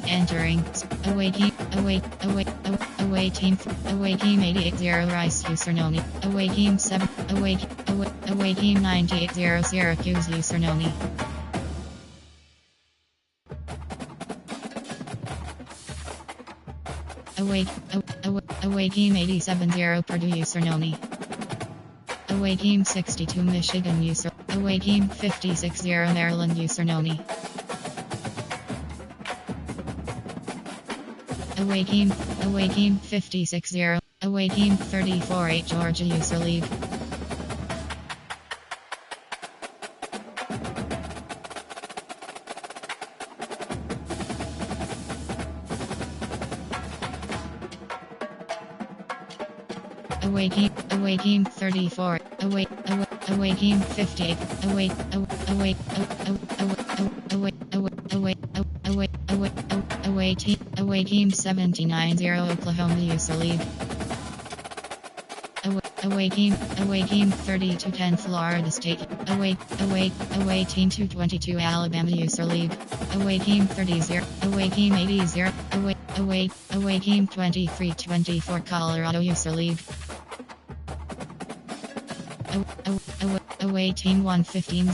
Entering. Away team. Away team. Away team 880 Rice Usernoni. Away team 7. Away team 980 Syracuse Usernoni. Away team 870 Purdue Usernoni. Away team 62 Michigan User. Away team 560 Maryland Usernoni. Away team 560. Away team 34-8 Georgia User League. Away team 34. Away team 58. Away team 79-0 Oklahoma User League. Away team 32-10 Florida State. Away team 222 Alabama User League. Away team 30-0. Away team 80-0. Away team 23-24 Colorado User League. Away team 115.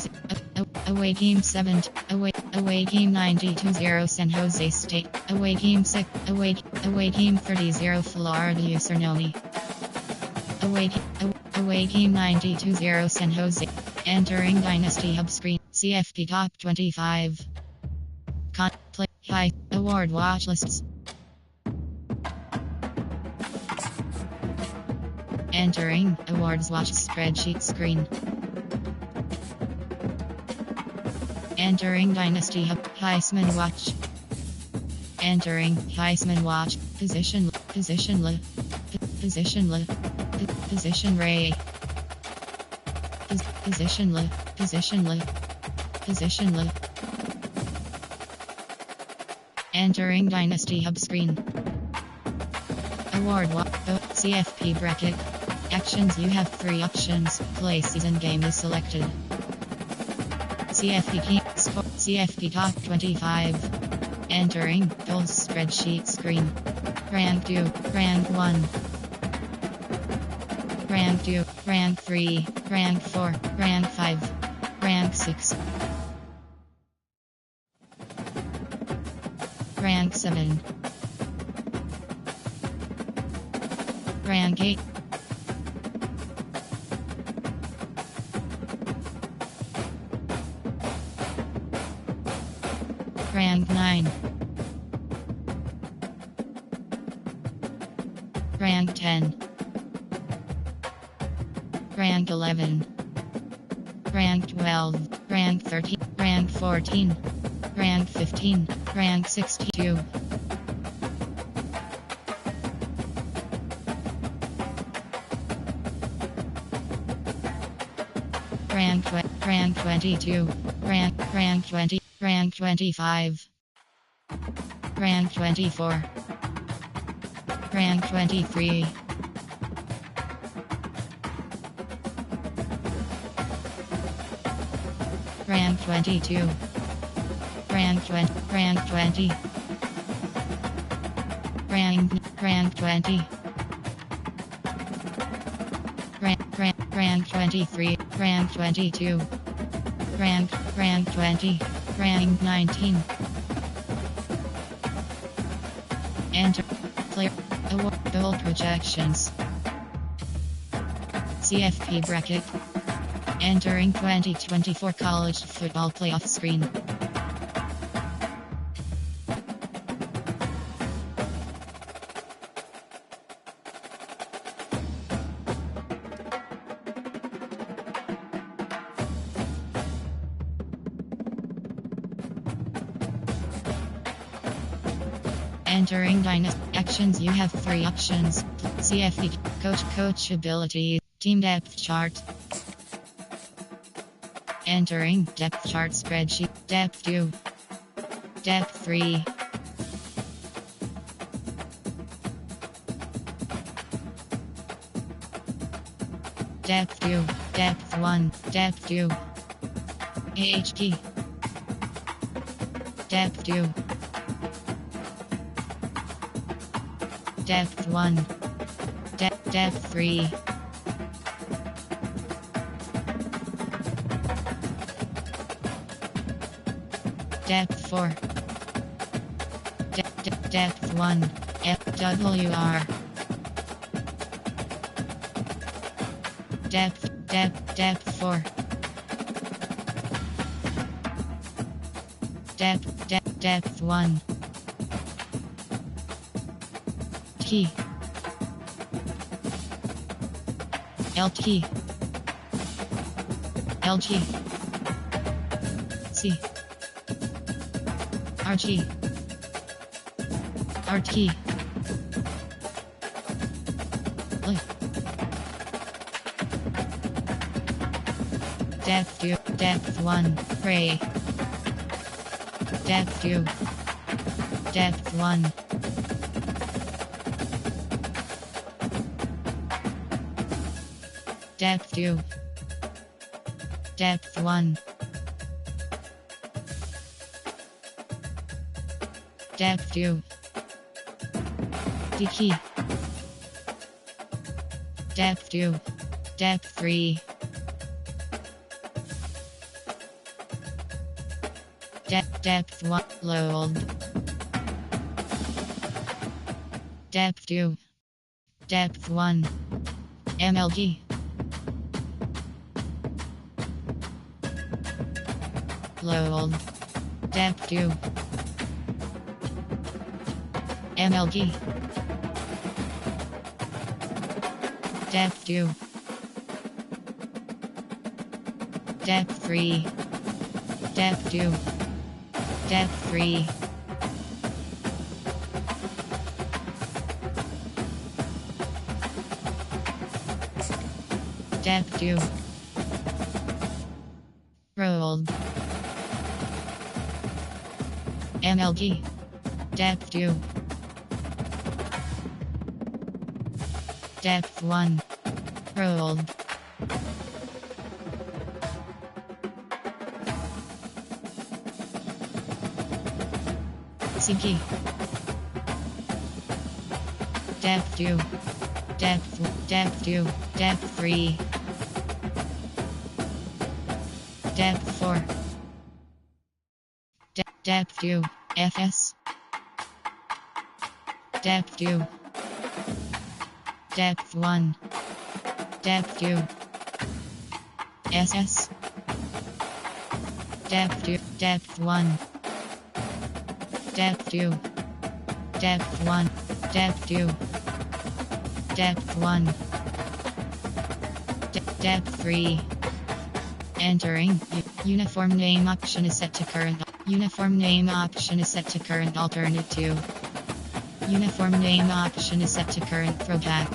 Away team 7. Away team 92-0 San Jose State. Away team 6. Away team 30-0 Florida Usernoni. Away team 92-0 San Jose. Entering Dynasty Hub screen. CFP Top 25. Play. High. Award watch lists. Entering Awards Watch spreadsheet screen. Entering Dynasty Hub Heisman Watch. Entering Heisman Watch position Ray position Entering Dynasty Hub screen. Award Watch CFP bracket. Actions. You have 3 options. Play season game is selected. CFP Top 25. Entering Goals spreadsheet screen. Rank 2, Rank 1, Rank 2, Rank 3, Rank 4, Rank 5, Rank 6, Rank 7, Rank 8, Rank 9, Rank 10, Rank 11, Rank 12, Rank 13, Rank 14, Rank 15, Rank 62, Rank 22, Rank 20, Rank 25, Rank 24, Rank 23, Rank 22, Rank 20, Rank 20, Rank 20, Rank 23, Rank 22, Rank 20, Rank 19. Enter player goal projections. CFP bracket. Entering 2024 college football playoff screen. Entering Dynasty actions. You have 3 options. CFP coach ability, team depth chart. Entering depth chart spreadsheet. Depth 2, depth 3, depth 2, depth 1, depth 2, HT, depth 2, Depth 1. Depth 3. Depth 4. Depth 1. FWR. Depth 4. Depth 1. T. LT. LG. C. RG. RT. L. Depth 1. Gray. Depth 2. Depth 1. Depth 2. Depth 1. Depth 2. D key. Depth 2. Depth 3. Depth 1. Load. Depth 2. Depth 1. MLG. Load. Depth 2. MLG. Depth 2. Depth 3. Depth 2. Depth 3. Depth 2. Rolled. MLG. Depth 2. Depth 1. Rolled. Sinky. Depth 2. Depth 2. Depth 3. Depth 4. Depth 2. FS. Depth 2. Depth 1. Depth 2. SS. Depth 2. Depth 1. Depth 2. Depth 1. Depth 2. Depth 1. Depth 3. Entering. Uniform name option is set to current. Uniform name option is set to current alternate 2. Uniform name option is set to current throwback.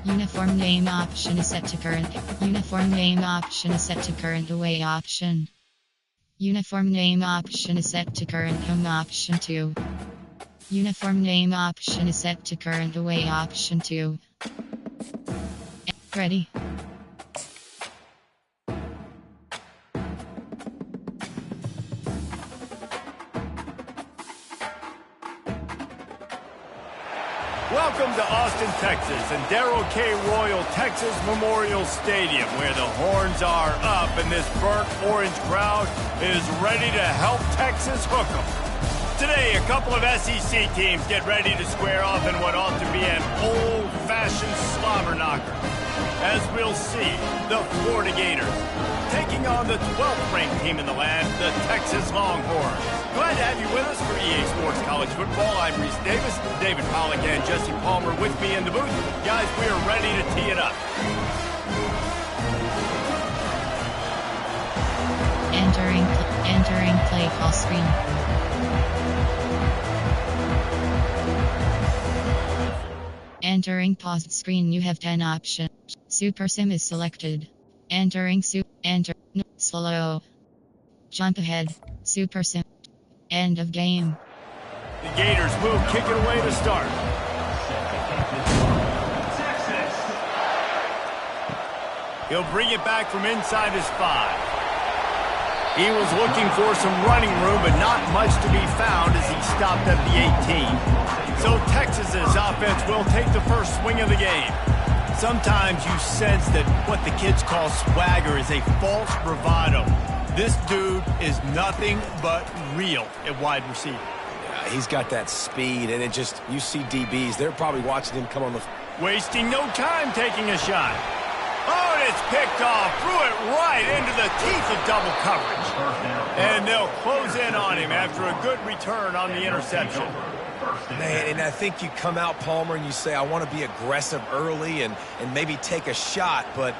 Uniform name option is set to current. Uniform name option is set to current away option. Uniform name option is set to current home option 2. Uniform name option is set to current away option 2. Ready. Welcome to Austin, Texas, and Darrell K. Royal Texas Memorial Stadium, where the horns are up and this burnt orange crowd is ready to help Texas hook 'em. Today, a couple of SEC teams get ready to square off in what ought to be an old-fashioned slobber knocker. As we'll see, the Florida Gators taking on the 12th ranked team in the land, the Texas Longhorns. Glad to have you with us for EA Sports College Football. I'm Reese Davis, David Pollack, and Jesse Palmer with me in the booth. Guys, we are ready to tee it up. Entering play call screen. Entering paused screen. You have 10 options. Super Sim is selected. Entering enter slow. Jump ahead. Super Sim. End of game. The Gators will kick it away to start. He'll bring it back from inside his 5. He was looking for some running room, but not much to be found as he stopped at the 18. So Texas's offense will take the first swing of the game. Sometimes you sense that what the kids call swagger is a false bravado. This dude is nothing but real at wide receiver. Yeah, he's got that speed, and you see DBs, they're probably watching him come on the... Wasting no time taking a shot. Oh, and it's picked off. Threw it right into the teeth of double coverage. And they'll close in on him after a good return on the interception. Man, and I think you come out, Palmer, and you say, I want to be aggressive early and maybe take a shot, but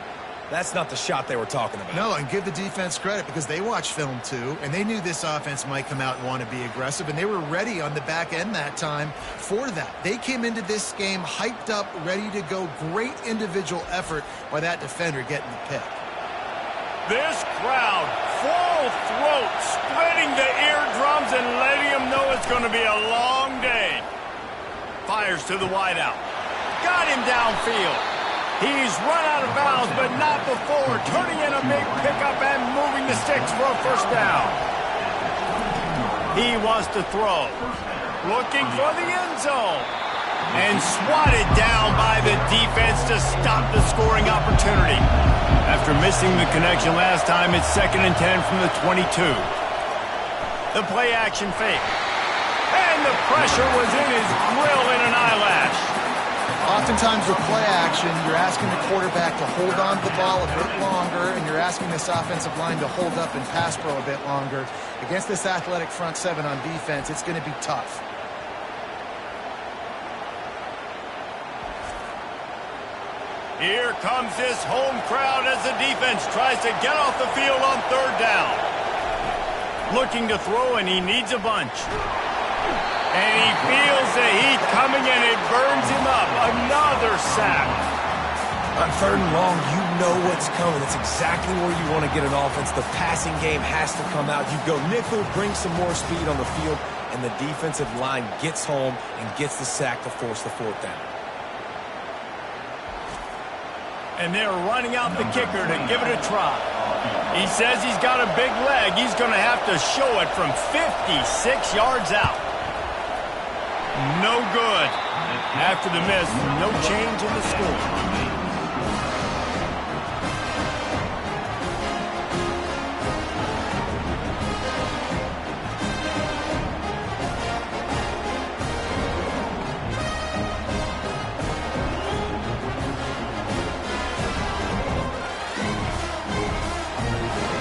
that's not the shot they were talking about. No, and give the defense credit because they watched film too, and they knew this offense might come out and want to be aggressive, and they were ready on the back end that time for that. They came into this game hyped up, ready to go. Great individual effort by that defender getting the pick. This crowd, full throat, splitting the eardrums and letting them know it's going to be a long day. Fires to the wideout. Got him downfield. He's run out of bounds, but not before turning in a big pickup and moving the sticks for a first down. He wants to throw. Looking for the end zone. And swatted down by the defense to stop the scoring opportunity. After missing the connection last time, it's 2nd and 10 from the 22. The play action fake. And the pressure was in his grill in an eyelash. Oftentimes with play action, you're asking the quarterback to hold on to the ball a bit longer, and you're asking this offensive line to hold up and pass pro a bit longer. Against this athletic front seven on defense, it's going to be tough. Here comes this home crowd as the defense tries to get off the field on 3rd down. Looking to throw, and he needs a bunch. And he feels the heat coming, and it burns him up. Another sack. On 3rd and long, you know what's coming. It's exactly where you want to get an offense. The passing game has to come out. You go nickel, bring some more speed on the field, and the defensive line gets home and gets the sack to force the 4th down. And they're running out the kicker to give it a try. He says he's got a big leg. He's going to have to show it from 56 yards out. No good. After the miss, no change in the score.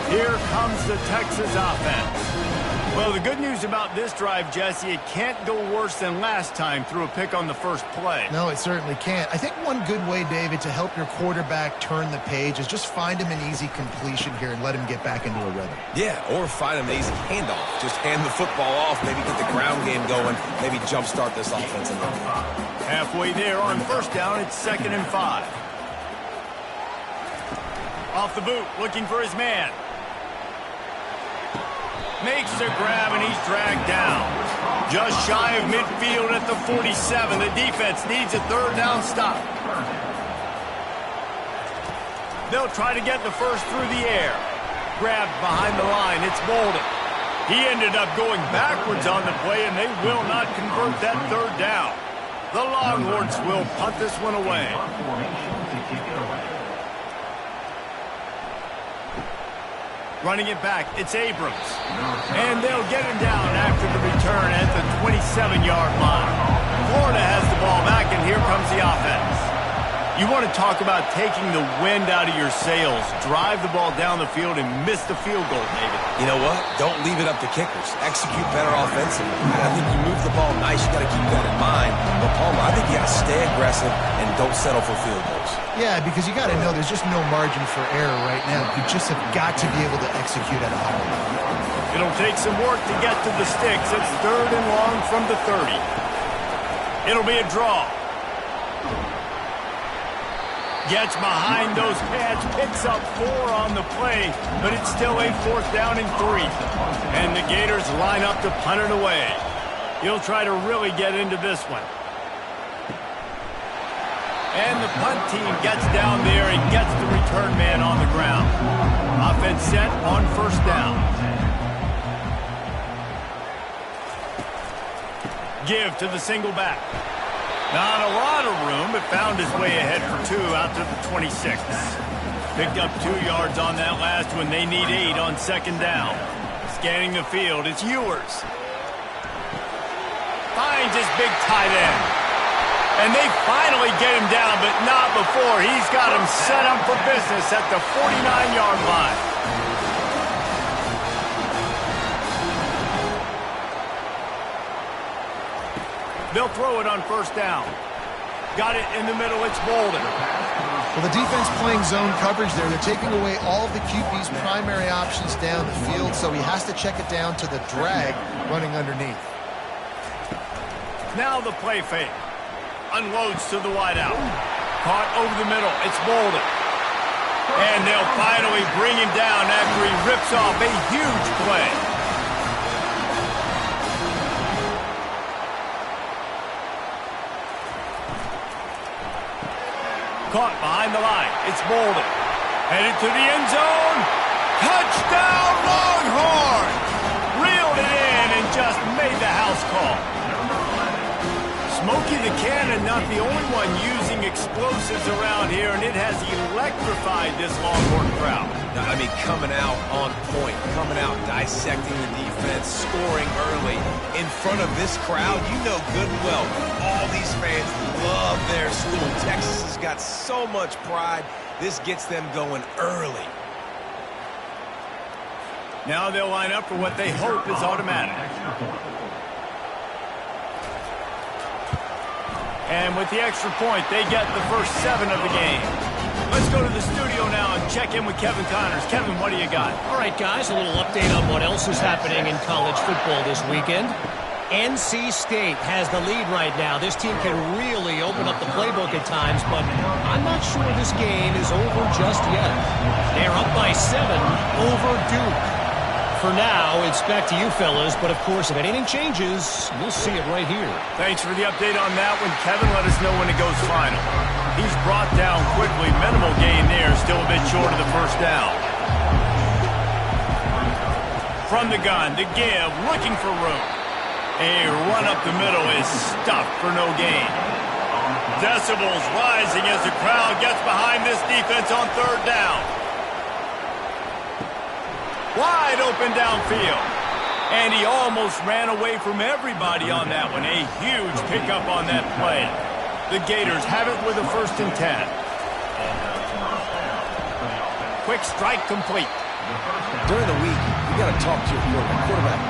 Here comes the Texas offense. Well, the good news about this drive, Jesse, it can't go worse than last time through a pick on the first play. No, it certainly can't. I think one good way, David, to help your quarterback turn the page is just find him an easy completion here and let him get back into a rhythm. Yeah, or find him an easy handoff. Just hand the football off, maybe get the ground game going, maybe jumpstart this offense a little bit. Halfway there on 1st down, it's 2nd and 5. Off the boot, looking for his man. Makes the grab, and he's dragged down. Just shy of midfield at the 47. The defense needs a 3rd down stop. They'll try to get the first through the air. Grabbed behind the line. It's Bolden. He ended up going backwards on the play, and they will not convert that 3rd down. The Longhorns will punt this one away. Running it back, it's Abrams. And they'll get him down after the return at the 27-yard line. Florida has the ball back, and here comes the offense. You want to talk about taking the wind out of your sails. Drive the ball down the field and miss the field goal, David. You know what? Don't leave it up to kickers. Execute better offensively. I think you move the ball nice. You got to keep that in mind. But, Palmer, I think you got to stay aggressive and don't settle for field goals. Yeah, because you got to know there's just no margin for error right now. You just have got to be able to execute at a higher level. It'll take some work to get to the sticks. It's 3rd and long from the 30. It'll be a draw. Gets behind those pads, picks up 4 on the play, but it's still a 4th down and 3. And the Gators line up to punt it away. He'll try to really get into this one. And the punt team gets down there and gets the return man on the ground. Offense set on first down. Give to the single back. Not a lot of room, but found his way ahead for 2 out to the 26. Picked up 2 yards on that last one. They need 8 on second down. Scanning the field, it's Ewers. Finds his big tight end. And they finally get him down, but not before. He's got him set up for business at the 49-yard line. They'll throw it on first down. Got it in the middle, it's Bolden. Well, the defense playing zone coverage there. They're taking away all of the QB's primary options down the field, so he has to check it down to the drag running underneath. Now the play fake. Unloads to the wideout. Caught over the middle, it's Bolden. And they'll finally bring him down after he rips off a huge play. Caught behind the line. It's Bolden. Headed to the end zone. Touchdown, Longhorn! Reeled it in and just made the house call. Smokey the Cannon, not the only one using explosives around here, and it has electrified this Longhorn crowd. I mean, coming out on point, coming out dissecting the defense, scoring early. In front of this crowd, you know good and well, all these fans love their school. Texas has got so much pride. This gets them going early. Now they'll line up for what they hope is automatic. And with the extra point, they get the first 7 of the game. Let's go to the studio now and check in with Kevin Connors. Kevin, what do you got? All right, guys, a little update on what else is happening in college football this weekend. NC State has the lead right now. This team can really open up the playbook at times, but I'm not sure this game is over just yet. They're up by 7 over Duke. For now, it's back to you fellas, but of course, if anything changes, you'll see it right here. Thanks for the update on that one, Kevin. Let us know when it goes final. He's brought down quickly. Minimal gain there, still a bit short of the first down. From the gun, the give, looking for room. A run up the middle is stuffed for no gain. Decibels rising as the crowd gets behind this defense on third down. Wide open downfield. And he almost ran away from everybody on that one. A huge pickup on that play. The Gators have it with a 1st and 10. Quick strike complete. During the week, you got to talk to your quarterback.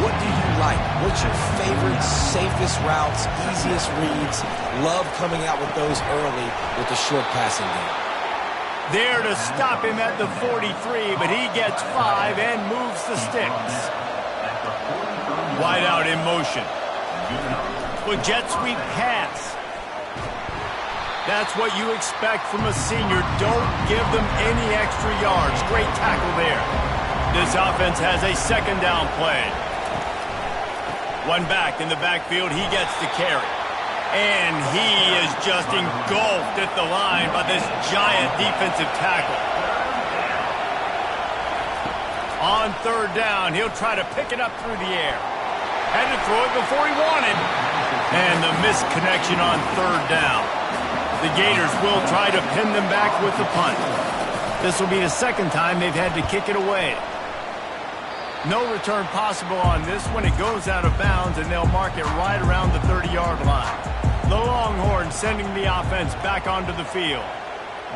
What do you like? What's your favorite, safest routes, easiest reads? Love coming out with those early with the short passing game. There to stop him at the 43, but he gets 5 and moves the sticks. Wide out in motion. With jet sweep pass. That's what you expect from a senior. Don't give them any extra yards. Great tackle there. This offense has a 2nd down play. One back in the backfield. He gets the carry. And he is just engulfed at the line by this giant defensive tackle. On third down, he'll try to pick it up through the air. Had to throw it before he wanted. And the misconnection on third down. The Gators will try to pin them back with the punt. This will be the 2nd time they've had to kick it away. No return possible on this one. It goes out of bounds, and they'll mark it right around the 30-yard line. The Longhorns sending the offense back onto the field.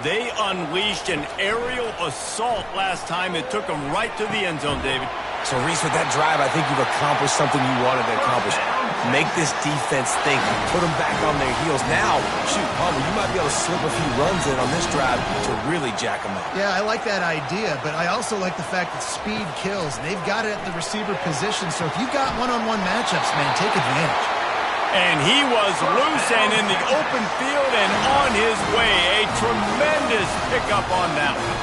They unleashed an aerial assault last time. It took them right to the end zone, David. So, Reese, with that drive, I think you've accomplished something you wanted to accomplish. Make this defense think. Put them back on their heels. Now, shoot, Palmer, you might be able to slip a few runs in on this drive to really jack them up. Yeah, I like that idea, but I also like the fact that speed kills. They've got it at the receiver position, so if you've got one-on-one matchups, man, take advantage. And he was loose and in the open field and on his way. A tremendous pickup on that one.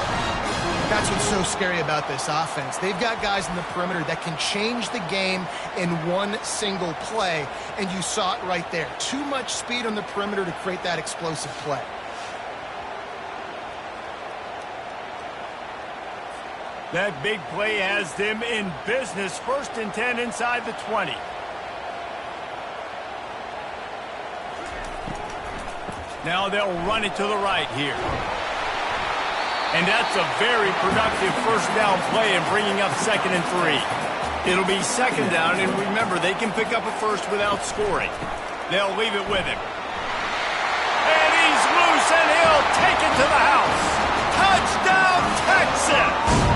That's what's so scary about this offense. They've got guys in the perimeter that can change the game in one single play, and you saw it right there. Too much speed on the perimeter to create that explosive play. That big play has them in business. 1st and 10 inside the 20. Now they'll run it to the right here. And that's a very productive first down play and bringing up 2nd and 3. It'll be 2nd down, and remember, they can pick up a first without scoring. They'll leave it with him. And he's loose, and he'll take it to the house. Touchdown, Texas!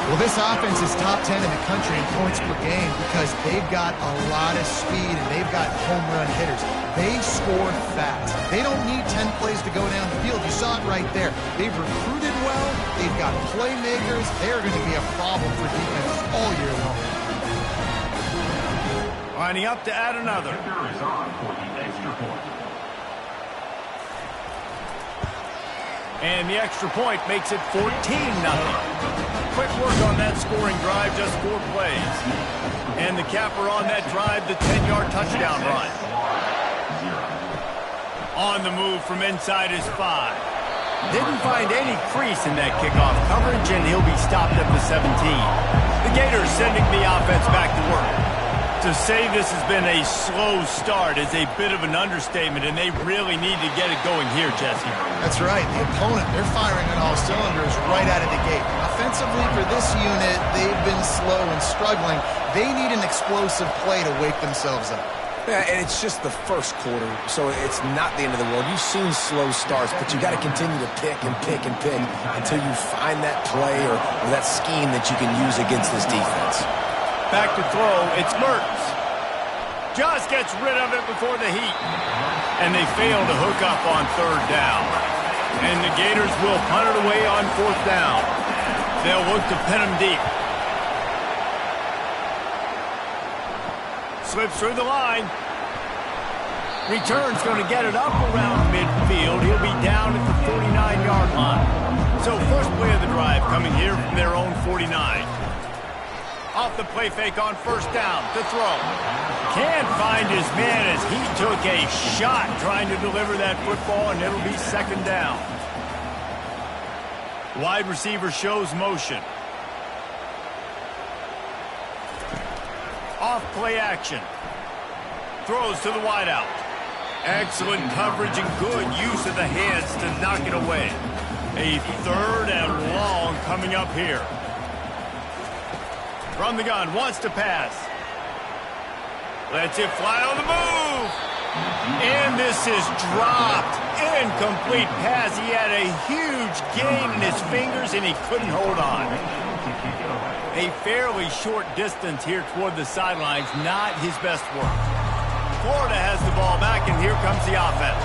Well, this offense is top 10 in the country in points per game because they've got a lot of speed and they've got home run hitters. They score fast. They don't need 10 plays to go down the field. You saw it right there. They've recruited well. They've got playmakers. They're going to be a problem for defenses all year long. Lining up to add another. And the extra point makes it 14-0. Quick work on that scoring drive, just 4 plays. And the capper on that drive, the 10-yard touchdown run. On the move from inside his 5. Didn't find any crease in that kickoff coverage, and he'll be stopped at the 17. The Gators sending the offense back to work. To say this has been a slow start is a bit of an understatement, and they really need to get it going here, Jesse. That's right. The opponent, they're firing on all cylinders right out of the gate. Offensively, for this unit, they've been slow and struggling. They need an explosive play to wake themselves up. Yeah, and it's just the first quarter, so it's not the end of the world. You've seen slow starts, but you got to continue to pick and pick and pick until you find that play or that scheme that you can use against this defense. Back to throw, it's Mertz. Just gets rid of it before the heat. And they fail to hook up on 3rd down. And the Gators will punt it away on 4th down. They'll look to pin him deep. Slips through the line. Return's going to get it up around midfield. He'll be down at the 49-yard line. So first play of the drive coming here from their own 49. Off the play fake on 1st down to throw. Can't find his man as he took a shot trying to deliver that football, and it'll be 2nd down. Wide receiver shows motion. Off play action. Throws to the wideout. Excellent coverage and good use of the hands to knock it away. A 3rd and long coming up here. From the gun, wants to pass. Lets it fly on the move. And this is dropped. Incomplete pass. He had a huge gain in his fingers, and he couldn't hold on. A fairly short distance here toward the sidelines. Not his best work. Florida has the ball back, and here comes the offense.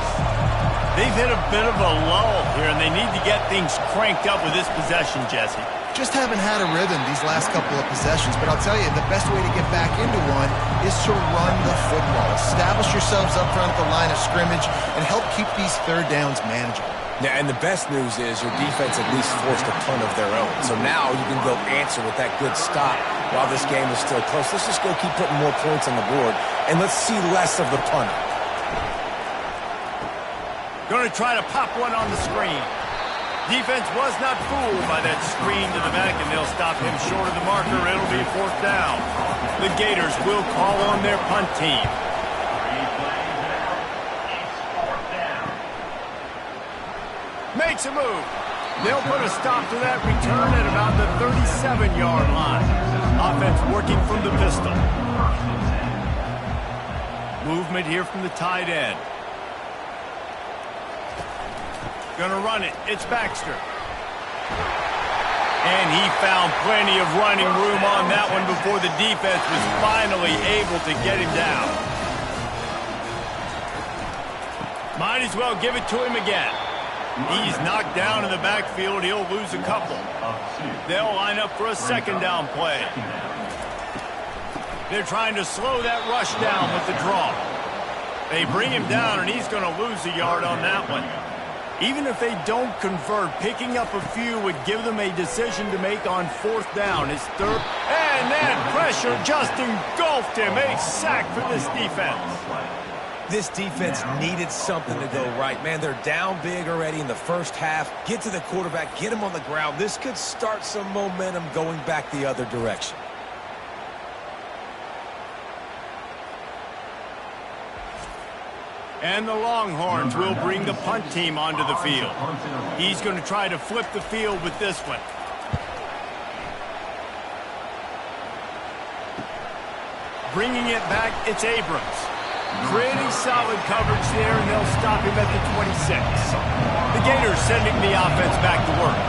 They've hit a bit of a lull here, and they need to get things cranked up with this possession, Jesse. Just haven't had a rhythm these last couple of possessions, but I'll tell you, the best way to get back into one is to run the football. Establish yourselves up front at the line of scrimmage and help keep these 3rd downs manageable. Yeah, and the best news is your defense at least forced a punt of their own. So now you can go answer with that good stop while this game is still close. Let's just go keep putting more points on the board, and let's see less of the punter. Going to try to pop one on the screen. Defense was not fooled by that screen to the back, and they'll stop him short of the marker. It'll be 4th down. The Gators will call on their punt team. Makes a move. They'll put a stop to that return at about the 37-yard line. Offense working from the pistol. Movement here from the tight end. Gonna run it. It's Baxter. And he found plenty of running room on that one before the defense was finally able to get him down. Might as well give it to him again. He's knocked down in the backfield. He'll lose a couple. They'll line up for a 2nd down play. They're trying to slow that rush down with the draw. They bring him down, and he's going to lose a yard on that one. Even if they don't convert, picking up a few would give them a decision to make on 4th down. His third, and then pressure just engulfed him. A sack for this defense. This defense needed something to go right. Man, they're down big already in the first half. Get to the quarterback, get him on the ground. This could start some momentum going back the other direction. And the Longhorns will bring the punt team onto the field. He's going to try to flip the field with this one. Bringing it back, it's Abrams. Pretty solid coverage there, and they'll stop him at the 26. The Gators sending the offense back to work.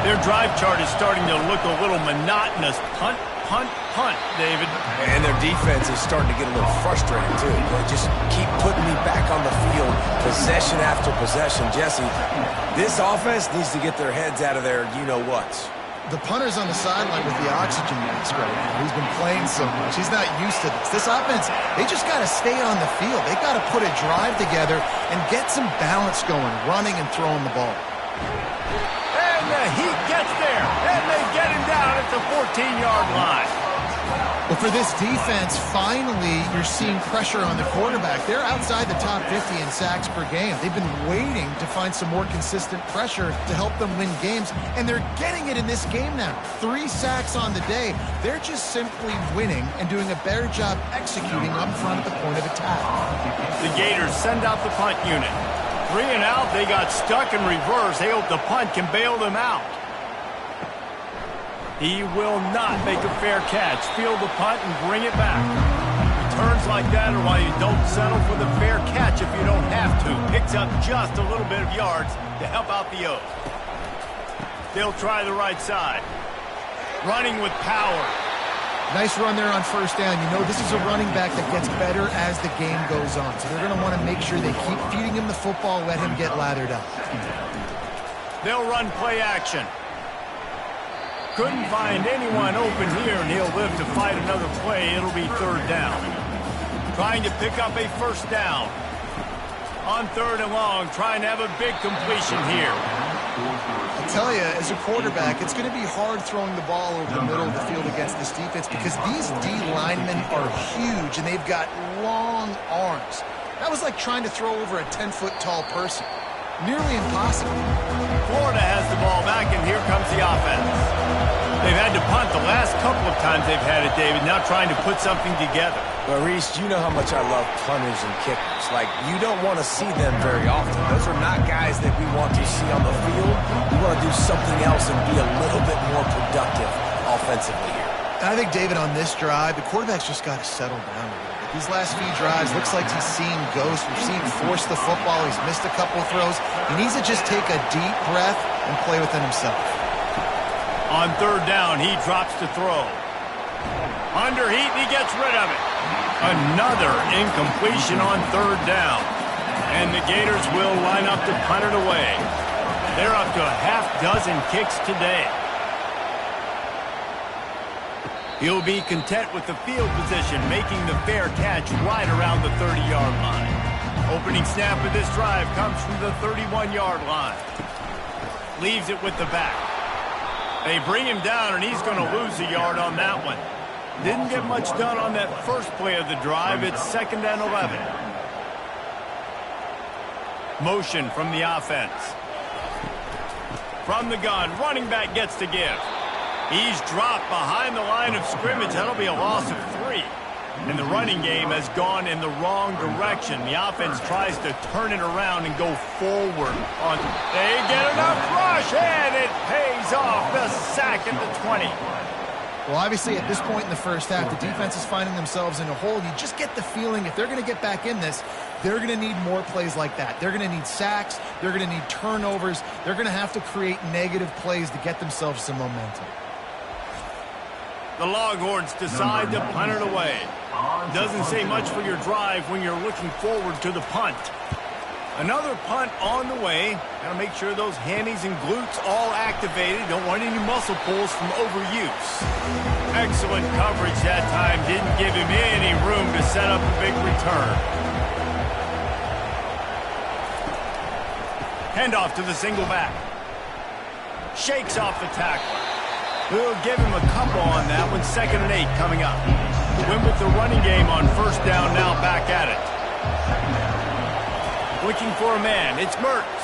Their drive chart is starting to look a little monotonous. Punt, punt, punt, David. And their defense is starting to get a little frustrated, too. They just keep putting me back on the field, possession after possession. Jesse, this offense needs to get their heads out of their you-know-whats. The punter's on the sideline with the oxygen mask right now. He's been playing so much. He's not used to this. This offense, they just got to stay on the field. They got to put a drive together and get some balance going, running and throwing the ball. And the Heat gets there, and they get him down at the 14-yard line. Well, for this defense, finally, you're seeing pressure on the quarterback. They're outside the top 50 in sacks per game. They've been waiting to find some more consistent pressure to help them win games, and they're getting it in this game now. 3 sacks on the day. They're just simply winning and doing a better job executing up front at the point of attack. The Gators send out the punt unit. 3 and out, they got stuck in reverse. They hope the punt can bail them out. He will not make a fair catch. Field the punt and bring it back. Returns like that are why you don't settle for the fair catch if you don't have to. Picks up just a little bit of yards to help out the O's. They'll try the right side. Running with power. Nice run there on 1st down. You know, this is a running back that gets better as the game goes on. So they're going to want to make sure they keep feeding him the football, let him get lathered up. They'll run play action. Couldn't find anyone open here, and he'll live to fight another play. It'll be 3rd down. Trying to pick up a 1st down. On 3rd and long, trying to have a big completion here. I tell you, as a quarterback, it's going to be hard throwing the ball over the middle of the field against this defense because these D linemen are huge, and they've got long arms. That was like trying to throw over a 10-foot-tall person. Nearly impossible. Florida has the ball back, and here comes the offense. They've had to punt the last couple of times they've had it, David, now trying to put something together. But, Reese, you know how much I love punters and kickers. Like, you don't want to see them very often. Those are not guys that we want to see on the field. We want to do something else and be a little bit more productive offensively here. And I think, David, on this drive, the quarterback's just got to settle down a little bit. These last few drives, looks like he's seen ghosts. We've seen him force the football. He's missed a couple of throws. He needs to just take a deep breath and play within himself. On 3rd down, he drops to throw. Under heat, and he gets rid of it. Another incompletion on 3rd down. And the Gators will line up to punt it away. They're up to a half-dozen kicks today. He'll be content with the field position, making the fair catch right around the 30-yard line. Opening snap of this drive comes from the 31-yard line. Leaves it with the back. They bring him down, and he's going to lose a yard on that one. Didn't get much done on that first play of the drive. It's 2nd and 11. Motion from the offense. From the gun, running back gets to give. He's dropped behind the line of scrimmage. That'll be a loss of 3. And the running game has gone in the wrong direction. The offense tries to turn it around and go forward. They get enough rush, and it pays off. The sack at the 20. Well, obviously, at this point in the first half, the defense is finding themselves in a hole. You just get the feeling if they're going to get back in this, they're going to need more plays like that. They're going to need sacks. They're going to need turnovers. They're going to have to create negative plays to get themselves some momentum. The Longhorns decide to punt it away. Doesn't say much for your drive when you're looking forward to the punt. Another punt on the way. Got to make sure those hammies and glutes all activated. Don't want any muscle pulls from overuse. Excellent coverage that time. Didn't give him any room to set up a big return. Handoff to the single back. Shakes off the tackle. We'll give him a couple on that one. 2nd and 8 coming up. Win with the running game on 1st down, now back at it. Looking for a man. It's Mertz.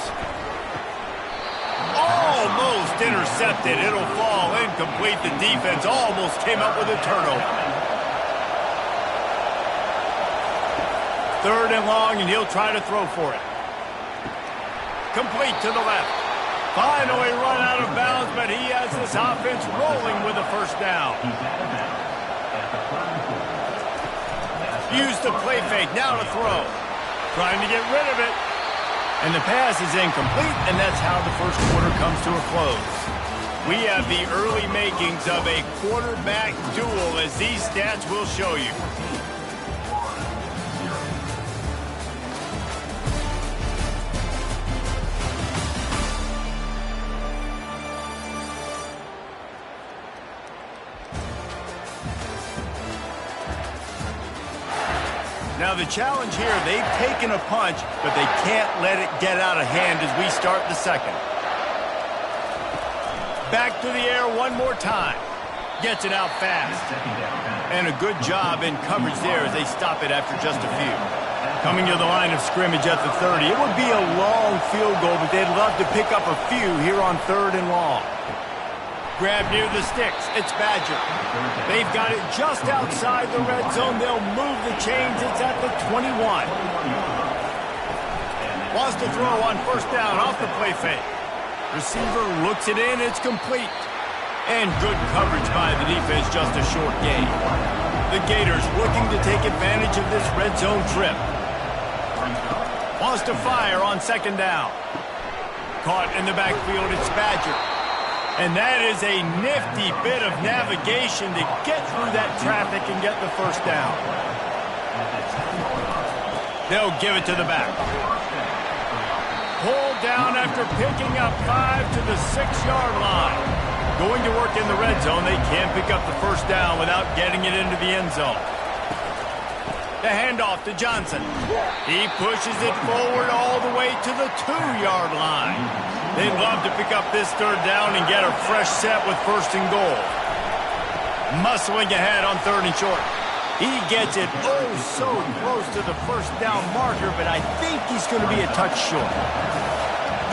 Almost intercepted. It'll fall incomplete. The defense almost came up with a turnover. 3rd and long, and he'll try to throw for it. Complete to the left. Finally run out of bounds, but he has this offense rolling with a 1st down. Use the play fake, now to throw. Trying to get rid of it. And the pass is incomplete, and that's how the 1st quarter comes to a close. We have the early makings of a quarterback duel, as these stats will show you. Now the challenge here, they've taken a punch, but they can't let it get out of hand as we start the 2nd. Back to the air one more time. Gets it out fast. And a good job in coverage there as they stop it after just a few. Coming to the line of scrimmage at the 30. It would be a long field goal, but they'd love to pick up a few here on 3rd and long. Grab near the sticks. It's Badger. They've got it just outside the red zone. They'll move the chains. It's at the 21. Wants to throw on 1st down off the play fake. Receiver looks it in. It's complete. And good coverage by the defense. Just a short gain. The Gators looking to take advantage of this red zone trip. Wants to fire on 2nd down. Caught in the backfield. It's Badger. And that is a nifty bit of navigation to get through that traffic and get the 1st down. They'll give it to the back. Pulled down after picking up 5 to the 6-yard line. Going to work in the red zone. They can't pick up the 1st down without getting it into the end zone. The handoff to Johnson. He pushes it forward all the way to the 2-yard line. They'd love to pick up this 3rd down and get a fresh set with 1st and goal. Muscling ahead on 3rd and short. He gets it so close to the 1st down marker, but I think he's going to be a touch short.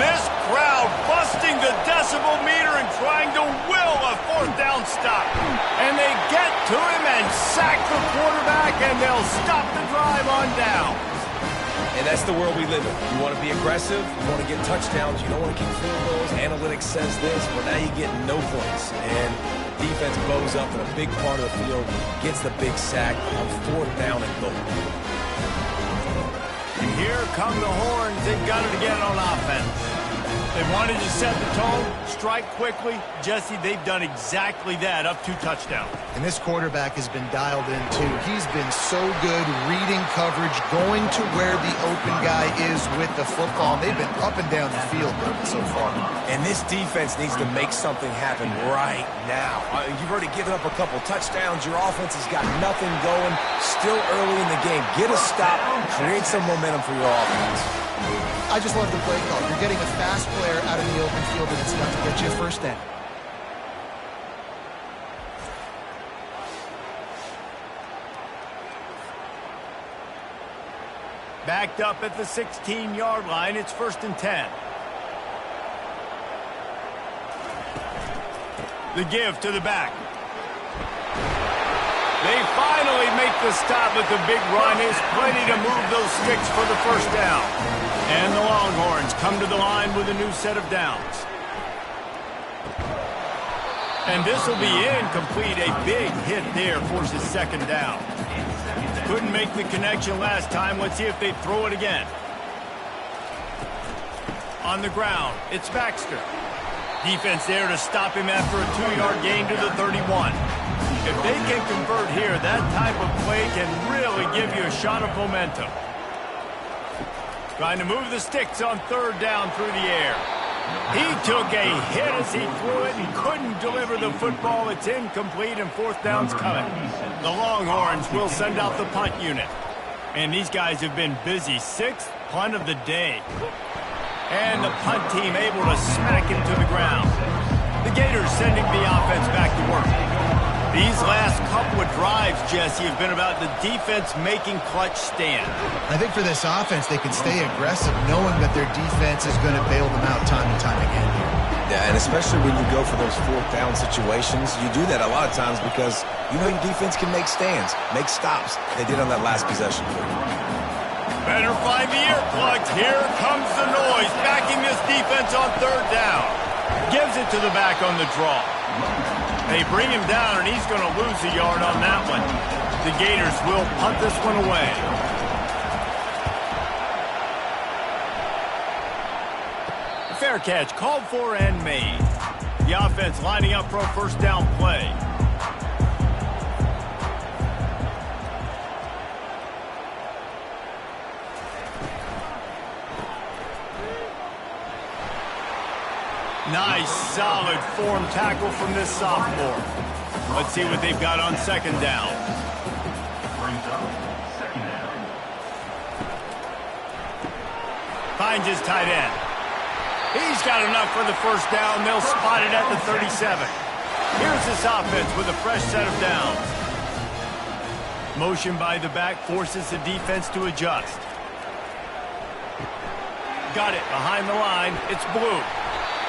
This crowd busting the decibel meter and trying to will a 4th down stop. And they get to him and sack the quarterback, and they'll stop the drive on down. And that's the world we live in. You want to be aggressive, you want to get touchdowns, you don't want to kick field goals. Analytics says this, but now you get no points. And defense bows up in a big part of the field, gets the big sack on 4th down and goal. And here come the horns. They've got it again on offense. They wanted to set the tone, strike quickly. Jesse, they've done exactly that, up 2 touchdowns. And this quarterback has been dialed in, too. He's been so good reading coverage, going to where the open guy is with the football. And they've been up and down the field so far. And this defense needs to make something happen right now. You've already given up a couple touchdowns. Your offense has got nothing going. Still early in the game. Get a stop. Create some momentum for your offense. I just love the play call. You're getting a fast player out in the open field, and it's enough to get you a 1st down. Backed up at the 16-yard line. It's 1st and 10. The give to the back. They finally make the stop, but the big run is plenty to move those sticks for the 1st down. And the Longhorns come to the line with a new set of downs. And this will be incomplete. A big hit there forces 2nd down. Couldn't make the connection last time. Let's see if they throw it again. On the ground, it's Baxter. Defense there to stop him after a 2-yard gain to the 31. If they can convert here, that type of play can really give you a shot of momentum. Trying to move the sticks on 3rd down through the air. He took a hit as he threw it and couldn't deliver the football. It's incomplete, and 4th down's coming. The Longhorns will send out the punt unit. And these guys have been busy. 6th punt of the day. And the punt team able to smack him to the ground. The Gators sending the offense back to work. These last couple of drives, Jesse, have been about the defense making clutch stand. I think for this offense, they can stay aggressive knowing that their defense is going to bail them out time and time again here. Yeah, and especially when you go for those fourth down situations, you do that a lot of times because you know your defense can make stands, make stops. They did on that last possession. Better find the earplugs. Here comes the noise, backing this defense on third down. Gives it to the back on the draw. They bring him down, and he's going to lose a yard on that one. The Gators will punt this one away. Fair catch called for and made. The offense lining up for a first down play. Nice, solid form tackle from this sophomore. Let's see what they've got on second down. Finds his tight end. He's got enough for the first down. They'll spot it at the 37. Here's this offense with a fresh set of downs. Motion by the back forces the defense to adjust. Got it behind the line. It's blue.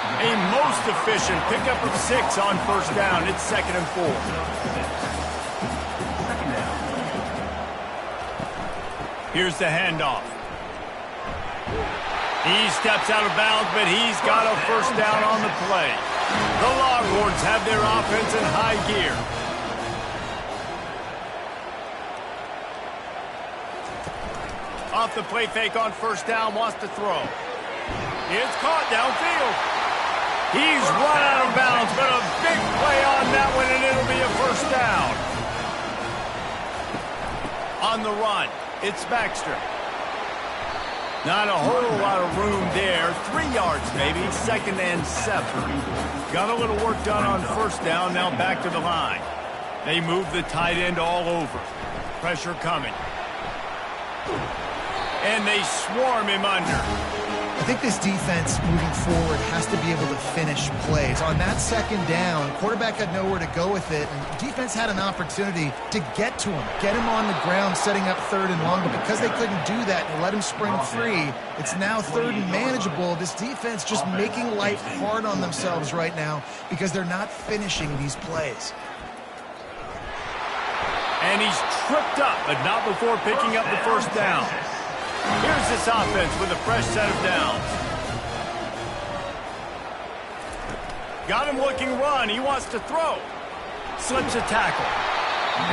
A most efficient pickup of 6 on first down. It's 2nd and 4. Here's the handoff. He steps out of bounds, but he's got a first down on the play. The Longhorns have their offense in high gear. Off the play fake on first down, wants to throw. It's caught downfield. He's run out of bounds, but a big play on that one, and it'll be a first down. On the run, it's Baxter. Not a whole lot of room there. 3 yards maybe, 2nd and 7. Got a little work done on first down, now back to the line. They move the tight end all over. Pressure coming. And they swarm him under. I think this defense moving forward has to be able to finish plays. On that second down, quarterback had nowhere to go with it, and defense had an opportunity to get to him, get him on the ground, setting up 3rd and long, but because they couldn't do that and let him spring free, it's now 3rd and manageable. This defense just making life hard on themselves right now because they're not finishing these plays. And he's tripped up, but not before picking up the first down. Here's this offense with a fresh set of downs. Got him looking run. He wants to throw. Slips a tackle.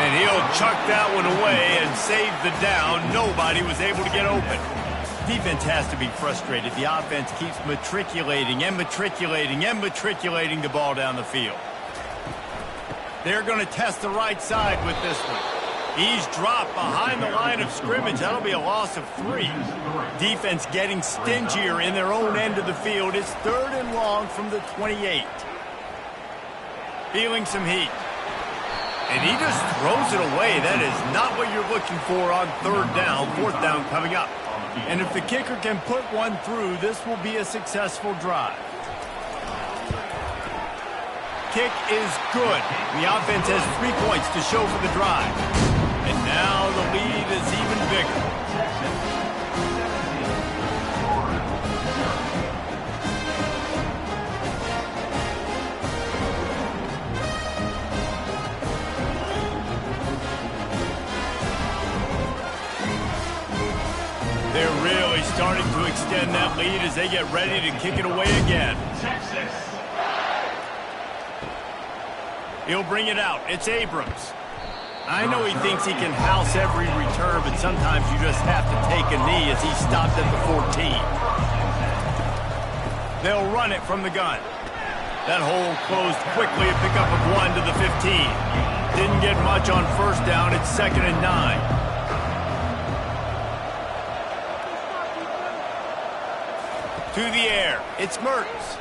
And he'll chuck that one away and save the down. Nobody was able to get open. Defense has to be frustrated. The offense keeps matriculating and matriculating and matriculating the ball down the field. They're going to test the right side with this one. He's dropped behind the line of scrimmage. That'll be a loss of 3. Defense getting stingier in their own end of the field. It's 3rd and long from the 28. Feeling some heat. And he just throws it away. That is not what you're looking for on 3rd down. 4th down coming up. And if the kicker can put one through, this will be a successful drive. Kick is good. The offense has 3 points to show for the drive. And now the lead is even bigger. They're really starting to extend that lead as they get ready to kick it away again. He'll bring it out. It's Abrams. I know he thinks he can house every return, but sometimes you just have to take a knee as he stopped at the 14. They'll run it from the gun. That hole closed quickly, a pickup of 1 to the 15. Didn't get much on first down. It's 2nd and 9. To the air. It's Mertz.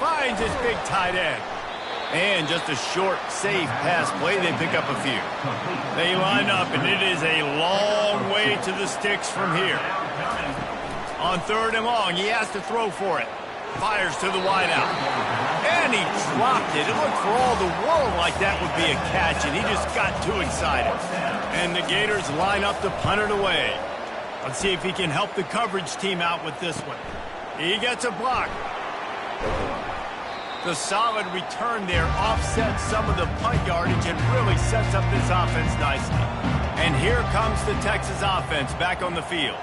Finds his big tight end. And just a short, safe pass play, they pick up a few. They line up, and it is a long way to the sticks from here. On 3rd and long, he has to throw for it. Fires to the wideout. And he dropped it. It looked for all the world like that would be a catch, and he just got too excited. And the Gators line up to punt it away. Let's see if he can help the coverage team out with this one. He gets a block. The solid return there offsets some of the punt yardage and really sets up this offense nicely. And here comes the Texas offense back on the field.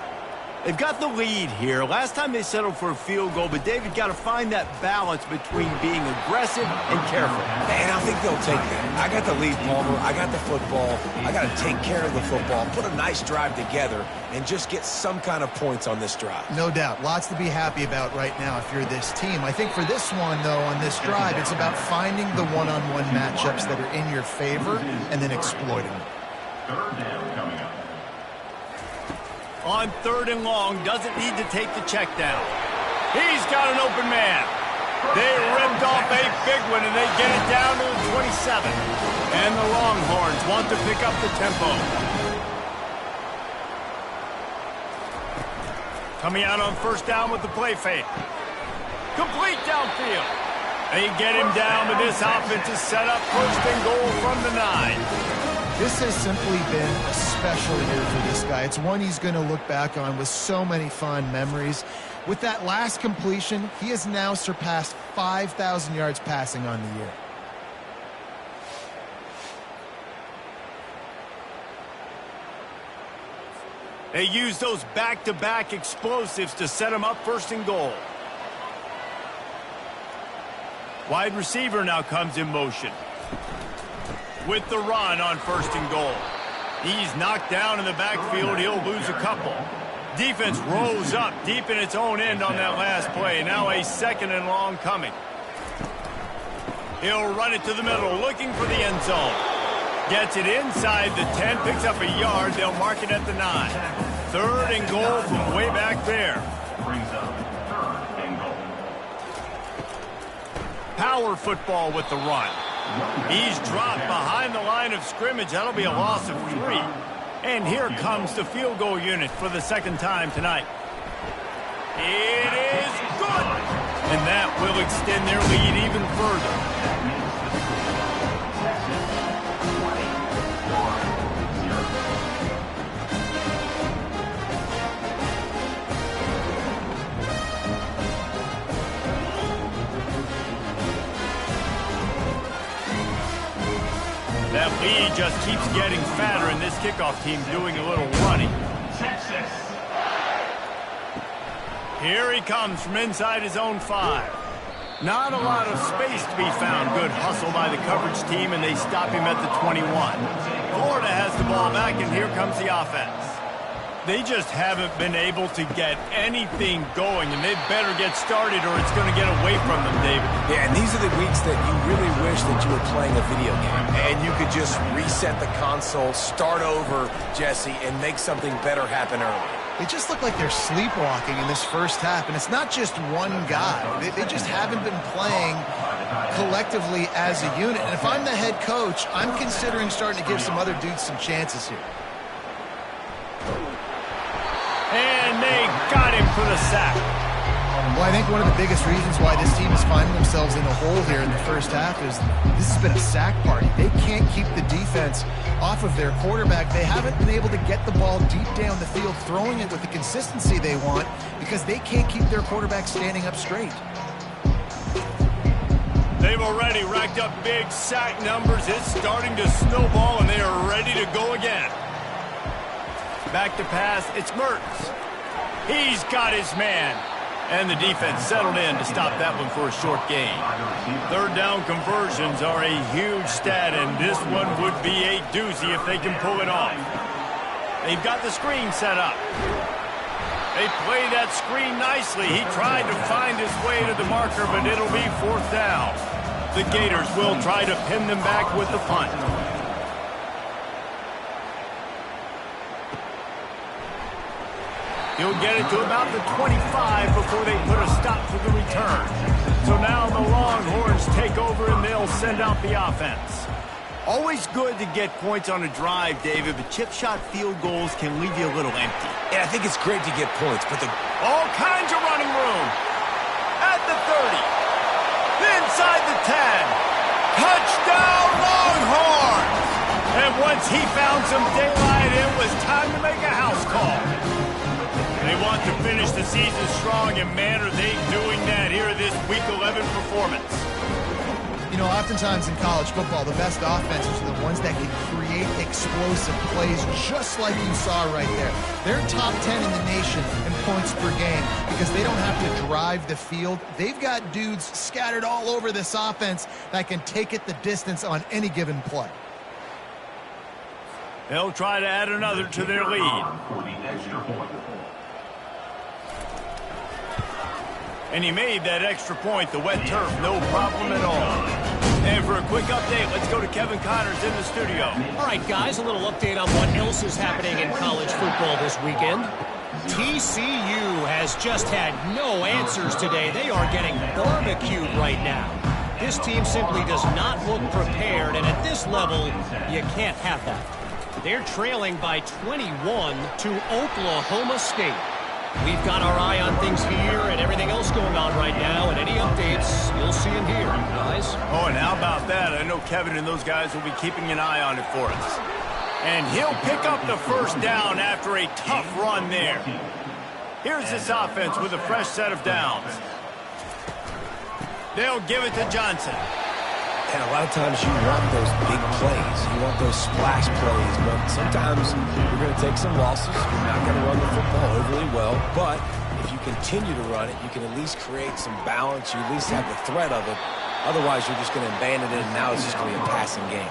They've got the lead here. Last time they settled for a field goal, but David got to find that balance between being aggressive and careful. And I think they'll take that. I got the lead, Palmer. I got the football. I got to take care of the football, put a nice drive together, and just get some kind of points on this drive. No doubt. Lots to be happy about right now if you're this team. I think for this one, though, on this drive, it's about finding the one-on-one matchups that are in your favor and then exploiting them. Third down coming up. On 3rd and long, doesn't need to take the check down. He's got an open man. They ripped off a big one, and they get it down to the 27. And the Longhorns want to pick up the tempo. Coming out on 1st down with the play fake. Complete downfield. They get him down, but this offense is set up 1st and goal from the 9. This has simply been a special year for this guy. It's one he's going to look back on with so many fond memories. With that last completion, he has now surpassed 5,000 yards passing on the year. They use those back-to-back explosives to set him up 1st and goal. Wide receiver now comes in motion. With the run on 1st and goal. He's knocked down in the backfield. He'll lose a couple. Defense rose up deep in its own end on that last play. Now a 2nd and long coming. He'll run it to the middle, looking for the end zone. Gets it inside the 10, picks up a yard. They'll mark it at the 9. 3rd and goal from way back there. Brings up 3rd and goal. Power football with the run. He's dropped behind the line of scrimmage. That'll be a loss of 3. And here comes the field goal unit for the 2nd time tonight. It is good! And that will extend their lead even further. That lead just keeps getting fatter, and this kickoff team doing a little running. Texas. Here he comes from inside his own 5. Not a lot of space to be found. Good hustle by the coverage team, and they stop him at the 21. Florida has the ball back, and here comes the offense. They just haven't been able to get anything going, and they better get started or it's going to get away from them, David. Yeah, and these are the weeks that you really wish that you were playing a video game. And you could just reset the console, start over, Jesse, and make something better happen early. They just look like they're sleepwalking in this 1st half, and it's not just one guy. They just haven't been playing collectively as a unit. And if I'm the head coach, I'm considering starting to give some other dudes some chances here. And they got him for the sack. Well, I think one of the biggest reasons why this team is finding themselves in a hole here in the 1st half is this has been a sack party. They can't keep the defense off of their quarterback. They haven't been able to get the ball deep down the field, throwing it with the consistency they want because they can't keep their quarterback standing up straight. They've already racked up big sack numbers. It's starting to snowball, and they are ready to go again. Back to pass, it's Mertz. He's got his man. And the defense settled in to stop that one for a short gain. 3rd down conversions are a huge stat, and this one would be a doozy if they can pull it off. They've got the screen set up. They played that screen nicely. He tried to find his way to the marker, but it'll be 4th down. The Gators will try to pin them back with the punt. He'll get it to about the 25 before they put a stop for the return. So now the Longhorns take over, and they'll send out the offense. Always good to get points on a drive, David, but chip shot field goals can leave you a little empty. Yeah, I think it's great to get points, but all kinds of running room. At the 30. Inside the 10. Touchdown, Longhorns! And once he found some daylight, it was time to make a house call. They want to finish the season strong, and man, are they doing that here in this Week 11 performance. You know, oftentimes in college football, the best offenses are the ones that can create explosive plays, just like you saw right there. They're top 10 in the nation in points per game because they don't have to drive the field. They've got dudes scattered all over this offense that can take it the distance on any given play. They'll try to add another to their lead. And he made that extra point, the wet turf, no problem at all. And for a quick update, let's go to Kevin Connors in the studio. All right, guys, a little update on what else is happening in college football this weekend. TCU has just had no answers today. They are getting barbecued right now. This team simply does not look prepared, and at this level, you can't have that. They're trailing by 21 to Oklahoma State. We've got our eye on things here and everything else going on right now, and any updates, you'll see them here, guys. Oh, and how about that? I know Kevin and those guys will be keeping an eye on it for us. And he'll pick up the first down after a tough run there. Here's this offense with a fresh set of downs. They'll give it to Johnson. and a lot of times you want those big plays. You want those splash plays, but sometimes you're going to take some losses. You're not going to run the football overly well, but if you continue to run it, you can at least create some balance. You at least have the threat of it. Otherwise, you're just going to abandon it, and now it's just going to be a passing game.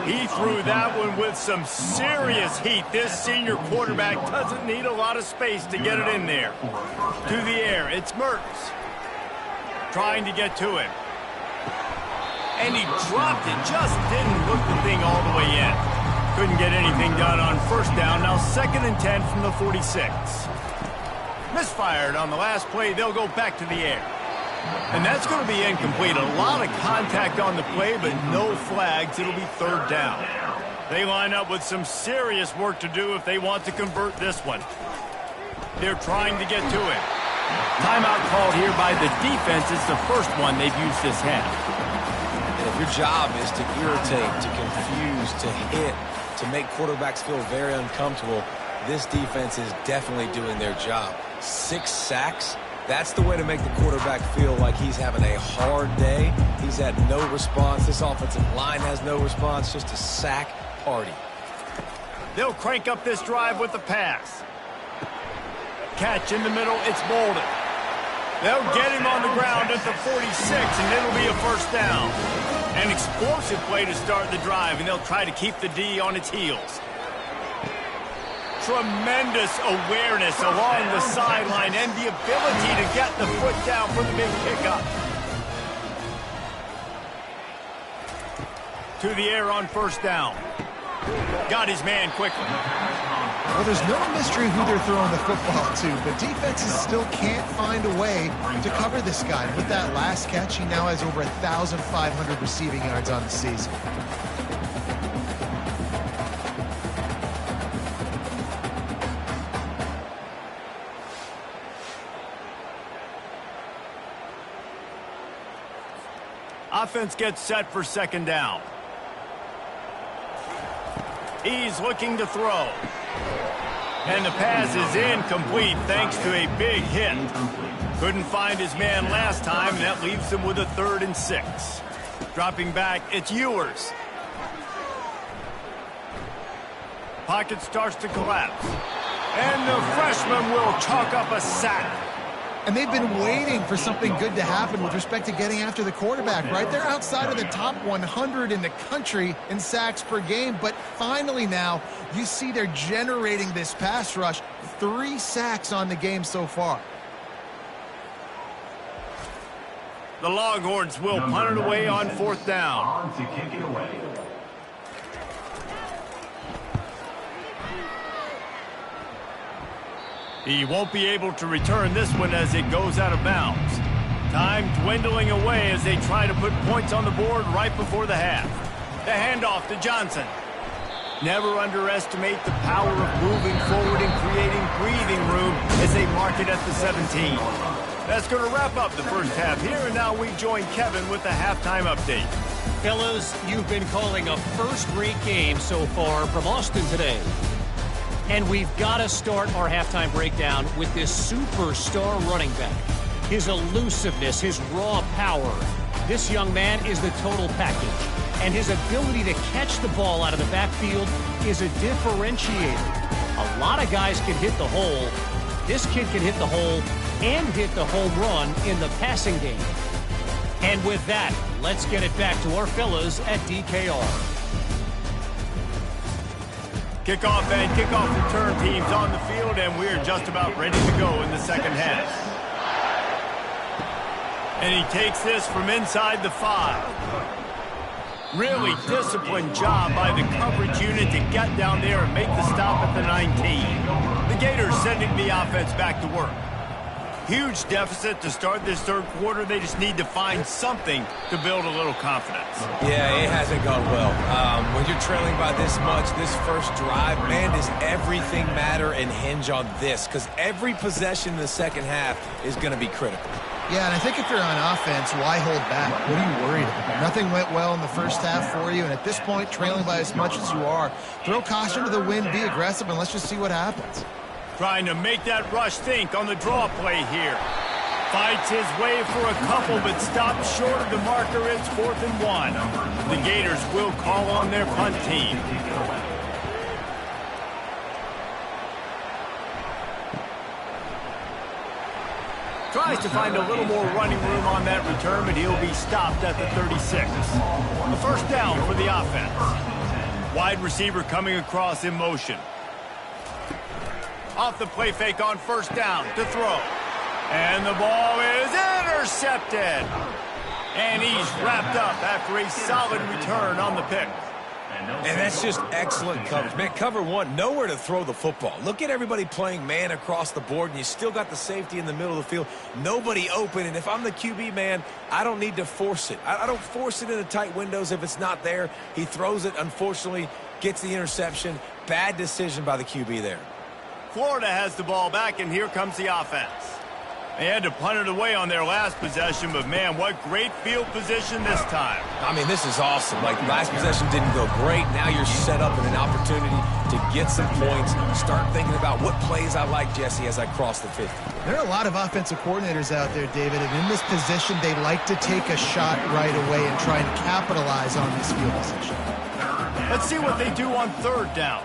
He threw that one with some serious heat. This senior quarterback doesn't need a lot of space to get it in there. To the air, it's Mertz. Trying to get to him. And he dropped it, just didn't hook the thing all the way in. Couldn't get anything done on first down. Now 2nd and 10 from the 46. Misfired on the last play. They'll go back to the air. And that's going to be incomplete. A lot of contact on the play, but no flags. It'll be 3rd down. They line up with some serious work to do if they want to convert this one. They're trying to get to it. Timeout called here by the defense. It's the first one they've used this half. And if your job is to irritate, to confuse, to hit, to make quarterbacks feel very uncomfortable, this defense is definitely doing their job. 6 sacks. That's the way to make the quarterback feel like he's having a hard day. He's had no response. This offensive line has no response. Just a sack party. They'll crank up this drive with the pass. Catch in the middle. It's Bolden. They'll get him on the ground at the 46, and it'll be a first down. An explosive play to start the drive, and they'll try to keep the D on its heels. Tremendous awareness along the sideline and the ability to get the foot down for the big pickup. To the air on first down. Got his man quickly. Well, there's no mystery who they're throwing the football to, but defenses still can't find a way to cover this guy. With that last catch, he now has over 1,500 receiving yards on the season. Offense gets set for 2nd down. He's looking to throw. And the pass is incomplete thanks to a big hit. Couldn't find his man last time, and that leaves him with a 3rd and 6. Dropping back, it's Ewers. Pocket starts to collapse. And the freshman will chalk up a sack. And they've been waiting for something good to happen with respect to getting after the quarterback, right? They're outside of the top 100 in the country in sacks per game, but finally now you see they're generating this pass rush. 3 sacks on the game so far. The Longhorns will punt it away on 4th down. To kick it away. He won't be able to return this one as it goes out of bounds. Time dwindling away as they try to put points on the board right before the half. The handoff to Johnson. Never underestimate the power of moving forward and creating breathing room as they mark it at the 17. That's going to wrap up the first half here, and now we join Kevin with the halftime update. Fellas, you've been calling a first-rate game so far from Austin today. And we've got to start our halftime breakdown with this superstar running back. His elusiveness, his raw power. This young man is the total package. And his ability to catch the ball out of the backfield is a differentiator. A lot of guys can hit the hole. This kid can hit the hole and hit the home run in the passing game. And with that, let's get it back to our fellas at DKR. Kickoff and kickoff return teams on the field, and we're just about ready to go in the second half. And he takes this from inside the 5. Really disciplined job by the coverage unit to get down there and make the stop at the 19. The Gators sending the offense back to work. Huge deficit to start this third quarter. They just need to find something to build a little confidence. Yeah, it hasn't gone well. When you're trailing by this much, this first drive, man, does everything matter and hinge on this? Because every possession in the second half is going to be critical. Yeah, and I think if you're on offense, why hold back? What are you worried about? Nothing went well in the first half for you, and at this point, trailing by as much as you are, throw caution to the wind, be aggressive, and let's just see what happens. Trying to make that rush think on the draw play here. Fights his way for a couple, but stops short of the marker. It's 4th and 1. The Gators will call on their punt team. Tries to find a little more running room on that return, but he'll be stopped at the 36. A first down for the offense. Wide receiver coming across in motion. Off the play fake on first down to throw. And the ball is intercepted. And he's wrapped up after a solid return on the pick. And that's just excellent coverage. Man, cover one, nowhere to throw the football. Look at everybody playing man across the board, and you still got the safety in the middle of the field. Nobody open, and if I'm the QB, man, I don't need to force it. I don't force it into tight windows if it's not there. He throws it, unfortunately, gets the interception. Bad decision by the QB there. Florida has the ball back, and here comes the offense. They had to punt it away on their last possession, but, man, what great field position this time. I mean, this is awesome. Like, last possession didn't go great. Now you're set up in an opportunity to get some points. Start thinking about what plays I like, Jesse, as I cross the 50. There are a lot of offensive coordinators out there, David, and in this position, they like to take a shot right away and try and capitalize on this field position. Let's see what they do on third down.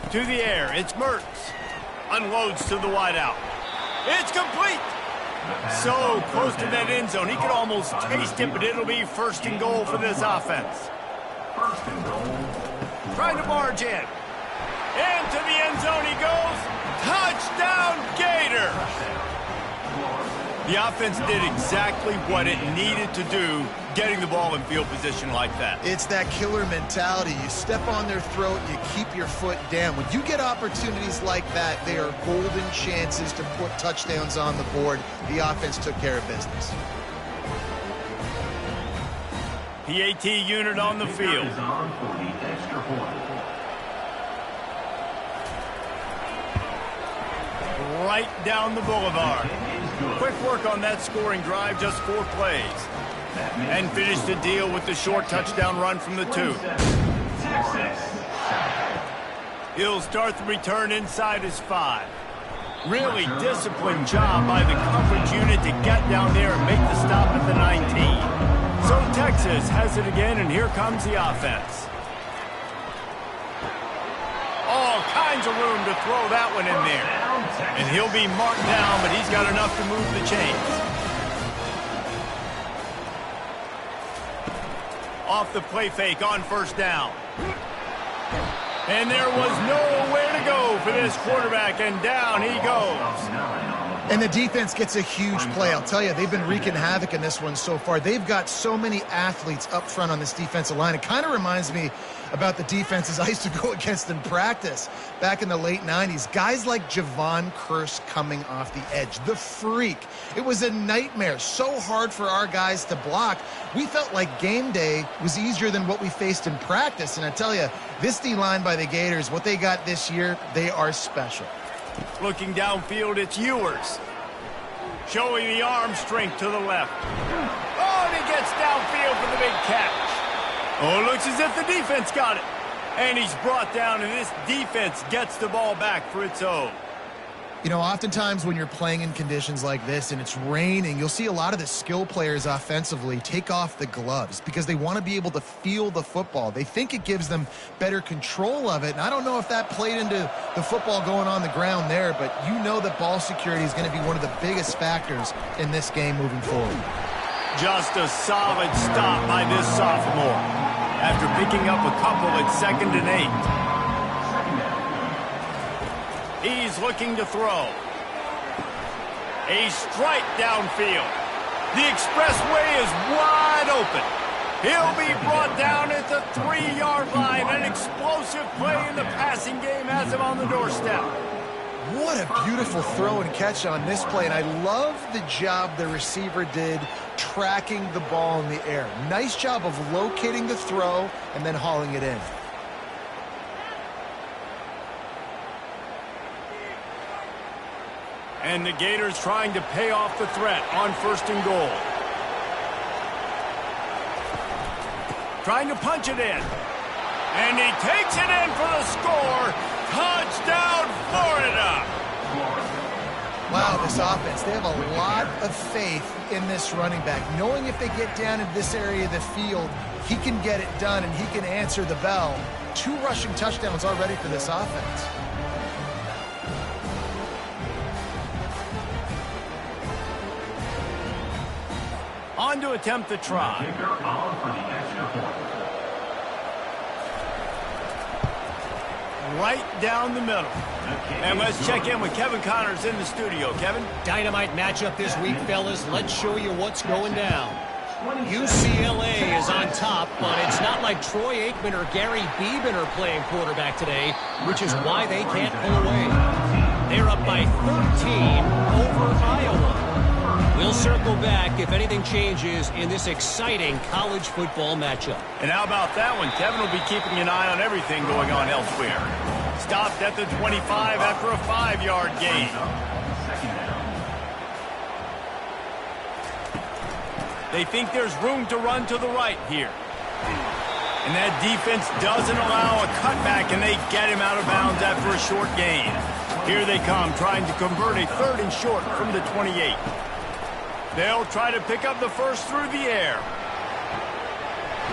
To the air, it's Mertz. Unloads to the wideout. It's complete. So close to that end zone. He could almost taste it, but it'll be 1st and goal for this offense. 1st and goal. Trying to barge in. Into the end zone he goes. Touchdown, Gator. The offense did exactly what it needed to do, getting the ball in field position like that. It's that killer mentality. You step on their throat, you keep your foot down. When you get opportunities like that, they are golden chances to put touchdowns on the board. The offense took care of business. PAT unit on the field. Is on for the extra point. Right down the boulevard. Quick work on that scoring drive, just 4 plays. And finished the deal with the short touchdown run from the 2. He'll start the return inside his 5. Really disciplined job by the coverage unit to get down there and make the stop at the 19. So Texas has it again, and here comes the offense. All kinds of room to throw that one in there. And he'll be marked down, but he's got enough to move the chains. Off the play fake on first down. And there was nowhere to go for this quarterback, and down he goes. And the defense gets a huge play. I'll tell you, they've been wreaking havoc in this one so far. They've got so many athletes up front on this defensive line. It kind of reminds me about the defenses I used to go against in practice back in the late 90s. Guys like Javon Curse coming off the edge. The freak. It was a nightmare. So hard for our guys to block. We felt like game day was easier than what we faced in practice. And I tell you, this D-line by the Gators, what they got this year, they are special. Looking downfield, it's Ewers. Showing the arm strength to the left. Oh, and he gets downfield for the big catch. Oh, it looks as if the defense got it. And he's brought down, and this defense gets the ball back for its own. You know, oftentimes when you're playing in conditions like this and it's raining, you'll see a lot of the skill players offensively take off the gloves because they want to be able to feel the football. They think it gives them better control of it. And I don't know if that played into the football going on the ground there, but you know that ball security is going to be one of the biggest factors in this game moving forward. Just a solid stop by this sophomore after picking up a couple at 2nd and 8. He's looking to throw. A strike downfield. The expressway is wide open. He'll be brought down at the 3-yard line. An explosive play in the passing game has him on the doorstep. What a beautiful throw and catch on this play, and I love the job the receiver did tracking the ball in the air. Nice job of locating the throw and then hauling it in. And the Gators trying to pay off the threat on 1st and goal. Trying to punch it in. And he takes it in for the score. Touchdown, Florida! Wow, this offense, they have a lot of faith in this running back, knowing if they get down in this area of the field, he can get it done and he can answer the bell. 2 rushing touchdowns already for this offense. On to attempt the try. Right down the middle. And let's check in with Kevin Connors in the studio. Kevin? Dynamite matchup this week, fellas. Let's show you what's going down. UCLA is on top, but it's not like Troy Aikman or Gary Beeben are playing quarterback today, which is why they can't pull away. They're up by 13 over Iowa. We'll circle back if anything changes in this exciting college football matchup. And how about that one? Kevin will be keeping an eye on everything going on elsewhere. Stopped at the 25 after a 5-yard gain. They think there's room to run to the right here. And that defense doesn't allow a cutback, and they get him out of bounds after a short gain. Here they come, trying to convert a 3rd and short from the 28. They'll try to pick up the first through the air.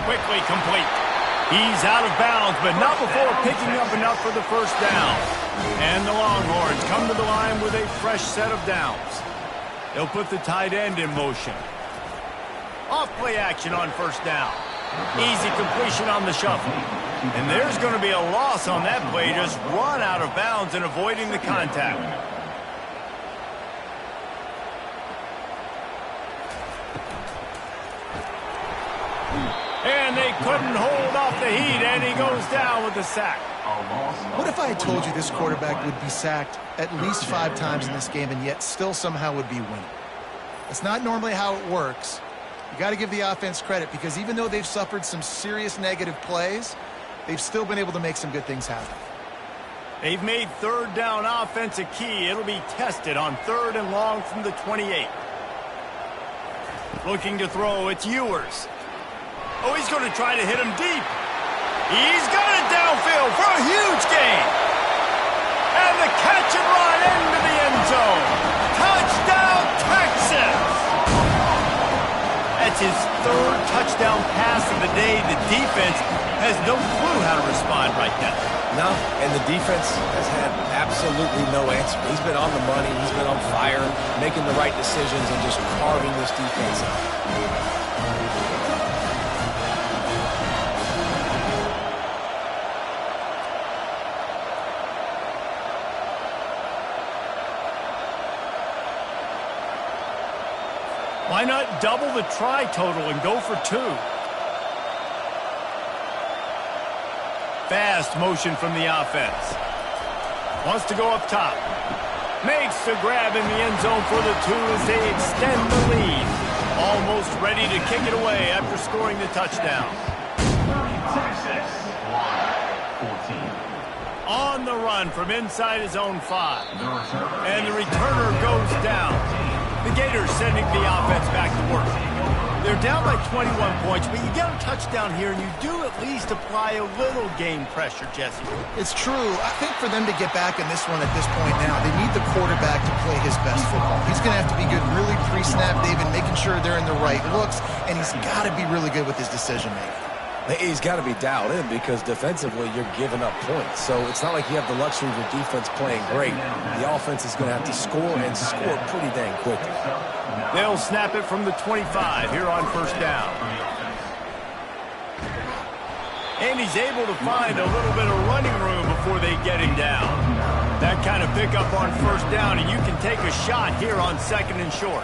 Quickly complete. He's out of bounds, but not before picking up enough for the first down. And the Longhorns come to the line with a fresh set of downs. They'll put the tight end in motion. Off play action on 1st down. Easy completion on the shuffle. And there's going to be a loss on that play. Just run out of bounds and avoiding the contact. And they couldn't hold off the heat, and he goes down with the sack. What if I had told you this quarterback would be sacked at least 5 times in this game and yet still somehow would be winning? It's not normally how it works. You got to give the offense credit because even though they've suffered some serious negative plays, they've still been able to make some good things happen. They've made 3rd down offense a key. It'll be tested on 3rd and long from the 28. Looking to throw, it's Ewers. Oh, he's going to try to hit him deep. He's got it downfield for a huge gain. And the catch and run into the end zone. Touchdown, Texas! That's his 3rd touchdown pass of the day. The defense has no clue how to respond right now. No, and the defense has had absolutely no answer. He's been on the money. He's been on fire, making the right decisions and just carving this defense up. Why not double the try total and go for 2? Fast motion from the offense. Wants to go up top. Makes the grab in the end zone for the 2 as they extend the lead. Almost ready to kick it away after scoring the touchdown. On the run from inside his own 5. And the returner goes down. The Gators sending the offense back to work. They're down by 21 points, but you get a touchdown here, and you do at least apply a little game pressure, Jesse. It's true. I think for them to get back in this one at this point now, they need the quarterback to play his best football. He's going to have to be good really pre-snap, David, making sure they're in the right looks, and he's got to be really good with his decision-making. He's got to be dialed in because defensively you're giving up points. So it's not like you have the luxury of your defense playing great. The offense is going to have to score and score pretty dang quickly. They'll snap it from the 25 here on first down. And he's able to find a little bit of running room before they get him down. That kind of pickup on first down, and you can take a shot here on 2nd and short.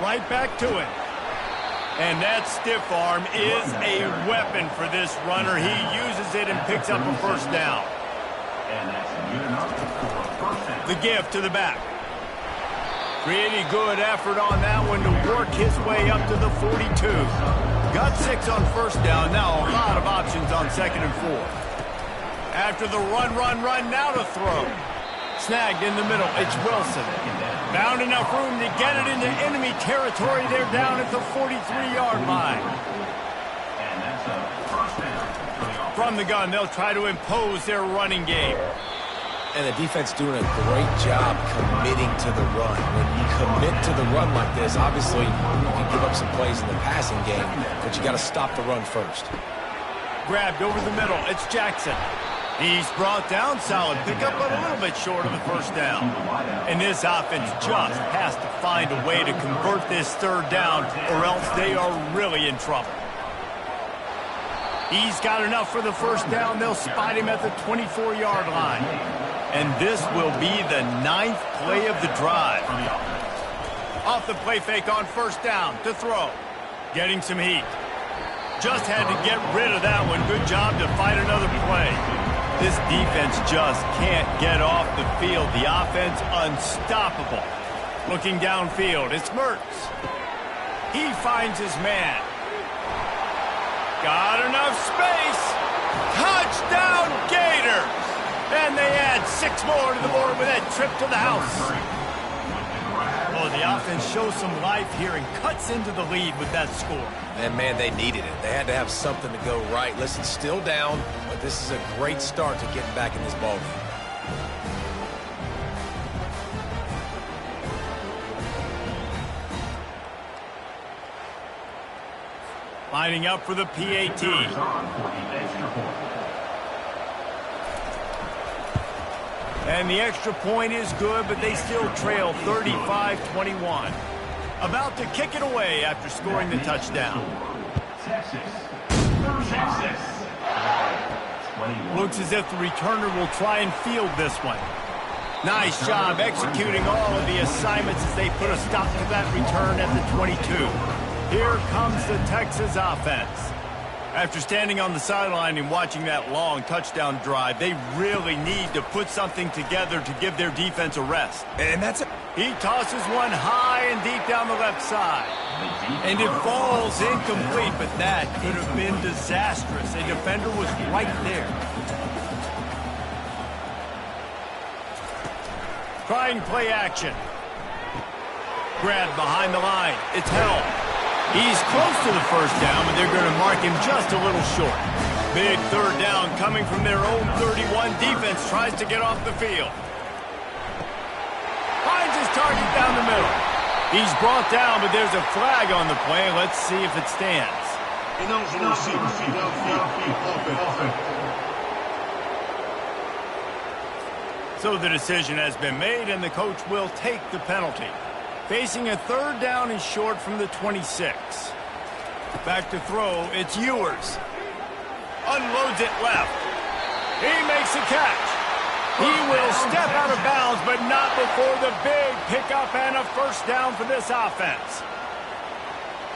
Right back to it. And that stiff arm is a weapon for this runner. He uses it and picks up a first down. The give to the back. Pretty good effort on that one to work his way up to the 42. Got 6 on first down. Now a lot of options on 2nd and 4. After the run, now to throw. Snagged in the middle. It's Wilson. Found enough room to get it into enemy territory. They're down at the 43-yard line. From the gun, they'll try to impose their running game. And the defense doing a great job committing to the run. When you commit to the run like this, obviously you can give up some plays in the passing game, but you got to stop the run first. Grabbed over the middle. It's Jackson. He's brought down, solid pickup, but a little bit short of the first down. And this offense just has to find a way to convert this 3rd down, or else they are really in trouble. He's got enough for the first down. They'll spot him at the 24-yard line. And this will be the 9th play of the drive. Off the play fake on first down to throw. Getting some heat. Just had to get rid of that one. Good job to fight another play. This defense just can't get off the field. The offense unstoppable. Looking downfield, it's Mertz. He finds his man. Got enough space. Touchdown Gators! And they add 6 more to the board with that trip to the house. Oh, the offense shows some life here and cuts into the lead with that score. And, man, they needed it. They had to have something to go right. Listen, still down, but this is a great start to getting back in this ballgame. Lining up for the PAT. And the extra point is good, but they still trail 35-21. About to kick it away after scoring the touchdown. Looks as if the returner will try and field this one. Nice job executing all of the assignments as they put a stop to that return at the 22. Here comes the Texas offense. After standing on the sideline and watching that long touchdown drive, they really need to put something together to give their defense a rest. And that's it. He tosses one high and deep down the left side. And it falls incomplete, but that could have been disastrous. A defender was right there. Trying play action. Grabbed behind the line. It's held. He's close to the first down, but they're going to mark him just a little short. Big 3rd down coming from their own 31. Defense tries to get off the field. Finds his target down the middle. He's brought down, but there's a flag on the play. Let's see if it stands. So the decision has been made, and the coach will take the penalty. Facing a 3rd down and short from the 26. Back to throw, it's Ewers. Unloads it left. He makes a catch. He will step out of bounds, but not before the big pickup and a first down for this offense.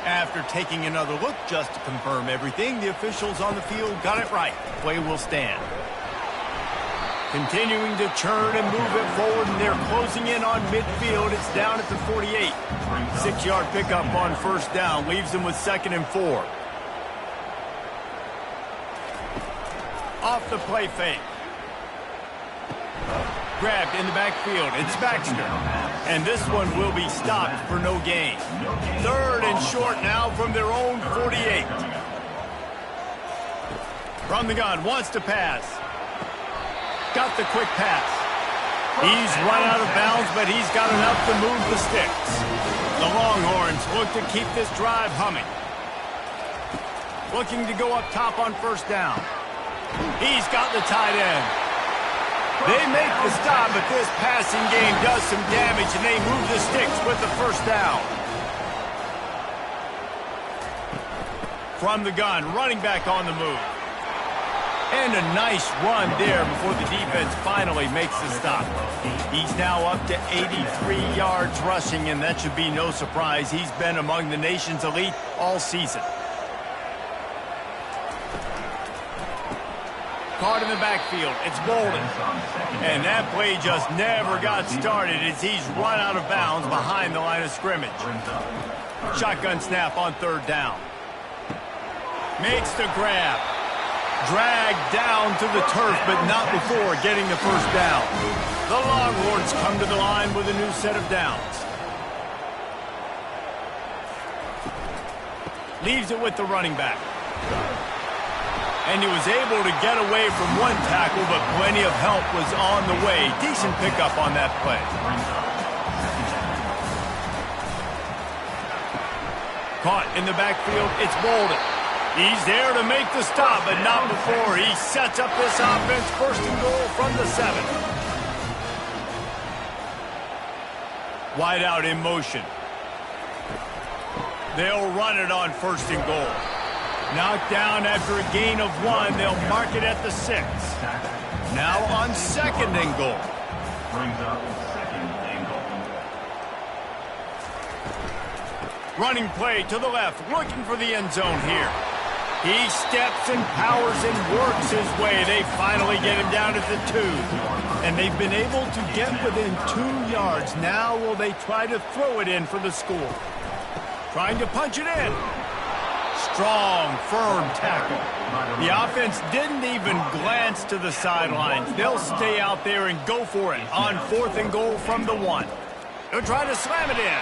After taking another look just to confirm everything, the officials on the field got it right. Play will stand. Continuing to churn and move it forward, and they're closing in on midfield. It's down at the 48. 6-yard pickup on first down leaves them with 2nd and 4. Off the play fake. Grabbed in the backfield. It's Baxter. And this one will be stopped for no gain. 3rd and short now from their own 48. From the gun, wants to pass. Got the quick pass. He's run out of bounds, but he's got enough to move the sticks. The Longhorns look to keep this drive humming. Looking to go up top on first down. He's got the tight end. They make the stop, but this passing game does some damage, and they move the sticks with the first down. From the gun, running back on the move. And a nice run there before the defense finally makes the stop. He's now up to 83 yards rushing, and that should be no surprise. He's been among the nation's elite all season. Caught in the backfield. It's Bolden. And that play just never got started as he's run out of bounds behind the line of scrimmage. Shotgun snap on 3rd down. Makes the grab. Dragged down to the turf, but not before getting the first down. The Longhorns come to the line with a new set of downs. Leaves it with the running back. And he was able to get away from one tackle, but plenty of help was on the way. Decent pickup on that play. Caught in the backfield, it's Bolden. He's there to make the stop, but not before he sets up this offense. 1st and goal from the 7. Wide out in motion. They'll run it on 1st and goal. Knocked down after a gain of 1. They'll mark it at the 6. Now on 2nd and goal. Brings up 2nd and goal. Running play to the left, looking for the end zone here. He steps and powers and works his way. They finally get him down at the 2. And they've been able to get within 2 yards. Now will they try to throw it in for the score? Trying to punch it in. Strong, firm tackle. The offense didn't even glance to the sidelines. They'll stay out there and go for it on 4th and goal from the 1. They'll try to slam it in.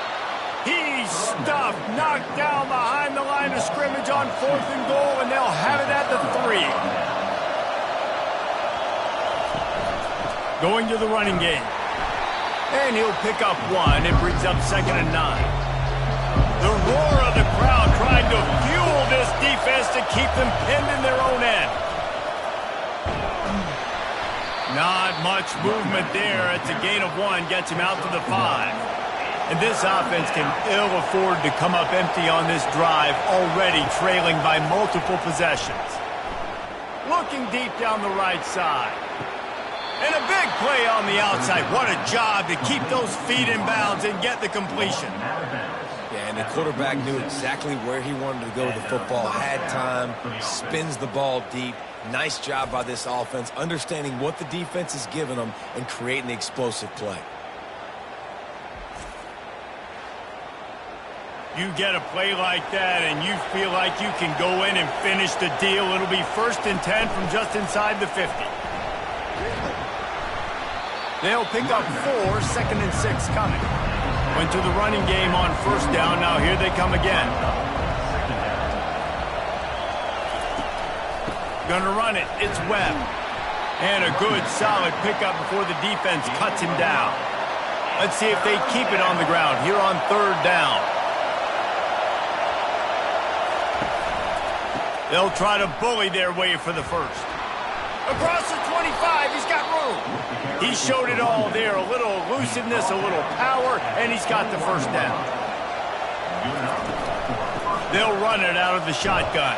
He's stuffed, knocked down behind the line of scrimmage on 4th and goal, and they'll have it at the 3. Going to the running game. And he'll pick up 1. It brings up 2nd and 9. The roar of the crowd trying to fuel this defense to keep them pinned in their own end. Not much movement there. It's a gain of 1, gets him out to the 5. And this offense can ill afford to come up empty on this drive, already trailing by multiple possessions. Looking deep down the right side. And a big play on the outside. What a job to keep those feet in bounds and get the completion. Yeah, and the quarterback knew exactly where he wanted to go with the football, had time, spins the ball deep. Nice job by this offense, understanding what the defense is giving them and creating the explosive play. You get a play like that and you feel like you can go in and finish the deal. It'll be 1st and 10 from just inside the 50. They'll pick up 4, 2nd and 6 coming. Went to the running game on 1st down. Now here they come again. Gonna run it. It's Webb. And a good, solid pickup before the defense cuts him down. Let's see if they keep it on the ground here on 3rd down. They'll try to bully their way for the 1st. Across the 25, he's got room. He showed it all there, a little elusiveness, a little power, and he's got the 1st down. They'll run it out of the shotgun.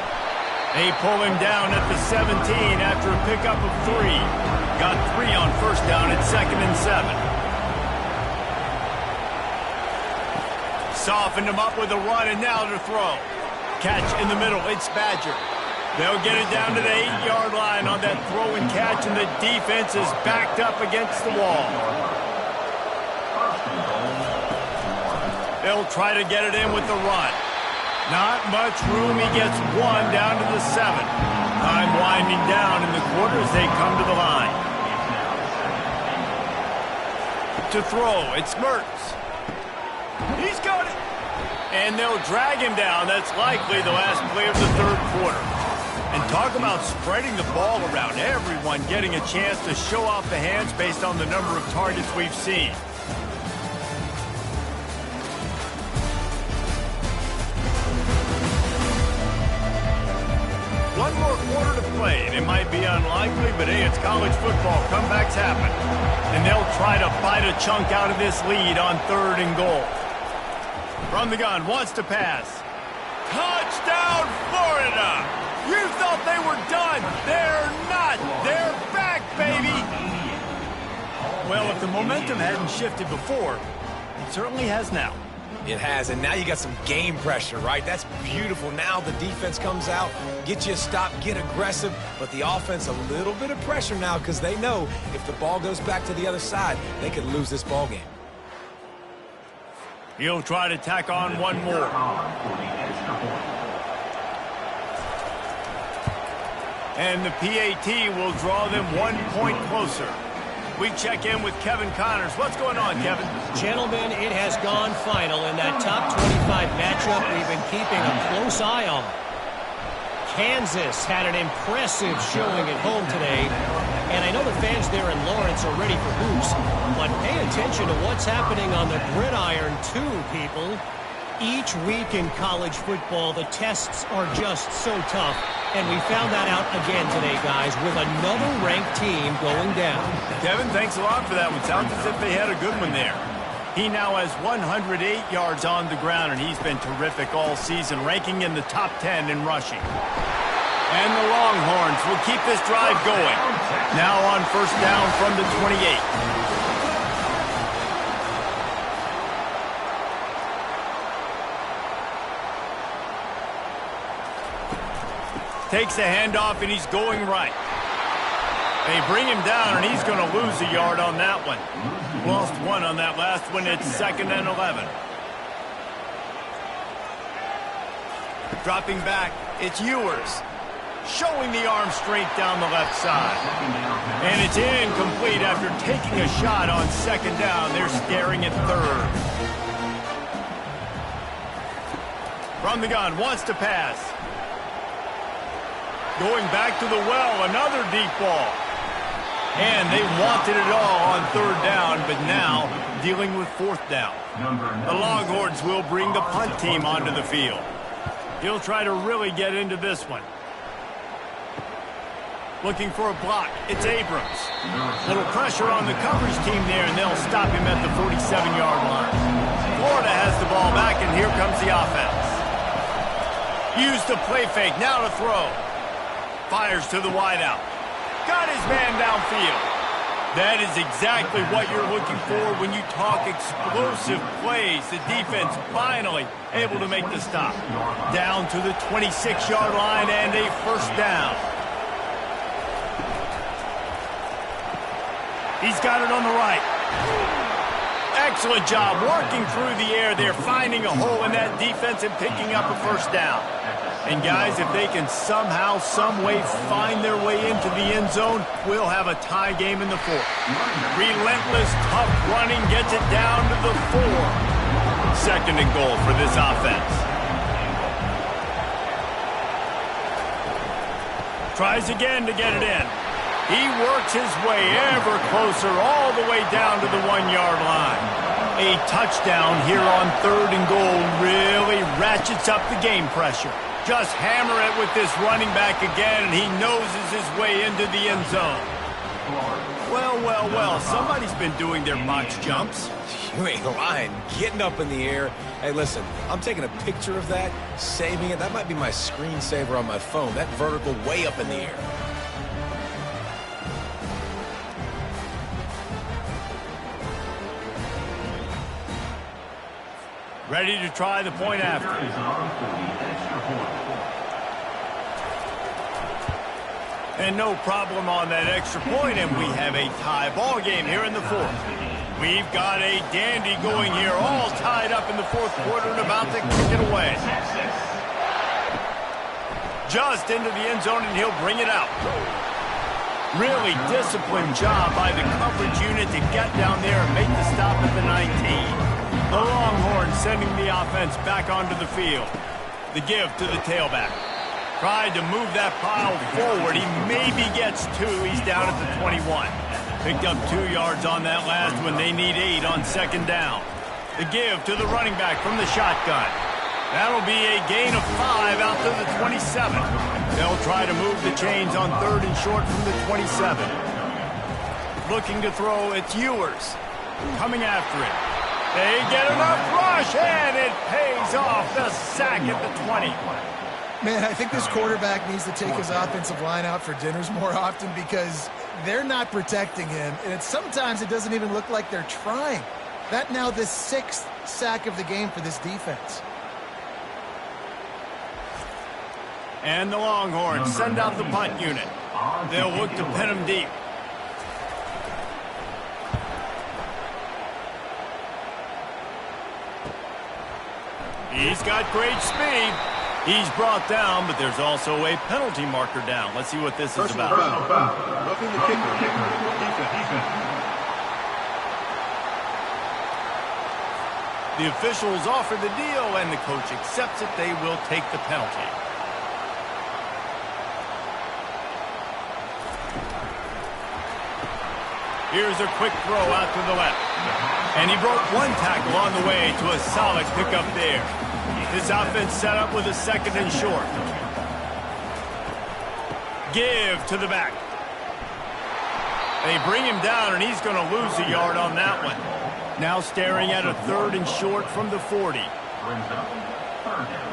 They pull him down at the 17 after a pickup of 3. Got 3 on 1st down at 2nd and 7. softened him up with a run, and now to throw. Catch in the middle. It's Badger. They'll get it down to the 8-yard line on that throw and catch, and the defense is backed up against the wall. They'll try to get it in with the run. Not much room. He gets one down to the 7. Time winding down in the quarter as they come to the line. To throw, it's Mertz. He's got it. And they'll drag him down. That's likely the last play of the third quarter. And talk about spreading the ball around. Everyone getting a chance to show off the hands based on the number of targets we've seen. One more quarter to play, and it might be unlikely, but hey, it's college football. Comebacks happen. And they'll try to bite a chunk out of this lead on 3rd and goal. From the gun, wants to pass. Touchdown, Florida! You thought they were done. They're not. They're back, baby! Well, if the momentum hadn't shifted before, it certainly has now. It has, and now you got some game pressure, right? That's beautiful. Now the defense comes out, get you a stop, get aggressive, but the offense a little bit of pressure now because they know if the ball goes back to the other side, they could lose this ball game. He'll try to tack on one more. And the PAT will draw them 1 point closer. We check in with Kevin Connors. What's going on, Kevin? Gentlemen, it has gone final in that top 25 matchup we've been keeping a close eye on. Kansas had an impressive showing at home today, and I know the fans there in Lawrence are ready for hoops, but pay attention to what's happening on the gridiron too, people. Each week in college football, the tests are just so tough, and we found that out again today, guys, with another ranked team going down. Kevin, thanks a lot for that one. Sounds as if they had a good one there. He now has 108 yards on the ground, and he's been terrific all season, ranking in the top 10 in rushing. And the Longhorns will keep this drive going. Now on 1st down from the 28. Takes the handoff, and he's going right. They bring him down, and he's going to lose a yard on that one. Lost 1 on that last one. It's 2nd and 11. Dropping back, it's Ewers. Showing the arm strength down the left side. And it's incomplete after taking a shot on 2nd down. They're staring at 3rd. From the gun, wants to pass. Going back to the well, another deep ball. And they wanted it all on 3rd down, but now dealing with 4th down. The Longhorns will bring the punt team onto the field. He'll try to really get into this one. Looking for a block. It's Abrams. Little pressure on the coverage team there, and they'll stop him at the 47-yard line. Florida has the ball back, and here comes the offense. Use the play fake. Now to throw. Fires to the wideout. Got his man downfield. That is exactly what you're looking for when you talk explosive plays. The defense finally able to make the stop. Down to the 26-yard line and a 1st down. He's got it on the right. Excellent job working through the air there, finding a hole in that defense and picking up a 1st down. And guys, if they can somehow, some way find their way into the end zone, we'll have a tie game in the 4th. Relentless, tough running gets it down to the 4. 2nd and goal for this offense. Tries again to get it in. He works his way ever closer all the way down to the 1-yard line. A touchdown here on 3rd and goal really ratchets up the game pressure. Just hammer it with this running back again, and he noses his way into the end zone. Well, well, well, somebody's been doing their box jumps. You ain't lying. Getting up in the air. Hey, listen, I'm taking a picture of that, saving it. That might be my screensaver on my phone. That vertical way up in the air. Ready to try the point after. Is on for the extra point. And no problem on that extra point, and we have a tie ball game here in the fourth. We've got a dandy going here, all tied up in the fourth quarter and about to kick it away. Just into the end zone, and he'll bring it out. Really disciplined job by the coverage unit to get down there and make the stop at the 19. The Longhorns sending the offense back onto the field. The give to the tailback. Tried to move that pile forward. He maybe gets 2. He's down at the 21. Picked up 2 yards on that last one. They need 8 on second down. The give to the running back from the shotgun. That'll be a gain of 5 out to the 27. They'll try to move the chains on third and short from the 27. Looking to throw, it's Ewers. Coming after it. They get enough rush, and it pays off. The sack at the 20. Man, I think this quarterback needs to take his offensive line out for dinners more often because they're not protecting him, and sometimes it doesn't even look like they're trying. That now the 6th sack of the game for this defense. And the Longhorns send out the punt unit. They'll look to pin him deep. He's got great speed. He's brought down, but there's also a penalty marker down. Let's see what this is about. Roughing the kicker. Defense. The officials offer the deal, and the coach accepts it. They will take the penalty. Here's a quick throw out to the left. And he broke 1 tackle on the way to a solid pickup there. This offense set up with a second and short. Give to the back. They bring him down, and he's going to lose a yard on that one. Now staring at a third and short from the 40. Brings up third down.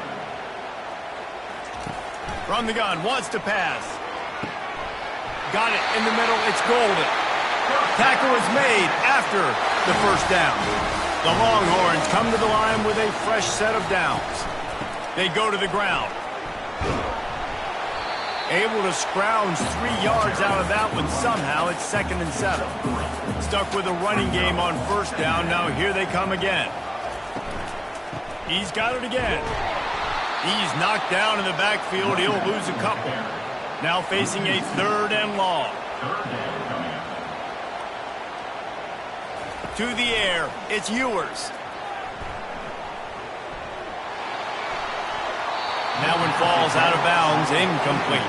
From the gun, wants to pass. Got it in the middle. It's golden. Tackle is made after the first down. The Longhorns come to the line with a fresh set of downs. They go to the ground. Able to scrounge 3 yards out of that one somehow. It's 2nd and 7. Stuck with a running game on first down. Now here they come again. He's got it again. He's knocked down in the backfield. He'll lose a couple. Now facing a 3rd and long. To the air, it's Ewers. That one falls out of bounds, incomplete.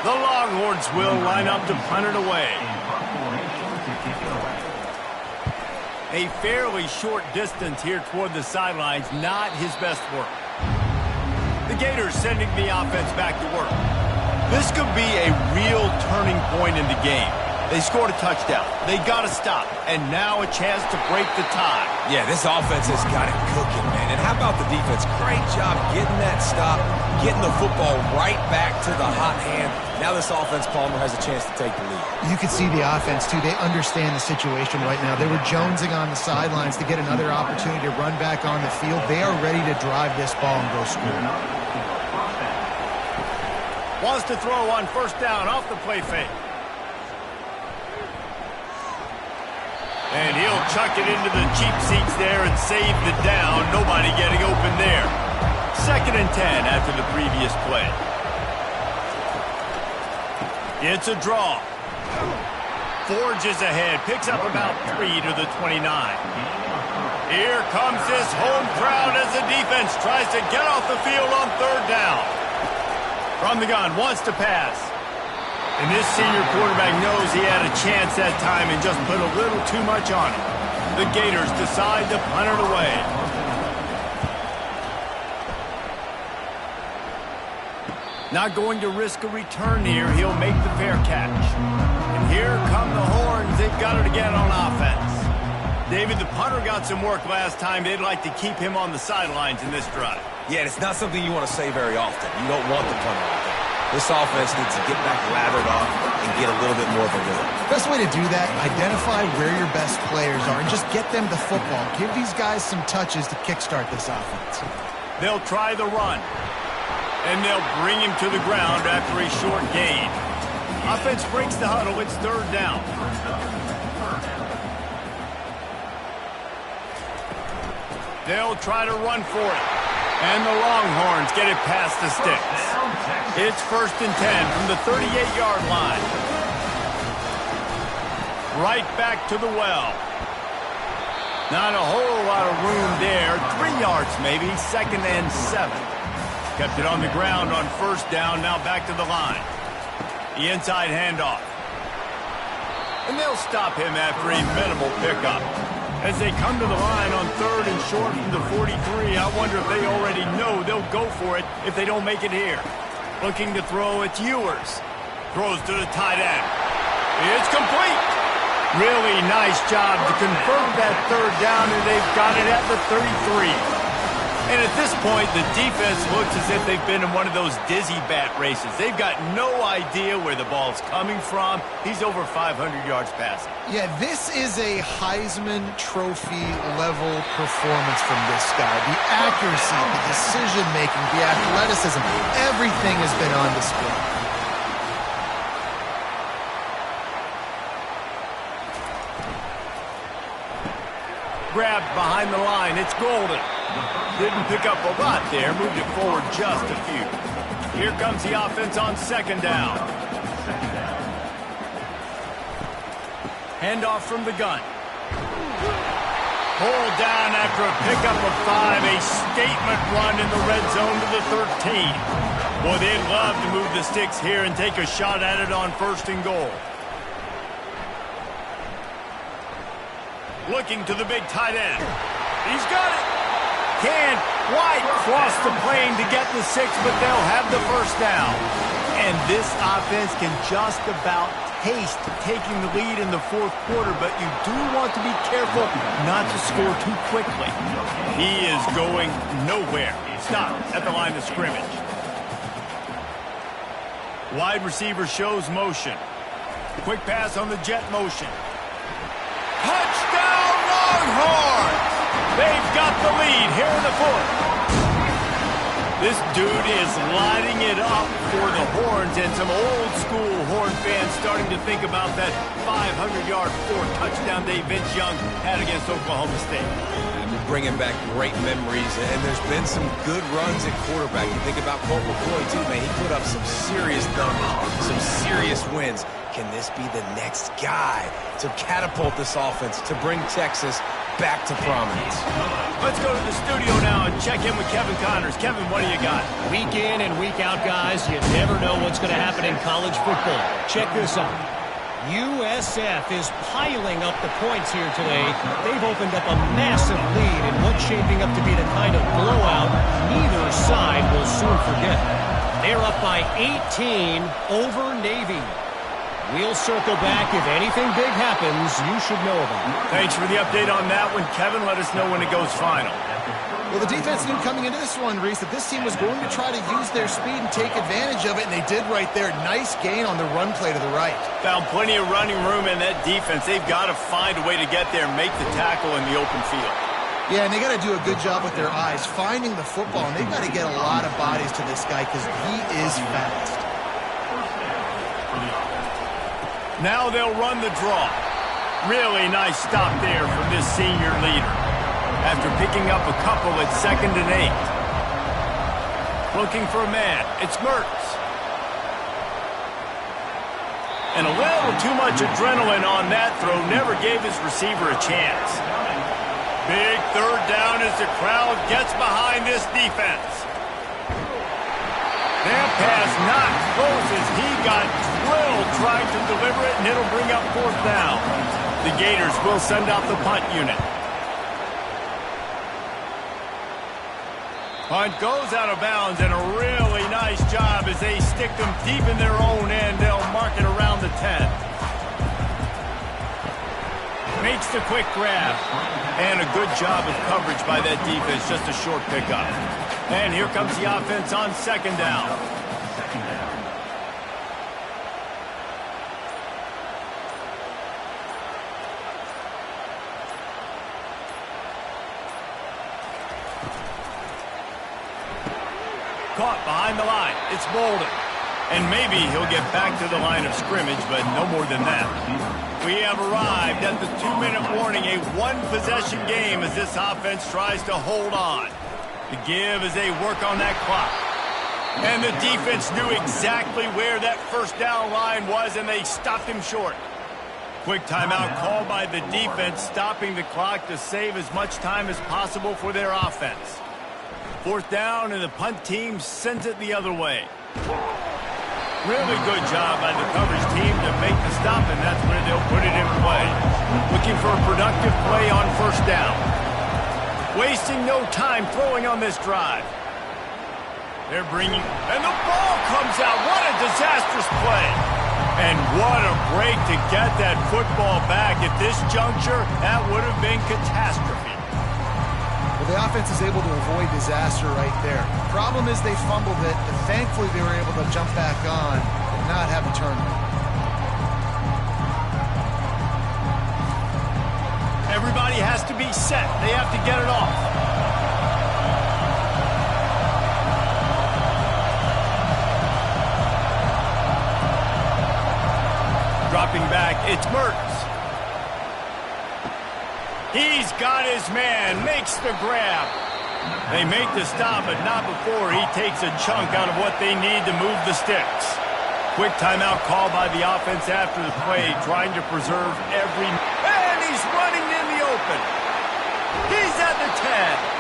The Longhorns will line up to punt it away. A fairly short distance here toward the sidelines, not his best work. The Gators sending the offense back to work. This could be a real turning point in the game. They scored a touchdown. They got to stop. And now a chance to break the tie. Yeah, this offense has got it cooking, man. And how about the defense? Great job getting that stop, getting the football right back to the hot hand. Now this offense, Palmer, has a chance to take the lead. You can see the offense, too. They understand the situation right now. They were jonesing on the sidelines to get another opportunity to run back on the field. They are ready to drive this ball and go score. Wants to throw on first down off the play fake. And he'll chuck it into the cheap seats there and save the down. Nobody getting open there. 2nd and 10 after the previous play. It's a draw. Forges ahead. Picks up about 3 to the 29. Here comes this home crowd as the defense tries to get off the field on 3rd down. From the gun, wants to pass. And this senior quarterback knows he had a chance that time and just put a little too much on it. The Gators decide to punt it away. Not going to risk a return here. He'll make the fair catch. And here come the Horns. They've got it again on offense. David, the punter got some work last time. They'd like to keep him on the sidelines in this drive. Yeah, it's not something you want to say very often. You don't want the punter out there. This offense needs to get back lathered off, and get a little bit more of a rhythm. Best way to do that, identify where your best players are and just get them the football. Give these guys some touches to kickstart this offense. They'll try the run, and they'll bring him to the ground after a short gain. Offense breaks the huddle. It's third down. They'll try to run for it. And the Longhorns get it past the sticks. It's 1st and 10 from the 38-yard line. Right back to the well. Not a whole lot of room there. 3 yards maybe. 2nd and 7. Kept it on the ground on 1st down. Now back to the line. The inside handoff. And they'll stop him after a minimal pickup. As they come to the line on 3rd and short from the 43, I wonder if they already know they'll go for it if they don't make it here. Looking to throw, it's Ewers. Throws to the tight end. It's complete. Really nice job to convert that 3rd down, and they've got it at the 33. And at this point, the defense looks as if they've been in one of those dizzy bat races. They've got no idea where the ball's coming from. He's over 500 yards passing. Yeah, this is a Heisman Trophy level performance from this guy. The accuracy, the decision-making, the athleticism, everything has been on display. Grabbed behind the line. It's Golden. Didn't pick up a lot there. Moved it forward just a few. Here comes the offense on 2nd down. Handoff from the gun. Pulled down after a pickup of 5. A statement run in the red zone to the 13. Boy, they'd love to move the sticks here and take a shot at it on 1st and goal. Looking to the big tight end. He's got it. Can White cross the plane to get the 6, but they'll have the 1st down. And this offense can just about taste taking the lead in the 4th quarter, but you do want to be careful not to score too quickly. He is going nowhere. Stop at the line of scrimmage. Wide receiver shows motion. Quick pass on the jet motion. Touchdown Longhorns! They've got the lead here in the 4th. This dude is lighting it up for the Horns, and some old-school Horn fans starting to think about that 500-yard 4-touchdown day Vince Young had against Oklahoma State. And we're bringing back great memories, and there's been some good runs at quarterback. You think about Colt McCoy, too, man. He put up some serious numbers, some serious wins. Can this be the next guy to catapult this offense, to bring Texas back to prominence? Let's go to the studio now and check in with Kevin Connors. Kevin, what do you got? Week in and week out, guys, you never know what's going to happen in college football. Check this out. USF is piling up the points here today. They've opened up a massive lead in what's shaping up to be the kind of blowout neither side will soon forget. They're up by 18 over Navy. We'll circle back. If anything big happens, you should know about it. Thanks for the update on that one, Kevin. Let us know when it goes final. Well, the defense knew coming into this one, Reese, that this team was going to try to use their speed and take advantage of it, and they did right there. Nice gain on the run play to the right. Found plenty of running room in that defense. They've got to find a way to get there and make the tackle in the open field. Yeah, and they got to do a good job with their eyes, finding the football, and they've got to get a lot of bodies to this guy because he is fast. Now they'll run the draw. Really nice stop there from this senior leader. After picking up a couple at 2nd and 8. Looking for a man. It's Mertz. And a little too much adrenaline on that throw. Never gave his receiver a chance. Big 3rd down as the crowd gets behind this defense. That pass not close as he got drilled trying to deliver it, and it'll bring up 4th down. The Gators will send out the punt unit. Punt goes out of bounds, and a really nice job as they stick them deep in their own end. They'll mark it around the 10. Makes the quick grab. And a good job of coverage by that defense. Just a short pickup. And here comes the offense on 2nd down. Caught behind the line. It's Bolden. And maybe he'll get back to the line of scrimmage, but no more than that. We have arrived at the 2-minute warning, a one-possession game as this offense tries to hold on. The give as they work on that clock. And the defense knew exactly where that first down line was, and they stopped him short. Quick timeout called by the defense, stopping the clock to save as much time as possible for their offense. 4th down, and the punt team sends it the other way. Really good job by the coverage team to make the stop, and that's where they'll put it in play. Looking for a productive play on 1st down. Wasting no time throwing on this drive. They're bringing, and the ball comes out. What a disastrous play. And what a break to get that football back. At this juncture, that would have been catastrophe. Well, the offense is able to avoid disaster right there. Problem is they fumbled it, but thankfully they were able to jump back on and not have a turnover. Everybody has to be set. They have to get it off. Dropping back, it's Mertens. He's got his man, makes the grab. They make the stop, but not before he takes a chunk out of what they need to move the sticks. Quick timeout called by the offense after the play, trying to preserve every... And he's running in the open. He's at the 10.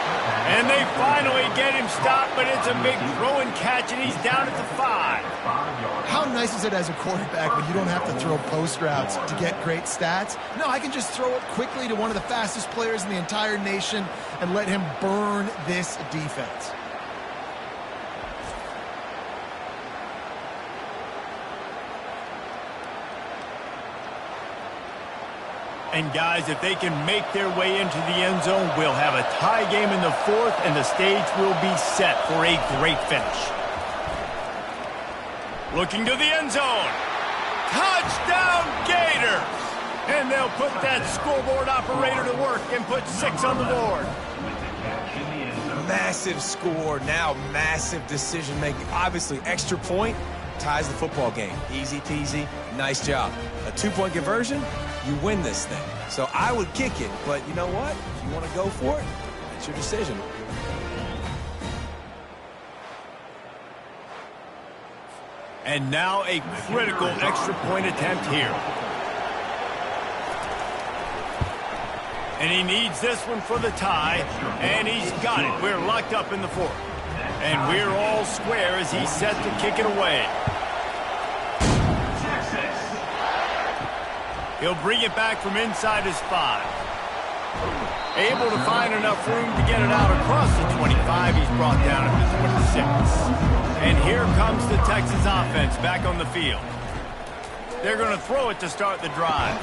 And they finally get him stopped, but it's a big throw and catch, and he's down at the 5. How nice is it as a quarterback when you don't have to throw post routes to get great stats? No, I can just throw it quickly to one of the fastest players in the entire nation and let him burn this defense. And guys, if they can make their way into the end zone, we'll have a tie game in the 4th, and the stage will be set for a great finish. Looking to the end zone. Touchdown Gators! And they'll put that scoreboard operator to work and put 6 on the board. Massive score, now massive decision making. Obviously, extra point ties the football game. Easy peasy, nice job. A 2-point conversion, you win this thing. So I would kick it, but you know what? If you want to go for it, it's your decision. And now a critical extra point attempt here. And he needs this one for the tie, and he's got it. We're locked up in the 4th. And we're all square as he's set to kick it away. He'll bring it back from inside his 5. Able to find enough room to get it out across the 25. He's brought down at the 26. And here comes the Texas offense back on the field. They're going to throw it to start the drive.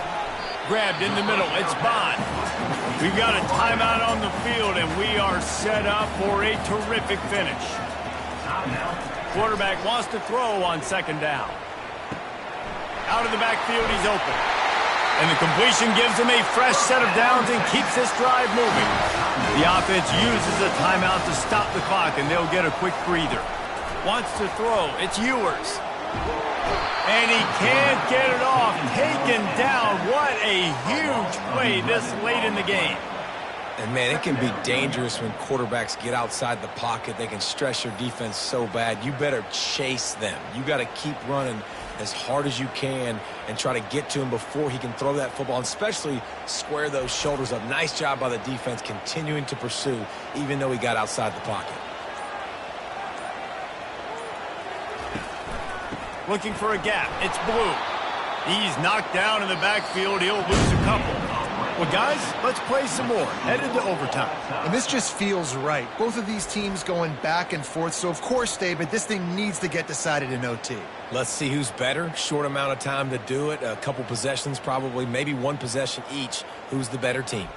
Grabbed in the middle. It's Bond. We've got a timeout on the field, and we are set up for a terrific finish. Quarterback wants to throw on 2nd down. Out of the backfield, he's open. And the completion gives him a fresh set of downs and keeps this drive moving. The offense uses a timeout to stop the clock, and they'll get a quick breather. Wants to throw. It's Ewers. And he can't get it off. Taken down. What a huge play this late in the game. And, man, it can be dangerous when quarterbacks get outside the pocket. They can stress your defense so bad. You better chase them. You got to keep running as hard as you can and try to get to him before he can throw that football, and especially square those shoulders up. Nice job by the defense continuing to pursue, even though he got outside the pocket. Looking for a gap. It's Blue. He's knocked down in the backfield. He'll lose a couple. Well, guys, let's play some more. Headed to overtime. And this just feels right. Both of these teams going back and forth. So, of course, David, this thing needs to get decided in OT. Let's see who's better. Short amount of time to do it. A couple possessions probably. Maybe one possession each. Who's the better team?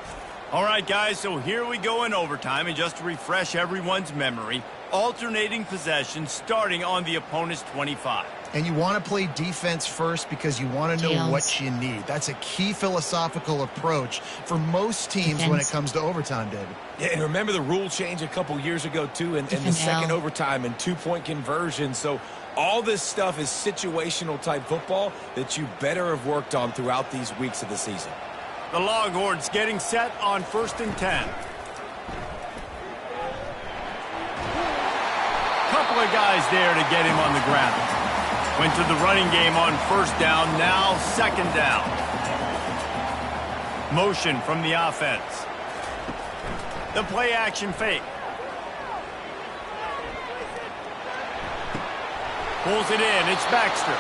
All right, guys, so here we go in overtime. And just to refresh everyone's memory, alternating possessions starting on the opponent's 25. And you want to play defense first because you want to know Tails. what you need. That's a key philosophical approach for most teams when it Defense. comes to overtime, David. Yeah, and remember the rule change a couple years ago, too, and the Defense second L. overtime and two-point conversion. So all this stuff is situational-type football that you better have worked on throughout these weeks of the season. The Longhorns getting set on 1st and 10. Couple of guys there to get him on the ground. Went to the running game on 1st down, now 2nd down. Motion from the offense. The play action fake. Pulls it in, it's Baxter.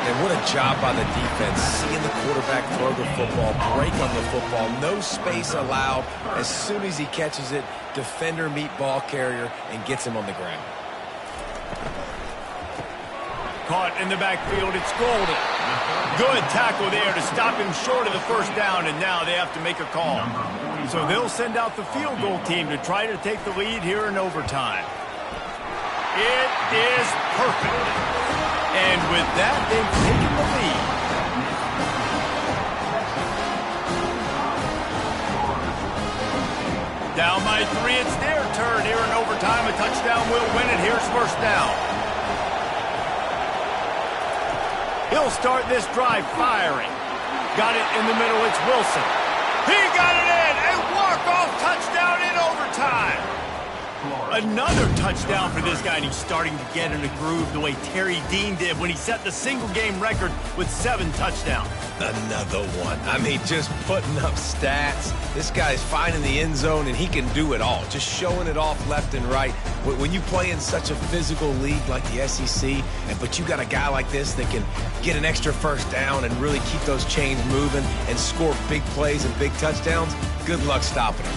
And what a job by the defense, seeing the quarterback throw the football, break on the football, no space allowed. As soon as he catches it, defender meet ball carrier and gets him on the ground. Caught in the backfield, it's Golden. Good tackle there to stop him short of the 1st down, and now they have to make a call. So they'll send out the field goal team to try to take the lead here in overtime. It is perfect. And with that, they've taken the lead. Down by 3, it's their turn here in overtime. A touchdown will win it. Here's 1st down. He'll start this drive firing. Got it in the middle, it's Wilson. He got it in! A walk-off touchdown in overtime! Another touchdown for this guy, and he's starting to get in a groove the way Terry Dean did when he set the single-game record with 7 touchdowns. Another one. I mean, just putting up stats. This guy's finding the end zone, and he can do it all. Just showing it off left and right. When you play in such a physical league like the SEC, but you got a guy like this that can get an extra 1st down and really keep those chains moving and score big plays and big touchdowns, good luck stopping him.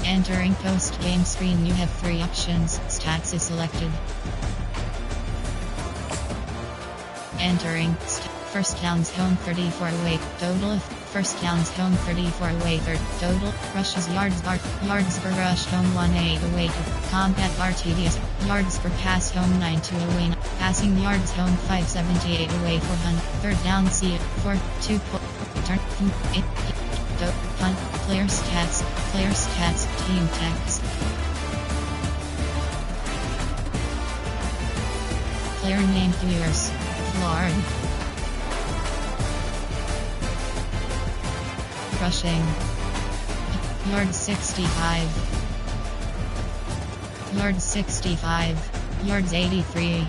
Entering post-game screen, you have 3 options. Stats is selected. Entering 1st downs home 34 away. Total of 1st downs home 34 away. Total rushes yards per rush home 18 away. Combat bar tedious yards per pass home 92 away. Passing yards home 578 away. 400 3rd down C 4 2 turn punt, player stats, team text. Player name viewers, Florida. Rushing. Yard 65. Yard 65. Yards 83.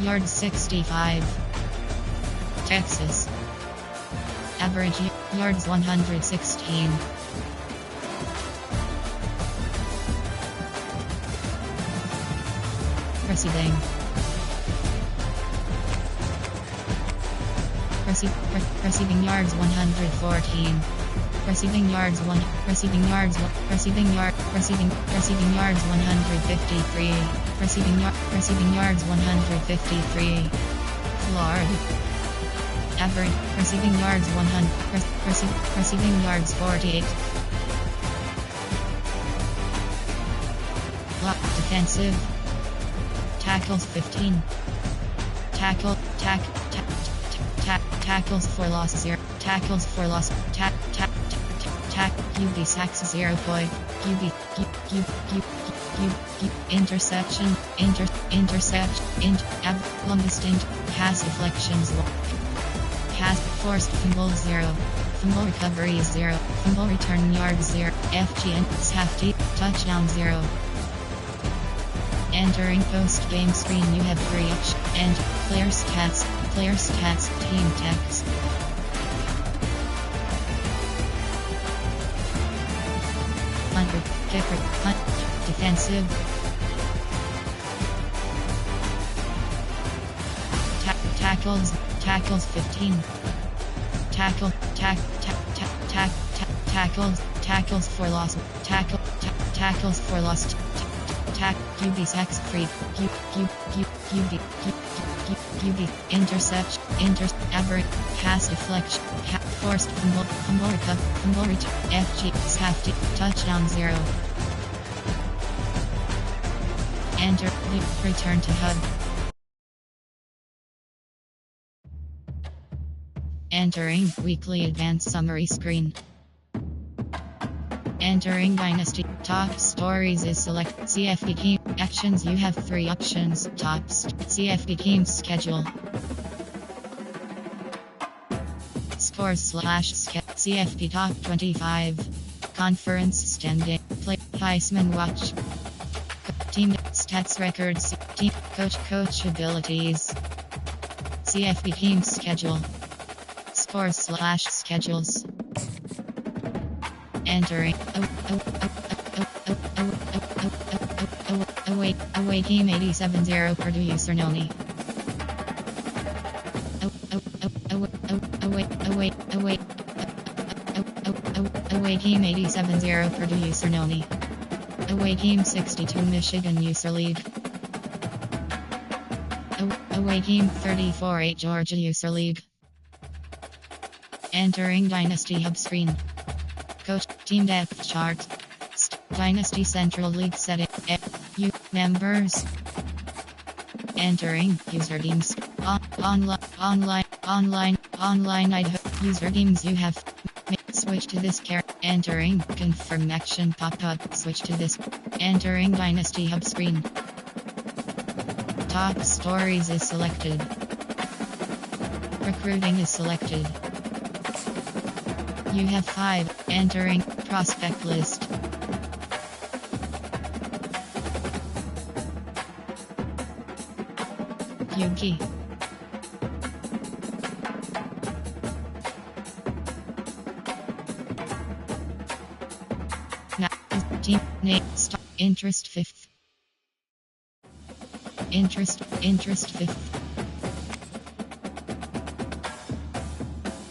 Yard 65. Texas. Average yards 116. Receiving. Receiving yards 114. Receiving yards 153. Receiving yards 153. Florida. Average receiving yards 100. Receiving yards 48. Block defensive. Tackles 15. Tackles for loss 0. Tackles for loss. QB sacks 0. Interception. Longest pass deflections. Pass forced fumble 0. Fumble recovery 0. Fumble return yards 0. FGN safety touchdown 0. Entering post-game screen, you have 3 options. And player stats, team text. Punter, kicker, punt, defensive. Tackles 15. Tackles for loss. Tackles for loss. QB sacks free. intercept, average, pass deflection, forced fumble recover, fumble return, FG, safety, touchdown 0. Enter, return to hub. Entering weekly advanced summary screen. Entering Dynasty. Top stories is select. CFP team. Actions. You have 3 options. CFP team schedule. Scores / CFP top 25. Conference standing. Play. Heisman watch. Team stats records. Team coach abilities. CFP team schedule. Scores / schedules. Entering. Away team 87-0 Purdue Usernoni. Away team 87-0 Purdue Usernoni. Away team 62 Michigan User League. Away team 34-8 Georgia User League. Entering Dynasty Hub screen. Coach, team depth chart. Dynasty Central League setting. Members. Entering user teams. Online user teams you have. Switch to this entering confirm action pop-up. Switch to this. Entering Dynasty Hub screen. Top stories is selected. Recruiting is selected. You have 5. Entering prospect list. Yuki. Now, team name interest 5th. Interest 5th.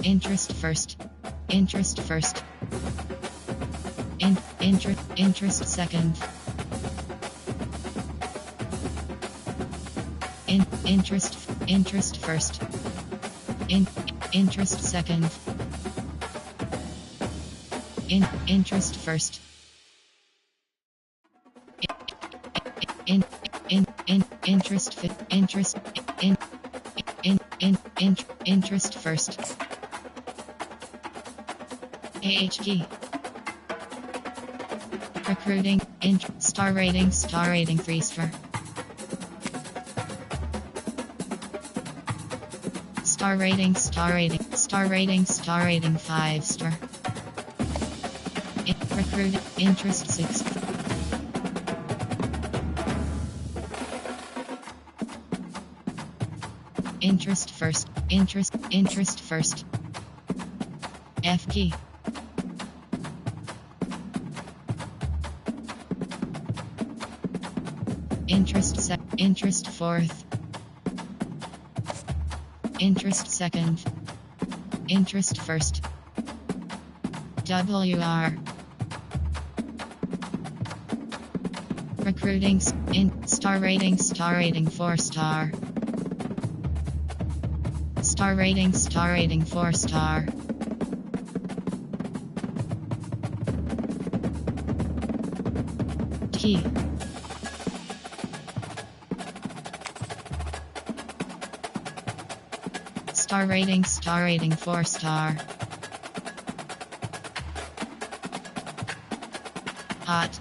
Interest 1st. Interest 1st. Interest 2nd. Interest 1st. Interest 2nd. Interest 1st. Interest 1st. AHG. Recruiting, star rating 3-star. Star rating 5-star. Recruiting, interest 6. Interest 1st. Interest 1st. FG. Interest 4th. Interest 2nd. Interest 1st. WR. Recruiting star rating 4-star. Star rating 4-star. T. Star rating 4-star. Hot.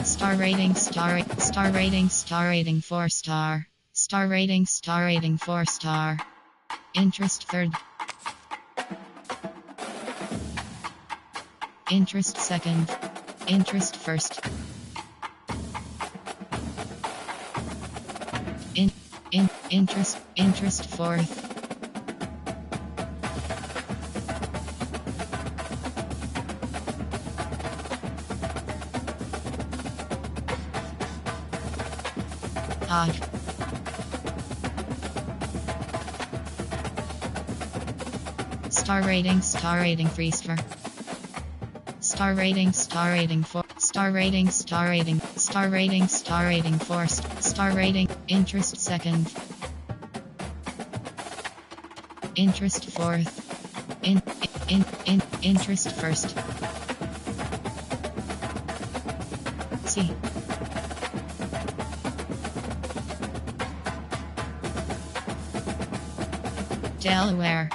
Star rating 4-star. Star rating 4-star. Interest 3rd. Interest 2nd. Interest 1st. Interest 4th. Hog. Star rating 3 star. Star rating 4. Star rating 4. Star rating interest second. Interest fourth. Interest first. C. Delaware.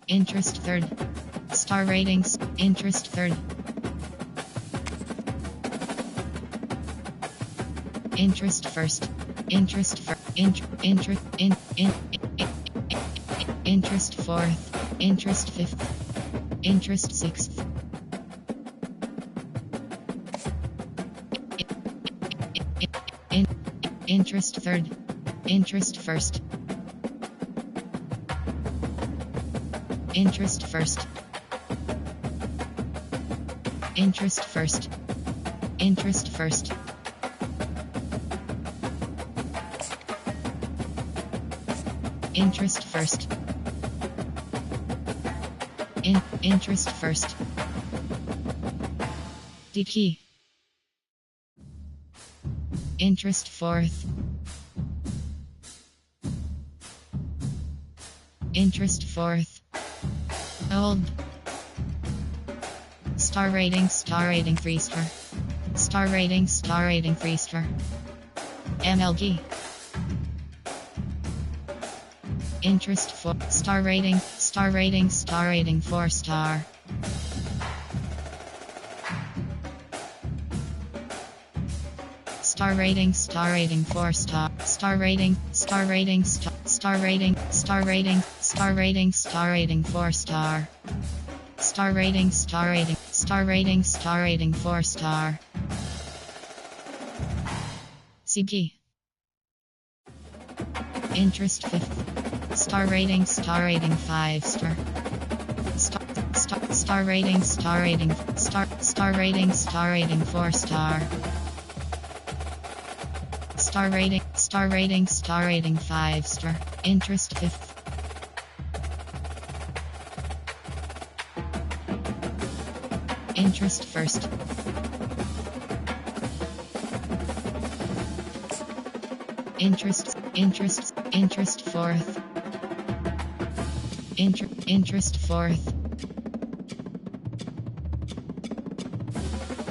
Interest third. Star ratings. Interest third. Interest first. Interest interest fourth. Interest fifth. Interest sixth. Interest third. Interest first. Interest first. Interest first. Interest first. Interest first. Interest first. D key. Interest fourth. Interest fourth. Old. Star rating 3 star. Star rating 3 star. MLG. Interest 4. Star rating 4 star. Star rating 4 star. Star rating 4 star. Star rating 4 star. CP. Interest 5th. Star rating 5 star. Star rating 4 star. Star rating 5 star. Interest 5th. Interest first. Interest fourth. Interest fourth.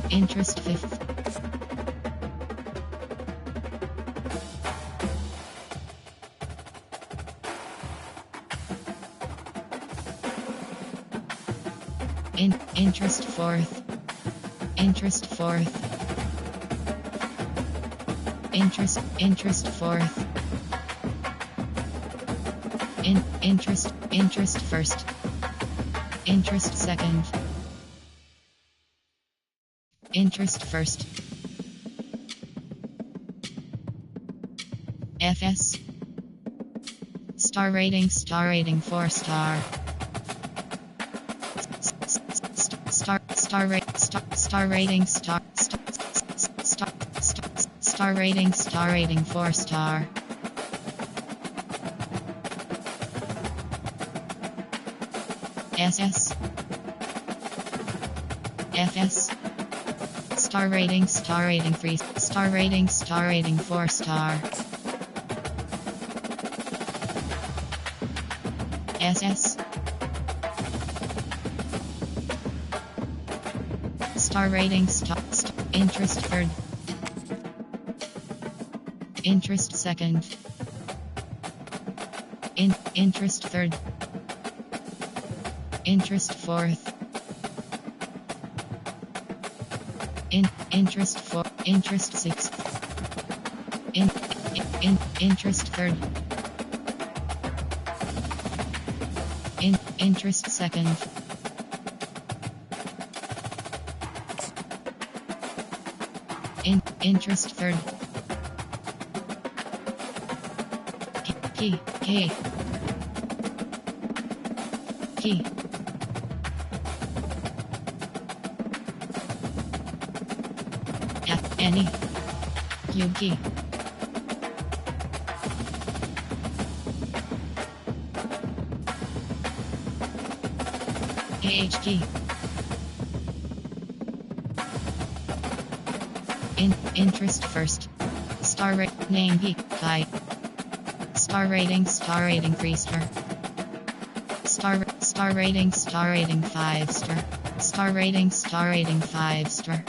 Interest fifth. Interest fourth. Interest fourth. Interest fourth. Interest first. Interest second. Interest first. FS. Star rating 4 star. Star rating star rating 4 star. SS. FS. Star rating 3. Star rating 4 star. SS. Star rating interest third. Interest second. Interest third. Interest fourth. Interest fourth. Interest sixth. Interest third. Interest second. Interest third. Key. Any. Yuki. AHG. Interest first. Star rate name P Kai. Star rating 3 star. Star rating 5 star. Star rating 5 star.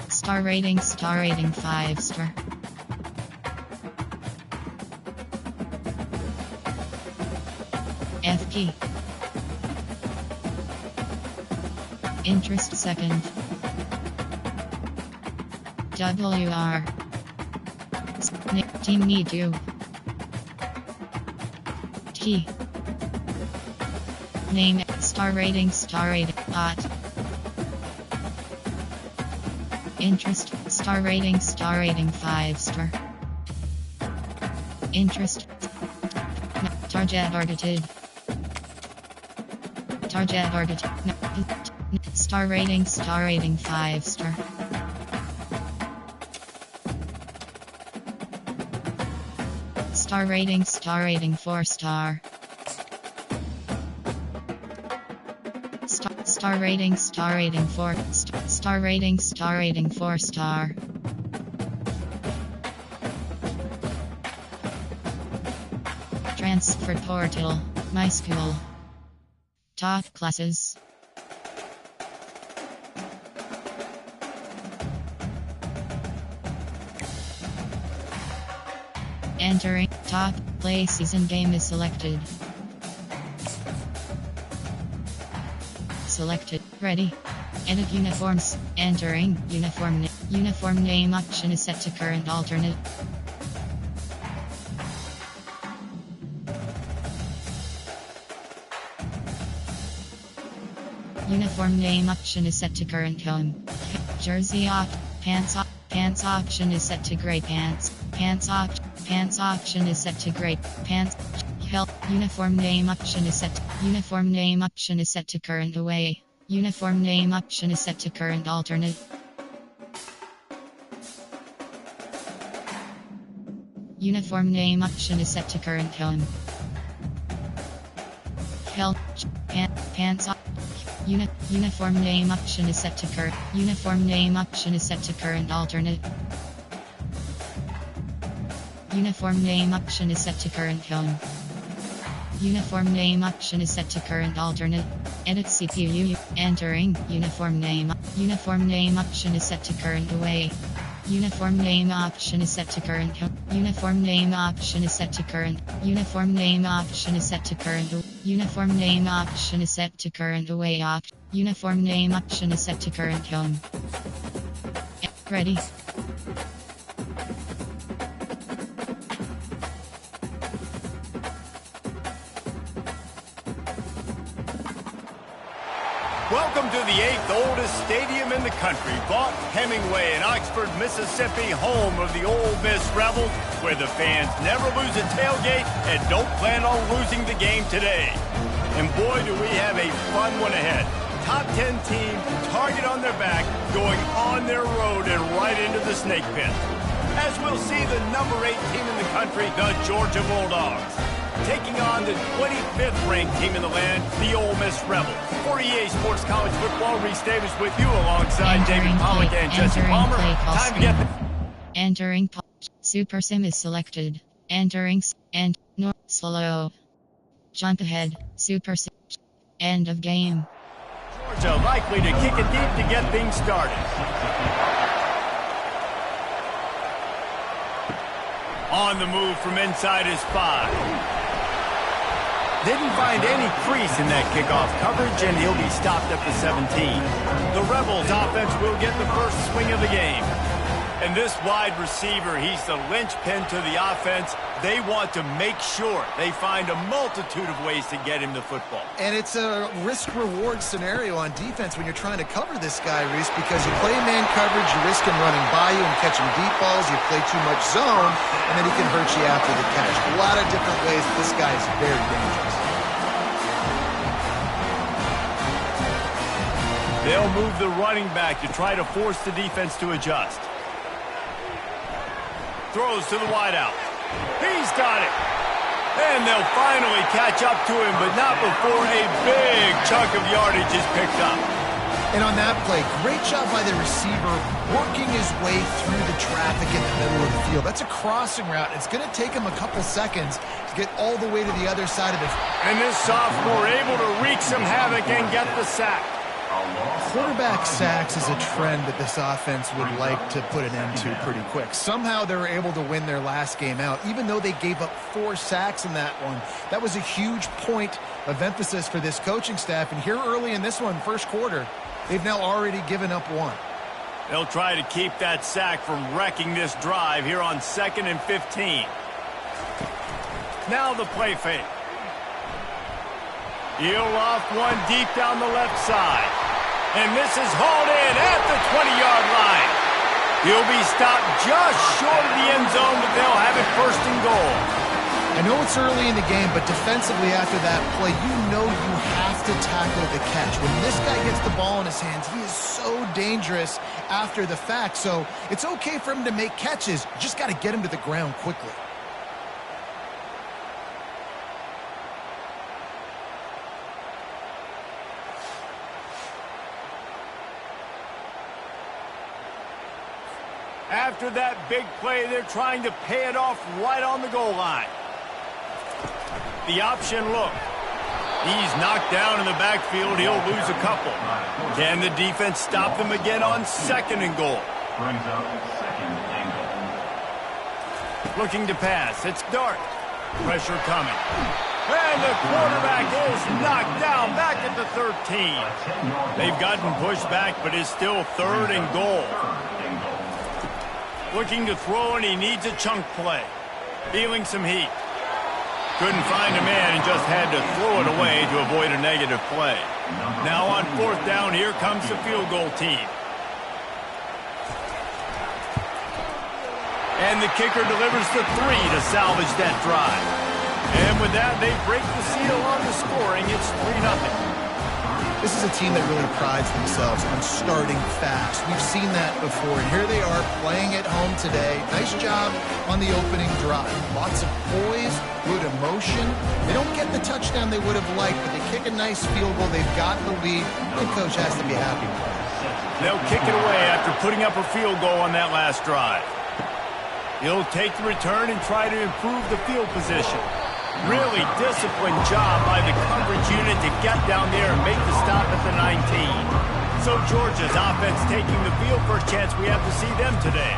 Star rating 5 star. FP. Interest second. WR. Team need to. T. Name star rating hot. Interest star rating 5 star. Interest targeted. Star rating 5 star. Star rating 4 star. Star rating 4 star rating 4 star. Transfer portal. My school. Top classes. Entering top play season game is selected. Selected. Ready. Edit uniforms. Entering uniform name option is set to current alternate. Uniform name option is set to current home. Jersey pants option is set to gray pants. Pants option is set to gray pants. Uniform name option is set to current away. Uniform name option is set to current alternate. Uniform name option is set to current home. Pants uniform name option is set to current. Uniform name option is set to current alternate. Uniform name option is set to current home. Uniform name option is set to current alternate. Edit CPU. Entering uniform name. Uniform name option is set to current away. Uniform name option is set to current home. Uniform name option is set to current. Uniform name option is set to current. Uniform name option is set to current away. Uniform name option is set to current home. Ready. Welcome to the 8th oldest stadium in the country, Vaught Hemingway in Oxford, Mississippi, home of the Ole Miss Rebels, where the fans never lose a tailgate and don't plan on losing the game today. And boy, do we have a fun one ahead. Top 10 team, target on their back, going on their road and right into the snake pit. As we'll see the number 8 team in the country, the Georgia Bulldogs, taking on the 25th ranked team in the land, the Ole Miss Rebels. For EA Sports College Football, Reese Davis with you alongside David Pollock and Jesse Palmer. Time to get Entering Super Sim is selected. Entering and slow. Jump ahead. Super Sim. End of game. Georgia likely to kick it deep to get things started. On the move from inside his 5. Didn't find any crease in that kickoff coverage, and he'll be stopped at the 17. The Rebels offense will get the first swing of the game. And this wide receiver, he's the linchpin to the offense. They want to make sure they find a multitude of ways to get him the football. And it's a risk-reward scenario on defense when you're trying to cover this guy, Reese, because you play man coverage, you risk him running by you and catching deep balls, you play too much zone, and then he can hurt you after the catch. A lot of different ways. This guy is very dangerous. They'll move the running back to try to force the defense to adjust. Throws to the wideout. He's got it. And they'll finally catch up to him, but not before a big chunk of yardage is picked up. And on that play, great job by the receiver working his way through the traffic in the middle of the field. That's a crossing route. It's going to take him a couple seconds to get all the way to the other side of the field. And this sophomore able to wreak some havoc and get the sack. Quarterback sacks is a trend that this offense would like to put an end to pretty quick. Somehow they were able to win their last game out, even though they gave up 4 sacks in that one. That was a huge point of emphasis for this coaching staff. And here early in this one, first quarter, they've now already given up 1. They'll try to keep that sack from wrecking this drive here on 2nd and 15. Now the play fake. He'll off one deep down the left side. And this is hauled in at the 20-yard line. He'll be stopped just short of the end zone, but they'll have it 1st and goal. I know it's early in the game, but defensively after that play, you know you have to tackle the catch. When this guy gets the ball in his hands, he is so dangerous after the fact. So it's okay for him to make catches. You just got to get him to the ground quickly. After that big play, they're trying to pay it off right on the goal line. The option look. He's knocked down in the backfield. He'll lose a couple. Can the defense stop them again on 2nd and goal? Brings up 2nd and goal. Looking to pass. It's Dart. Pressure coming. And the quarterback is knocked down back at the 13. They've gotten pushed back, but it's still 3rd and goal. Looking to throw, and he needs a chunk play. Feeling some heat. Couldn't find a man and just had to throw it away to avoid a negative play. Now on 4th down, here comes the field goal team. And the kicker delivers the 3 to salvage that drive. And with that, they break the seal on the scoring. It's 3-0. This is a team that really prides themselves on starting fast. We've seen that before, and here they are playing at home today. Nice job on the opening drive. Lots of poise, good emotion. They don't get the touchdown they would have liked, but they kick a nice field goal. They've got the lead. The coach has to be happy with that. They'll kick it away after putting up a field goal on that last drive. He'll take the return and try to improve the field position. Really disciplined job by the coverage unit to get down there and make the stop at the 19. So Georgia's offense taking the field. First chance we have to see them today.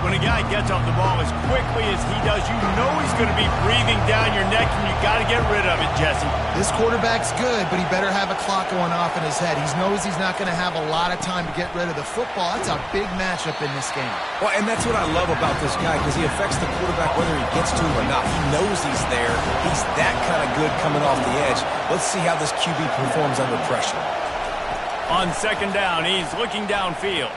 When a guy gets off the ball as quickly as he does, you know he's going to be breathing down your neck, and you got to get rid of it, Jesse. This quarterback's good, but he better have a clock going off in his head. He knows he's not going to have a lot of time to get rid of the football. That's a big matchup in this game. Well, and that's what I love about this guy, because he affects the quarterback whether he gets to him or not. He knows he's there. He's that kind of good coming off the edge. Let's see how this QB performs under pressure. On 2nd down, he's looking downfield.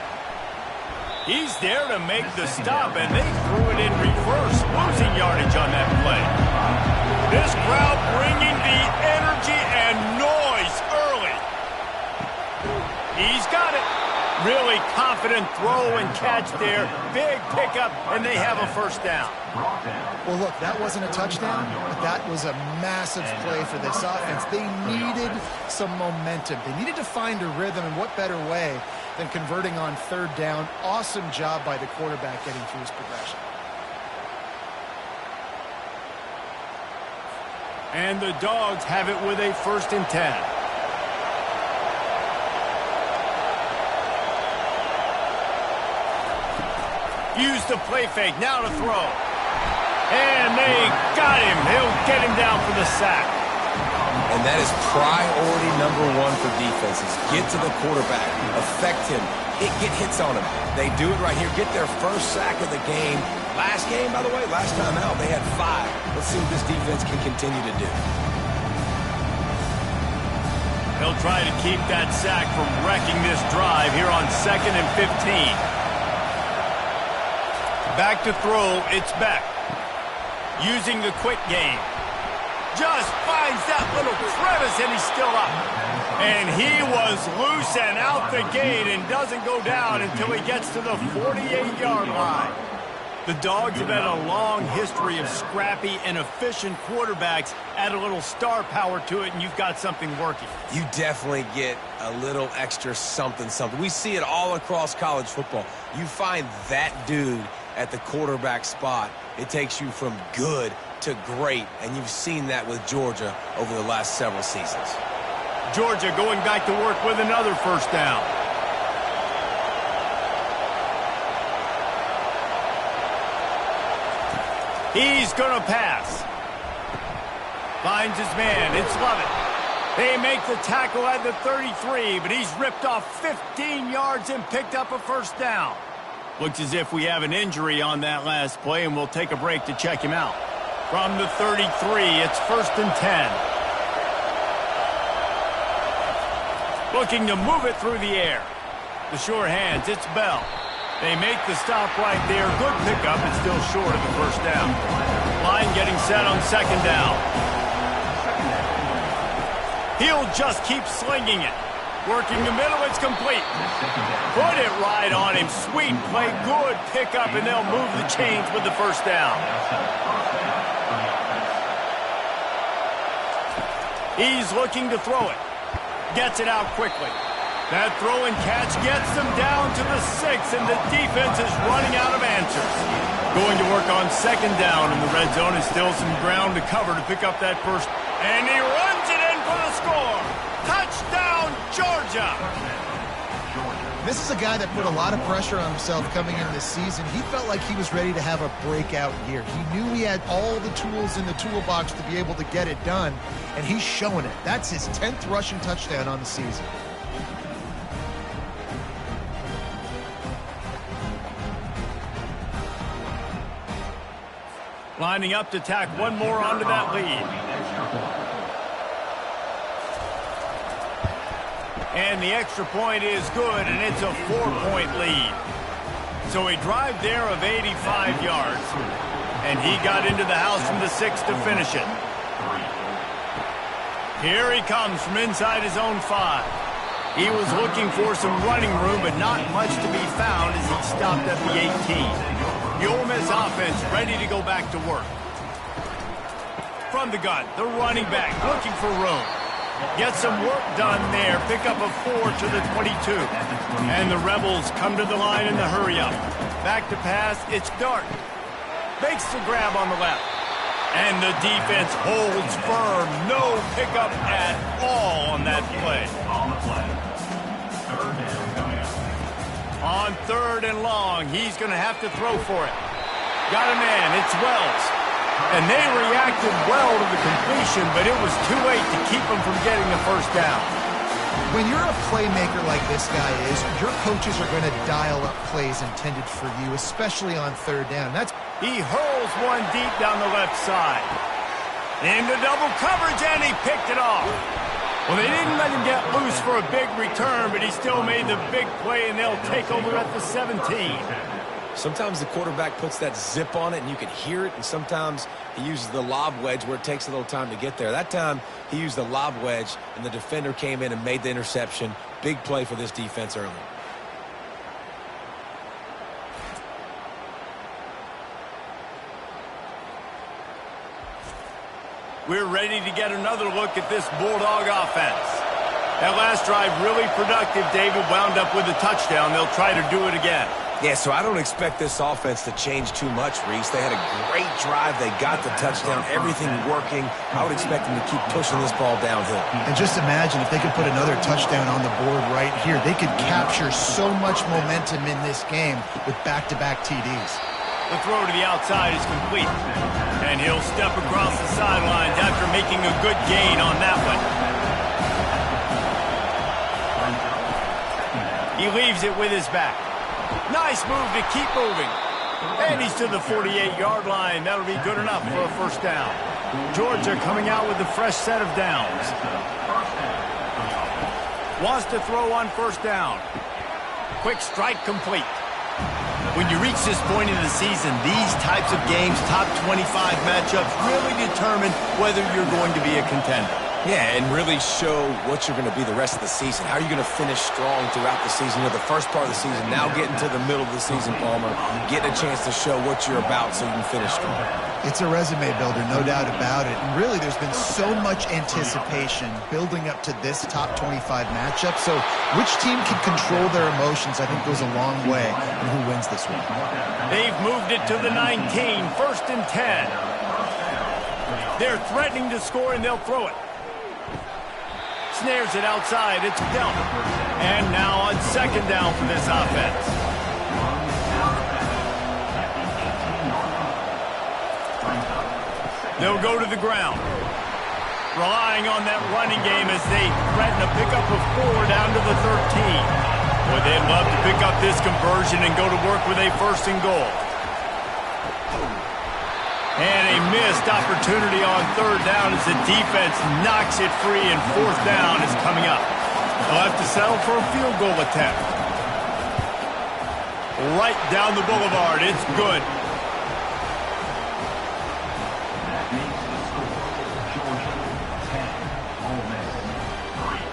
He's there to make the stop, and they threw it in reverse, losing yardage on that play. This crowd bringing the energy and noise early. He's got it. Really confident throw and catch there. Big pickup, and they have a 1st down. Well, look, that wasn't a touchdown, but that was a massive play for this offense. They needed some momentum. They needed to find a rhythm, and what better way than converting on 3rd down. Awesome job by the quarterback getting through his progression. And the Dogs have it with a 1st and 10. Use the play fake, now to throw. And they got him. He'll get him down for the sack. And that is priority number one for defenses. Get to the quarterback, affect him, get hits on him. They do it right here. Get their first sack of the game. Last game, by the way, last time out, they had 5. Let's see what this defense can continue to do. He'll try to keep that sack from wrecking this drive here on 2nd and 15. Back to throw, it's Beck. Using the quick game. Just finds that little crevice, and he's still up. And he was loose and out the gate and doesn't go down until he gets to the 48-yard line. The Dogs have had a long history of scrappy and efficient quarterbacks. Add a little star power to it, and you've got something working. You definitely get a little extra something. We see it all across college football. You find that dude at the quarterback spot, it takes you from good to great, and you've seen that with Georgia over the last several seasons. Georgia going back to work with another first down. He's going to pass. Finds his man. It's Lovett. They make the tackle at the 33, but he's ripped off 15 yards and picked up a first down. Looks as if we have an injury on that last play, and we'll take a break to check him out. From the 33, it's 1st and 10. Looking to move it through the air. The sure hands, it's Bell. They make the stop right there. Good pickup, and still short of the first down. Line getting set on 2nd down. He'll just keep slinging it. Working the middle, it's complete. Put it right on him. Sweet play, good pickup, and they'll move the chains with the first down. He's looking to throw it. Gets it out quickly. That throw and catch gets them down to the 6, and the defense is running out of answers. Going to work on 2nd down in the red zone, and still some ground to cover to pick up that first. And he runs it in for the score. Touchdown, Georgia. This is a guy that put a lot of pressure on himself coming into this season. He felt like he was ready to have a breakout year. He knew he had all the tools in the toolbox to be able to get it done, and he's showing it. That's his 10th rushing touchdown on the season. Lining up to tack one more onto that lead. And the extra point is good, and it's a 4-point lead. So a drive there of 85 yards, and he got into the house from the 6 to finish it. Here he comes from inside his own 5. He was looking for some running room, but not much to be found as he stopped at the 18. The Ole Miss offense ready to go back to work. From the gun, the running back looking for room. Get some work done there. Pick up a 4 to the 22. And the Rebels come to the line in the hurry-up. Back to pass, it's Dart. Makes the grab on the left. And the defense holds firm. No pickup at all on that play. On 3rd and long, he's going to have to throw for it. Got a man, it's Wells. And they reacted well to the completion, but it was too late to keep them from getting the first down. When you're a playmaker like this guy is, your coaches are going to dial up plays intended for you, especially on 3rd down. He hurls one deep down the left side. Into double coverage, and he picked it off. Well, they didn't let him get loose for a big return, but he still made the big play, and they'll take over at the 17. Sometimes the quarterback puts that zip on it, and you can hear it, and sometimes he uses the lob wedge where it takes a little time to get there. That time, he used the lob wedge, and the defender came in and made the interception. Big play for this defense early. We're ready to get another look at this Bulldog offense. That last drive really productive. David wound up with a touchdown. They'll try to do it again. Yeah, so I don't expect this offense to change too much, Reese. They had a great drive. They got the touchdown, everything working. I would expect them to keep pushing this ball downhill. And just imagine if they could put another touchdown on the board right here. They could capture so much momentum in this game with back-to-back TDs. The throw to the outside is complete. And he'll step across the sidelines after making a good gain on that one. He leaves it with his back. Nice move to keep moving. And he's to the 48-yard line. That'll be good enough for a first down. Georgia coming out with a fresh set of downs. Wants to throw on first down. Quick strike complete. When you reach this point in the season, these types of games, top 25 matchups, really determine whether you're going to be a contender. Yeah, and really show what you're going to be the rest of the season. How are you going to finish strong throughout the season? You know, the first part of the season, now getting to the middle of the season, Palmer, getting a chance to show what you're about so you can finish strong. It's a resume builder, no doubt about it. And really, there's been so much anticipation building up to this top 25 matchup. So which team can control their emotions, I think, goes a long way in who wins this one. They've moved it to the 19, first and 10. They're threatening to score, and they'll throw it. Snares it outside. It's dealt. And now on second down for this offense. They'll go to the ground. Relying on that running game as they threaten a pickup of 4 down to the 13. Boy, they'd love to pick up this conversion and go to work with a first and goal. And a missed opportunity on third down as the defense knocks it free, and fourth down is coming up. They'll have to settle for a field goal attempt. Right down the boulevard. It's good. That makes the score Georgia 10, Ole Miss 3.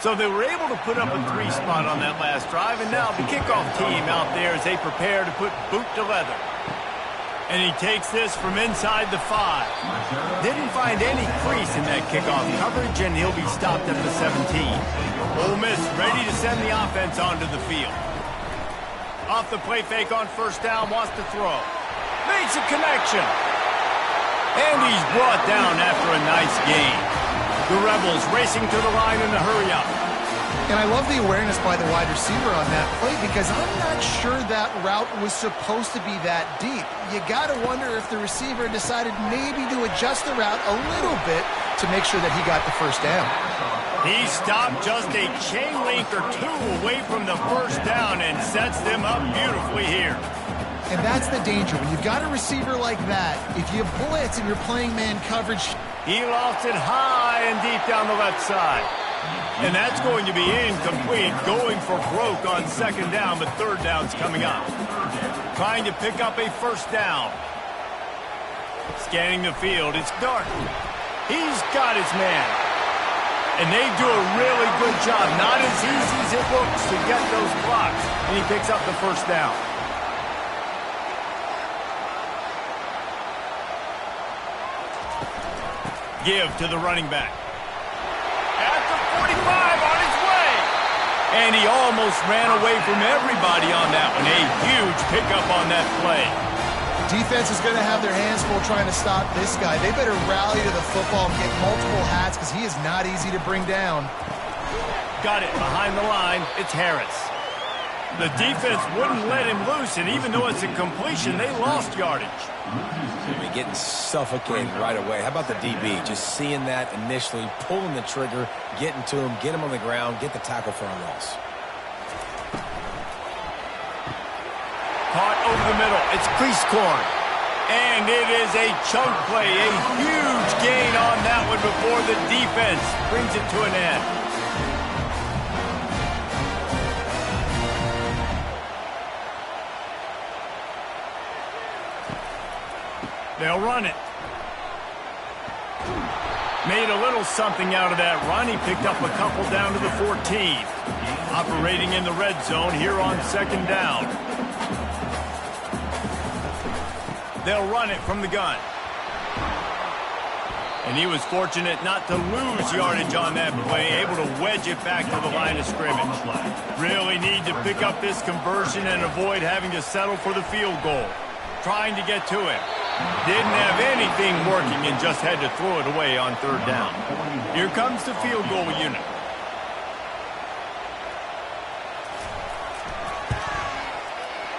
So they were able to put up a 3 spot on that last drive, and now the kickoff team out there as they prepare to put boot to leather. And he takes this from inside the 5. Didn't find any crease in that kickoff coverage, and he'll be stopped at the 17. Ole Miss ready to send the offense onto the field. Off the play fake on first down, wants to throw. Makes a connection. And he's brought down after a nice gain. The Rebels racing to the line in a hurry-up. And I love the awareness by the wide receiver on that play, because I'm not sure that route was supposed to be that deep. You got to wonder if the receiver decided maybe to adjust the route a little bit to make sure that he got the first down. He stopped just a chain link or 2 away from the first down and sets them up beautifully here. And that's the danger. When you've got a receiver like that, if you blitz and you're playing man coverage, he lofts it high and deep down the left side. And that's going to be incomplete, going for broke on second down, but third down's coming up. Trying to pick up a first down. Scanning the field, it's dark. He's got his man. And they do a really good job. Not as easy as it looks to get those blocks. And he picks up the first down. Give to the running back. At the 45 on his way. And he almost ran away from everybody on that one. A huge pickup on that play. Defense is going to have their hands full trying to stop this guy. They better rally to the football and get multiple hats, because he is not easy to bring down. Got it behind the line. It's Harris. The defense wouldn't let him loose, and even though it's a completion, they lost yardage. Getting suffocated right away. How about the DB? Just seeing that initially, pulling the trigger, getting to him, get him on the ground, get the tackle for a loss. Caught over the middle. It's crease corner. And it is a chunk play. A huge gain on that one before the defense brings it to an end. They'll run it. Made a little something out of that run. He picked up a couple down to the 14. Operating in the red zone here on second down. They'll run it from the gun. And he was fortunate not to lose yardage on that play, able to wedge it back to the line of scrimmage. Really need to pick up this conversion and avoid having to settle for the field goal. Trying to get to it. Didn't have anything working and just had to throw it away on third down. Here comes the field goal unit.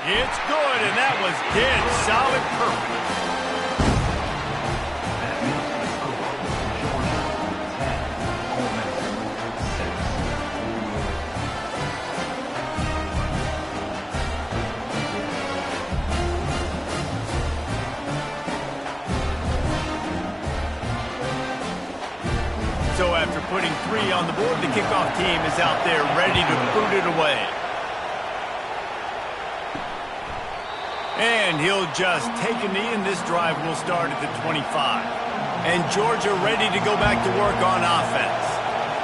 It's good, and that was dead solid perfect. So after putting 3 on the board, the kickoff team is out there ready to boot it away. And he'll just take a knee, and this drive will start at the 25. And Georgia ready to go back to work on offense.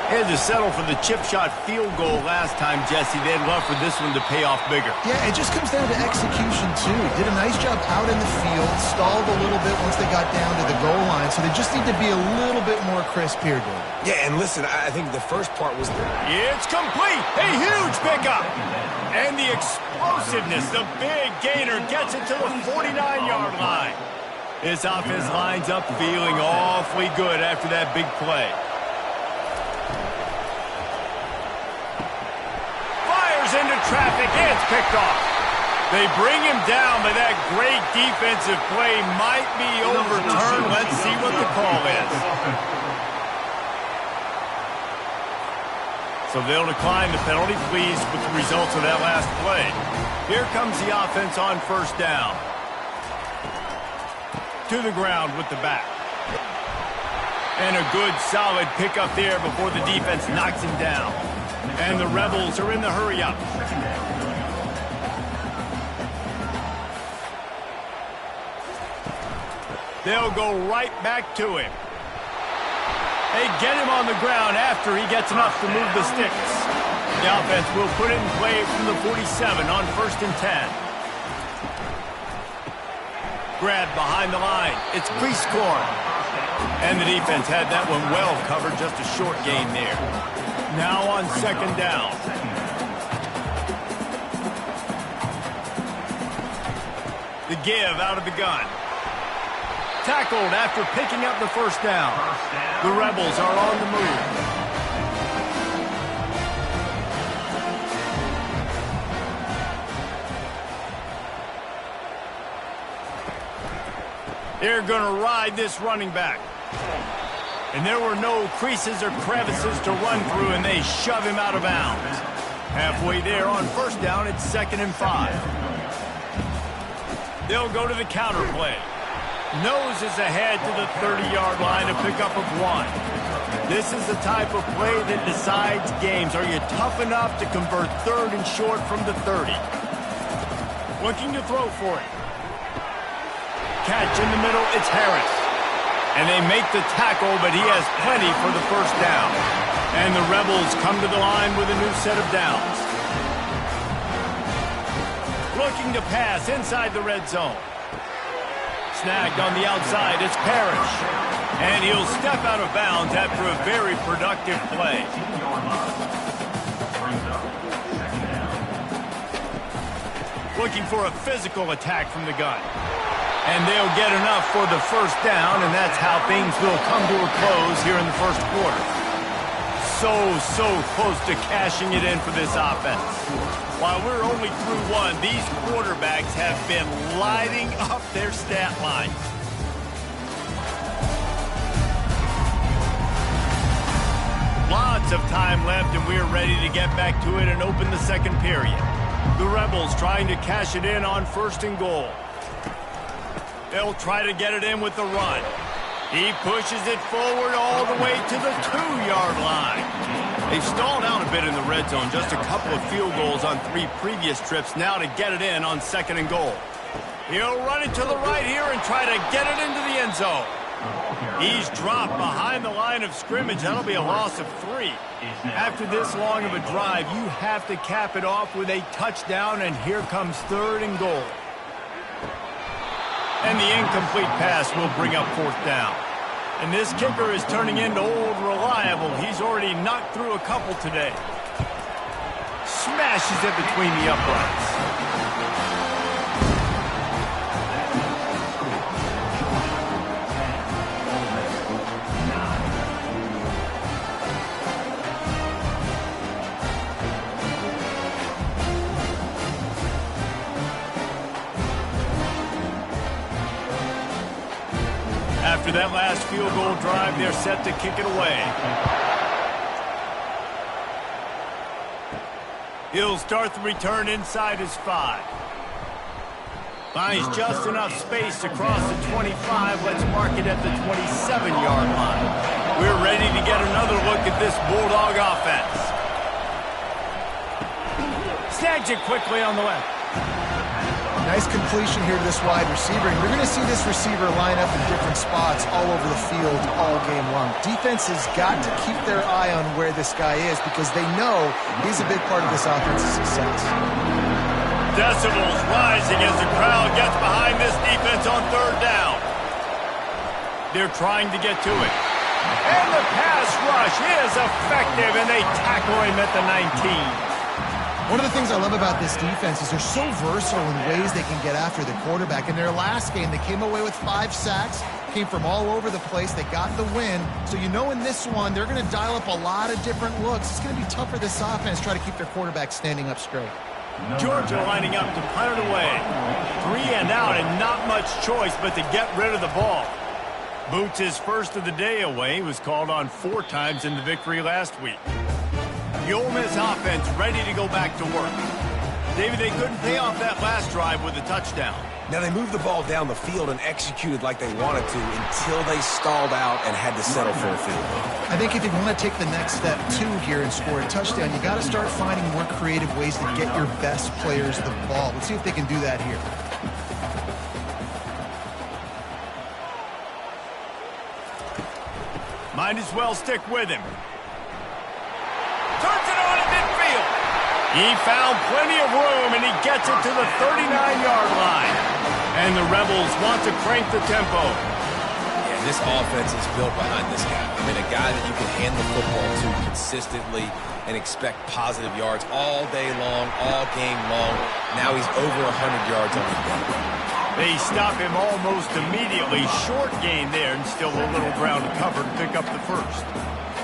Had to settle for the chip shot field goal last time, Jesse. They'd love for this one to pay off bigger. Yeah, it just comes down to execution, too. Did a nice job out in the field, stalled a little bit once they got down to the goal line, so they just need to be a little bit more crisp here, David. Yeah, and listen, I think the first part was It's complete! A huge pickup! And the explosiveness, the big gainer gets it to the 49-yard line. This offense lines up feeling awfully good after that big play. Into traffic, it's picked off. They bring him down, but that great defensive play might be overturned. Let's see what the call is. So they'll decline the penalty, pleased with the results of that last play. Here comes the offense on first down. To the ground with the back. And a good solid pickup there before the defense knocks him down. And the Rebels are in the hurry-up. They'll go right back to him. They get him on the ground after he gets enough to move the sticks. The offense will put it in play from the 47 on 1st and 10. Grab behind the line. It's crease corn. And the defense had that one well covered, just a short gain there. Now on 2nd down. The give out of the gun. Tackled after picking up the first down. The Rebels are on the move. They're going to ride this running back. And there were no creases or crevices to run through, and they shove him out of bounds. Halfway there on 1st down, it's 2nd and 5. They'll go to the counter play. Noses ahead to the 30-yard line, a pickup of 1. This is the type of play that decides games. Are you tough enough to convert 3rd and short from the 30? Looking to throw for it. Catch in the middle, it's Harris. And they make the tackle, but he has plenty for the first down. And the Rebels come to the line with a new set of downs. Looking to pass inside the red zone. Snagged on the outside, it's Parrish. And he'll step out of bounds after a very productive play. Looking for a physical attack from the gun. And they'll get enough for the first down, and that's how things will come to a close here in the 1st quarter. So close to cashing it in for this offense. While we're only through 1, these quarterbacks have been lighting up their stat line. Lots of time left, and we're ready to get back to it and open the 2nd period. The Rebels trying to cash it in on 1st and goal. They'll try to get it in with the run. He pushes it forward all the way to the 2-yard line. They've stalled out a bit in the red zone. Just a couple of field goals on 3 previous trips. Now to get it in on 2nd and goal. He'll run it to the right here and try to get it into the end zone. He's dropped behind the line of scrimmage. That'll be a loss of 3. After this long of a drive, you have to cap it off with a touchdown, and here comes 3rd and goal. And the incomplete pass will bring up 4th down. And this kicker is turning into old reliable. He's already knocked through a couple today. Smashes it between the uprights. After that last field goal drive, they're set to kick it away. He'll start the return inside his 5. Finds just enough space to cross the 25. Let's mark it at the 27-yard line. We're ready to get another look at this Bulldog offense. Snags it quickly on the left. Nice completion here to this wide receiver. And you're going to see this receiver line up in different spots all over the field all game long. Defense has got to keep their eye on where this guy is because they know he's a big part of this offense's success. Decibels rising as the crowd gets behind this defense on third down. They're trying to get to it. And the pass rush is effective, and they tackle him at the 19. One of the things I love about this defense is they're so versatile in ways they can get after the quarterback. In their last game, they came away with 5 sacks, came from all over the place. They got the win. So you know in this one, they're going to dial up a lot of different looks. It's going to be tough for this offense to try to keep their quarterback standing up straight. Georgia lining up to punt it away. 3 and out and not much choice but to get rid of the ball. Boots' first of the day away was called on 4 times in the victory last week. The Ole Miss offense ready to go back to work. David, they couldn't pay off that last drive with a touchdown. Now, they moved the ball down the field and executed like they wanted to until they stalled out and had to settle for a field goal. I think if you want to take the next step, too, here and score a touchdown, you got to start finding more creative ways to get your best players the ball. Let's see if they can do that here. Might as well stick with him. Turns it on at midfield. He found plenty of room, and he gets it to the 39-yard line. And the Rebels want to crank the tempo. Yeah, this offense is built behind this guy. I mean, a guy that you can hand the football to consistently and expect positive yards all day long, all game long. Now he's over 100 yards on the day. They stop him almost immediately. Short gain there, and still a little ground to cover to pick up the first.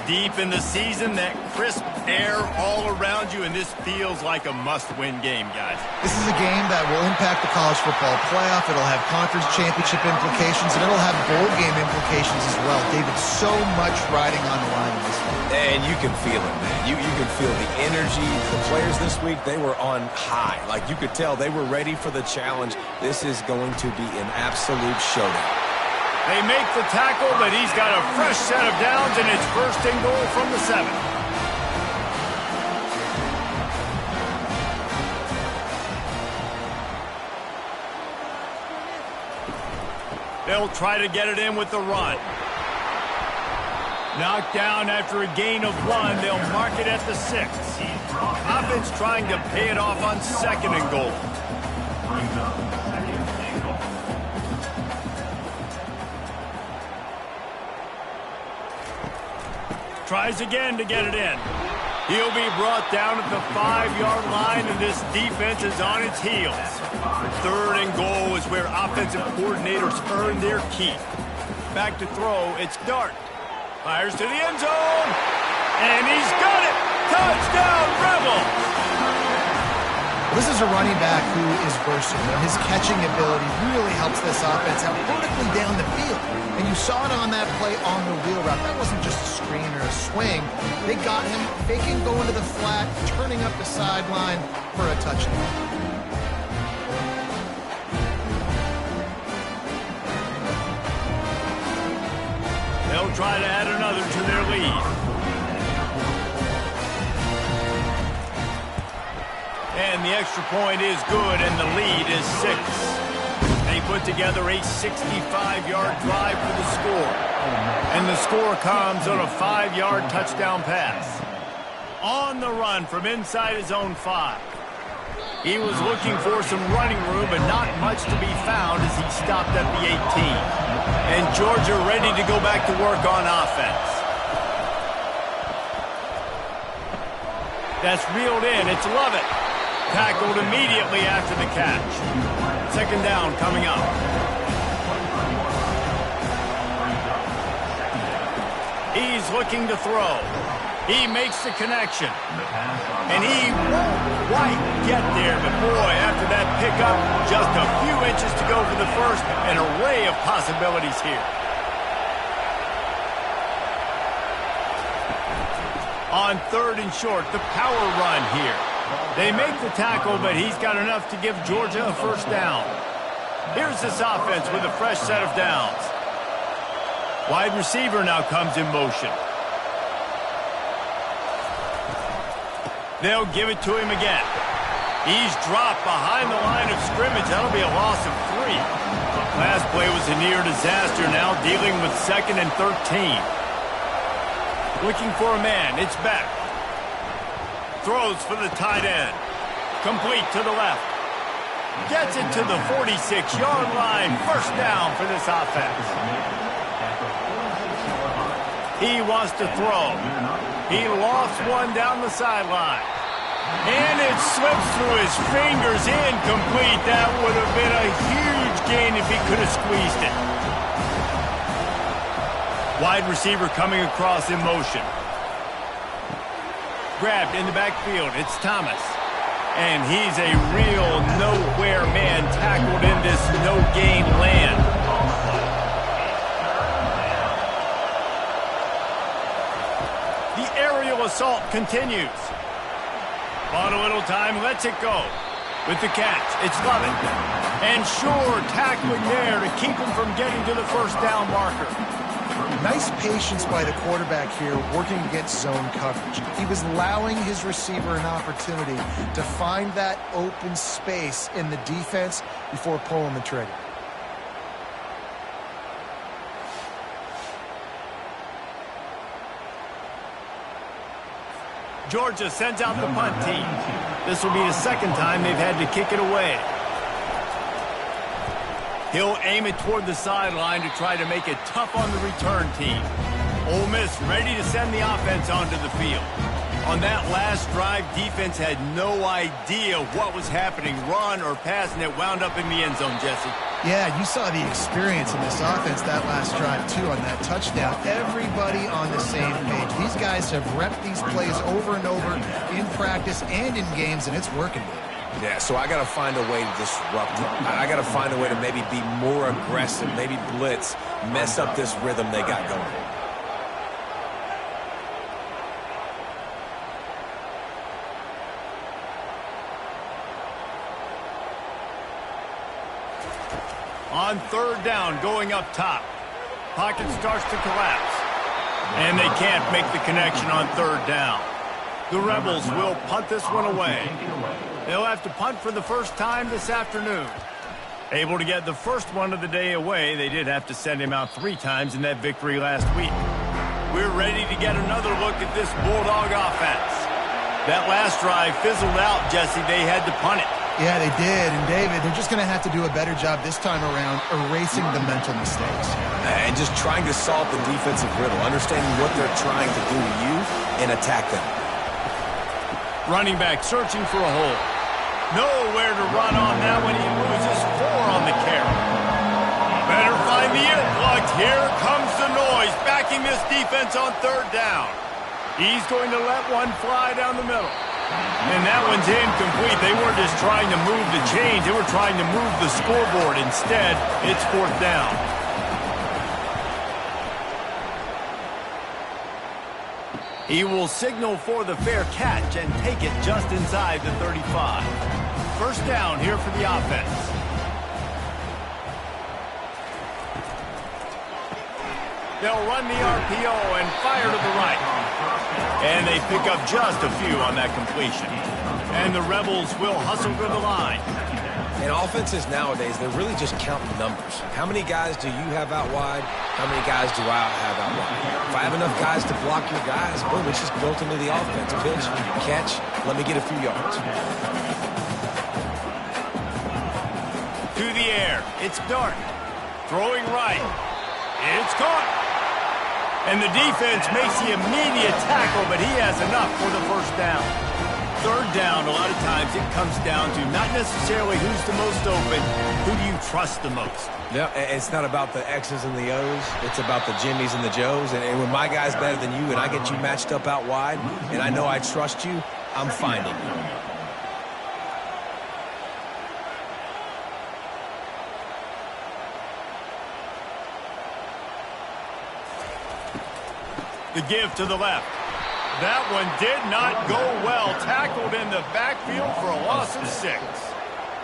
Deep in the season, that crisp air all around you, and this feels like a must-win game, guys. This is a game that will impact the college football playoff. It'll have conference championship implications, and it'll have bowl game implications as well. David, so much riding on the line in this one. And you can feel it, man. You can feel the energy. The players this week, they were on high. Like, you could tell they were ready for the challenge. This is going to be an absolute showdown. They make the tackle, but he's got a fresh set of downs, and it's first and goal from the 7. They'll try to get it in with the run. Knocked down after a gain of 1. They'll mark it at the 6. Offense trying to pay it off on 2nd and goal. Tries again to get it in. He'll be brought down at the 5-yard line, and this defense is on its heels. 3rd and goal is where offensive coordinators earn their keep. Back to throw, it's Dart. Fires to the end zone, and he's got it! Touchdown, Rebels! This is a running back who is versatile. His catching ability really helps this offense out vertically down the field. And you saw it on that play on the wheel route. That wasn't just a screen or a swing. They got him faking going to the flat, turning up the sideline for a touchdown. They'll try to add another to their lead. And the extra point is good, and the lead is 6. They put together a 65-yard drive for the score. And the score comes on a 5-yard touchdown pass. On the run from inside his own 5. He was looking for some running room, but not much to be found as he stopped at the 18. And Georgia ready to go back to work on offense. That's reeled in. It's Lovett. Tackled immediately after the catch. Second down coming up. He's looking to throw. He makes the connection. And he won't quite get there. But boy, after that pickup, just a few inches to go for the first. An array of possibilities here. On third and short, the power run here. They make the tackle, but he's got enough to give Georgia a first down. Here's this offense with a fresh set of downs. Wide receiver now comes in motion. They'll give it to him again. He's dropped behind the line of scrimmage. That'll be a loss of 3. Last play was a near disaster, now dealing with 2nd and 13. Looking for a man. It's Beck. Throws for the tight end. Complete to the left. Gets it to the 46-yard line. First down for this offense. He wants to throw. He lofts one down the sideline. And it slips through his fingers. Incomplete. That would have been a huge gain if he could have squeezed it. Wide receiver coming across in motion. Grabbed in the backfield. It's Thomas. And he's a real nowhere man tackled in this no-gain land. The aerial assault continues. Bought a little time, lets it go. With the catch, it's Lovett. And sure, tackling there to keep him from getting to the first down marker. Nice patience by the quarterback here, working against zone coverage. He was allowing his receiver an opportunity to find that open space in the defense before pulling the trigger. Georgia sends out the punt team. This will be the second time they've had to kick it away. He'll aim it toward the sideline to try to make it tough on the return team. Ole Miss ready to send the offense onto the field. On that last drive, defense had no idea what was happening, run or pass, and it wound up in the end zone, Jesse. Yeah, you saw the experience in this offense that last drive, too, on that touchdown. Everybody on the same page. These guys have repped these plays over and over in practice and in games, and it's working. Yeah, so I got to find a way to disrupt them. I got to find a way to maybe be more aggressive, maybe blitz, mess up this rhythm they got going. On third down, going up top. Pocket starts to collapse. And they can't make the connection on third down. The Rebels will punt this one away. They'll have to punt for the first time this afternoon. Able to get the first one of the day away, they did have to send him out 3 times in that victory last week. We're ready to get another look at this Bulldog offense. That last drive fizzled out, Jesse. They had to punt it. Yeah, they did. And, David, they're just going to have to do a better job this time around erasing the mental mistakes. And just trying to solve the defensive riddle, understanding what they're trying to do to you and attack them. Running back searching for a hole. Nowhere to run on that one. He loses 4 on the carry. Better find the earplugs. Here comes the noise, backing this defense on third down. He's going to let one fly down the middle. And that one's incomplete. They weren't just trying to move the chains. They were trying to move the scoreboard. Instead, it's fourth down. He will signal for the fair catch and take it just inside the 35. First down here for the offense. They'll run the RPO and fire to the right. And they pick up just a few on that completion. And the Rebels will hustle to the line. In offenses nowadays, they're really just counting numbers. How many guys do you have out wide? How many guys do I have out wide? If I have enough guys to block your guys, boom, it's just built into the offense. Pitch, catch, let me get a few yards. To the air, it's Dart. Throwing right. It's caught. And the defense makes the immediate tackle, but he has enough for the first down. Third down, a lot of times it comes down to not necessarily who's the most open, who do you trust the most? Yeah, it's not about the X's and the O's. It's about the Jimmies and the Joes. And when my guy's better than you and I get you matched up out wide and I know I trust you, I'm finding you. The give to the left. That one did not go well. Tackled in the backfield for a loss of 6.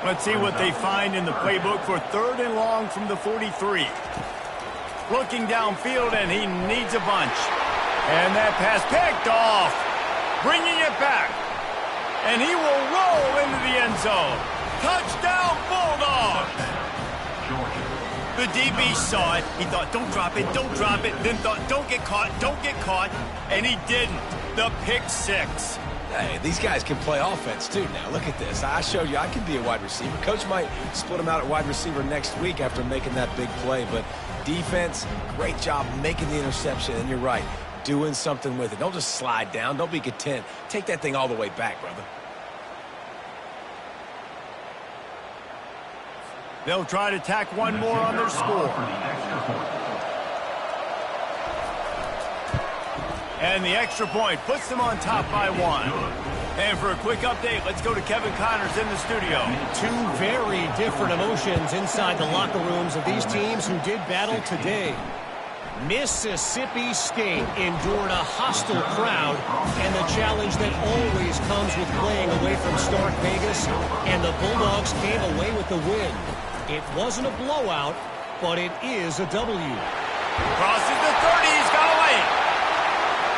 Let's see what they find in the playbook for 3rd and long from the 43. Looking downfield, and he needs a bunch. And that pass picked off. Bringing it back. And he will roll into the end zone. Touchdown, Bulldogs! The DB saw it. He thought, don't drop it, don't drop it. Then thought, don't get caught, don't get caught. And he didn't. The pick 6. Hey, these guys can play offense, too, now. Look at this. I showed you I can be a wide receiver. Coach might split him out at wide receiver next week after making that big play. But defense, great job making the interception. And you're right, doing something with it. Don't just slide down. Don't be content. Take that thing all the way back, brother. They'll try to tack one more on their score. And the extra point puts them on top by 1. And for a quick update, let's go to Kevin Connors in the studio. Two very different emotions inside the locker rooms of these teams who did battle today. Mississippi State endured a hostile crowd and the challenge that always comes with playing away from Stark Vegas, and the Bulldogs came away with the win. It wasn't a blowout, but it is a W. Crosses the 30, he's got away.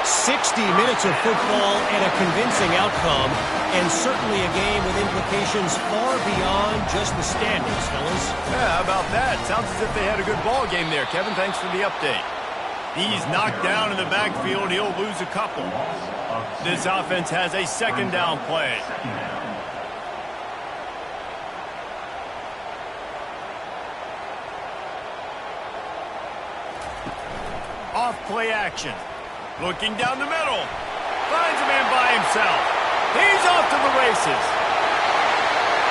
60 minutes of football and a convincing outcome, and certainly a game with implications far beyond just the standings, fellas. Yeah, how about that? Sounds as if they had a good ball game there. Kevin, thanks for the update. He's knocked down in the backfield. He'll lose a couple. This offense has a 2nd down play. Off play action. Looking down the middle. Finds a man by himself. He's off to the races.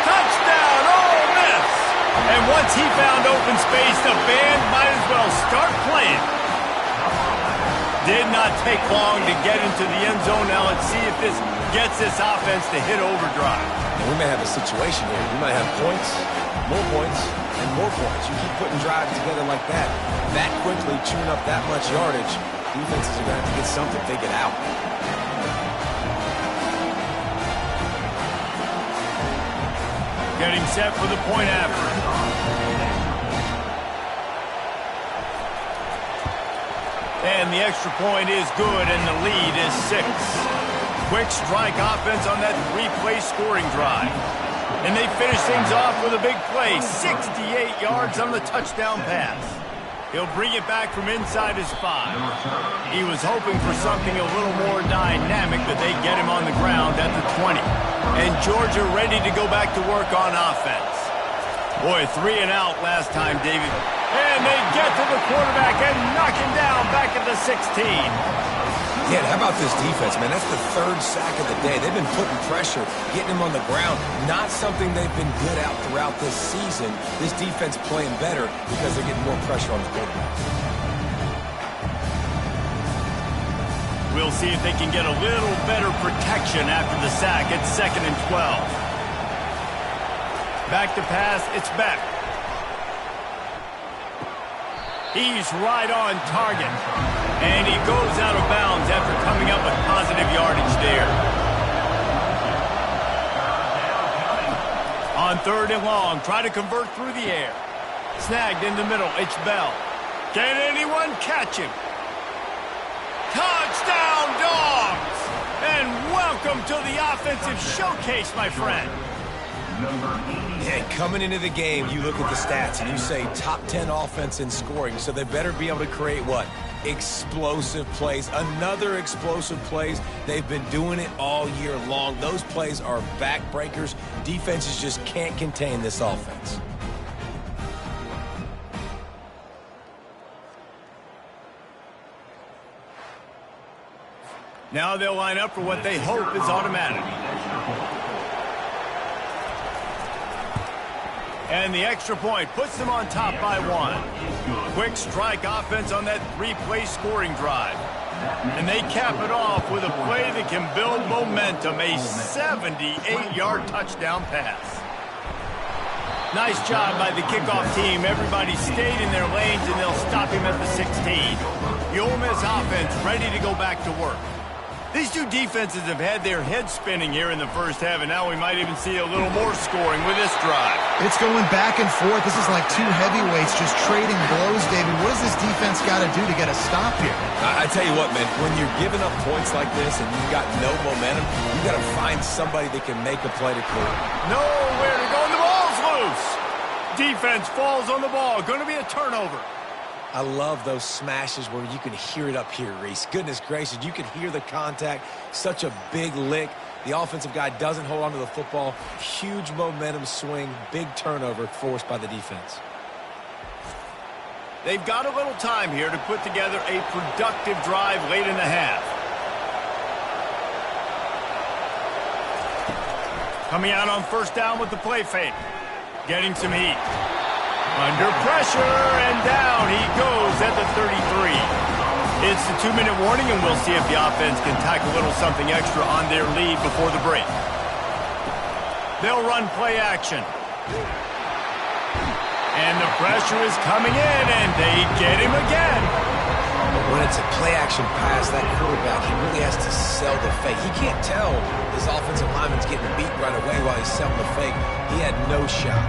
Touchdown, Ole Miss! And once he found open space, the band might as well start playing. Did not take long to get into the end zone. Now let's see if this gets this offense to hit overdrive. And we may have a situation here. We might have points, and more points. You keep putting drives together like that quickly, chewing up that much yardage, defenses are going to have to get something figured out. Getting set for the point after. And the extra point is good, and the lead is 6. Quick strike offense on that 3-play scoring drive. And they finish things off with a big play, 68 yards on the touchdown pass. He'll bring it back from inside his 5. He was hoping for something a little more dynamic, but they get him on the ground at the 20. And Georgia ready to go back to work on offense. Boy, 3 and out last time, David. And they get to the quarterback and knock him down back at the 16. Yeah, how about this defense, man? That's the 3rd sack of the day. They've been putting pressure, getting him on the ground. Not something they've been good at throughout this season. This defense playing better because they're getting more pressure on the quarterback. We'll see if they can get a little better protection after the sack. It's 2nd and 12. Back to pass, it's Beck. He's right on target. And he goes out of bounds after coming up with positive yardage there. On 3rd and long, try to convert through the air. Snagged in the middle, it's Bell. Can anyone catch him? Touchdown, Dogs! And welcome to the offensive showcase, my friend. Yeah, coming into the game, you look at the stats and you say top 10 offense in scoring, so they better be able to create what? Explosive plays. Another explosive plays. They've been doing it all year long. Those plays are backbreakers. Defenses just can't contain this offense. Now they'll line up for what they hope is automatic. And the extra point puts them on top by 1. Quick strike offense on that 3-play scoring drive. And they cap it off with a play that can build momentum, a 78-yard touchdown pass. Nice job by the kickoff team. Everybody stayed in their lanes, and they'll stop him at the 16. The Ole Miss offense ready to go back to work. These two defenses have had their heads spinning here in the first half, and now we might even see a little more scoring with this drive. It's going back and forth. This is like two heavyweights just trading blows, David. What does this defense got to do to get a stop here? I tell you what, man, when you're giving up points like this and you've got no momentum, you got to find somebody that can make a play to clear it. Nowhere to go, and the ball's loose. Defense falls on the ball. Going to be a turnover. I love those smashes where you can hear it up here, Reese. Goodness gracious, you can hear the contact. Such a big lick. The offensive guy doesn't hold on to the football. Huge momentum swing, big turnover forced by the defense. They've got a little time here to put together a productive drive late in the half. Coming out on first down with the play fake. Getting some heat. Under pressure, and down he goes at the 33. It's the 2-minute warning, and we'll see if the offense can tack a little something extra on their lead before the break. They'll run play action. And the pressure is coming in, and they get him again. When it's a play-action pass, that quarterback, he really has to sell the fake. He can't tell his offensive lineman's getting beat right away while he's selling the fake. He had no shot.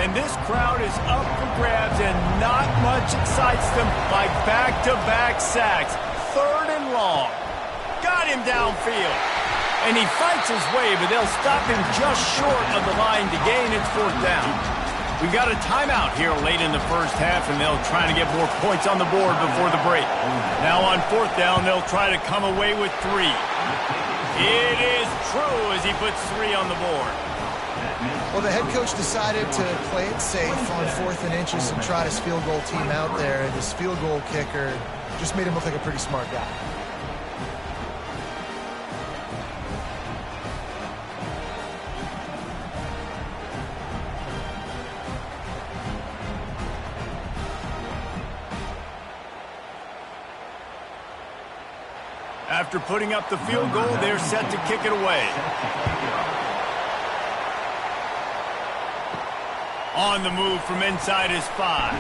And this crowd is up for grabs, and not much excites them like back-to-back sacks. 3rd and long. Got him downfield. And he fights his way, but they'll stop him just short of the line to gain. It's 4th down. We've got a timeout here late in the first half, and they'll try to get more points on the board before the break. Now on 4th down, they'll try to come away with 3. It is true as he puts 3 on the board. Well, the head coach decided to play it safe on 4th and inches and trot his field goal team out there, and his field goal kicker just made him look like a pretty smart guy. After putting up the field goal, they're set to kick it away. On the move from inside his 5.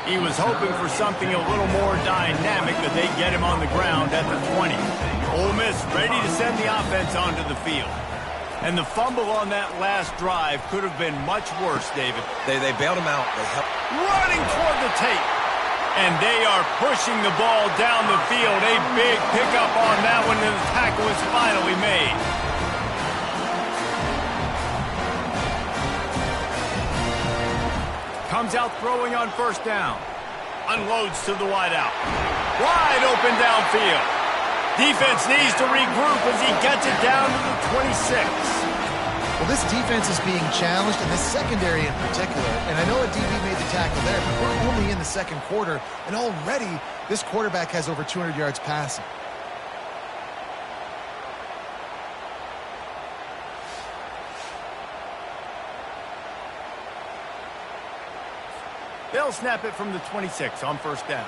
He was hoping for something a little more dynamic, but they get him on the ground at the 20. Ole Miss ready to send the offense onto the field. And the fumble on that last drive could have been much worse, David. They bailed him out. They helped. Running toward the tape. And they are pushing the ball down the field. A big pickup on that one, and the tackle is finally made. Comes out throwing on first down. Unloads to the wideout. Wide open downfield. Defense needs to regroup as he gets it down to the 26. Well, this defense is being challenged, and this secondary in particular. And I know a DB made the tackle there, but we're only in the second quarter, and already this quarterback has over 200 yards passing. They'll snap it from the 26 on first down.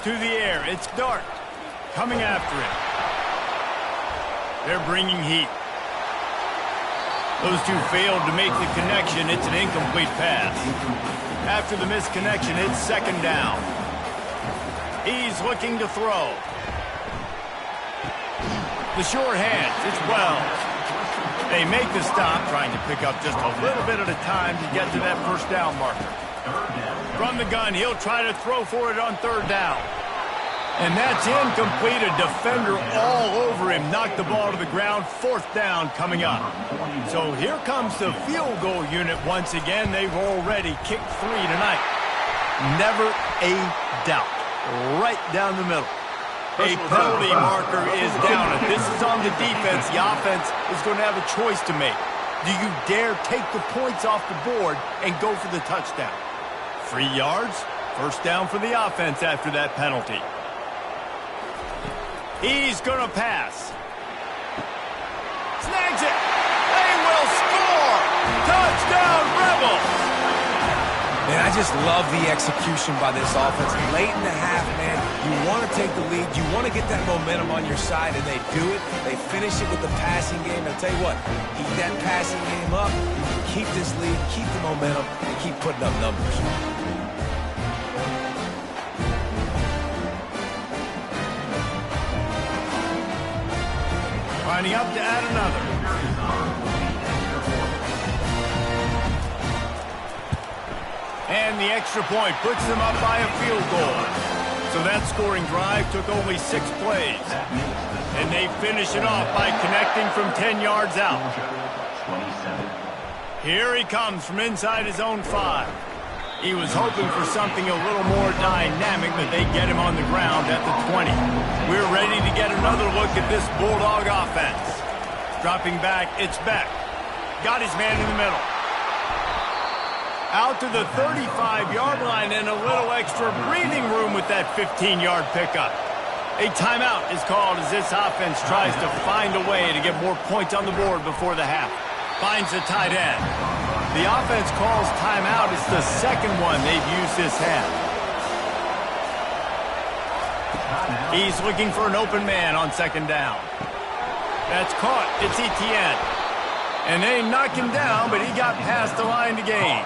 To the air, it's Dart. Coming after him. They're bringing heat. Those two failed to make the connection. It's an incomplete pass. After the misconnection, it's 2nd down. He's looking to throw. The short hands, it's Wells. They make the stop, trying to pick up just a little bit at a time to get to that first down marker. From the gun, he'll try to throw for it on 3rd down. And that's incomplete. A defender all over him. Knocked the ball to the ground. 4th down coming up. So here comes the field goal unit once again. They've already kicked 3 tonight. Never a doubt. Right down the middle. A penalty marker is down. If this is on the defense, the offense is going to have a choice to make. Do you dare take the points off the board and go for the touchdown? 3 yards, first down for the offense after that penalty. He's going to pass. Snags it. They will score. Touchdown, Rebels. Man, I just love the execution by this offense. Late in the half, man, you want to take the lead. You want to get that momentum on your side, and they do it. They finish it with the passing game. I'll tell you what, keep that passing game up, keep this lead, keep the momentum, and keep putting up numbers. Lining up to add another. And the extra point puts them up by a field goal. So that scoring drive took only 6 plays. And they finish it off by connecting from 10 yards out. Here he comes from inside his own 5. He was hoping for something a little more dynamic, but they get him on the ground at the 20. We're ready to get another look at this Bulldog offense. Dropping back, it's Beck. Got his man in the middle. Out to the 35-yard line and a little extra breathing room with that 15-yard pickup. A timeout is called as this offense tries to find a way to get more points on the board before the half. Finds a tight end. The offense calls timeout. It's the second one they've used this half. He's looking for an open man on second down. That's caught. It's Etienne. And they knock him down, but he got past the line to gain.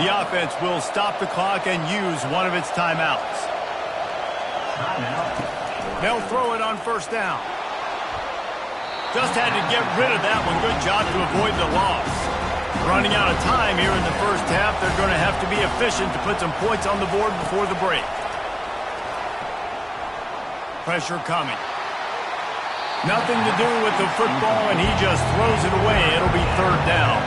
The offense will stop the clock and use one of its timeouts. They'll throw it on first down. Just had to get rid of that one. Good job to avoid the loss. Running out of time here in the first half. They're going to have to be efficient to put some points on the board before the break. Pressure coming. Nothing to do with the football, and he just throws it away. It'll be third down.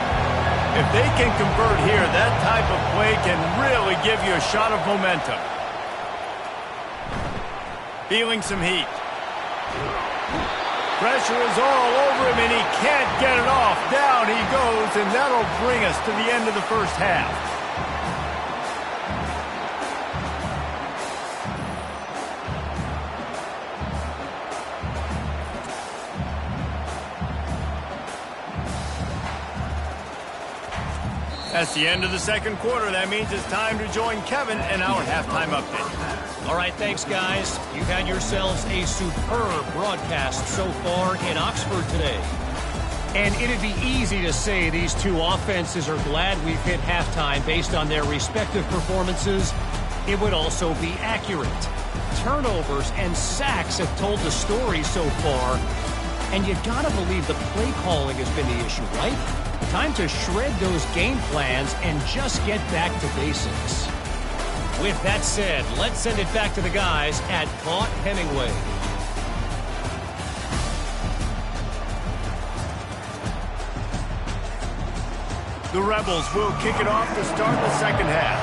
If they can convert here, that type of play can really give you a shot of momentum. Feeling some heat. Pressure is all over him, and he can't get it off. Down he goes, and that'll bring us to the end of the first half. That's the end of the second quarter. That means it's time to join Kevin in our halftime update. All right, thanks, guys. You've had yourselves a superb broadcast so far in Oxford today. And it'd be easy to say these two offenses are glad we've hit halftime based on their respective performances. It would also be accurate. Turnovers and sacks have told the story so far. And you gotta believe the play calling has been the issue, right? Time to shred those game plans and just get back to basics. With that said, let's send it back to the guys at Vaught Hemingway. The Rebels will kick it off to start the second half.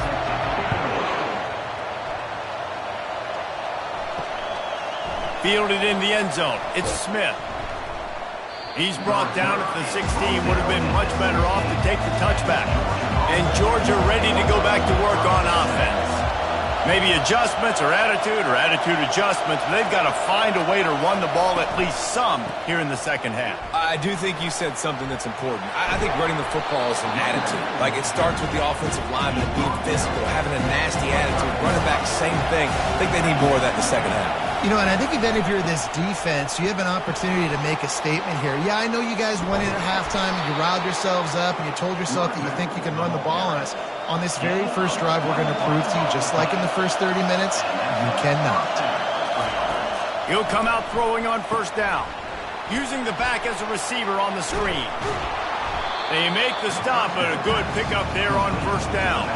Fielded in the end zone. It's Smith. He's brought down at the 16. Would have been much better off to take the touchback. And Georgia ready to go back to work on offense. Maybe adjustments or attitude adjustments, but they've got to find a way to run the ball at least some here in the second half. I do think you said something that's important. I think running the football is an attitude. Like, it starts with the offensive lineman being physical, having a nasty attitude. Running back, same thing. I think they need more of that in the second half. You know, and I think even if you're this defense, you have an opportunity to make a statement here. Yeah, I know you guys went in at halftime and you riled yourselves up and you told yourself that you think you can run the ball on us. On this very first drive, we're going to prove to you, just like in the first 30 minutes, you cannot. He'll come out throwing on first down, using the back as a receiver on the screen. They make the stop, but a good pickup there on first down.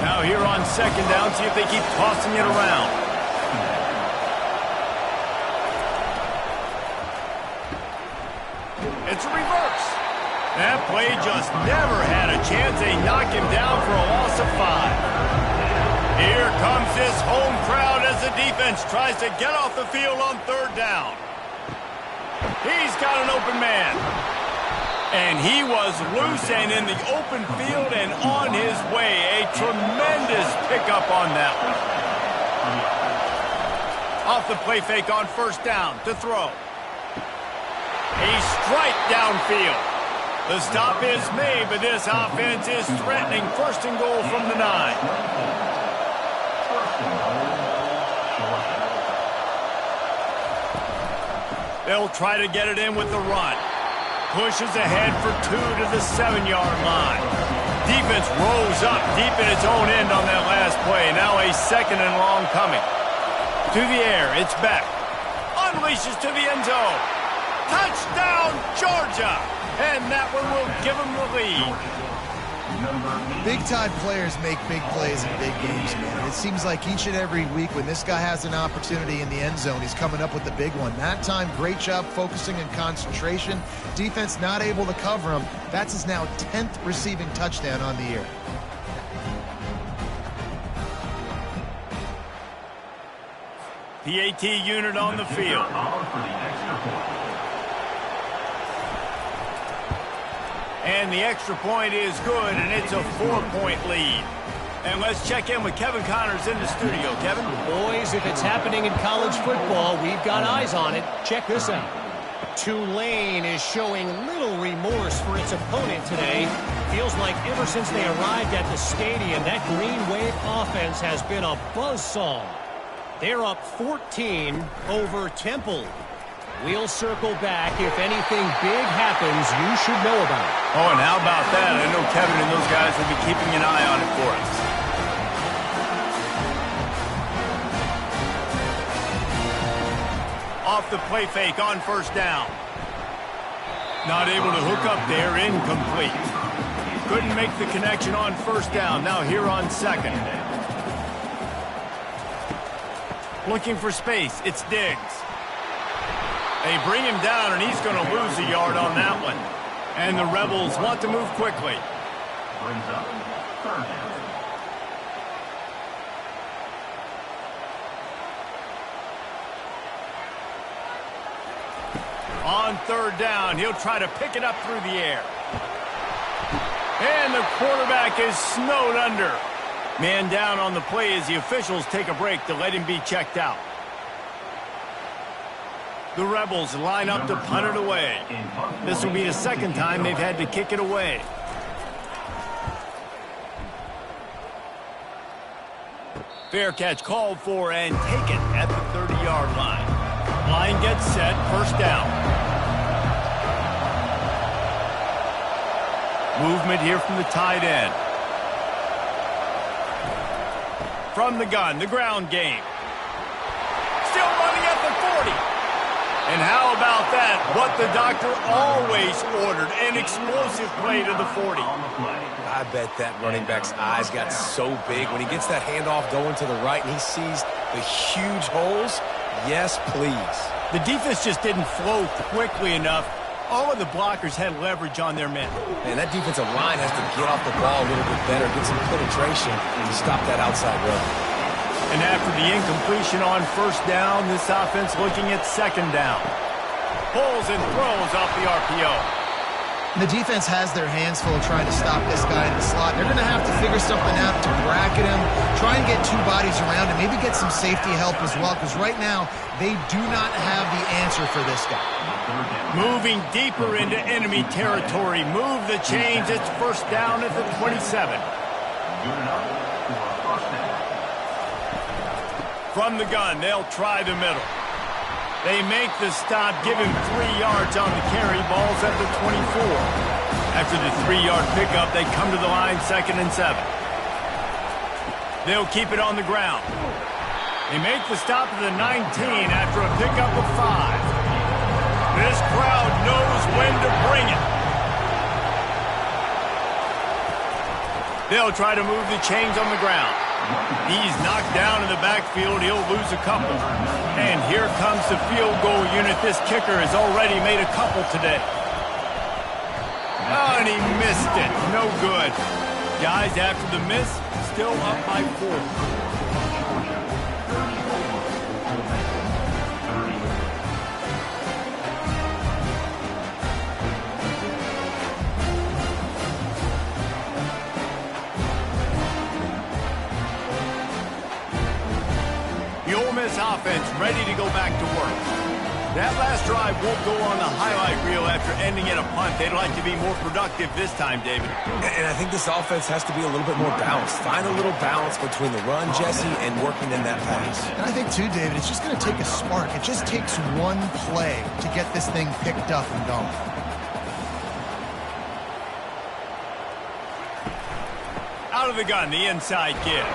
Now here on second down, see if they keep tossing it around. It's a reverse. That play just never had a chance. They knock him down for a loss of 5. Here comes this home crowd as the defense tries to get off the field on third down. He's got an open man. And he was loose and in the open field and on his way. A tremendous pickup on that one. Off the play fake on first down to throw. A strike downfield. The stop is made, but this offense is threatening first and goal from the 9. They'll try to get it in with the run. Pushes ahead for 2 to the 7-yard line. Defense rolls up deep in its own end on that last play. Now a second and long coming. To the air, it's Beck. Unleashes to the end zone. Touchdown, Georgia! And that one will give them the lead. Big-time players make big plays in big games, man. It seems like each and every week when this guy has an opportunity in the end zone, he's coming up with the big one. That time, great job focusing and concentration. Defense not able to cover him. That's his now 10th receiving touchdown on the year. PAT unit on the field. And the extra point is good, and it's a 4-point lead. And let's check in with Kevin Connors in the studio. Kevin? Boys, if it's happening in college football, we've got eyes on it. Check this out. Tulane is showing little remorse for its opponent today. Feels like ever since they arrived at the stadium, that Green Wave offense has been a buzzsaw. They're up 14 over Temple. We'll circle back. If anything big happens, you should know about it. Oh, and how about that? I know Kevin and those guys will be keeping an eye on it for us. Off the play fake on first down. Not able to hook up there, incomplete. Couldn't make the connection on first down. Now here on second. Looking for space. It's Diggs. They bring him down, and he's going to lose a yard on that one. And the Rebels want to move quickly. Brings up third down. On third down, he'll try to pick it up through the air. And the quarterback is snowed under. Man down on the play as the officials take a break to let him be checked out. The Rebels line up to punt it away. This will be the second time they've had to kick it away. Fair catch called for and taken at the 30-yard line. Line gets set, first down. Movement here from the tight end. From the gun, the ground game. Still running at the 40. And how about that? What the doctor always ordered, an explosive play to the 40. I bet that running back's eyes got so big when he gets that handoff going to the right and he sees the huge holes. Yes, please. The defense just didn't flow quickly enough. All of the blockers had leverage on their men. Man, that defensive line has to get off the ball a little bit better, get some penetration to stop that outside run. And after the incompletion on first down, this offense looking at second down. Pulls and throws off the RPO. The defense has their hands full trying to stop this guy in the slot. They're going to have to figure something out to bracket him, try and get two bodies around him, maybe get some safety help as well, because right now they do not have the answer for this guy. Moving deeper into enemy territory. Move the chains. It's first down at the 27. Good enough for a first down. From the gun, they'll try the middle. They make the stop, give him 3 yards on the carry. Ball's at the 24. After the 3-yard pickup, they come to the line, 2nd and 7. They'll keep it on the ground. They make the stop at the 19 after a pickup of 5. This crowd knows when to bring it. They'll try to move the chains on the ground. He's knocked down in the backfield. He'll lose a couple. And here comes the field goal unit. This kicker has already made a couple today. Oh, and he missed it. No good. Guys, after the miss, still up by 4. this offense ready to go back to work. That last drive won't go on the highlight reel after ending in a punt. They'd like to be more productive this time, David. And I think this offense has to be a little bit more balanced. Find a little balance between the run, Jesse, and working in that pass. And I think, too, David, it's just going to take a spark. It just takes one play to get this thing picked up and going. Out of the gun, the inside give.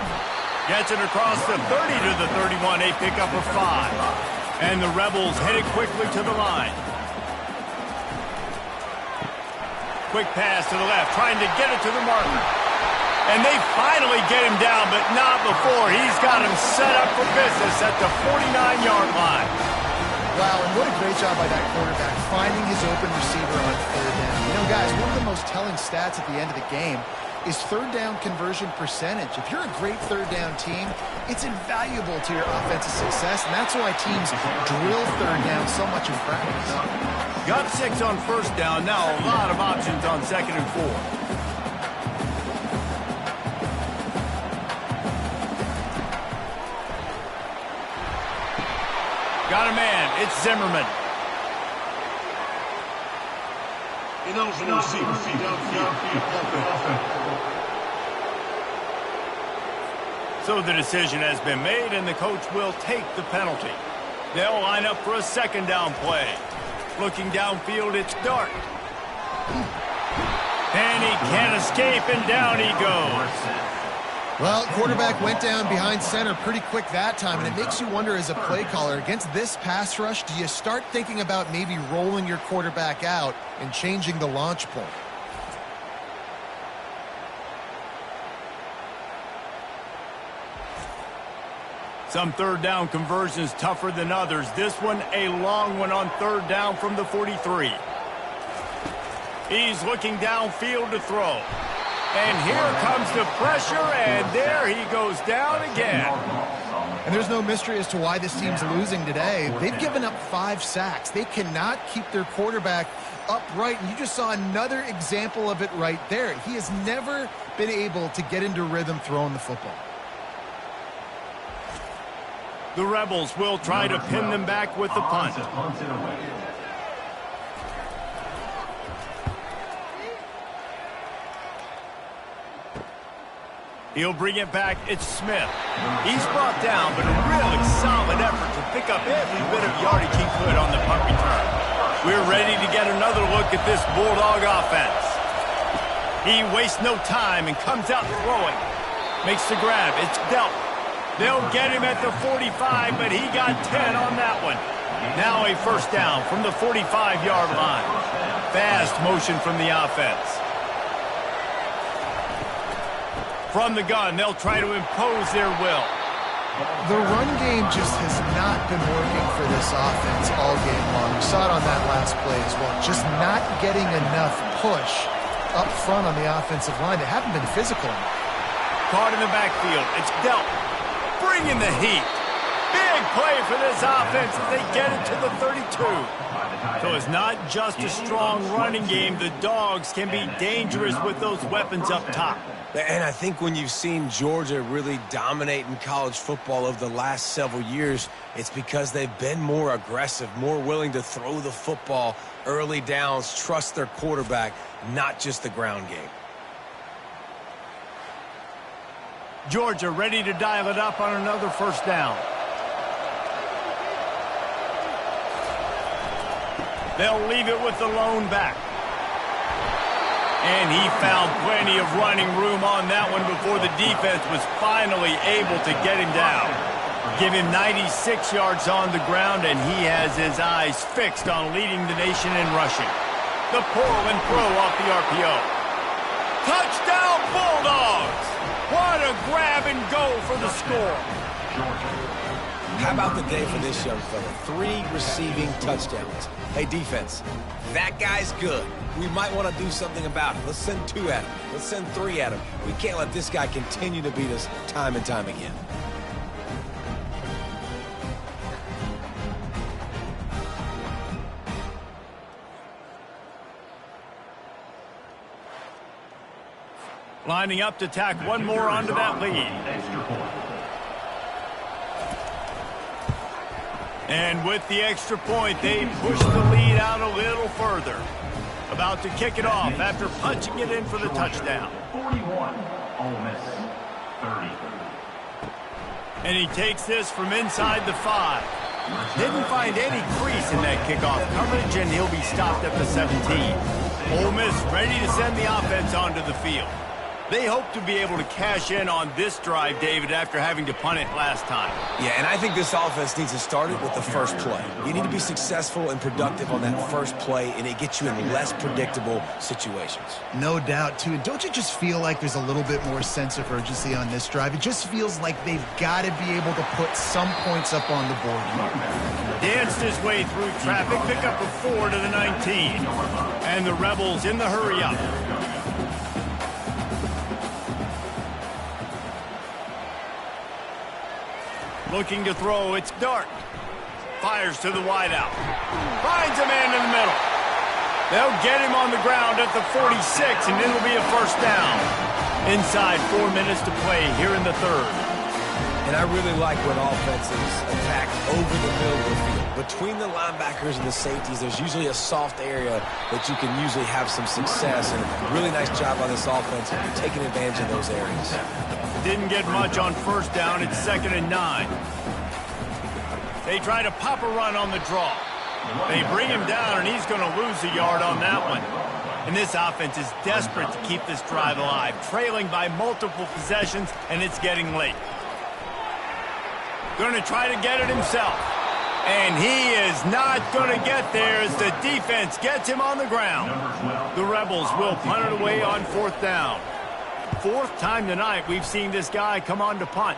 Gets it across the 30 to the 31, a pickup of 5. And the Rebels headed quickly to the line. Quick pass to the left, trying to get it to the marker. And they finally get him down, but not before. He's got him set up for business at the 49-yard line. Wow, and what a great job by that quarterback, finding his open receiver on third down. You know, guys, one of the most telling stats at the end of the game is third down conversion percentage. If you're a great third down team, it's invaluable to your offensive success, and that's why teams drill third down so much in practice. Got 6 on first down, now a lot of options on 2nd and 4. Got a man, it's Zimmerman. So the decision has been made, and the coach will take the penalty. They'll line up for a 2nd down play. Looking downfield, it's Dart. And he can't escape, and down he goes. Well, quarterback went down behind center pretty quick that time, and it makes you wonder as a play caller, against this pass rush, do you start thinking about maybe rolling your quarterback out and changing the launch point? Some third down conversions tougher than others. This one, a long one on 3rd down from the 43. He's looking downfield to throw. And here comes the pressure, and there he goes down again. And there's no mystery as to why this team's losing today. They've given up 5 sacks. They cannot keep their quarterback upright, and you just saw another example of it right there. He has never been able to get into rhythm throwing the football. The Rebels will try to pin them back with the punt. He'll bring it back. It's Smith. He's brought down, but a really solid effort to pick up every bit of yardage he could on the punt return. We're ready to get another look at this Bulldog offense. He wastes no time and comes out throwing. Makes the grab. It's dealt. They'll get him at the 45, but he got 10 on that one. Now a 1st down from the 45-yard line. Fast motion from the offense. From the gun, they'll try to impose their will. The run game just has not been working for this offense all game long. We saw it on that last play as well. Just not getting enough push up front on the offensive line. They haven't been physical enough. Caught in the backfield. It's dealt. Bringing the heat. Big play for this offense as they get it to the 32. So it's not just a strong running game. The Dogs can be dangerous with those weapons up top. And I think when you've seen Georgia really dominate in college football over the last several years, it's because they've been more aggressive, more willing to throw the football early downs, trust their quarterback, not just the ground game. Georgia ready to dial it up on another 1st down. They'll leave it with the lone back. And he found plenty of running room on that one before the defense was finally able to get him down. Give him 96 yards on the ground, and he has his eyes fixed on leading the nation in rushing. The pull and throw off the RPO. Touchdown, Bulldogs! What a grab and go for the score. How about the day for this young fella? 3 receiving touchdowns. Hey, defense, that guy's good. We might want to do something about it. Let's send 2 at him. Let's send 3 at him. We can't let this guy continue to beat us time and time again. Lining up to tack one more onto that lead. And with the extra point, they push the lead out a little further. About to kick it off after punching it in for the touchdown. 41, Ole Miss, 30. And he takes this from inside the 5. Didn't find any crease in that kickoff coverage, and he'll be stopped at the 17. Ole Miss ready to send the offense onto the field. They hope to be able to cash in on this drive, David, after having to punt it last time. Yeah, and I think this offense needs to start it with the first play. You need to be successful and productive on that first play, and it gets you in less predictable situations. No doubt, too. And don't you just feel like there's a little bit more sense of urgency on this drive? It just feels like they've got to be able to put some points up on the board here. Danced his way through traffic, pick up a 4 to the 19. And the Rebels in the hurry-up. Looking to throw, it's Dart. Fires to the wideout. Finds a man in the middle. They'll get him on the ground at the 46, and it'll be a first down. Inside 4 minutes to play here in the third. And I really like when offenses attack over the middle of the field. Between the linebackers and the safeties, there's usually a soft area that you can usually have some success. And a really nice job by this offense taking advantage of those areas. Didn't get much on first down. It's 2nd and 9. They try to pop a run on the draw. They bring him down, and he's going to lose a yard on that one. And this offense is desperate to keep this drive alive, trailing by multiple possessions, and it's getting late. Going to try to get it himself. And he is not going to get there as the defense gets him on the ground. The Rebels will punt it away on 4th down. 4th time tonight we've seen this guy come on to punt.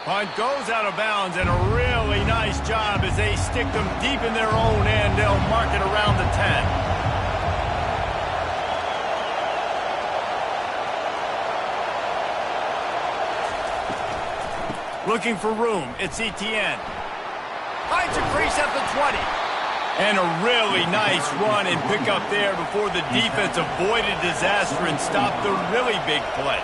Punt goes out of bounds, and a really nice job as they stick them deep in their own end. They'll mark it around the 10. Looking for room, it's Etienne. Finds a crease at the 20. And a really nice run and pick up there before the defense avoided disaster and stopped the really big play.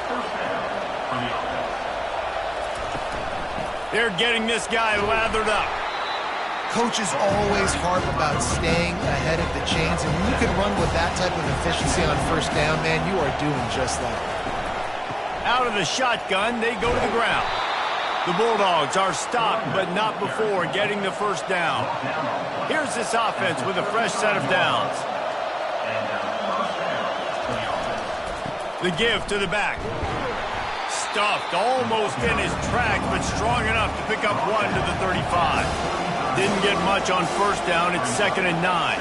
They're getting this guy lathered up. Coaches always harp about staying ahead of the chains, and when you can run with that type of efficiency on first down, man, you are doing just that. Out of the shotgun, they go to the ground. The Bulldogs are stopped, but not before getting the first down. Here's this offense with a fresh set of downs. The give to the back. Stuffed almost in his tracks, but strong enough to pick up 1 to the 35. Didn't get much on first down. It's 2nd and 9.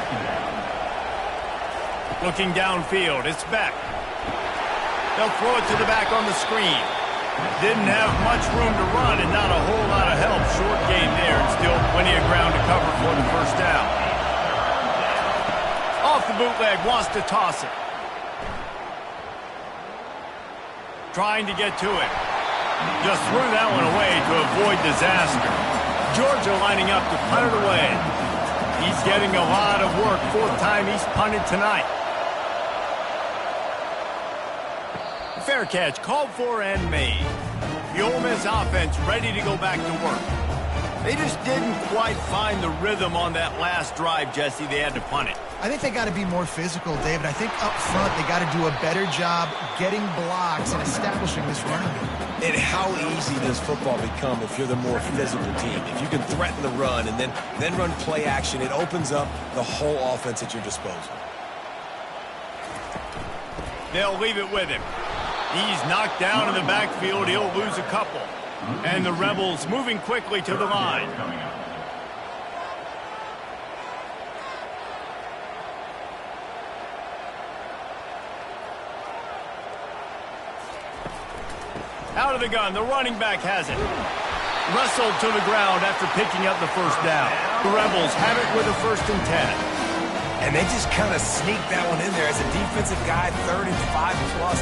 Looking downfield, it's Beck. They'll throw it to the back on the screen. Didn't have much room to run and not a whole lot of help. Short game there, and still plenty of ground to cover for the first down. Off the bootleg, wants to toss it. Trying to get to it. Just threw that one away to avoid disaster. Georgia lining up to punt it away. He's getting a lot of work. 4th time he's punted tonight. Fair catch, called for and made. The Ole Miss offense ready to go back to work. They just didn't quite find the rhythm on that last drive, Jesse. They had to punt it. I think they got to be more physical, David. I think up front they got to do a better job getting blocks and establishing this running game. And how easy does football become if you're the more physical team? If you can threaten the run and then run play action, it opens up the whole offense at your disposal. They'll leave it with him. He's knocked down in the backfield. He'll lose a couple. And the Rebels moving quickly to the line. Out of the gun, the running back has it. Wrestled to the ground after picking up the first down. The Rebels have it with a 1st and 10. And they just kind of sneaked that one in there as a defensive guy, 3rd and 5+.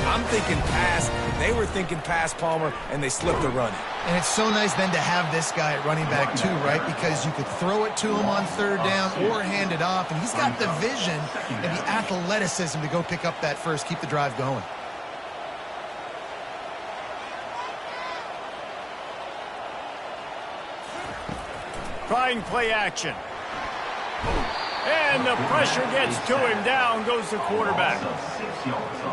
I'm thinking pass. They were thinking pass, Palmer, and they slipped the run. And it's so nice then to have this guy at running back too, right? Because you could throw it to him on 3rd down or hand it off. And he's got the vision and the athleticism to go pick up that first, keep the drive going. Trying play action. And the pressure gets to him. Down goes the quarterback.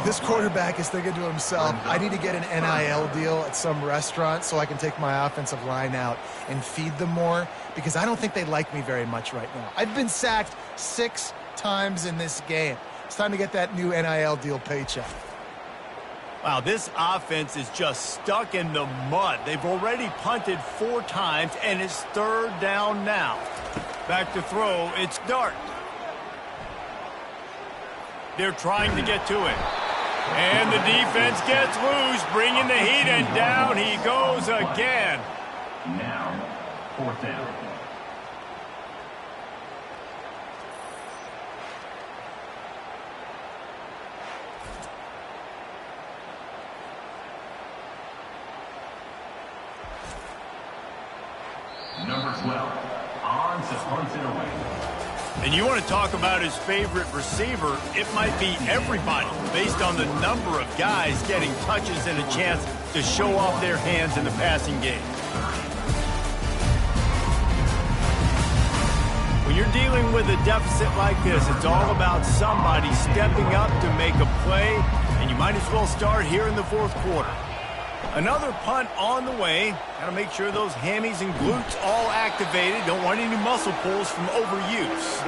This quarterback is thinking to himself, I need to get an NIL deal at some restaurant so I can take my offensive line out and feed them more, because I don't think they like me very much right now. I've been sacked 6 times in this game. It's time to get that new NIL deal paycheck. Wow, this offense is just stuck in the mud. They've already punted 4 times, and it's 3rd down now. Back to throw, it's Dart. They're trying to get to it. And the defense gets loose, bringing the heat, and down he goes again. Now, 4th down. Number 12, on to punt it away. And you want to talk about his favorite receiver, it might be everybody, based on the number of guys getting touches and a chance to show off their hands in the passing game. When you're dealing with a deficit like this, it's all about somebody stepping up to make a play, and you might as well start here in the 4th quarter. Another punt on the way. Got to make sure those hammies and glutes all activated. Don't want any muscle pulls from overuse.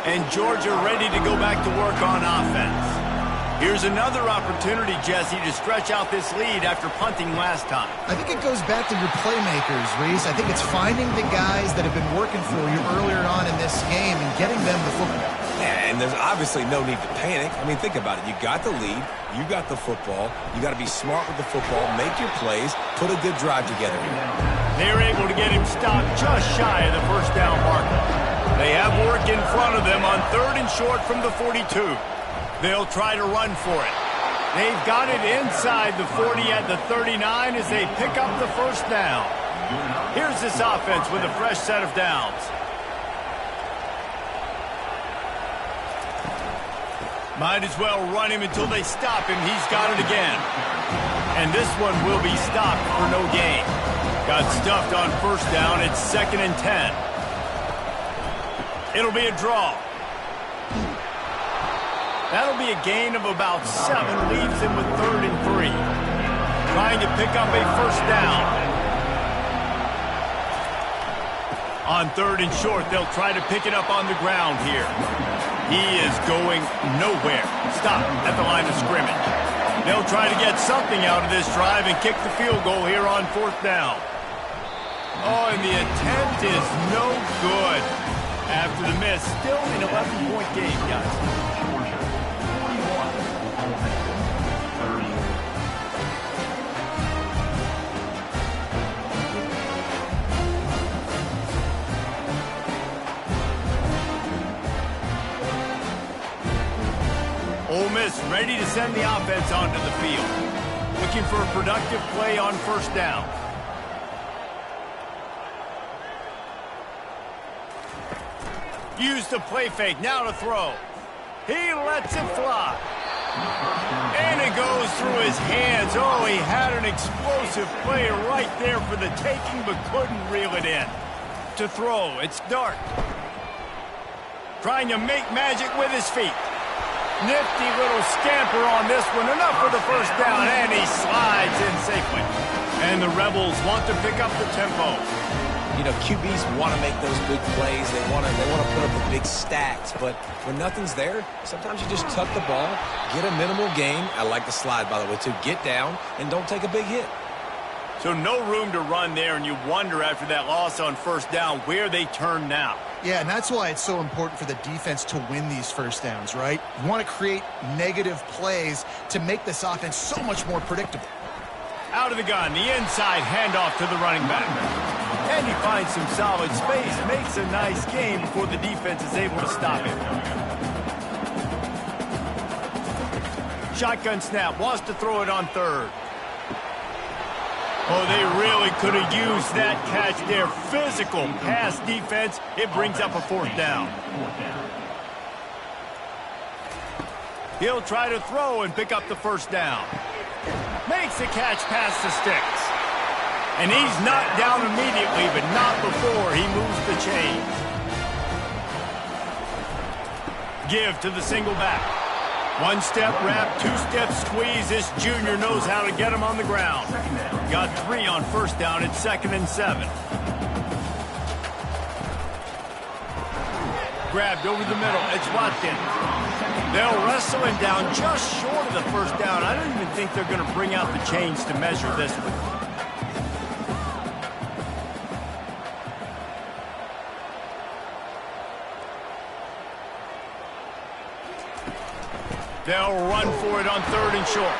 And Georgia ready to go back to work on offense. Here's another opportunity, Jesse, to stretch out this lead after punting last time. I think it goes back to your playmakers, Reese. I think it's finding the guys that have been working for you earlier on in this game and getting them the football. Yeah, and there's obviously no need to panic. I mean, think about it. You got the lead. You got the football. You got to be smart with the football, make your plays, put a good drive together. They're able to get him stopped just shy of the 1st down marker. They have work in front of them on 3rd and short from the 42. They'll try to run for it. They've got it inside the 40 at the 39 as they pick up the 1st down. Here's this offense with a fresh set of downs. Might as well run him until they stop him. He's got it again. And this one will be stopped for no gain. Got stuffed on 1st down. It's 2nd and 10. It'll be a draw. That'll be a gain of about 7. Leaves him with 3rd and 3. Trying to pick up a 1st down. On 3rd and short, they'll try to pick it up on the ground here. He is going nowhere. Stop at the line of scrimmage. They'll try to get something out of this drive and kick the field goal here on 4th down. Oh, and the attempt is no good. After the miss, still an 11-point game, guys. Ole Miss ready to send the offense onto the field. Looking for a productive play on 1st down. Use the play fake, now to throw. He lets it fly. And it goes through his hands. Oh, he had an explosive play right there for the taking, but couldn't reel it in. To throw, it's Dart. Trying to make magic with his feet. Nifty little scamper on this one. Enough for the 1st down, and he slides in safely. And the Rebels want to pick up the tempo. You know, QBs want to make those big plays. They want to put up the big stats. But when nothing's there, sometimes you just tuck the ball, get a minimal gain. I like the slide, by the way, too. Get down and don't take a big hit. So no room to run there, and you wonder after that loss on 1st down where they turn now. Yeah, and that's why it's so important for the defense to win these 1st downs, right? You want to create negative plays to make this offense so much more predictable. Out of the gun, the inside handoff to the running back. And he finds some solid space, makes a nice game before the defense is able to stop him. Shotgun snap, wants to throw it on 3rd. Oh, they really could have used that catch there. Physical pass defense. It brings up a 4th down. He'll try to throw and pick up the 1st down. Makes the catch past the sticks. And he's knocked down immediately, but not before he moves the chains. Give to the single back. One-step wrap, two-step squeeze. This junior knows how to get him on the ground. Got 3 on first down at 2nd and 7. Grabbed over the middle. It's Watkins. They'll wrestle him down just short of the first down. I don't even think they're going to bring out the chains to measure this one. They'll run for it on 3rd and short.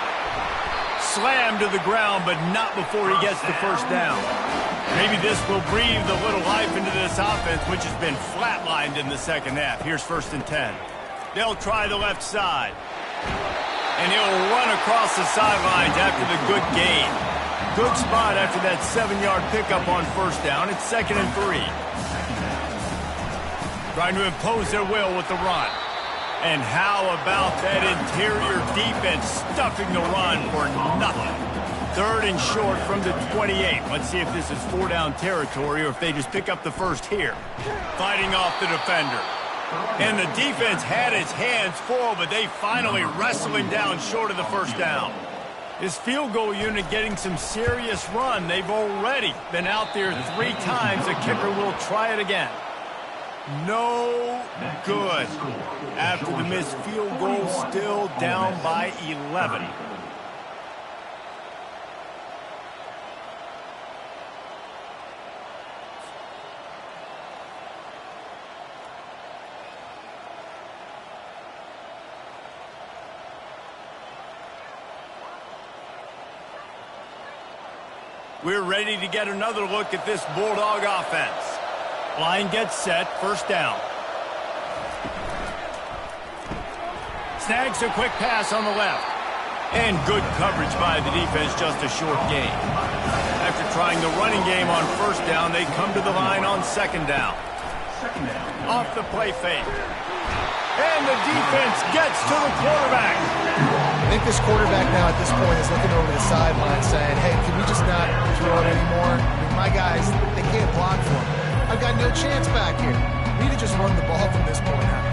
Slammed to the ground, but not before he gets the first down. Maybe this will breathe a little life into this offense, which has been flatlined in the second half. Here's 1st and 10. They'll try the left side. And he'll run across the sidelines after the good gain. Good spot after that 7-yard pickup on first down. It's 2nd and 3. Trying to impose their will with the run. And how about that interior defense stuffing the run for nothing? 3rd and short from the 28. Let's see if this is 4-down territory or if they just pick up the first here. Fighting off the defender. And the defense had its hands full, but they finally wrestle him down short of the first down. This field goal unit getting some serious run. They've already been out there 3 times. The kicker will try it again. No good. After the missed field goal, still down by 11. We're ready to get another look at this Bulldog offense. Line gets set, first down. Snags a quick pass on the left. And good coverage by the defense, just a short gain. After trying the running game on first down, they come to the line on 2nd down. Off the play fake. And the defense gets to the quarterback. I think this quarterback now at this point is looking over the sideline saying, hey, can we just not throw it anymore? I mean, my guys, they can't block for me. I've got no chance back here. We need to just run the ball from this point out.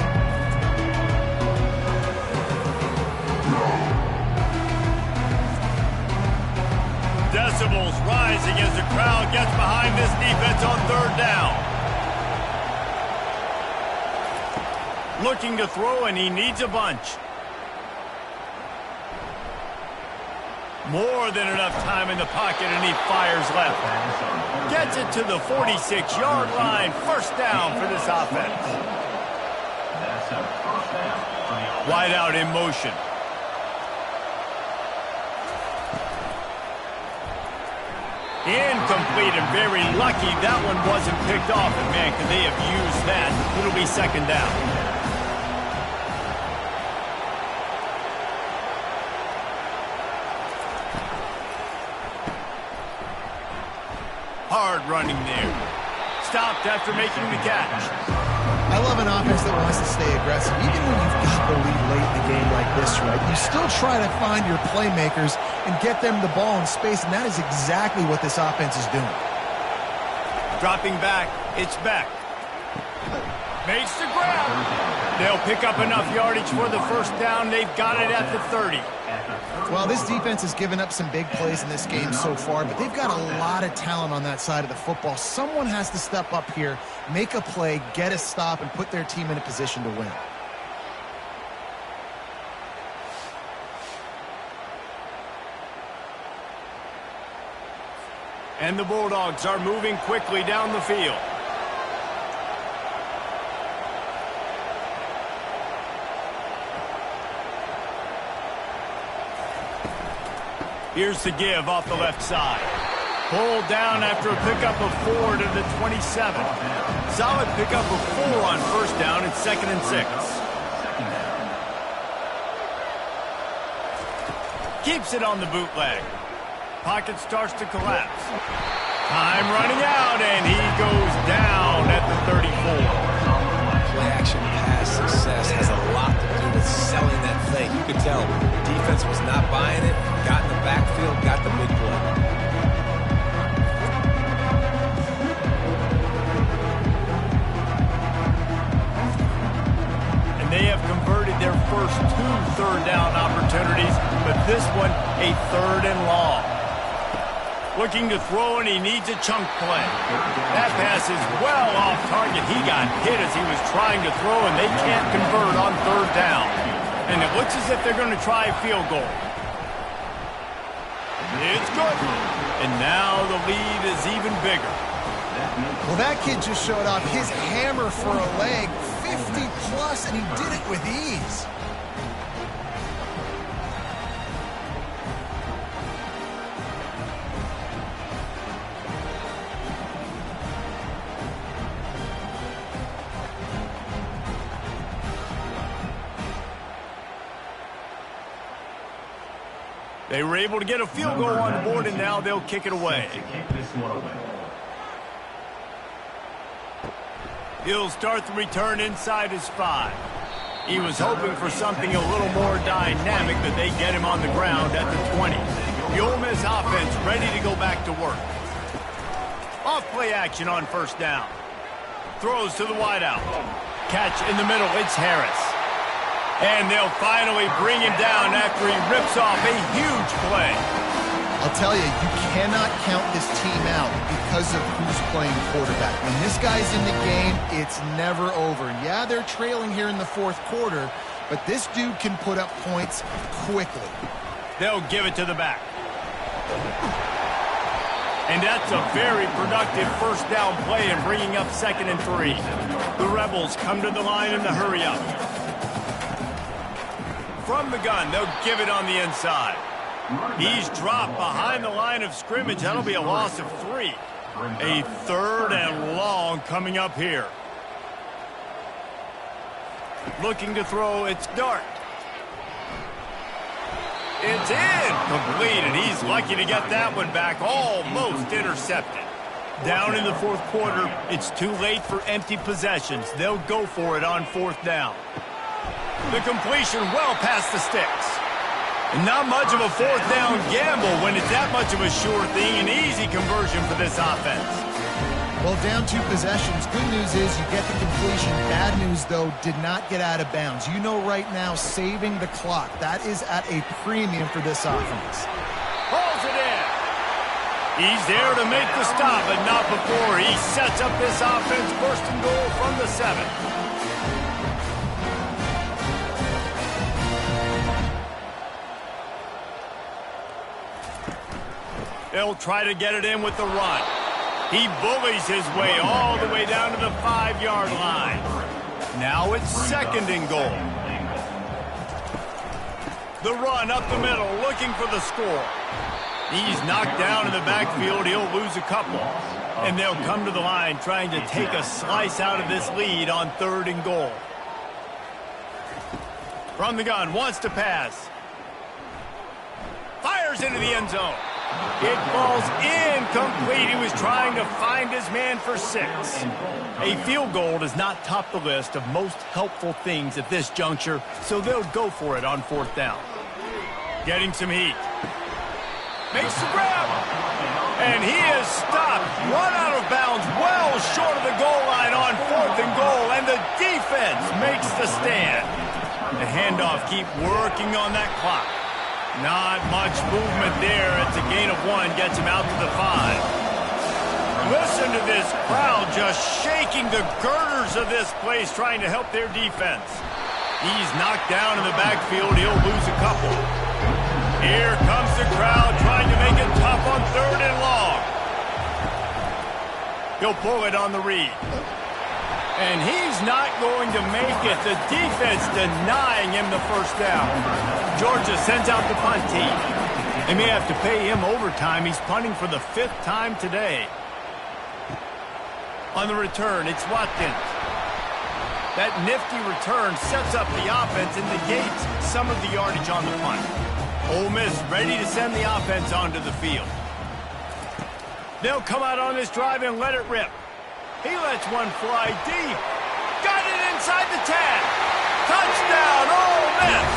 Decibels rising as the crowd gets behind this defense on 3rd down. Looking to throw, and he needs a bunch. More than enough time in the pocket, and he fires left. Gets it to the 46-yard line. First down for this offense. Wide out in motion. Incomplete, and very lucky that one wasn't picked off. And man, could they have used that? It'll be 2nd down. Hard running there. Stopped after making the catch. I love an offense that wants to stay aggressive. Even when you've got the lead late in the game like this, right, you still try to find your playmakers and get them the ball in space, and that is exactly what this offense is doing. Dropping back, it's Beck. Makes the grab. They'll pick up enough yardage for the first down. They've got it at the 30. Well, this defense has given up some big plays in this game so far, but they've got a lot of talent on that side of the football. Someone has to step up here, make a play, get a stop, and put their team in a position to win. And the Bulldogs are moving quickly down the field. Here's the give off the left side. Pulled down after a pickup of 4 to the 27. Solid pickup of 4 on first down. It's 2nd and 6. Keeps it on the bootleg. Pocket starts to collapse. Time running out, and he goes down at the 34. Play-action pass success has a lot to do with selling that fake. You could tell the defense was not buying it, got in the backfield, got the big play. they have converted their first 2 third-down opportunities, but this one a 3rd and long. Looking to throw, and he needs a chunk play. That pass is well off target. He got hit as he was trying to throw, and they can't convert on 3rd down. And it looks as if they're going to try a field goal. It's good. And now the lead is even bigger. Well, that kid just showed off his hammer for a leg, 50-plus, and he did it with ease. They were able to get a field goal on the board, and now they'll kick it away. He'll start the return inside his 5. He was hoping for something a little more dynamic, but they get him on the ground at the 20. The Ole Miss offense ready to go back to work. Off play action on 1st down. Throws to the wideout. Catch in the middle. It's Harris. And they'll finally bring him down after he rips off a huge play. I'll tell you, you cannot count this team out because of who's playing quarterback. When this guy's in the game, it's never over. Yeah, they're trailing here in the 4th quarter, but this dude can put up points quickly. They'll give it to the back. And that's a very productive 1st down play and bringing up 2nd and 3. The Rebels come to the line in the hurry up. From the gun, they'll give it on the inside. He's dropped behind the line of scrimmage. That'll be a loss of 3. A 3rd and long coming up here. Looking to throw, it's Dart. It's incomplete, and he's lucky to get that one back. Almost intercepted. Down in the 4th quarter, it's too late for empty possessions. They'll go for it on 4th down. The completion well past the sticks. And not much of a 4th down gamble when it's that much of a sure thing. An easy conversion for this offense. Well, down 2 possessions. Good news is you get the completion. Bad news, though, did not get out of bounds. You know right now, saving the clock. That is at a premium for this offense. Pulls it in. He's there to make the stop, but not before. He sets up this offense 1st and goal from the 7. They'll try to get it in with the run. He bullies his way all the way down to the 5-yard line. Now it's 2nd and goal. The run up the middle, looking for the score. He's knocked down in the backfield. He'll lose a couple. And they'll come to the line trying to take a slice out of this lead on 3rd and goal. From the gun, wants to pass. Fires into the end zone. It falls incomplete. He was trying to find his man for 6. A field goal does not top the list of most helpful things at this juncture, so they'll go for it on 4th down. Getting some heat. Makes the grab. And he is stopped. Run out of bounds well short of the goal line on 4th and goal, and the defense makes the stand. The handoff keep working on that clock. Not much movement there. It's a gain of 1. Gets him out to the 5. Listen to this crowd just shaking the girders of this place trying to help their defense. He's knocked down in the backfield. He'll lose a couple. Here comes the crowd trying to make it tough on 3rd and long. He'll pull it on the read. And he's not going to make it. The defense denying him the 1st down. Georgia sends out the punt team. They may have to pay him overtime. He's punting for the 5th time today. On the return, it's Watkins. That nifty return sets up the offense and negates some of the yardage on the punt. Ole Miss ready to send the offense onto the field. They'll come out on this drive and let it rip. He lets one fly deep. Got it inside the 10. Touchdown, Ole Miss.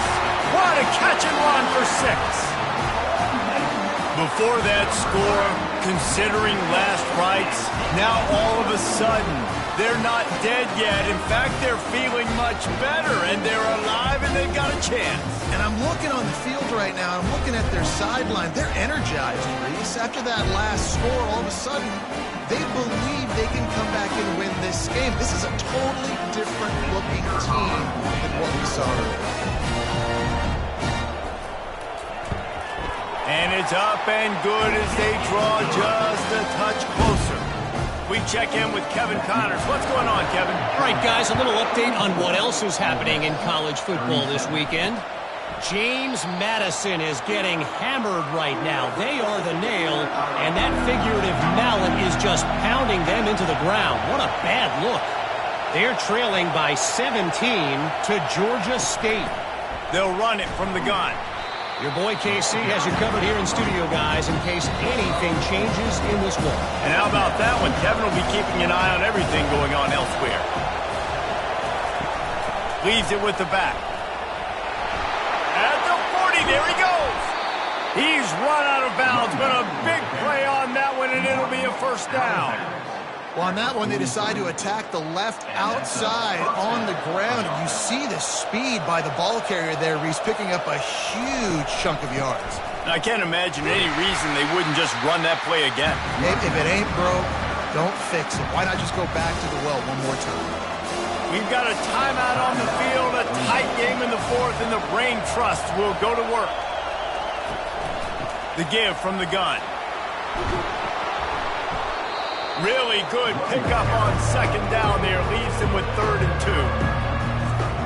What a catch and run for 6. Before that score, considering last rights, now all of a sudden, They're not dead yet. In fact, they're feeling much better, and they're alive, and they've got a chance. And I'm looking on the field right now. I'm looking at their sideline. They're energized, Reese. After that last score, all of a sudden, they believe they can come back and win this game. This is a totally different looking team than what we saw earlier. And it's up and good as they draw just a touch closer. We check in with Kevin Connors. What's going on, Kevin? All right, guys, a little update on what else is happening in college football this weekend. James Madison is getting hammered right now. They are the nail, and that figurative mallet is just pounding them into the ground. What a bad look. They're trailing by 17 to Georgia State. They'll run it from the gun. Your boy KC has you covered here in studio, guys, in case anything changes in this one. And how about that one? Kevin will be keeping an eye on everything going on elsewhere. Leaves it with the back. At the 40, there he goes. He's run out of bounds, but a big play on that one, and it'll be a first down. Well, on that one, they decide to attack the left outside on the ground. And you see the speed by the ball carrier there, Reese, picking up a huge chunk of yards. I can't imagine any reason they wouldn't just run that play again. If it ain't broke, don't fix it. Why not just go back to the well one more time? We've got a timeout on the field, a tight game in the fourth, and the brain trust will go to work. The give from the gun. Really good pickup on second down there. Leaves them with 3rd and 2.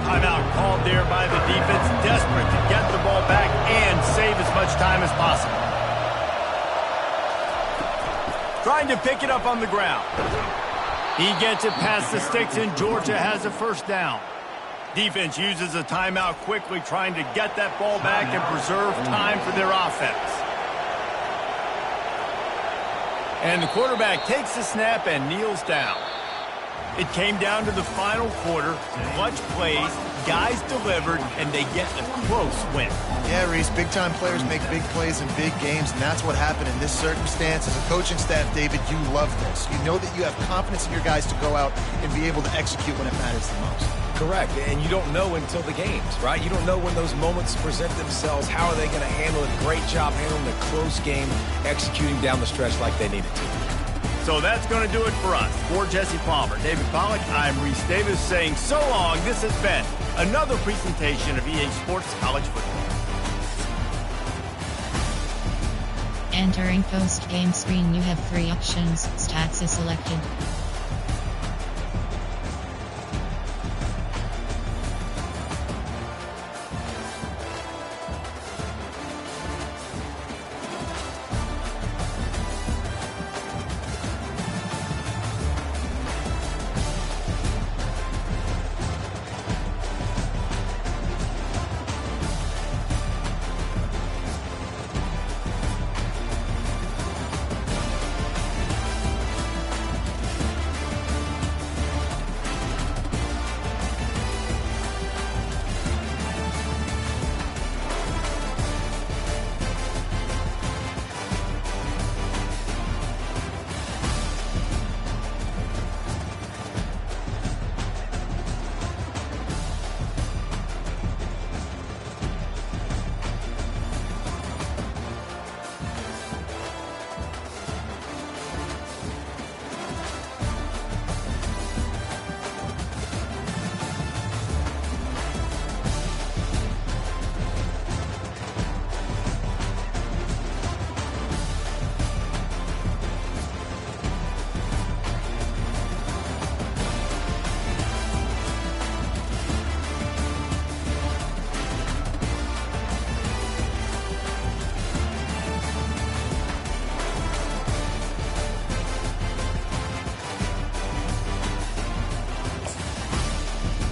Timeout called there by the defense. Desperate to get the ball back and save as much time as possible. Trying to pick it up on the ground. He gets it past the sticks, and Georgia has a first down. Defense uses a timeout quickly, trying to get that ball back and preserve time for their offense. And the quarterback takes the snap and kneels down. It came down to the final quarter. Clutch plays, guys delivered, and they get a close win. Yeah, Reese, big-time players make big plays in big games, and that's what happened in this circumstance. As a coaching staff, David, you love this. You know that you have confidence in your guys to go out and be able to execute when it matters the most. Correct, and you don't know until the games, right? You don't know when those moments present themselves. How are they going to handle it? Great job handling a close game, executing down the stretch like they needed to. So that's going to do it for us. For Jesse Palmer, David Pollack, I'm Reese Davis saying so long. This has been another presentation of EA Sports College Football. Entering post-game screen, you have 3 options. Stats is selected.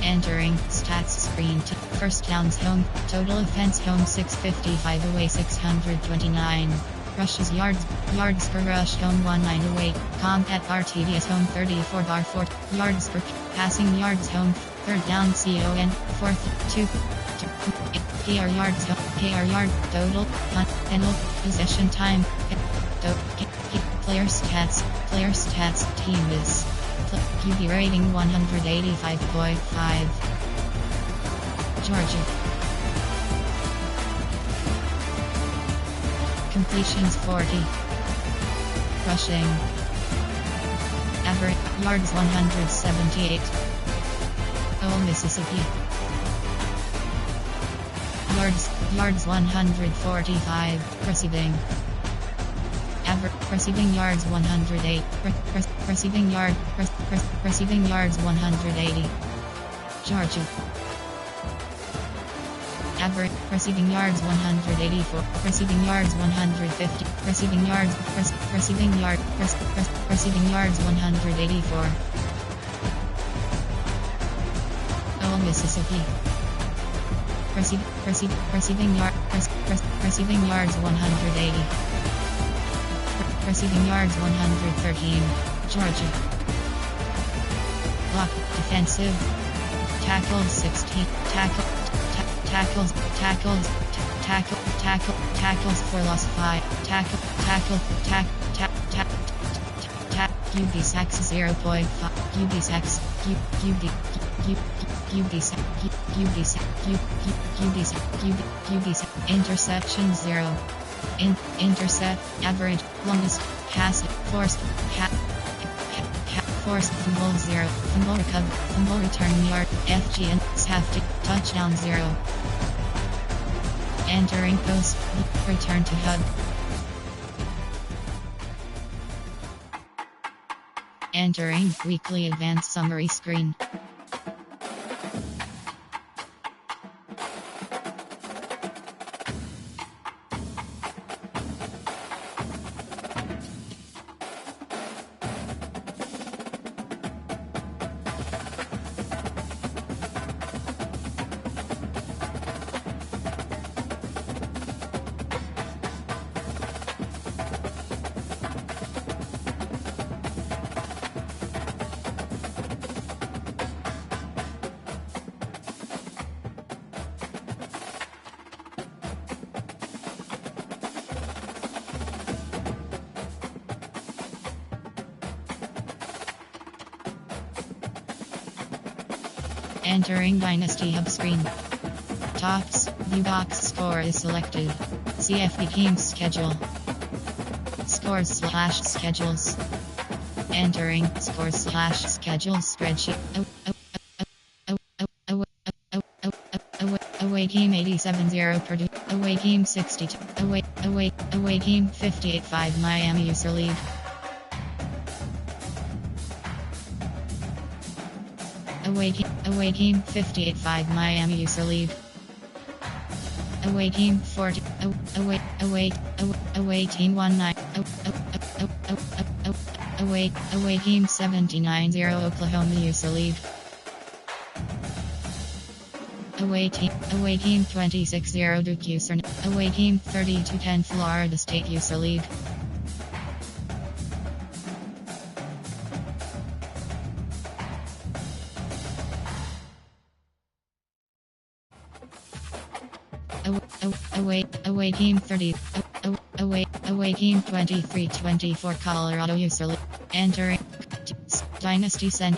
Entering stats screen. First downs home, total offense home 655 away 629. Rushes yards per rush home 19 away. Combat RTDs home 34 bar 4 yards per passing yards home. Third down CON 4th 2. KR yards home, KR yard total punt penalty possession time. Player stats team is QB rating 185.5. Georgia. Completions 40. Rushing. Average yards 178. Ole Mississippi. Yards 145. Receiving. Receiving yards 108. Receiving yards 180. Georgia. Average receiving yards 184. Receiving yards 150. Receiving yards 184. Ole Mississippi. Receiving yards 180. Receiving yards 113. Georgia. Block defensive. Tackles 16. Tackles for loss 5. QB sacks 0.5. QB sacks. Interception 0. Intercept, average, longest, pass, forced, forced, fumble 0, fumble recover, fumble return yard, FGN, safety, touchdown 0. Entering post, return to hub. Entering weekly advanced summary screen. Entering Dynasty Hub screen. Tops, view box score is selected. CFB game schedule. Scores/schedules. Entering scores/schedule spreadsheet. Away game 87-0 Purdue. Away game 62. Away game 58-5 Miami user lead. Away game 58-5 Miami user lead. Away game 40. Away team 19. Away game 79-0 Oklahoma user lead. Away game 26-0 Duke user. Away game 30-10 Florida State user lead. Away game 30. Away game 23-24 Colorado user lead. Entering Dynasty Send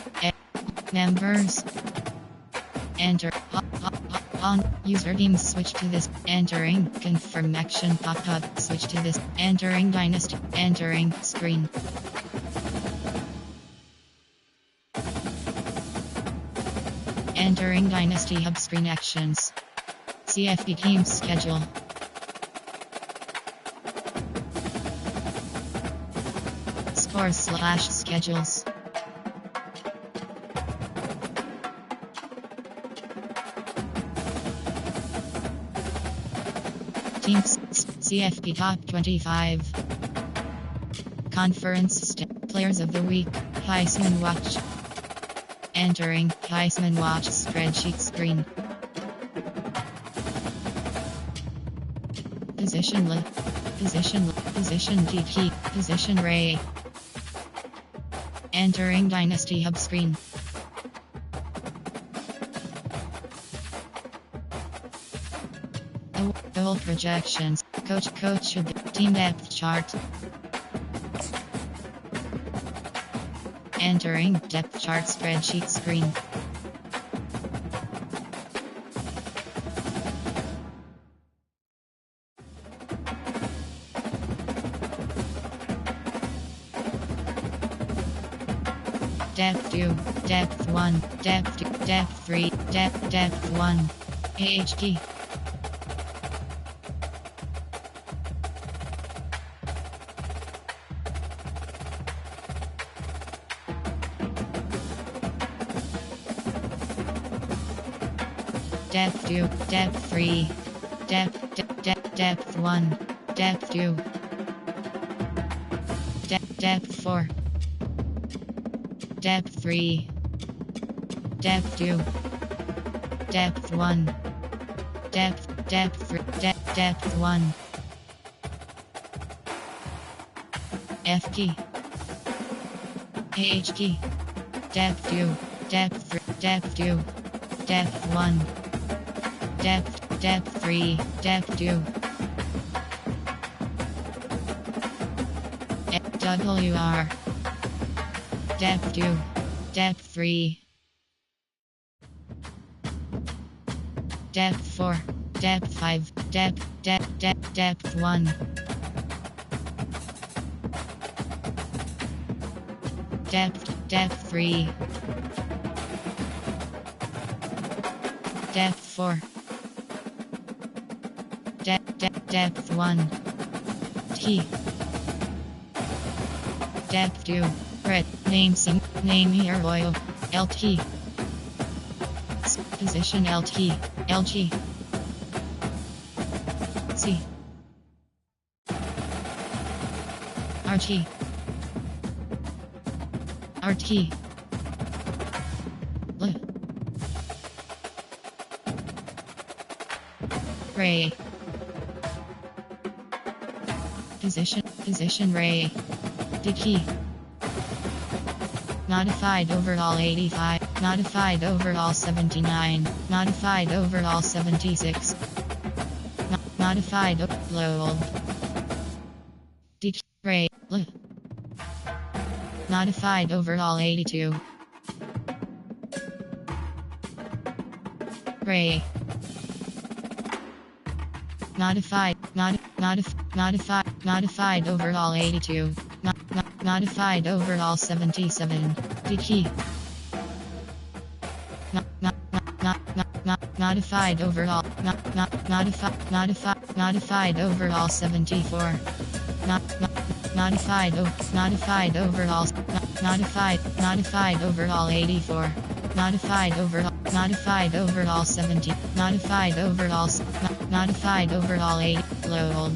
members. Enter on username switch to this. Entering confirmation pop-up switch to this. Entering Dynasty. Entering screen. Entering Dynasty Hub screen actions. CFB game schedule. Scores/schedules. Teams CFB top 25. Conference players of the week. Heisman Watch. Entering Heisman Watch spreadsheet screen. Position DT, position Ray. Entering Dynasty Hub screen. Goal projections, coach should team depth chart. Entering depth chart spreadsheet screen. Depth 2, Depth 1, Depth 2, Depth 3, Depth 1. AHT. Depth 2, Depth 3, Depth 1, Depth 2, Depth 4, Depth 3, Depth 2, Depth 1, Depth 3, Depth 1. F key. H key. Depth 2, Depth 3, Depth 2, Depth 1. Depth 3, Depth 2. WR. Depth 2, Depth 3. Depth 4, Depth 5, Depth 1. Depth 3. Depth 4. Depth 1. T. Depth 2. Red. Name here oil. LT. Position LT. LG. C. RT. RT. L. Ray. Position Ray. D key. Modified overall 85. Modified overall 79. Modified overall 76. Modified low. D Ray. L. Modified overall 82. Ray. Modified overall 82. Modified overall 77. D key. Modified overall. Modified overall 74. Modified overall. Modified overall 84. Modified overall 70. Modified overall 80. Low.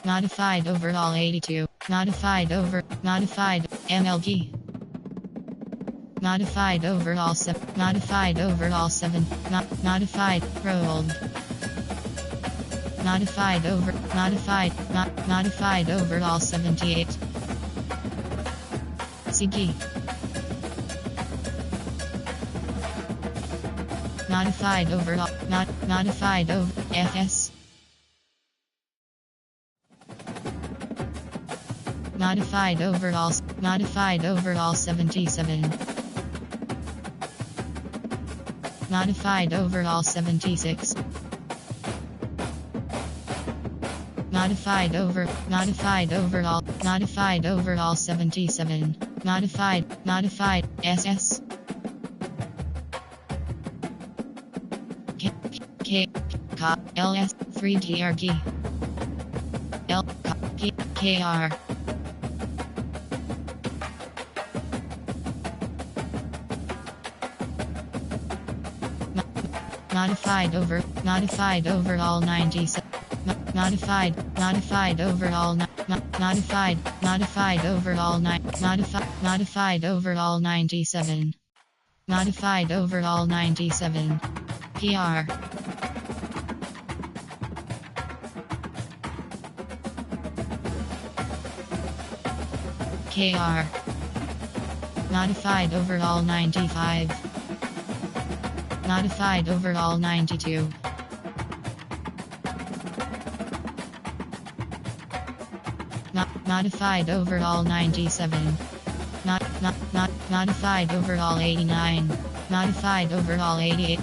Modified overall 82. Modified MLG. Modified overall 7. Modified overall 7. Modified rolled. Modified overall 78. CG. Modified overall. Modified over FS. Modified overall 77. Modified overall 76. Modified overall 77. Modified SS. K LS 3 DRG. L KR. Modified overall 97. Modified overall overall 97. Modified overall 97. PR. KR. Modified overall 95. Modified overall 92. Modified overall 97. Modified overall 89. Modified overall 88.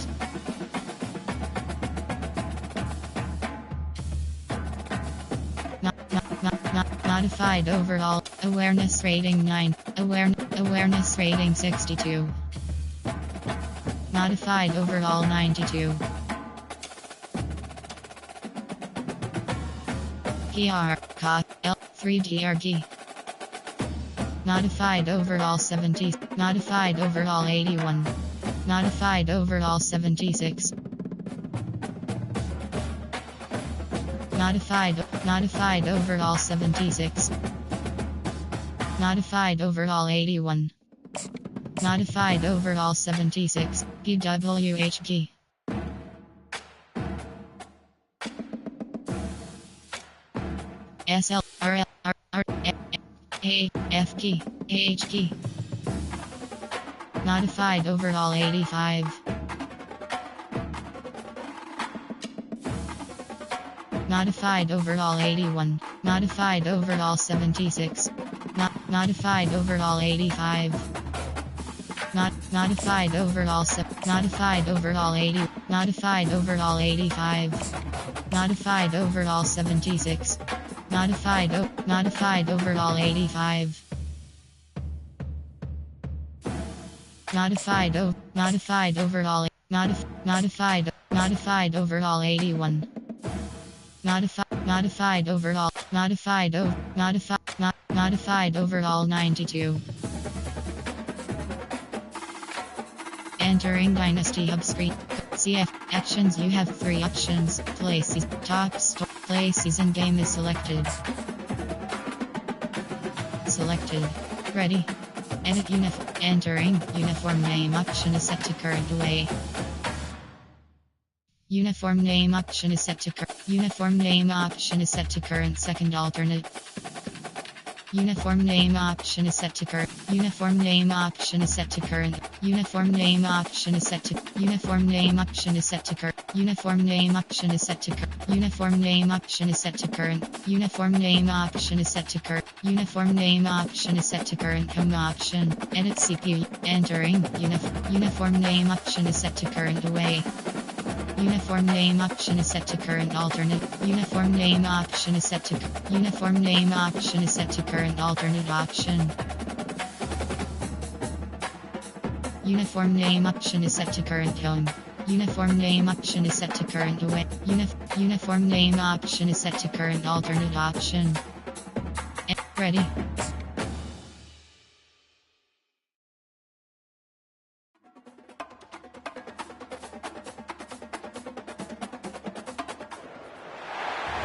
Modified overall awareness rating 9. Awareness rating 62. Modified overall 92. PR CA L 3DRG. Modified overall 70. Modified overall 81. Modified overall 76. Modified overall 76. Modified overall 81. Modified overall 76. PWHG. SL RL A F key AH key. Modified overall 85. Modified overall 81. Modified overall 76. Modified overall 85. Modified overall modified overall 80. Modified overall 85. Modified overall 76. Modified overall 85. Modified overall modified overall 81. Modified overall modified overall 92. Entering Dynasty Hub screen. CF actions. You have 3 options. Play season. Play season game is selected. Selected. Ready. Edit uniform. Entering uniform name option is set to current away. Uniform name option is set to uniform name option is set to current second alternate. Uniform name option is set to current. Uniform name option is set to current. Uniform name option is set to uniform name option is set to current. Uniform name option is set to uniform name option is set to current. Uniform name option is set to current. Uniform name option is set to current. Home option. Edit CPU. Entering uniform name option is set to current away. Uniform name option is set to current alternate. Uniform name option is set to uniform name option is set to current alternate option. Uniform name option is set to current home. Uniform name option is set to current away. Uniform name option is set to current alternate option. Ready.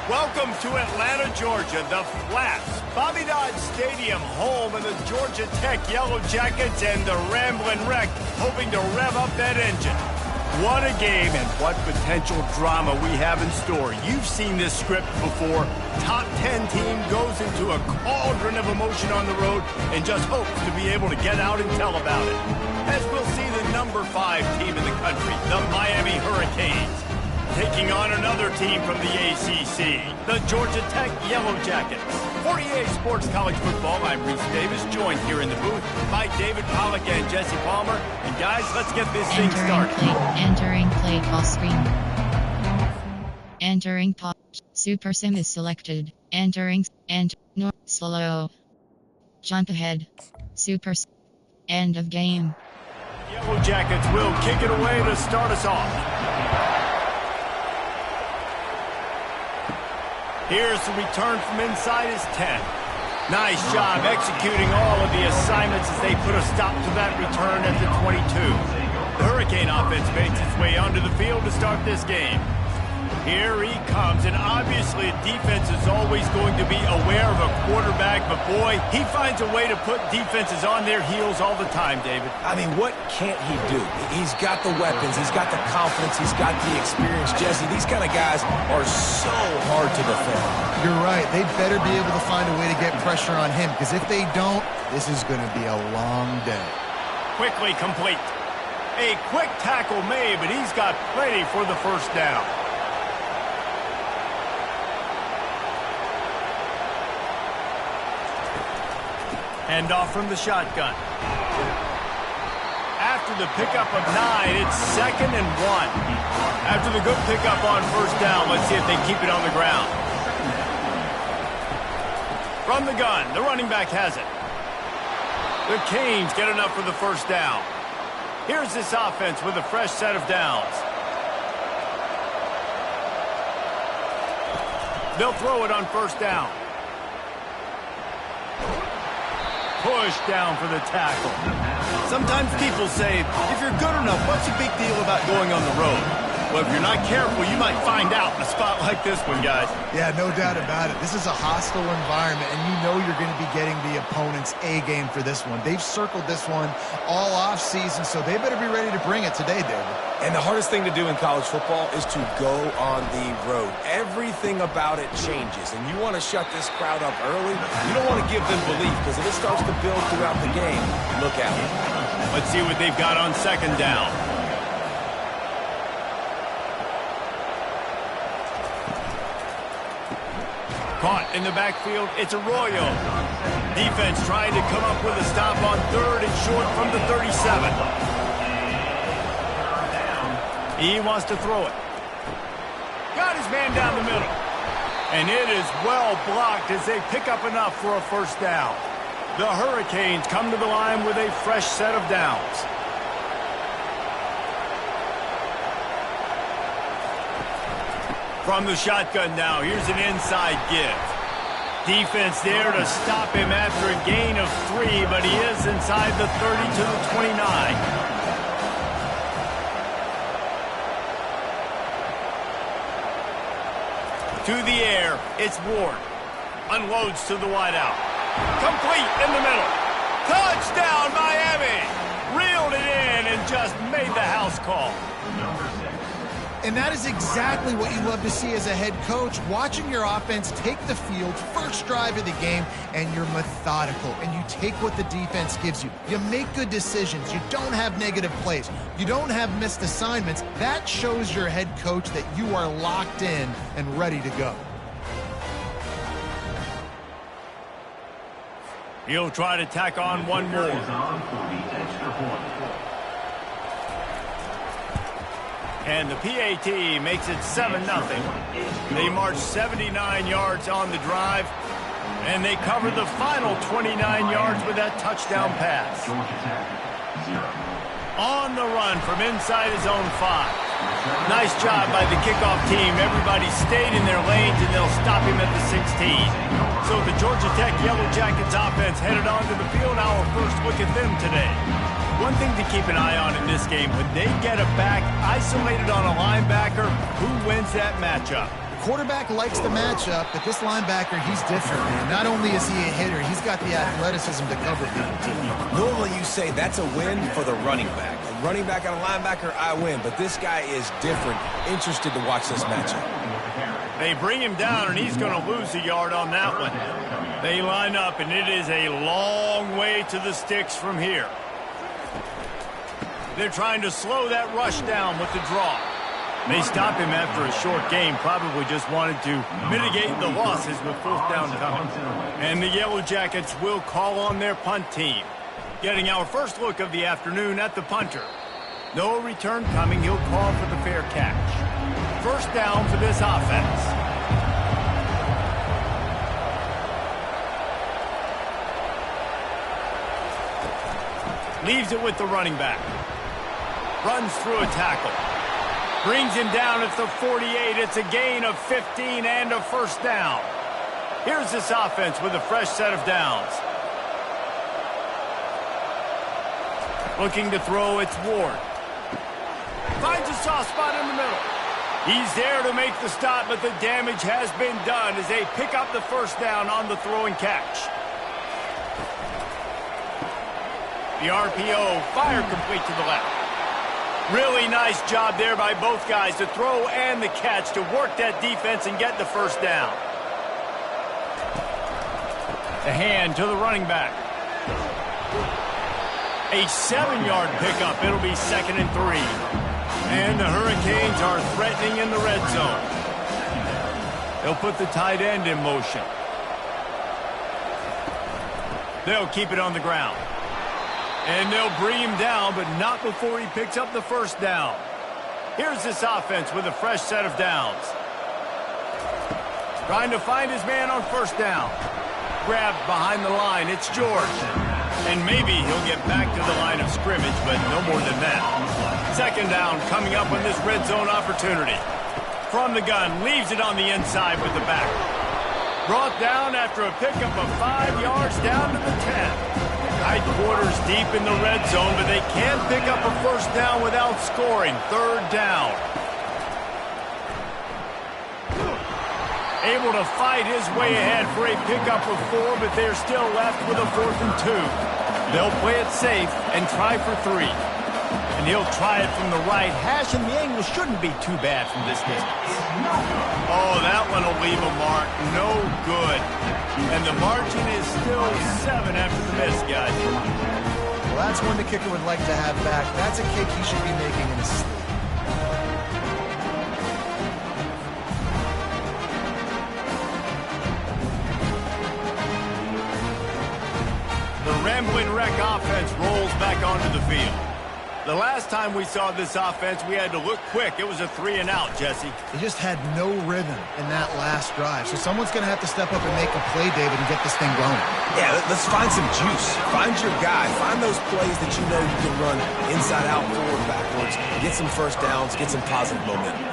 Welcome to Atlanta, Georgia, the Flats, Bobby Dodd Stadium, home of the Georgia Tech Yellow Jackets and the Ramblin' Wreck, hoping to rev up that engine. What a game and what potential drama we have in store. You've seen this script before. Top 10 team goes into a cauldron of emotion on the road and just hopes to be able to get out and tell about it. As we'll see the number 5 team in the country, the Miami Hurricanes, taking on another team from the ACC, the Georgia Tech Yellow Jackets. For EA Sports College Football, I'm Reese Davis, joined here in the booth by David Pollack and Jesse Palmer. And guys, let's get this thing started. Entering play call screen. Entering pop. Super Sim is selected. Entering no slow. Jump ahead. Super end of game. Yellow Jackets will kick it away to start us off. Here's the return from inside his 10. Nice job executing all of the assignments as they put a stop to that return at the 22. The Hurricane offense makes its way onto the field to start this game. Here he comes, and obviously defense is always going to be aware of a quarterback, but boy, he finds a way to put defenses on their heels all the time, David. I mean, what can't he do? He's got the weapons, he's got the confidence, he's got the experience. Jesse, these kind of guys are so hard to defend. You're right. They better be able to find a way to get pressure on him, because if they don't, this is going to be a long day. Quickly complete. A quick tackle made, but he's got plenty for the first down. Hand off from the shotgun. After the pickup of 9, it's 2nd and 1. After the good pickup on first down, let's see if they keep it on the ground. From the gun, the running back has it. The Canes get enough for the first down. Here's this offense with a fresh set of downs. They'll throw it on first down. Push down for the tackle. Sometimes people say, if you're good enough, what's the big deal about going on the road? Well, if you're not careful, you might find out in a spot like this one, guys. Yeah, no doubt about it. This is a hostile environment, and you know you're going to be getting the opponent's A game for this one. They've circled this one all offseason, so they better be ready to bring it today, David. And the hardest thing to do in college football is to go on the road. Everything about it changes, and you want to shut this crowd up early. You don't want to give them belief, because if it starts to build throughout the game, look out. Let's see what they've got on second down. Caught in the backfield, it's Arroyo. Defense trying to come up with a stop on 3rd and short from the 37. He wants to throw it. Got his man down the middle. And it is well blocked as they pick up enough for a first down. The Hurricanes come to the line with a fresh set of downs. From the shotgun now, here's an inside give. Defense there to stop him after a gain of 3, but he is inside the 30 to the 29. To the air, it's Ward. Unloads to the wideout. Complete in the middle. Touchdown, Miami! Reeled it in and just made the house call. And that is exactly what you love to see as a head coach, watching your offense take the field, first drive of the game, and you're methodical, and you take what the defense gives you. You make good decisions. You don't have negative plays. You don't have missed assignments. That shows your head coach that you are locked in and ready to go. He'll try to tack on one more. And the PAT makes it 7-0. They march 79 yards on the drive, and they cover the final 29 yards with that touchdown pass. On the run from inside his own 5. Nice job by the kickoff team. Everybody stayed in their lanes, and they'll stop him at the 16. So the Georgia Tech Yellow Jackets offense headed onto the field. Our first look at them today. One thing to keep an eye on in this game, when they get a back isolated on a linebacker, who wins that matchup? Quarterback likes the matchup, but this linebacker, he's different, man. Not only is he a hitter, he's got the athleticism to cover people, too. Normally you say that's a win for the running back. A running back on a linebacker, I win. But this guy is different. Interested to watch this matchup. They bring him down, and he's going to lose a yard on that one. They line up, and it is a long way to the sticks from here. They're trying to slow that rush down with the draw. They stop him after a short game, probably just wanted to mitigate the losses with fourth down coming. And the Yellow Jackets will call on their punt team. Getting our first look of the afternoon at the punter. No return coming, he'll call for the fair catch. First down for this offense. Leaves it with the running back. Runs through a tackle. Brings him down at the 48. It's a gain of 15 and a first down. Here's this offense with a fresh set of downs. Looking to throw, it's Ward. Finds a soft spot in the middle. He's there to make the stop, but the damage has been done as they pick up the first down on the throw and catch. The RPO, fire complete to the left. Really nice job there by both guys to throw and the catch to work that defense and get the first down. The hand to the running back. A 7-yard pickup. It'll be 2nd and 3. And the Hurricanes are threatening in the red zone. They'll put the tight end in motion. They'll keep it on the ground. And they'll bring him down, but not before he picks up the first down. Here's this offense with a fresh set of downs. Trying to find his man on first down. Grabbed behind the line, it's George. And maybe he'll get back to the line of scrimmage, but no more than that. Second down coming up on this red zone opportunity. From the gun, leaves it on the inside with the back. Brought down after a pickup of 5 yards down to the 10. Tight quarters deep in the red zone, but they can't pick up a first down without scoring. Third down. Able to fight his way ahead for a pickup of 4, but they're still left with a 4th and 2. They'll play it safe and try for 3. And he'll try it from the right hash, and the angle shouldn't be too bad from this distance. Oh, that one will leave a mark. No good. And the margin is still 7 after the miss, guys. Well, that's one the kicker would like to have back. That's a kick he should be making in his sleep. The Rambling Wreck offense rolls back onto the field. The last time we saw this offense, we had to look quick. It was a 3-and-out, Jesse. They just had no rhythm in that last drive. So someone's going to have to step up and make a play, David, and get this thing going. Yeah, let's find some juice. Find your guy. Find those plays that you know you can run inside out, forward, backwards. Get some first downs. Get some positive momentum.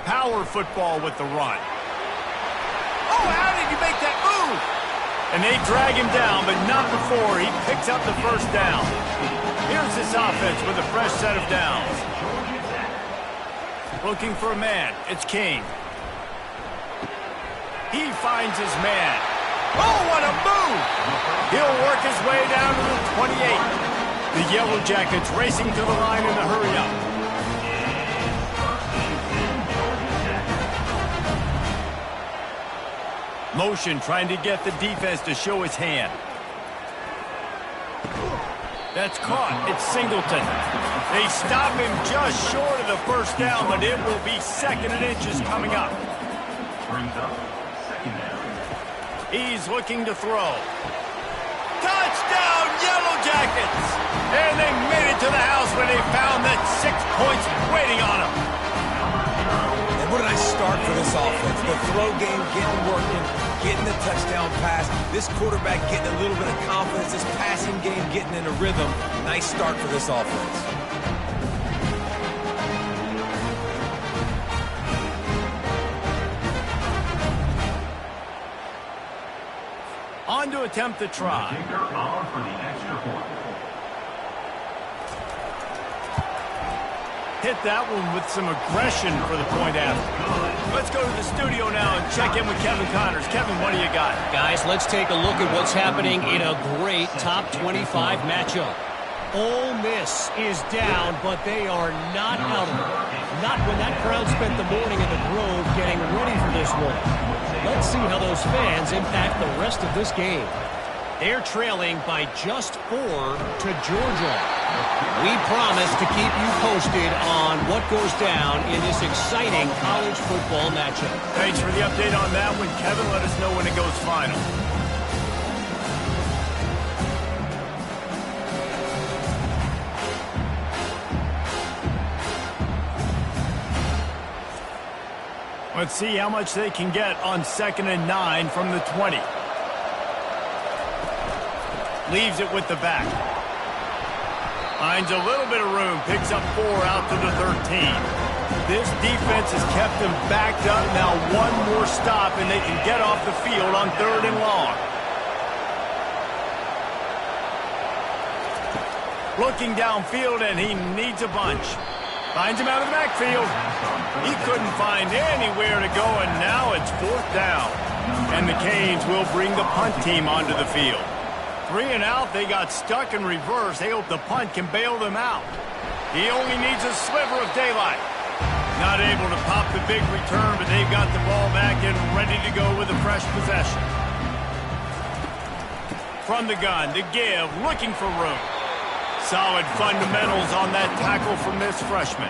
Power football with the run. Oh, how did you make that move? And they drag him down, but not before he picks up the first down. Here's this offense with a fresh set of downs. Looking for a man. It's King. He finds his man. Oh, what a move! He'll work his way down to the 28. The Yellow Jackets racing to the line in a hurry-up. Motion trying to get the defense to show his hand. That's caught. It's Singleton. They stop him just short of the first down, but it will be 2nd and inches coming up. He's looking to throw. Touchdown, Yellow Jackets! And they made it to the house when they found that 6 points waiting on them. And what did I start for this offense? The throw game getting working, getting the touchdown pass. This quarterback getting a little bit of confidence. This passing game getting in a rhythm. Nice start for this offense. On to attempt the try. Hit that one with some aggression for the point after. Let's go to the studio now and check in with Kevin Connors. Kevin, what do you got? Guys, let's take a look at what's happening in a great top 25 matchup. Ole Miss is down, but they are not out of it. Not when that crowd spent the morning in the Grove getting ready for this one. Let's see how those fans impact the rest of this game. They're trailing by just 4 to Georgia. We promise to keep you posted on what goes down in this exciting college football matchup. Thanks for the update on that one, Kevin. Let us know when it goes final. Let's see how much they can get on 2nd and 9 from the 20. Leaves it with the back. Finds a little bit of room. Picks up 4 out to the 13. This defense has kept them backed up. Now one more stop and they can get off the field on 3rd and long. Looking downfield and he needs a bunch. Finds him out of the backfield. He couldn't find anywhere to go, and now it's 4th down. And the Canes will bring the punt team onto the field. 3 and out, they got stuck in reverse. They hope the punt can bail them out. He only needs a sliver of daylight. Not able to pop the big return, but they've got the ball back and ready to go with a fresh possession. From the gun, to give, looking for room. Solid fundamentals on that tackle from this freshman.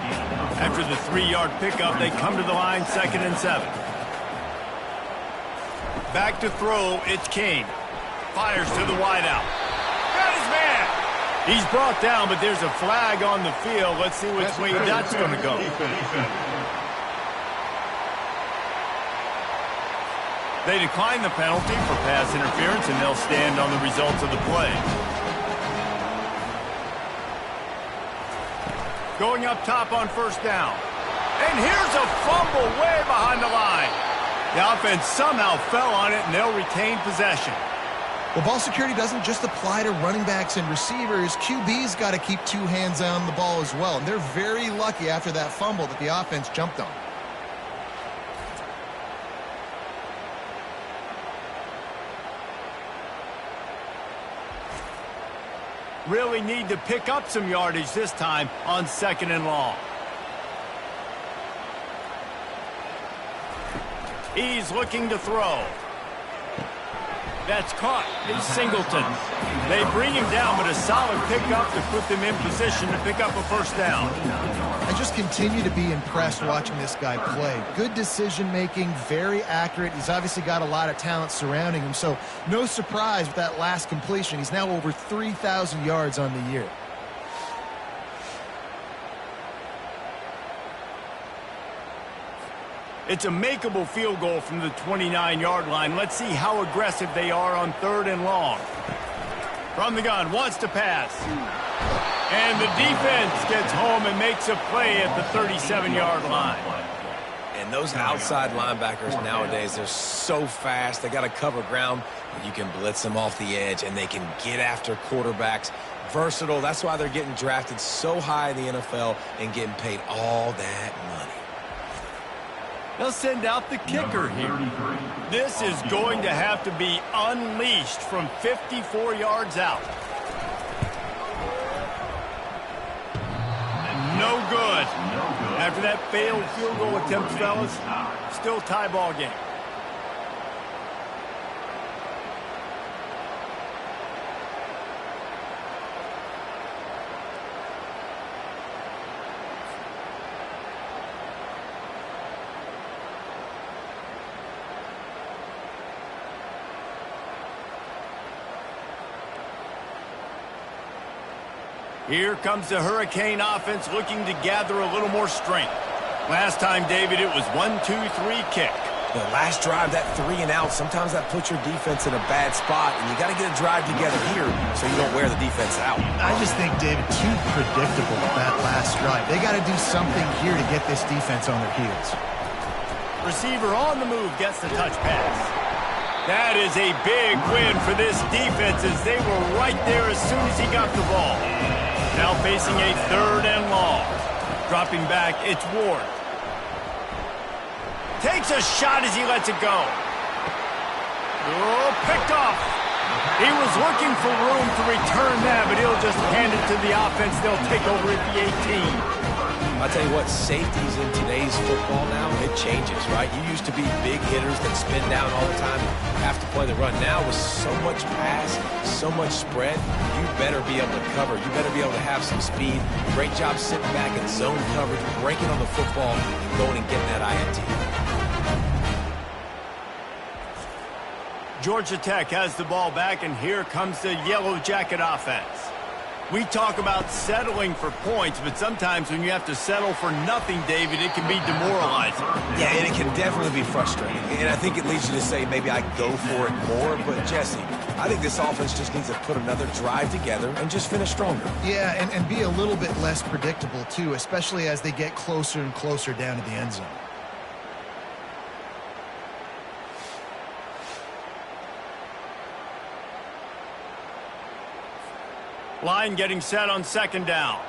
After the 3-yard pickup, they come to the line 2nd and 7. Back to throw, it's King. Fires to the wideout. Got his man. He's brought down, but there's a flag on the field. Let's see which way that's going to go. They decline the penalty for pass interference, and they'll stand on the results of the play. Going up top on first down. And here's a fumble way behind the line. The offense somehow fell on it, and they'll retain possession. Well, ball security doesn't just apply to running backs and receivers. QB's got to keep two hands on the ball as well. And they're very lucky after that fumble that the offense jumped on. Really need to pick up some yardage this time on 2nd and long. He's looking to throw. That's caught. It's Singleton. They bring him down, but a solid pickup to put them in position to pick up a first down. I just continue to be impressed watching this guy play. Good decision-making, very accurate. He's obviously got a lot of talent surrounding him, so no surprise with that last completion. He's now over 3,000 yards on the year. It's a makeable field goal from the 29-yard line. Let's see how aggressive they are on 3rd and long. From the gun, wants to pass. And the defense gets home and makes a play at the 37-yard line. And those outside linebackers nowadays, they're so fast. They got to cover ground. You can blitz them off the edge, and they can get after quarterbacks. Versatile. That's why they're getting drafted so high in the NFL and getting paid all that money. They'll send out the kicker here. This is going to have to be unleashed from 54 yards out. No good. After that failed field goal attempt, fellas, still tie ball game. Here comes the Hurricane offense looking to gather a little more strength. Last time, David, it was 1-2-3 kick. The last drive, that 3 and out, sometimes that puts your defense in a bad spot, and you got to get a drive together here so you don't wear the defense out. I just think, David, too predictable that last drive. They got to do something here to get this defense on their heels. Receiver on the move gets the touch pass. That is a big win for this defense as they were right there as soon as he got the ball. Now facing a 3rd and long. Dropping back, it's Ward. Takes a shot as he lets it go. Oh, picked off. He was looking for room to return that, but he'll just hand it to the offense. They'll take over at the 18. I'll tell you what, safeties in today's football now, it changes, right? You used to be big hitters that spin down all the time, have to play the run. Now with so much pass, so much spread, you better be able to cover. You better be able to have some speed. Great job sitting back in zone coverage, breaking on the football, and going and getting that INT. Georgia Tech has the ball back, and here comes the Yellow Jacket offense. We talk about settling for points, but sometimes when you have to settle for nothing, David, it can be demoralizing. Yeah, and it can definitely be frustrating. And I think it leads you to say maybe I go for it more. But, Jesse, I think this offense just needs to put another drive together and just finish stronger. Yeah, and be a little bit less predictable, too, especially as they get closer and closer down to the end zone. Line getting set on 2nd down.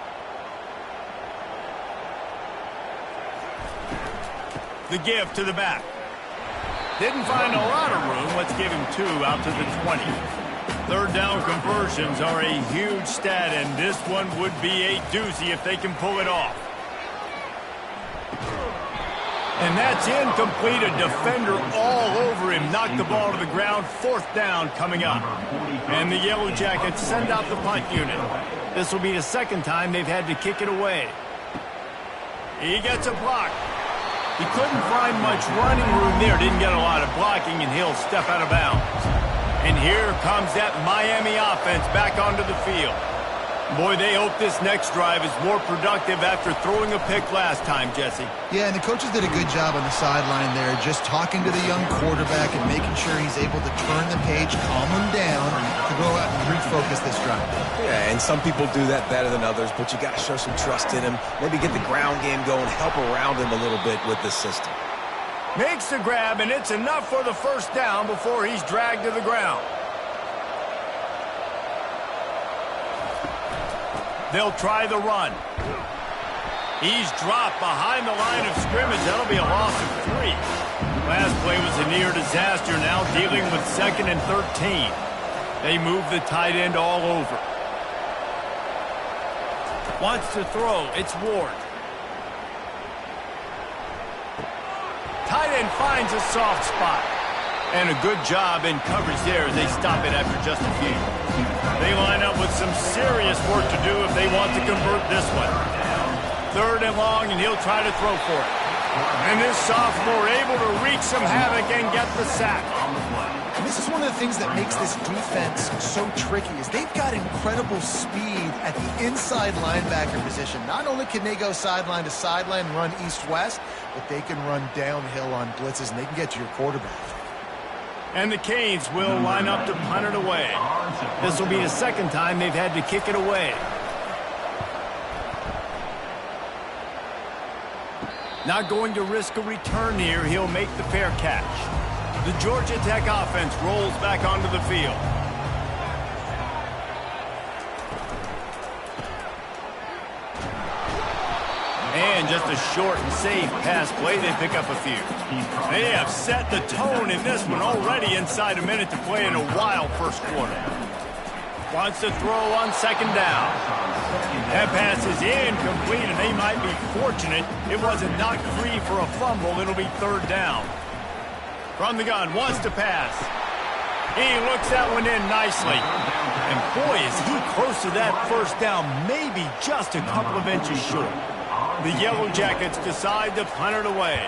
The give to the back. Didn't find a lot of room. Let's give him 2 out to the 20. 3rd down conversions are a huge stat, and this one would be a doozy if they can pull it off. And that's incomplete. A defender all over him. Knocked the ball to the ground. 4th down coming up. And the Yellow Jackets send out the punt unit. This will be the 2nd time they've had to kick it away. He gets a block. He couldn't find much running room there. Didn't get a lot of blocking, and he'll step out of bounds. And here comes that Miami offense back onto the field. Boy, they hope this next drive is more productive after throwing a pick last time, Jesse. Yeah, and the coaches did a good job on the sideline there, just talking to the young quarterback and making sure he's able to turn the page, calm him down, to go out and refocus this drive. Yeah, and some people do that better than others, but you got to show some trust in him. Maybe get the ground game going, help around him a little bit with this system. Makes the grab, and it's enough for the first down before he's dragged to the ground. They'll try the run. He's dropped behind the line of scrimmage. That'll be a loss of 3. Last play was a near disaster, now dealing with 2nd and 13. They move the tight end all over. Wants to throw. It's Ward. Tight end finds a soft spot. And a good job in coverage there as they stop it after just a few. They line up with some serious work to do if they want to convert this one. 3rd and long, and he'll try to throw for it. And this sophomore able to wreak some havoc and get the sack. And this is one of the things that makes this defense so tricky is they've got incredible speed at the inside linebacker position. Not only can they go sideline to sideline, run east-west, but they can run downhill on blitzes, and they can get to your quarterback. And the Canes will line up to punt it away. This will be the 2nd time they've had to kick it away. Not going to risk a return here. He'll make the fair catch. The Georgia Tech offense rolls back onto the field. And just a short and safe pass play, they pick up a few. They have set the tone in this one already inside a minute to play in a wild first quarter. Wants to throw on 2nd down. That pass is incomplete, and they might be fortunate it wasn't knocked free for a fumble. It'll be 3rd down. From the gun, wants to pass. He looks that one in nicely. And boy, is he close to that first down, maybe just a couple of inches short. The Yellow Jackets decide to punt it away.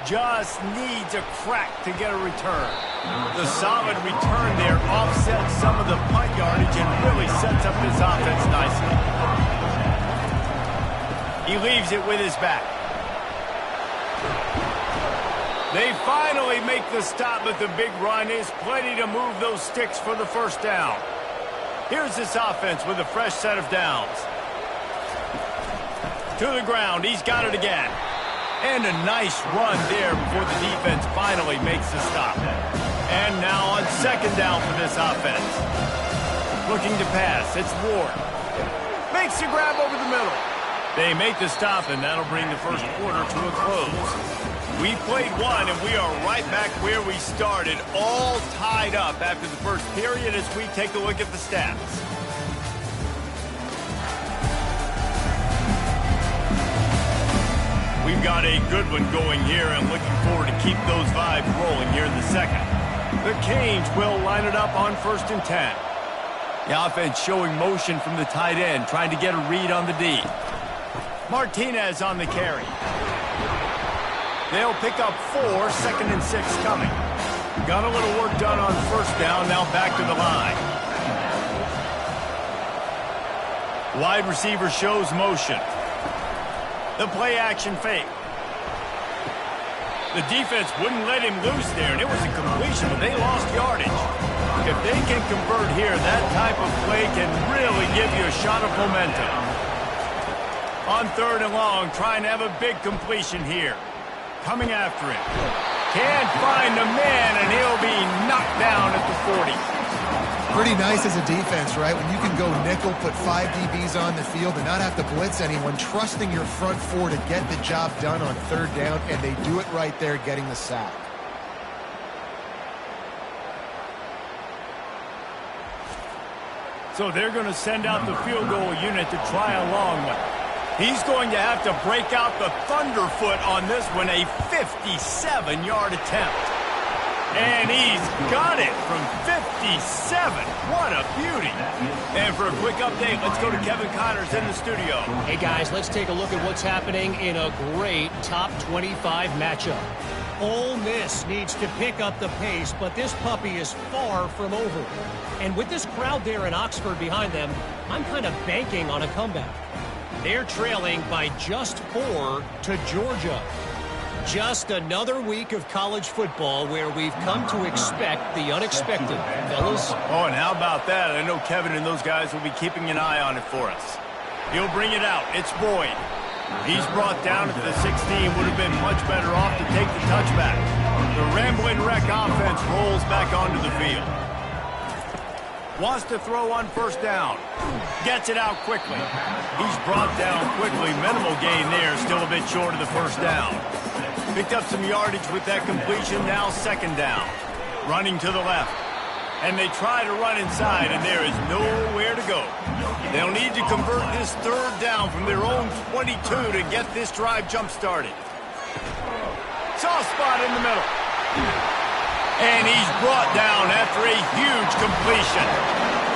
Just needs a crack to get a return. The solid return there offsets some of the punt yardage and really sets up this offense nicely. He leaves it with his back. They finally make the stop, but the big run is plenty to move those sticks for the first down. Here's this offense with a fresh set of downs. To the ground, he's got it again. And a nice run there before the defense finally makes the stop. And now on 2nd down for this offense. Looking to pass, it's Ward. Makes the grab over the middle. They make the stop, and that'll bring the first quarter to a close. We played one, and we are right back where we started, all tied up after the first period as we take a look at the stats. We've got a good one going here, and looking forward to keep those vibes rolling here in the 2nd. The Canes will line it up on 1st and 10. The offense showing motion from the tight end, trying to get a read on the D. Martinez on the carry. They'll pick up 4, 2nd and 6 coming. Got a little work done on 1st down, now back to the line. Wide receiver shows motion. The play action fake. The defense wouldn't let him loose there, and it was a completion, but they lost yardage. If they can convert here, that type of play can really give you a shot of momentum. On 3rd and long, trying to have a big completion here. Coming after him. Can't find the man, and he'll be knocked down at the 40. Pretty nice as a defense, right? When you can go nickel, put 5 DBs on the field and not have to blitz anyone, trusting your front 4 to get the job done on 3rd down, and they do it right there, getting the sack. So they're going to send out the field goal unit to try a long one. He's going to have to break out the thunderfoot on this one, a 57-yard attempt. And he's got it from 50. What a beauty. And for a quick update, let's go to Kevin Connors in the studio. Hey, guys, let's take a look at what's happening in a great top 25 matchup. Ole Miss needs to pick up the pace, but this puppy is far from over. And with this crowd there in Oxford behind them, I'm kind of banking on a comeback. They're trailing by just 4 to Georgia. Just another week of college football where we've come to expect the unexpected, fellas. Oh, and how about that? I know Kevin and those guys will be keeping an eye on it for us. He'll bring it out. It's Boyd. He's brought down at the 16. Would have been much better off to take the touchback. The Ramblin' Wreck offense rolls back onto the field. Wants to throw on first down. Gets it out quickly. He's brought down quickly. Minimal gain there. Still a bit short of the first down. Picked up some yardage with that completion. Now second down. Running to the left. And they try to run inside, and there is nowhere to go. They'll need to convert this third down from their own 22 to get this drive jump-started. Soft spot in the middle. And he's brought down after a huge completion.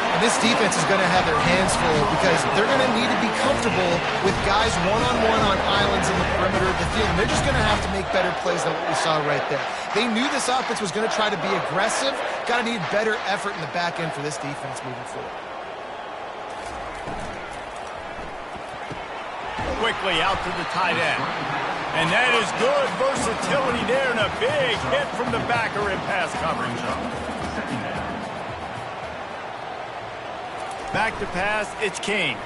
And this defense is going to have their hands full because they're going to need to be comfortable with guys one-on-one on islands in the perimeter of the field. And they're just going to have to make better plays than what we saw right there. They knew this offense was going to try to be aggressive. Got to need better effort in the back end for this defense moving forward. Quickly out to the tight end. And that is good versatility there and a big hit from the backer in pass coverage. Back to pass, it's King.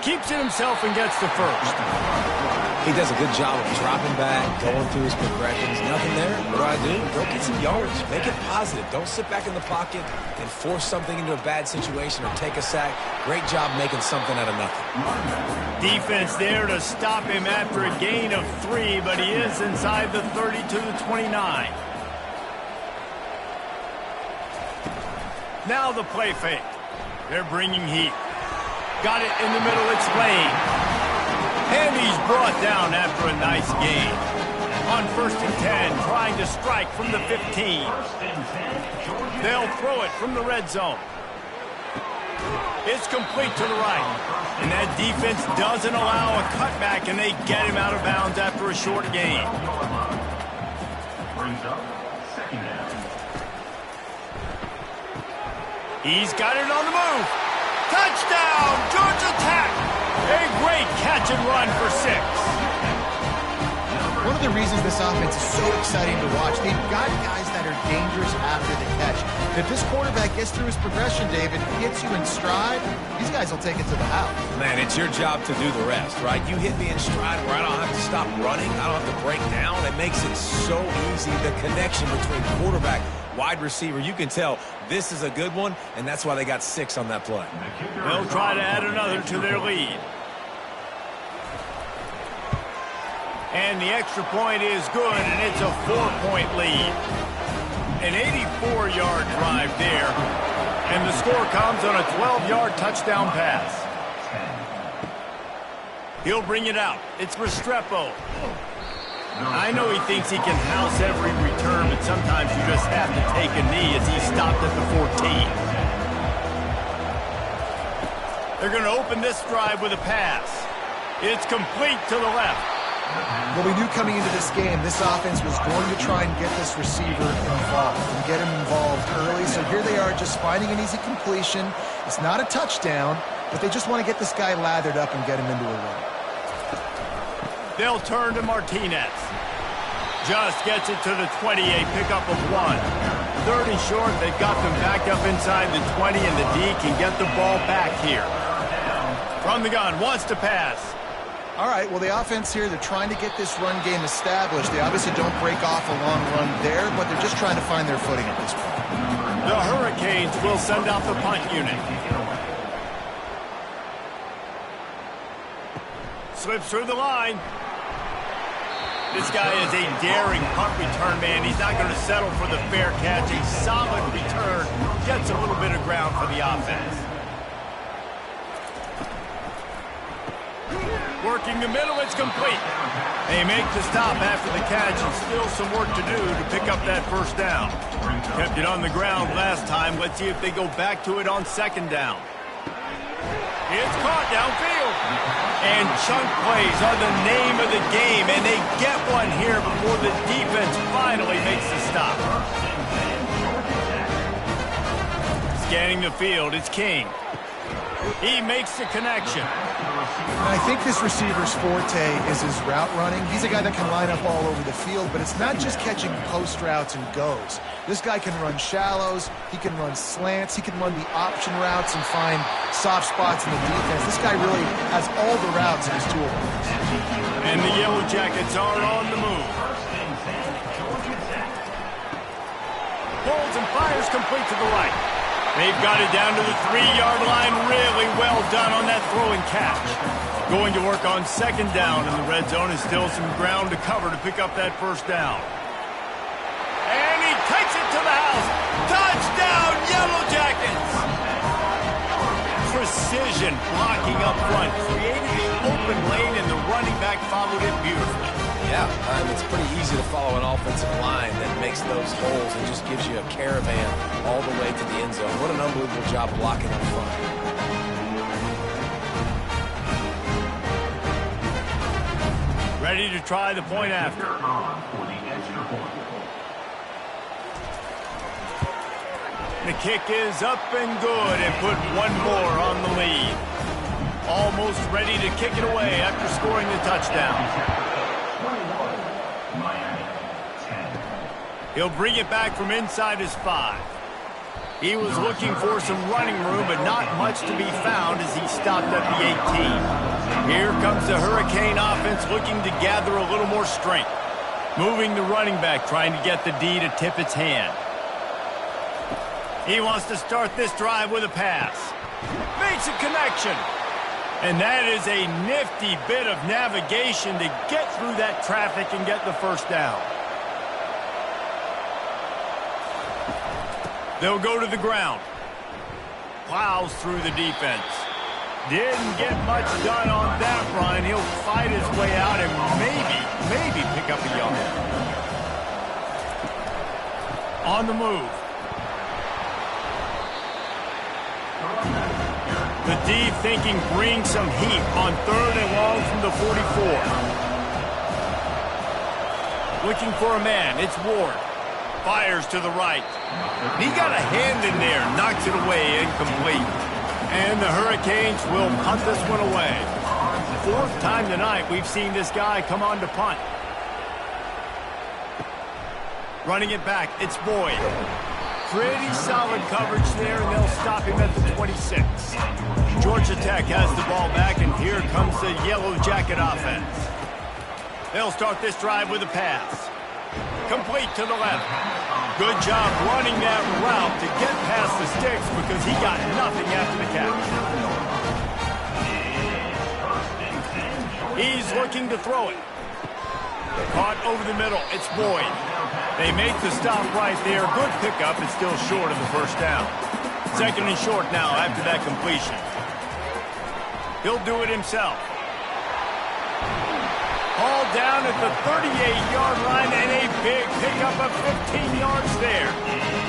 Keeps it himself and gets the first. He does a good job of dropping back, going through his progressions. Nothing there. What do? Go get some yards. Make it positive. Don't sit back in the pocket and force something into a bad situation or take a sack. Great job making something out of nothing. Defense there to stop him after a gain of 3, but he is inside the 30 to the 29. Now the play fake. They're bringing heat. Got it in the middle, it's Lane. And he's brought down after a nice gain. On 1st and 10, trying to strike from the 15. They'll throw it from the red zone. It's complete to the right. And that defense doesn't allow a cutback, and they get him out of bounds after a short gain. He's got it on the move. Touchdown, Georgia Tech. A great catch and run for 6. One of the reasons this offense is so exciting to watch, they've got guys that are dangerous after the catch. And if this quarterback gets through his progression, David, hits you in stride, these guys will take it to the house. Man, it's your job to do the rest, right? You hit me in stride where I don't have to stop running. I don't have to break down. It makes it so easy, the connection between quarterback, wide receiver. You can tell this is a good one, and that's why they got 6 on that play. They'll try to add another to their lead. And the extra point is good, and it's a 4-point lead. An 84-yard drive there. And the score comes on a 12-yard touchdown pass. He'll bring it out. It's Restrepo. I know he thinks he can house every return, but sometimes you just have to take a knee as he stopped at the 14. They're going to open this drive with a pass. It's complete to the left. Well, we knew coming into this game, this offense was going to try and get this receiver involved and get him involved early. So here they are just finding an easy completion. It's not a touchdown, but they just want to get this guy lathered up and get him into a run. They'll turn to Martinez. Just gets it to the 20, a pickup of 1. 3rd and short, they've got them back up inside the 20, and the D can get the ball back here. From the gun, wants to pass. All right, well, the offense here, they're trying to get this run game established. They obviously don't break off a long run there, but they're just trying to find their footing at this point. The Hurricanes will send out the punt unit. Slips through the line. This guy is a daring punt return man. He's not going to settle for the fair catch. A solid return. Gets a little bit of ground for the offense. Working the middle, it's complete. They make the stop after the catch, and still some work to do to pick up that first down. Kept it on the ground last time. Let's see if they go back to it on second down. It's caught downfield. And chunk plays are the name of the game, and they get one here before the defense finally makes the stop. Scanning the field, it's King. He makes the connection. And I think this receiver's forte is his route running. He's a guy that can line up all over the field, but it's not just catching post routes and goes. This guy can run shallows, he can run slants, he can run the option routes and find soft spots in the defense. This guy really has all the routes in his toolbox. And the Yellow Jackets are on the move. Pulls and fires complete to the right. They've got it down to the 3-yard line. Really well done on that throw and catch. Going to work on second down, and the red zone is still some ground to cover to pick up that first down. And he takes it to the house. Touchdown, Yellow Jackets! Precision blocking up front. Created the open lane, and the running back followed it beautifully. Yeah, it's pretty easy to follow an offensive line that makes those holes and just gives you a caravan all the way to the end zone. What an unbelievable job blocking up front. Ready to try the point after. The kick is up and good, and put one more on the lead. Almost ready to kick it away after scoring the touchdown. He'll bring it back from inside his 5. He was looking for some running room, but not much to be found as he stopped at the 18. Here comes the Hurricane offense looking to gather a little more strength. Moving the running back, trying to get the D to tip its hand. He wants to start this drive with a pass. Makes a connection. And that is a nifty bit of navigation to get through that traffic and get the first down. They'll go to the ground. Plows through the defense. Didn't get much done on that run. He'll fight his way out and maybe pick up a yard. On the move. The D thinking bring some heat on 3rd and long from the 44. Looking for a man. It's Ward. Fires to the right. He got a hand in there, knocks it away, incomplete. And the Hurricanes will punt this one away. 4th time tonight we've seen this guy come on to punt. Running it back, it's Boyd. Pretty solid coverage there, and they'll stop him at the 26. Georgia Tech has the ball back, and here comes the Yellow Jacket offense. They'll start this drive with a pass. Complete to the left. Good job running that route to get past the sticks because he got nothing after the catch. He's looking to throw it. Caught over the middle. It's Boyd. They make the stop right there. Good pickup. It's still short of the first down. 2nd and short now after that completion. He'll do it himself. All down at the 38-yard line, and a big pickup of 15 yards there.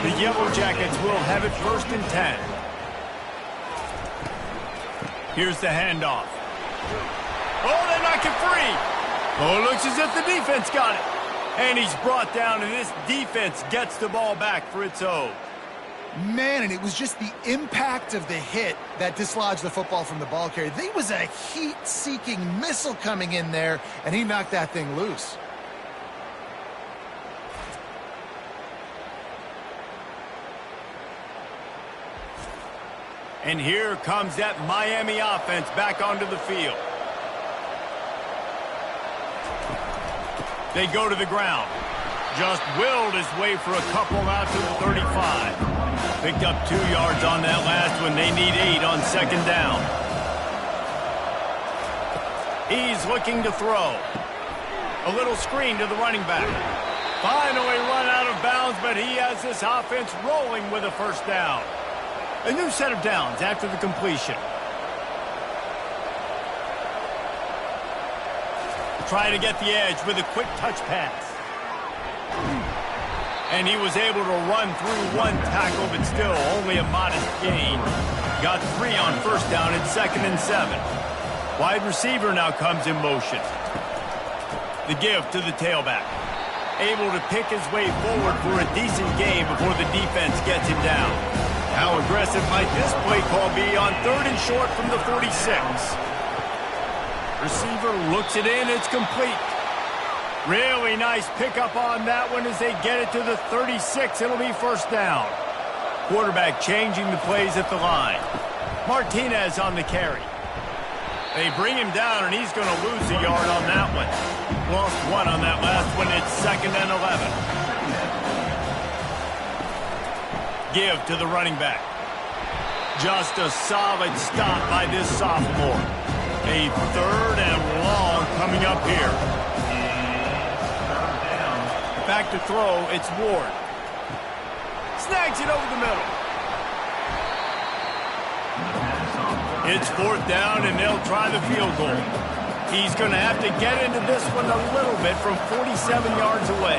The Yellow Jackets will have it 1st and 10. Here's the handoff. Oh, they knock it free. Oh, it looks as if the defense got it. And he's brought down, and this defense gets the ball back for its own. Man, and it was just the impact of the hit that dislodged the football from the ball carrier. There was a heat-seeking missile coming in there, and he knocked that thing loose. And here comes that Miami offense back onto the field. They go to the ground. Just willed his way for a couple out to the 35. Picked up 2 yards on that last one. They need 8 on second down. He's looking to throw. A little screen to the running back. Finally run out of bounds, but he has this offense rolling with a first down. A new set of downs after the completion. try to get the edge with a quick touch pass. And he was able to run through one tackle, but still only a modest gain. Got 3 on first down at 2nd and 7. Wide receiver now comes in motion. The give to the tailback. Able to pick his way forward for a decent gain before the defense gets him down. How aggressive might this play call be on 3rd and short from the 46? Receiver looks it in. It's complete. Really nice pickup on that one as they get it to the 36. It'll be first down. Quarterback changing the plays at the line. Martinez on the carry. They bring him down, and he's going to lose a yard on that one. Lost 1 on that last one. It's 2nd and 11. Give to the running back. Just a solid stop by this sophomore. A 3rd and long coming up here. Back to throw, it's Ward. Snags it over the middle. It's 4th down, and they'll try the field goal. He's going to have to get into this one a little bit from 47 yards away.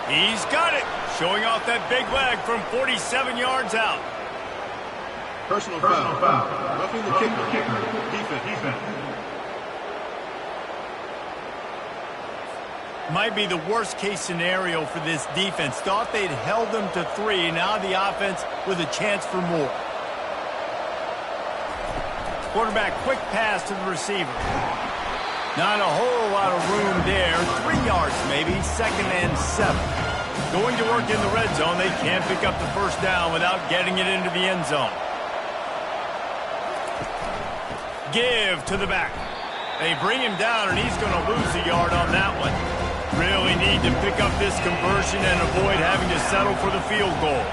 He's got it, showing off that big leg from 47 yards out. Personal foul. Roughing the kicker. Defense. Might be the worst-case scenario for this defense. Thought they'd held them to 3. Now the offense with a chance for more. Quarterback, quick pass to the receiver. Not a whole lot of room there. 3 yards maybe, 2nd and 7. Going to work in the red zone. They can't pick up the first down without getting it into the end zone. Give to the back. They bring him down, and he's going to lose a yard on that one. Really need to pick up this conversion and avoid having to settle for the field goal.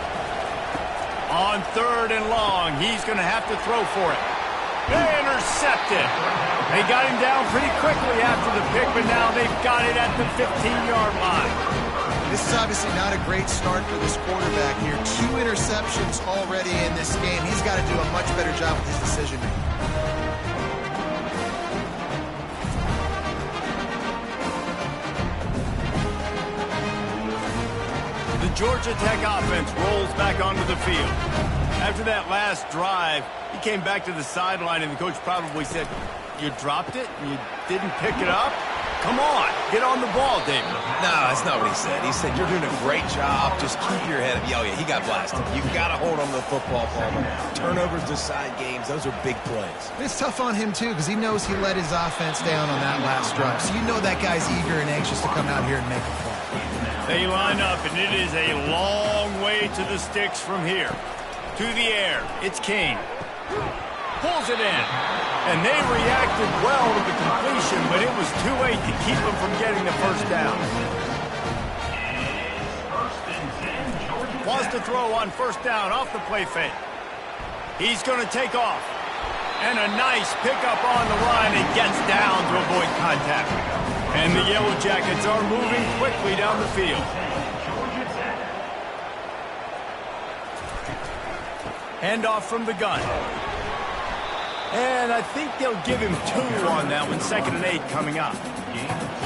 On 3rd and long, he's going to have to throw for it. Intercepted. They got him down pretty quickly after the pick, but now they've got it at the 15-yard line. This is obviously not a great start for this quarterback here. 2 interceptions already in this game. He's got to do a much better job with his decision-making. The Georgia Tech offense rolls back onto the field. After that last drive, he came back to the sideline, and the coach probably said, "You dropped it? You didn't pick it up? Come on, get on the ball, David." No, that's not what he said. He said, "You're doing a great job. Just keep your head up." Oh, yeah, he got blasted. You got to hold on to the football, Palmer. Turnovers decide games. Those are big plays. It's tough on him, too, because he knows he let his offense down on that last drive. So you know that guy's eager and anxious to come out here and make a play. They line up, and it is a long way to the sticks from here. To the air, it's King. Pulls it in. And they reacted well to the completion, but it was too late to keep them from getting the first down. Wants to throw on first down off the play fake. He's going to take off. And a nice pickup on the line and gets down to avoid contact. And the Yellow Jackets are moving quickly down the field. Handoff from the gun. And I think they'll give him 2 on that one. 2nd and 8 coming up.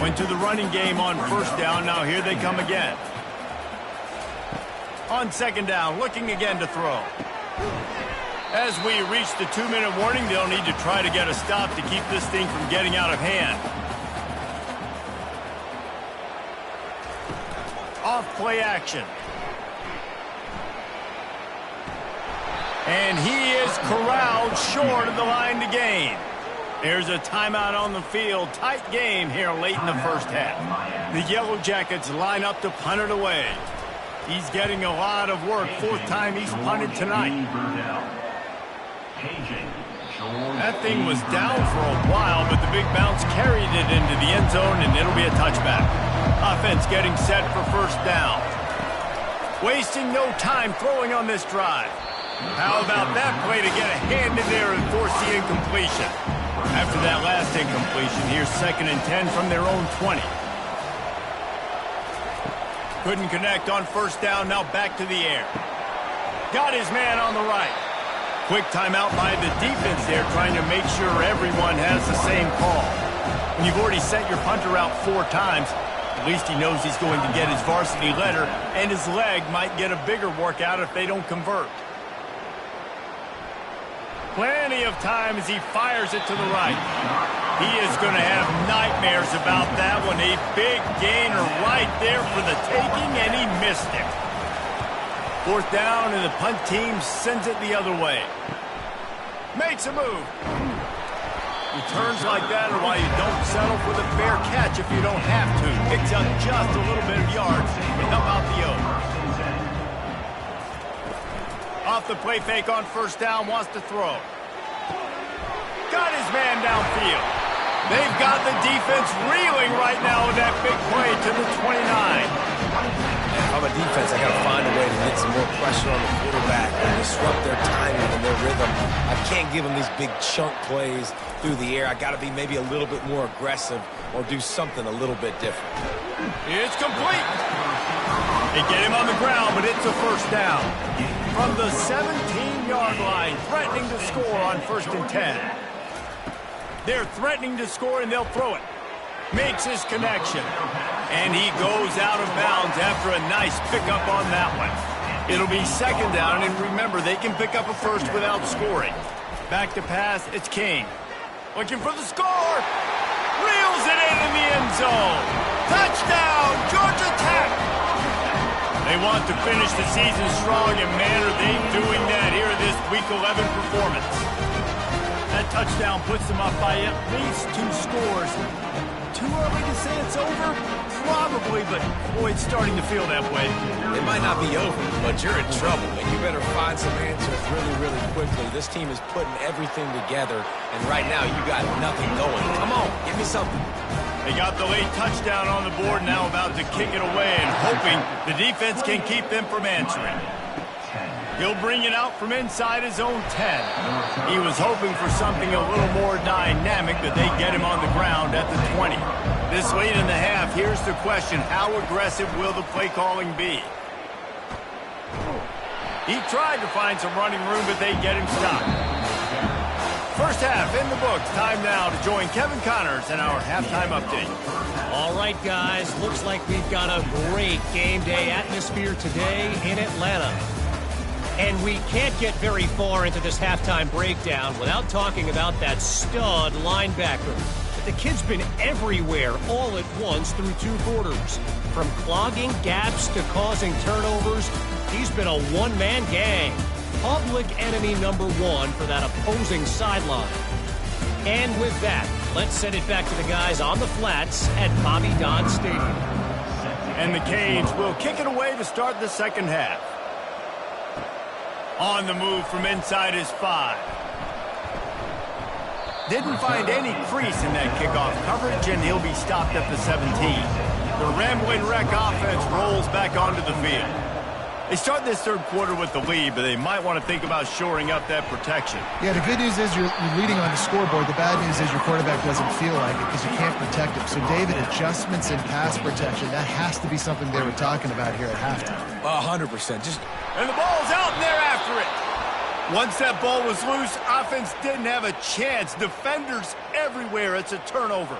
Went to the running game on first down. Now here they come again. On 2nd down, looking again to throw. As we reach the 2-minute warning, they'll need to try to get a stop to keep this thing from getting out of hand. Off play action. And he is corralled short of the line to gain. There's a timeout on the field. Tight game here late in the first half. The Yellow Jackets line up to punt it away. He's getting a lot of work. 4th time he's punted tonight. That thing was down for a while, but the big bounce carried it into the end zone, and it'll be a touchback. Offense getting set for first down. Wasting no time throwing on this drive. How about that play to get a hand in there and force the incompletion? After that last incompletion, here's 2nd and 10 from their own 20. Couldn't connect on first down, now back to the air. Got his man on the right. Quick timeout by the defense there, trying to make sure everyone has the same call. When you've already sent your punter out 4 times, at least he knows he's going to get his varsity letter, and his leg might get a bigger workout if they don't convert. Plenty of time as he fires it to the right. He is going to have nightmares about that one. A big gainer right there for the taking, and he missed it. 4th down, and the punt team sends it the other way. Makes a move. Returns like that are why you don't settle for the fair catch if you don't have to. Picks up just a little bit of yards to help out the O. Off the play fake on 1st down, wants to throw. Got his man downfield. They've got the defense reeling right now with that big play to the 29. If I'm a defense, I got to find a way to get some more pressure on the quarterback and disrupt their timing and their rhythm. I can't give them these big chunk plays through the air. I got to be maybe a little bit more aggressive or do something a little bit different. It's complete. They get him on the ground, but it's a 1st down. From the 17-yard line, threatening to score on 1st and 10. They're threatening to score, and they'll throw it. Makes his connection. And he goes out of bounds after a nice pickup on that one. It'll be 2nd down, and remember, they can pick up a first without scoring. Back to pass, it's Kane. Looking for the score. Reels it in the end zone. Touchdown, Georgia Tech. They want to finish the season strong, and man, are they doing that here in this Week 11 performance. That touchdown puts them up by at least 2 scores. Too early to say it's over? Probably, but boy, it's starting to feel that way. It might not be over, but you're in trouble, and you better find some answers really, really quickly. This team is putting everything together, and right now you got nothing going. Come on, give me something. They got the late touchdown on the board, now about to kick it away and hoping the defense can keep them from answering. He'll bring it out from inside his own 10. He was hoping for something a little more dynamic, but they get him on the ground at the 20. This late in the half, here's the question: how aggressive will the play calling be? He tried to find some running room, but they get him stopped. 1st half in the books. Time now to join Kevin Connors in our halftime update. All right, guys. Looks like we've got a great game day atmosphere today in Atlanta. And we can't get very far into this halftime breakdown without talking about that stud linebacker. But the kid's been everywhere all at once through 2 quarters. From clogging gaps to causing turnovers, he's been a one-man gang. Public enemy number 1 for that opposing sideline. And with that, let's send it back to the guys on the flats at Bobby Dodd Stadium. And the Canes will kick it away to start the 2nd half. On the move from inside his 5. Didn't find any crease in that kickoff coverage, and he'll be stopped at the 17. The Rambling Wreck offense rolls back onto the field. They start this 3rd quarter with the lead, but they might want to think about shoring up that protection. Yeah, the good news is you're leading on the scoreboard. The bad news is your quarterback doesn't feel like it because you can't protect him. So, David, adjustments in pass protection, that has to be something they were talking about here at halftime. 100%. And the ball's out, and they're after it. Once that ball was loose, offense didn't have a chance. Defenders everywhere. It's a turnover.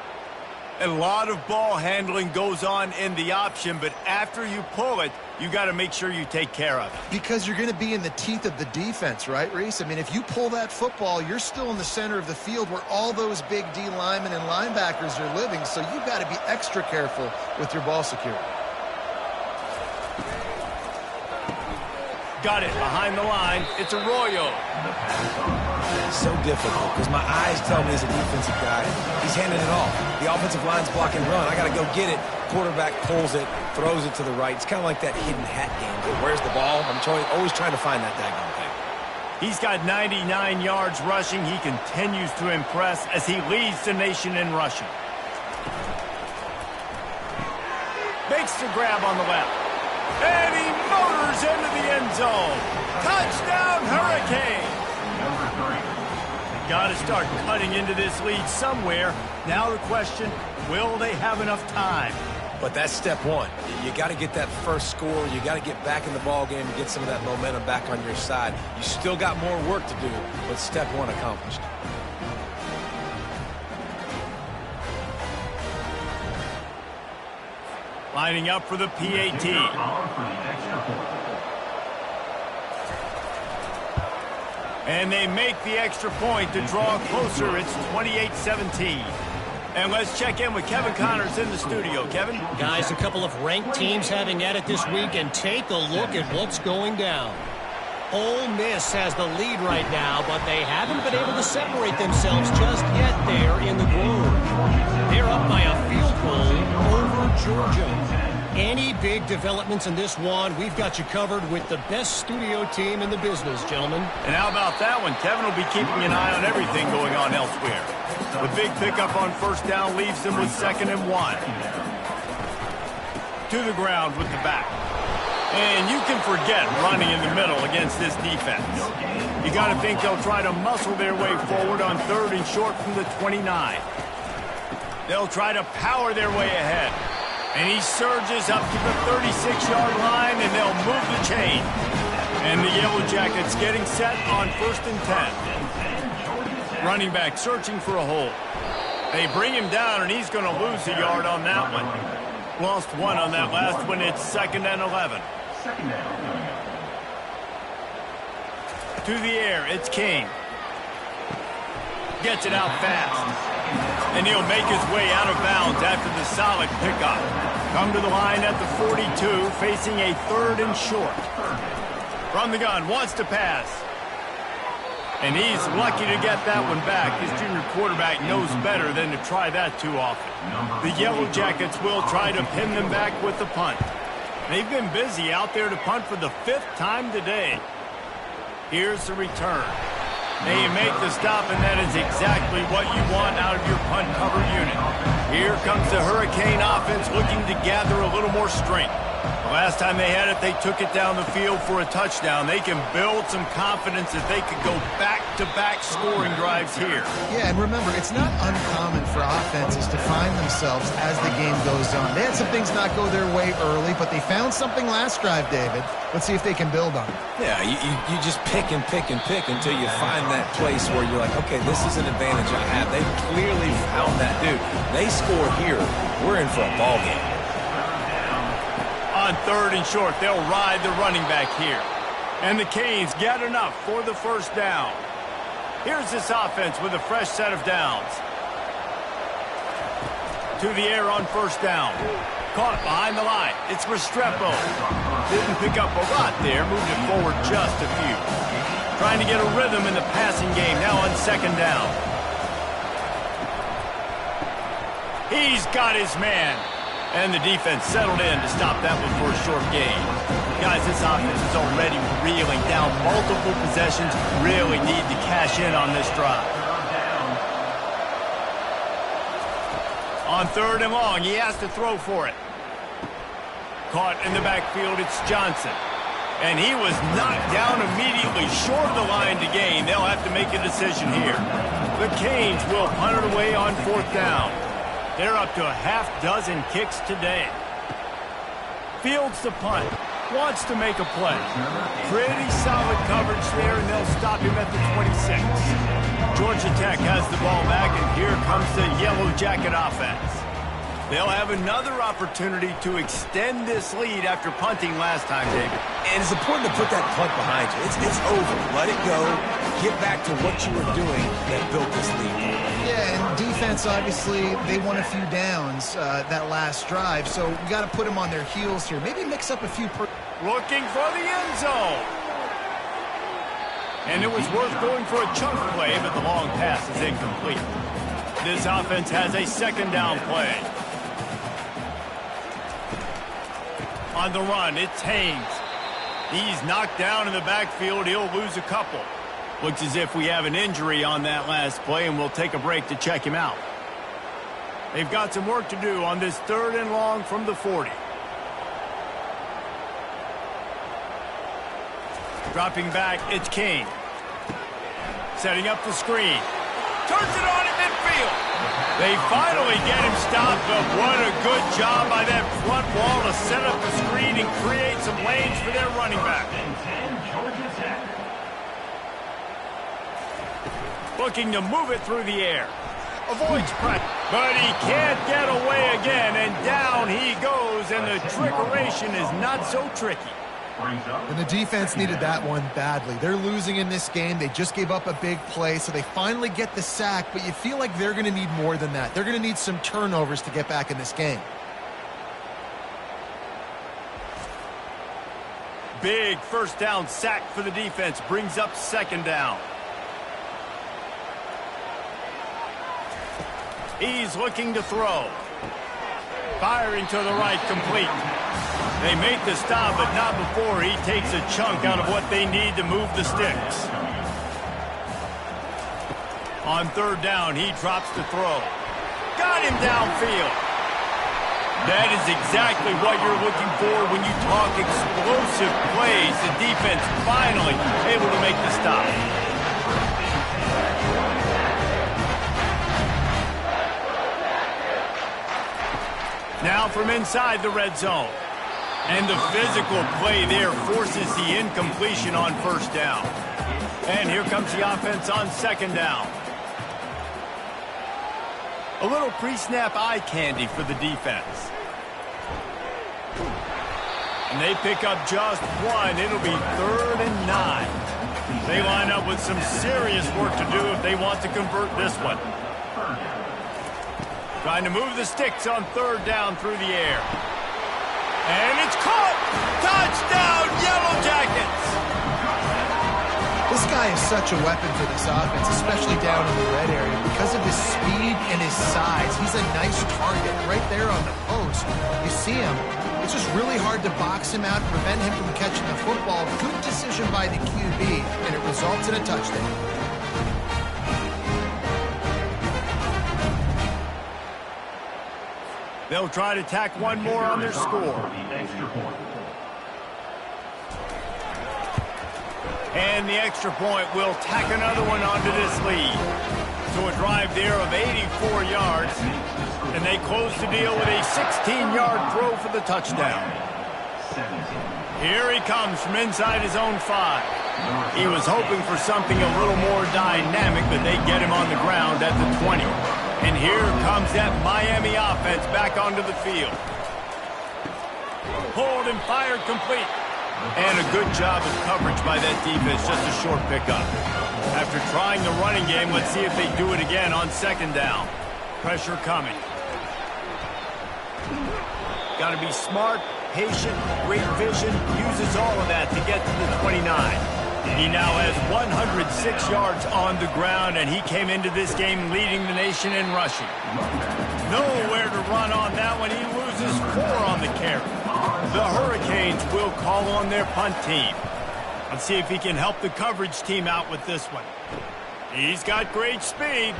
A lot of ball handling goes on in the option, but after you pull it, you got to make sure you take care of it. Because you're going to be in the teeth of the defense, right, Reese? I mean, if you pull that football, you're still in the center of the field where all those big D linemen and linebackers are living, so you've got to be extra careful with your ball security. Got it behind the line. It's Arroyo. So difficult because my eyes tell me as a defensive guy, he's handing it off. The offensive line's blocking run. I got to go get it. Quarterback pulls it, throws it to the right. It's kind of like that hidden hat game. Where's the ball? I'm always trying to find that daggone thing. He's got 99 yards rushing. He continues to impress as he leads the nation in rushing. Makes the grab on the left. And he motors into the end zone. Touchdown, Hurricane. Got to start cutting into this lead somewhere. Now the question, will they have enough time? But that's step one. You got to get that first score. You got to get back in the ball game and get some of that momentum back on your side. You still got more work to do, but step one accomplished. Lining up for the PAT. And they make the extra point to draw closer. It's 28-17. And let's check in with Kevin Connors in the studio. Kevin? Guys, a couple of ranked teams having at it this week, and take a look at what's going down. Ole Miss has the lead right now, but they haven't been able to separate themselves just yet there in the Grove. They're up by a field goal over Georgia. Any big developments in this one, we've got you covered with the best studio team in the business, gentlemen. And how about that one? Kevin will be keeping an eye on everything going on elsewhere. The big pickup on first down leaves them with 2nd and 1. To the ground with the back. And you can forget running in the middle against this defense. You got to think they'll try to muscle their way forward on 3rd and short from the 29. They'll try to power their way ahead. And he surges up to the 36-yard line, and they'll move the chain. And the Yellow Jackets getting set on 1st and 10. Running back searching for a hole. They bring him down, and he's going to lose a yard on that one. Lost 1 on that last one. It's 2nd and 11. To the air, it's King. Gets it out fast. And he'll make his way out of bounds after the solid pickup. Come to the line at the 42, facing a 3rd and short. From the gun, wants to pass. And he's lucky to get that one back. His junior quarterback knows better than to try that too often. The Yellow Jackets will try to pin them back with the punt. They've been busy out there to punt for the 5th time today. Here's the return. They make the stop, and that is exactly what you want out of your punt cover unit. Here comes the Hurricane offense looking to gather a little more strength. The last time they had it, they took it down the field for a touchdown. They can build some confidence that they could go back-to-back scoring drives here. Yeah, and remember, it's not uncommon for offenses to find themselves as the game goes on. They had some things not go their way early, but they found something last drive, David. Let's see if they can build on it. Yeah, you just pick and pick and pick until you find that place where you're like, okay, this is an advantage I have. They clearly found that. Dude, they score here, we're in for a ball game. On 3rd and short, they'll ride the running back here. And the Canes get enough for the 1st down. Here's this offense with a fresh set of downs. To the air on 1st down. Caught behind the line. It's Restrepo. Didn't pick up a lot there. Moved it forward just a few. Trying to get a rhythm in the passing game now on 2nd down. He's got his man. And the defense settled in to stop that one for a short gain. Guys, this offense is already reeling down multiple possessions. Really need to cash in on this drive. On 3rd and long, he has to throw for it. Caught in the backfield, it's Johnson. And he was knocked down immediately short of the line to gain. They'll have to make a decision here. The Canes will punt it away on 4th down. They're up to a half-dozen kicks today. Fields the punt. Wants to make a play. Pretty solid coverage there, and they'll stop him at the 26. Georgia Tech has the ball back, and here comes the Yellow Jacket offense. They'll have another opportunity to extend this lead after punting last time, David. And it's important to put that punt behind you. It's over. Let it go. Get back to what you were doing that built this lead. Yeah, and defense, obviously, they won a few downs that last drive, so we got to put them on their heels here. Maybe mix up a few. Looking for the end zone. And it was worth going for a chunk play, but the long pass is incomplete. This offense has a 2nd down play. On the run, it's Haynes. He's knocked down in the backfield. He'll lose a couple. Looks as if we have an injury on that last play, and we'll take a break to check him out. They've got some work to do on this 3rd and long from the 40. Dropping back, it's King. Setting up the screen. Turns it on at midfield. field. They finally get him stopped, but what a good job by that front wall to set up the screen and create some lanes for their running back. Looking to move it through the air. Avoids pressure, but he can't get away again, and down he goes, and the trickeration is not so tricky. And the defense needed that one badly. They're losing in this game. They just gave up a big play, so they finally get the sack, but you feel like they're going to need more than that. They're going to need some turnovers to get back in this game. Big first down sack for the defense, brings up second down. He's looking to throw. Firing to the right, complete. They make the stop, but not before he takes a chunk out of what they need to move the sticks. On third down, he drops the throw. Got him downfield. That is exactly what you're looking for when you talk explosive plays. The defense finally able to make the stop. Now from inside the red zone. And the physical play there forces the incompletion on first down. And here comes the offense on second down. A little pre-snap eye candy for the defense. And they pick up just one. It'll be 3rd and 9. They line up with some serious work to do if they want to convert this one. Trying to move the sticks on third down through the air. And it's caught! Touchdown, Yellow Jackets! This guy is such a weapon for this offense, especially down in the red area. Because of his speed and his size, he's a nice target right there on the post. You see him. It's just really hard to box him out, prevent him from catching the football. Good decision by the QB, and it results in a touchdown. They'll try to tack one more on their score. And the extra point will tack another one onto this lead. So a drive there of 84 yards. And they close the deal with a 16-yard throw for the touchdown. Here he comes from inside his own 5. He was hoping for something a little more dynamic, but they get him on the ground at the 20. And here comes that Miami offense back onto the field. Pulled and fired complete. And a good job of coverage by that defense, just a short pickup. After trying the running game, let's see if they do it again on second down. Pressure coming. Got to be smart, patient, great vision, uses all of that to get to the 29. He now has 106 yards on the ground, and he came into this game leading the nation in rushing. Nowhere to run on that one. He loses 4 on the carry. The Hurricanes will call on their punt team. Let's see if he can help the coverage team out with this one. He's got great speed.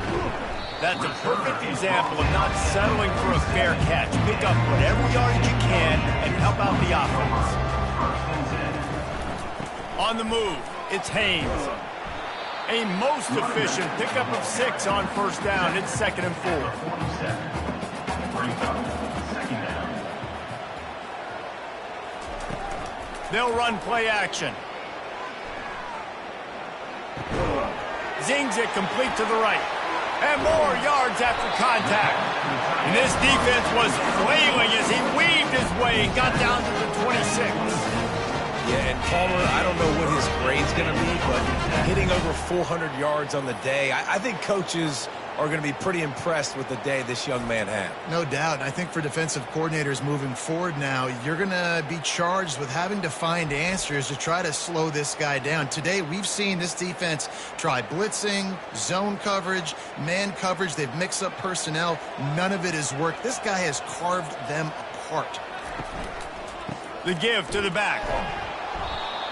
That's a perfect example of not settling for a fair catch. Pick up whatever yardage you can and help out the offense. On the move, it's Haynes. A most efficient pickup of 6 on first down. It's 2nd and 4. They'll run play action. Zings it complete to the right. And more yards after contact. And this defense was flailing as he weaved his way and got down to the 26. Yeah, and Palmer, I don't know what his grade's going to be, but hitting over 400 yards on the day, I think coaches are going to be pretty impressed with the day this young man had. No doubt. And I think for defensive coordinators moving forward now, you're going to be charged with having to find answers to try to slow this guy down. Today, we've seen this defense try blitzing, zone coverage, man coverage. They've mixed up personnel. None of it has worked. This guy has carved them apart. The give to the back.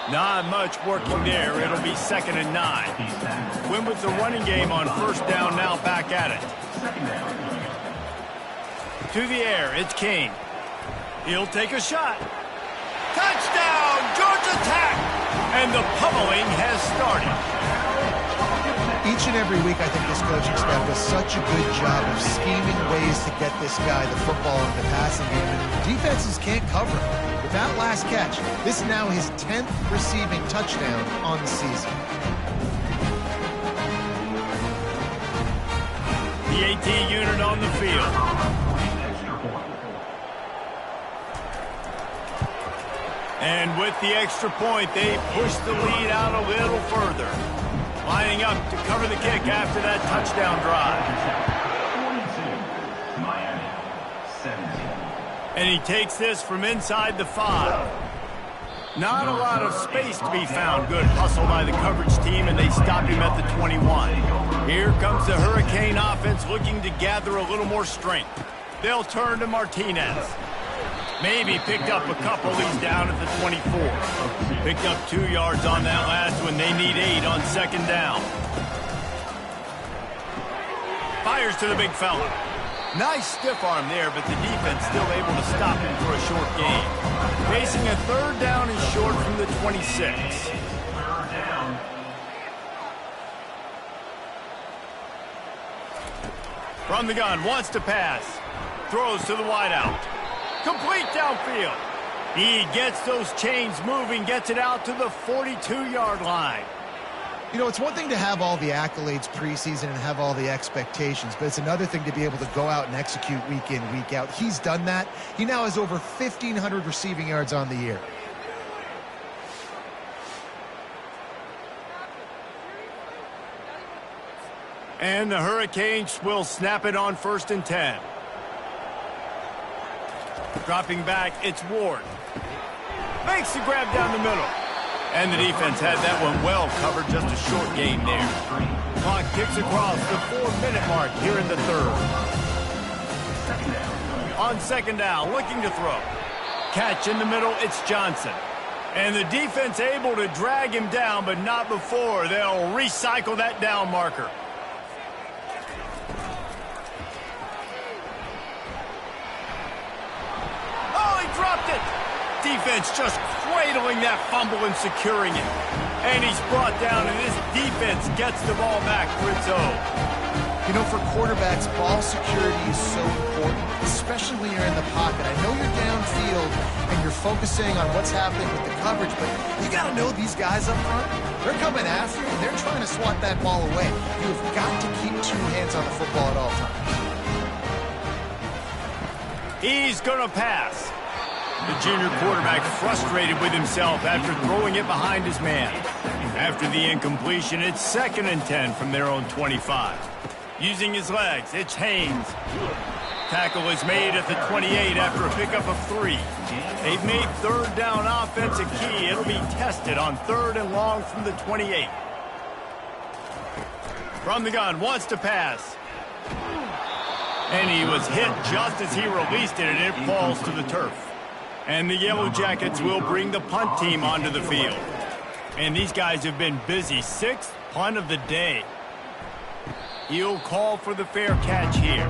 Not much working there. It'll be 2nd and 9. Win with the running game on first down, now back at it. To the air, it's King. He'll take a shot. Touchdown, Georgia Tech! And the pummeling has started. Each and every week, I think this coaching staff does such a good job of scheming ways to get this guy the football in the passing game, and defenses can't cover him. With that last catch, this is now his 10th receiving touchdown on the season. The AT unit on the field. And with the extra point, they push the lead out a little further. Lining up to cover the kick after that touchdown drive. 22, Miami, 17. And he takes this from inside the 5. Not a lot of space to be found. Good hustle by the coverage team, and they stop him at the 21. Here comes the Hurricane offense looking to gather a little more strength. They'll turn to Martinez. Maybe picked up a couple. He's down at the 24. Picked up 2 yards on that last one. They need 8 on second down. Fires to the big fella. Nice stiff arm there, but the defense still able to stop him for a short gain. Facing a third down and short from the 26. From the gun, wants to pass. Throws to the wideout. Complete downfield. He gets those chains moving, gets it out to the 42-yard line. You know, it's one thing to have all the accolades preseason and have all the expectations, but it's another thing to be able to go out and execute week in, week out. He's done that. He now has over 1,500 receiving yards on the year. And the Hurricanes will snap it on 1st and 10. Dropping back, it's Ward. Makes the grab down the middle. And the defense had that one well covered, just a short gain there. Clock ticks across the 4-minute mark here in the third. On second down, looking to throw. Catch in the middle, it's Johnson. And the defense able to drag him down, but not before. They'll recycle that down marker. Dropped it. Defense just cradling that fumble and securing it. And he's brought down, and this defense gets the ball back for its own. You know, for quarterbacks, ball security is so important, especially when you're in the pocket. I know you're downfield and you're focusing on what's happening with the coverage, but you got to know these guys up front. They're coming after you, and they're trying to swat that ball away. You've got to keep 2 hands on the football at all times. He's going to pass. The junior quarterback frustrated with himself after throwing it behind his man. After the incompletion, it's 2nd and 10 from their own 25. Using his legs, it's Haynes. Tackle is made at the 28 after a pickup of 3. They've made third down offense a key. It'll be tested on 3rd and long from the 28. From the gun, wants to pass. And he was hit just as he released it, and it falls to the turf. And the Yellow Jackets will bring the punt team onto the field. And these guys have been busy. 6th punt of the day. He'll call for the fair catch here.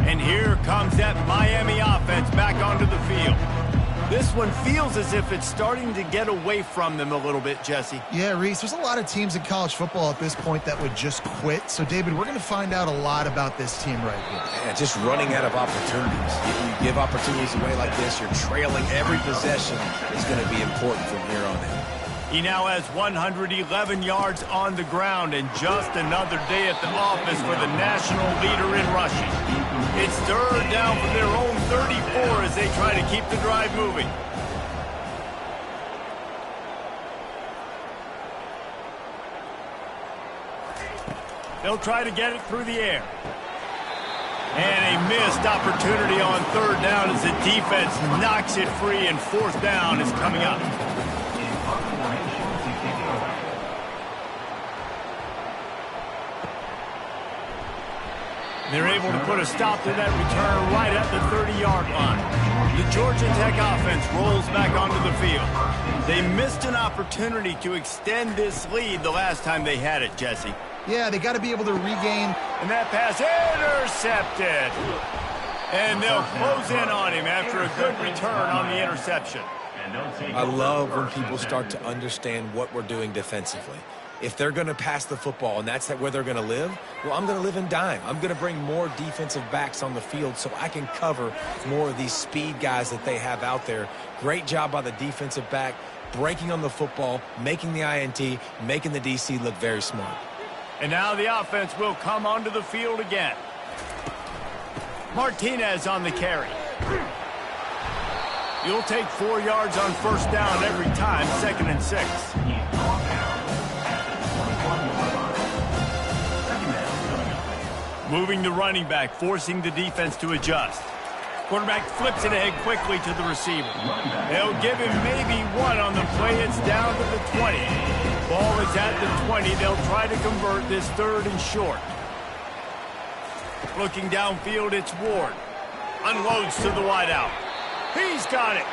And here comes that Miami offense back onto the field. This one feels as if it's starting to get away from them a little bit, Jesse. Yeah, Reese, there's a lot of teams in college football at this point that would just quit. So, David, we're going to find out a lot about this team right here. Yeah, just running out of opportunities. You give opportunities away like this, you're trailing every possession. Is going to be important from here on in. He now has 111 yards on the ground, and just another day at the office for the national leader in rushing. It's 3rd down from their own 34 as they try to keep the drive moving. They'll try to get it through the air. And a missed opportunity on 3rd down as the defense knocks it free, and 4th down is coming up. They're able to put a stop to that return right at the 30-yard line. The Georgia Tech offense rolls back onto the field. They missed an opportunity to extend this lead the last time they had it, Jesse. Yeah, they got to be able to regain. And that pass intercepted. And they'll close in on him after a good return on the interception. I love when people start to understand what we're doing defensively. If they're going to pass the football and that's where they're going to live, well, I'm going to live in dime. I'm going to bring more defensive backs on the field so I can cover more of these speed guys that they have out there. Great job by the defensive back, breaking on the football, making the INT, making the DC look very smart. And now the offense will come onto the field again. Martinez on the carry. You'll take 4 yards on first down every time, 2nd and 6. Moving the running back, forcing the defense to adjust. Quarterback flips it ahead quickly to the receiver. They'll give him maybe one on the play. It's down to the 20. Ball is at the 20. They'll try to convert this 3rd and short. Looking downfield, it's Ward. Unloads to the wideout. He's got it.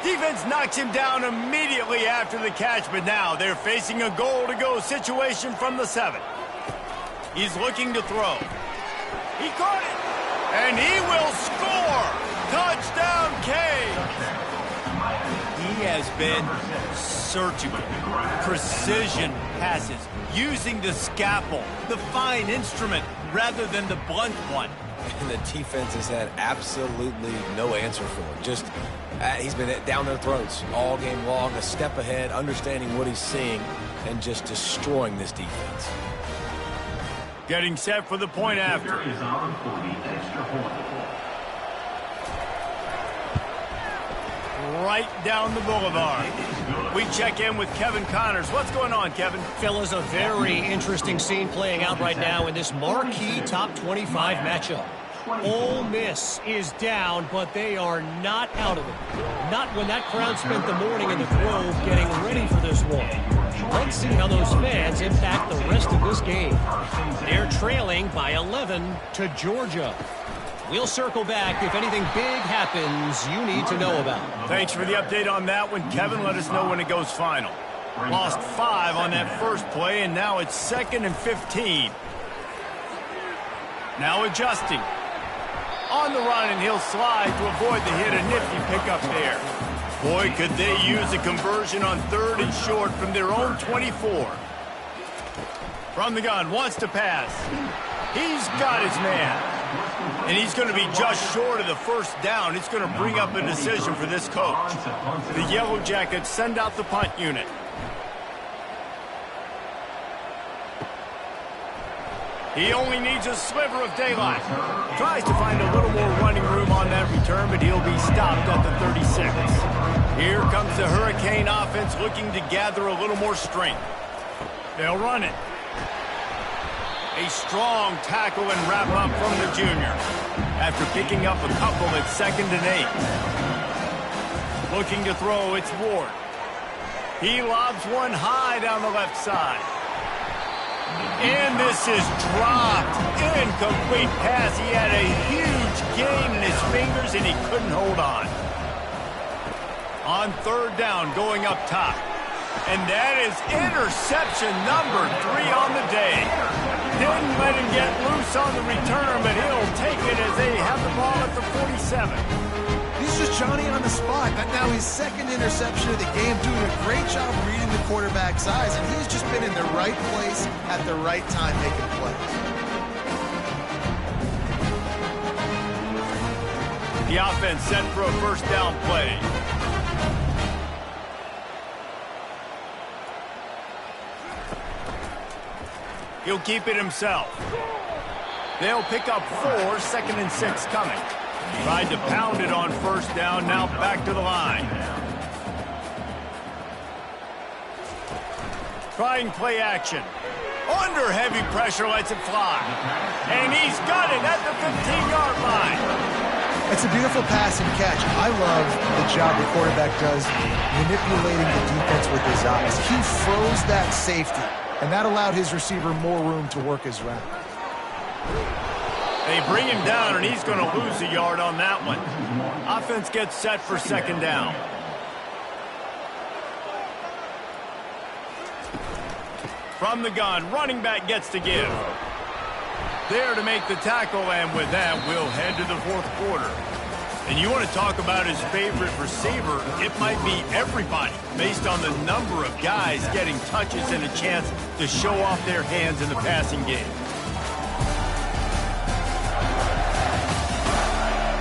Defense knocks him down immediately after the catch, but now they're facing a goal-to-go situation from the 7. He's looking to throw. He caught it. And he will score. Touchdown, Cage. He has been surgical. Precision passes. Using the scalpel, the fine instrument, rather than the blunt one. And the defense has had absolutely no answer for him. Just, he's been down their throats all game long, a step ahead, understanding what he's seeing, and just destroying this defense. Getting set for the point after. Right down the boulevard. We check in with Kevin Connors. What's going on, Kevin? Fellas, a very interesting scene playing out right now in this marquee top 25 matchup. Ole Miss is down, but they are not out of it. Not when that crowd spent the morning in the Grove getting ready for this one. Let's see how those fans impact the rest of this game. They're trailing by 11 to Georgia. We'll circle back if anything big happens you need to know about. Thanks for the update on that one, Kevin. Let us know when it goes final. Lost 5 on that first play, and now it's 2nd and 15. Now adjusting. On the run, and he'll slide to avoid the hit. A nifty pickup there. Boy, could they use a conversion on 3rd and short from their own 24. From the gun, wants to pass. He's got his man. And he's going to be just short of the first down. It's going to bring up a decision for this coach. The Yellow Jackets send out the punt unit. He only needs a sliver of daylight. Tries to find a little more running room on that return, but he'll be stopped at the 36. Here comes the Hurricane offense looking to gather a little more strength. They'll run it. A strong tackle and wrap up from the junior. After picking up a couple at 2nd and 8. Looking to throw, it's Ward. He lobs one high down the left side. And this is dropped. Incomplete pass. He had a huge gain in his fingers, and he couldn't hold on. On 3rd down, going up top. And that is interception number 3 on the day. Didn't let him get loose on the return, but he'll take it as they have the ball at the 47. He's just Johnny on the spot. Now his 2nd interception of the game, doing a great job reading the quarterback's eyes, and he's just been in the right place at the right time making plays. The offense set for a first down play. He'll keep it himself. They'll pick up 4, 2nd and 6 coming. Tried to pound it on first down, now back to the line. Trying play action. Under heavy pressure, lets it fly. And he's got it at the 15-yard line. It's a beautiful pass and catch. I love the job the quarterback does manipulating the defense with his eyes. He froze that safety, and that allowed his receiver more room to work his route. They bring him down, and he's going to lose a yard on that one. Offense gets set for 2nd down. From the gun, running back gets to give. There to make the tackle, and with that, we'll head to the 4th quarter. And you want to talk about his favorite receiver, it might be everybody, based on the number of guys getting touches and a chance to show off their hands in the passing game.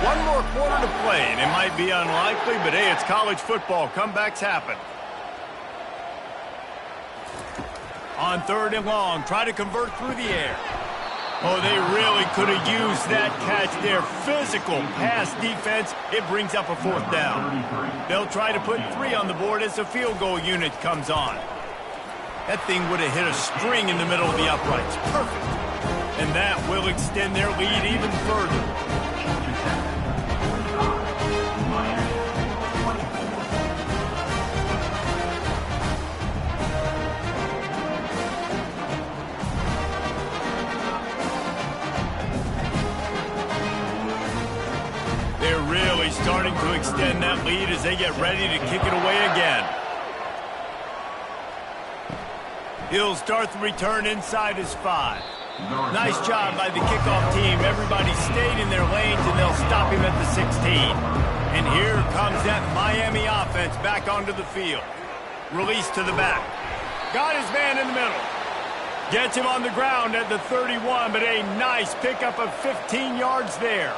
One more quarter to play, and it might be unlikely, but hey, it's college football. Comebacks happen. On 3rd and long, try to convert through the air. Oh, they really could have used that catch there. Physical pass defense. It brings up a 4th down. They'll try to put 3 on the board as the field goal unit comes on. That thing would have hit a string in the middle of the uprights. Perfect. And that will extend their lead even further. Starting to extend that lead as they get ready to kick it away again. He'll start the return inside his 5. Nice job by the kickoff team. Everybody stayed in their lanes, and they'll stop him at the 16. And here comes that Miami offense back onto the field. Release to the back. Got his man in the middle. Gets him on the ground at the 31, but a nice pickup of 15 yards there.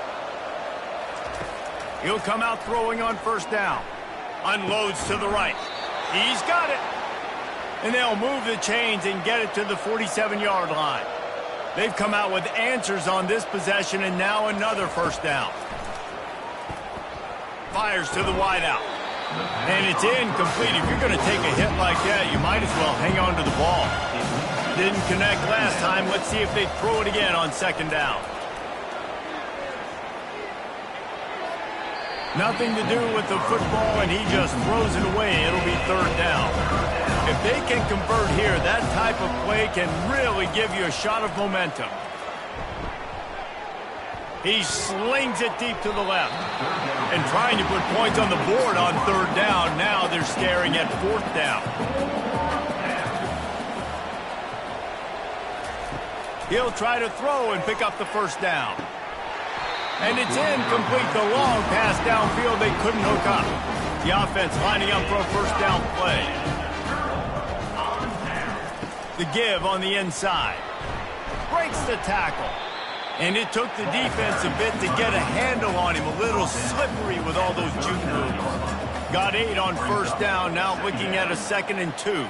He'll come out throwing on 1st down. Unloads to the right. He's got it. And they'll move the chains and get it to the 47-yard line. They've come out with answers on this possession, and now another 1st down. Fires to the wideout. And it's incomplete. If you're going to take a hit like that, you might as well hang on to the ball. Didn't connect last time. Let's see if they throw it again on 2nd down. Nothing to do with the football, and he just throws it away. It'll be 3rd down. If they can convert here, that type of play can really give you a shot of momentum. He slings it deep to the left. And trying to put points on the board on 3rd down. Now they're staring at 4th down. He'll try to throw and pick up the 1st down. And it's incomplete. The long pass downfield, they couldn't hook up. The offense lining up for a 1st down play. The give on the inside. Breaks the tackle. And it took the defense a bit to get a handle on him. A little slippery with all those juke moves. Got 8 on 1st down. Now looking at a 2nd and 2.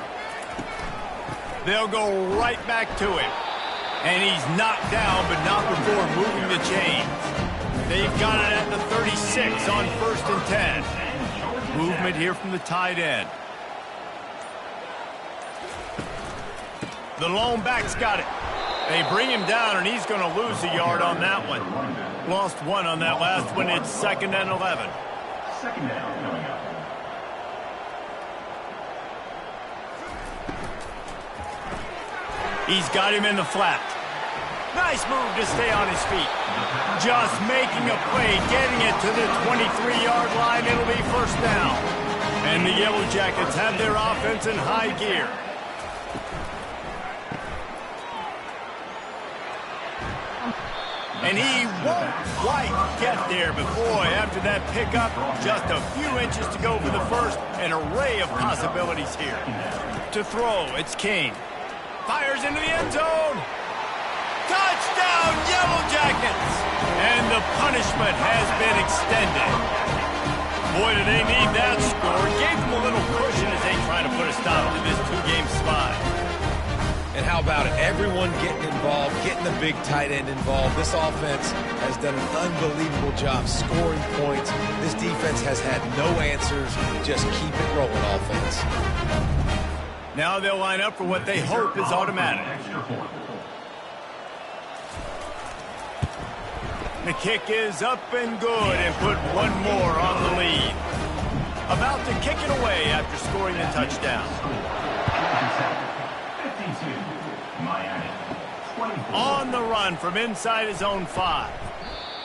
They'll go right back to him. And he's knocked down, but not before moving the chains. They've got it at the 36 on 1st and 10. Movement here from the tight end. The lone back's got it. They bring him down, and he's going to lose a yard on that one. Lost 1 on that last one. It's 2nd and 11. 2nd down coming up. He's got him in the flat. Nice move to stay on his feet. Just making a play, getting it to the 23-yard line. It'll be 1st down. And the Yellow Jackets have their offense in high gear. And he won't quite get there, but boy, after that pickup, just a few inches to go for the 1st. An array of possibilities here. To throw, it's King. Fires into the end zone. Touchdown, Yellow Jackets! And the punishment has been extended. Boy, do they need that score. Gave them a little cushion as they try to put a stop to this 2-game slide. And how about it? Everyone getting involved, getting the big tight end involved. This offense has done an unbelievable job scoring points. This defense has had no answers. Just keep it rolling, offense. Now they'll line up for what they hope is automatic. The kick is up and good, and put 1 more on the lead. About to kick it away after scoring the touchdown. On the run from inside his own 5.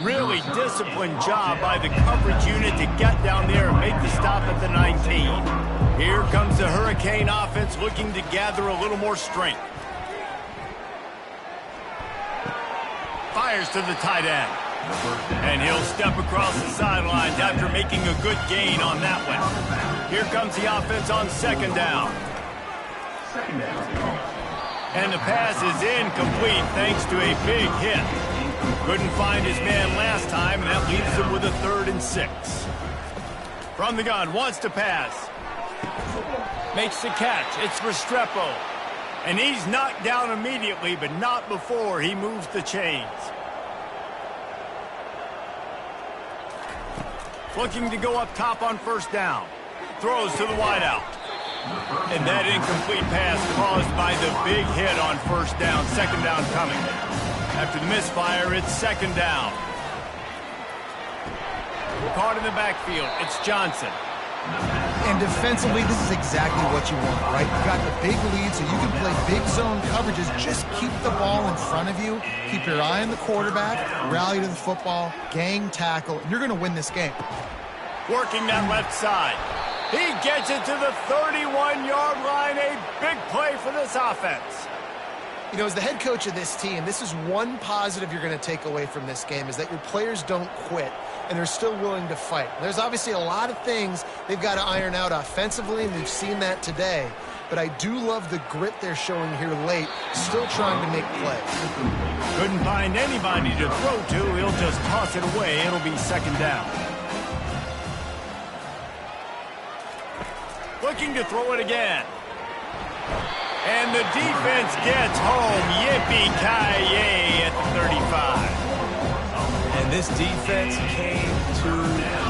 Really disciplined job by the coverage unit to get down there and make the stop at the 19. Here comes the Hurricane offense looking to gather a little more strength. Fires to the tight end. And he'll step across the sidelines after making a good gain on that one. Here comes the offense on second down. And the pass is incomplete thanks to a big hit. Couldn't find his man last time, and that leaves him with a 3rd and 6. From the gun, wants to pass. Makes the catch. It's Restrepo. And he's knocked down immediately, but not before he moves the chains. Looking to go up top on first down. Throws to the wideout. And that incomplete pass caused by the big hit on first down. Second down coming. After the misfire, it's second down. Caught in the backfield. It's Johnson. And defensively, this is exactly what you want, right? You got the big lead, so you can play big zone coverages. Just keep the ball in front of you. Keep your eye on the quarterback. Rally to the football. Gang tackle. And you're going to win this game. Working that left side. He gets it to the 31-yard line. A big play for this offense. You know, as the head coach of this team, this is one positive you're going to take away from this game, is that your players don't quit, and they're still willing to fight. There's obviously a lot of things they've got to iron out offensively, and we've seen that today. But I do love the grit they're showing here late, still trying to make plays. Couldn't find anybody to throw to. He'll just toss it away. It'll be second down. Looking to throw it again. And the defense gets home. Yippee-ki-yay at the 35. And this defense came to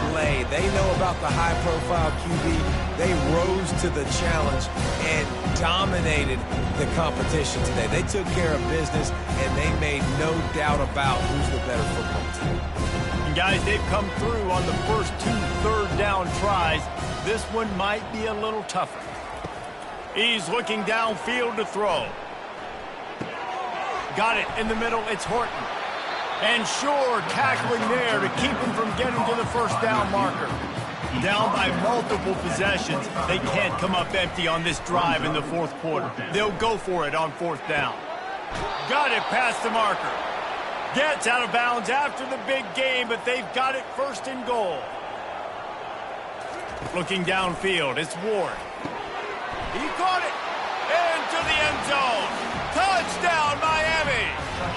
play. They know about the high-profile QB. They rose to the challenge and dominated the competition today. They took care of business, and they made no doubt about who's the better football team. And guys, they've come through on the first 2 third-down tries. This one might be a little tougher. He's looking downfield to throw. Got it in the middle. It's Horton. And sure, tackling there to keep him from getting to the first down marker. Down by multiple possessions. They can't come up empty on this drive in the fourth quarter. They'll go for it on fourth down. Got it past the marker. Gets out of bounds after the big game, but they've got it first and goal. Looking downfield, it's Ward. He caught it into the end zone. Touchdown, Miami.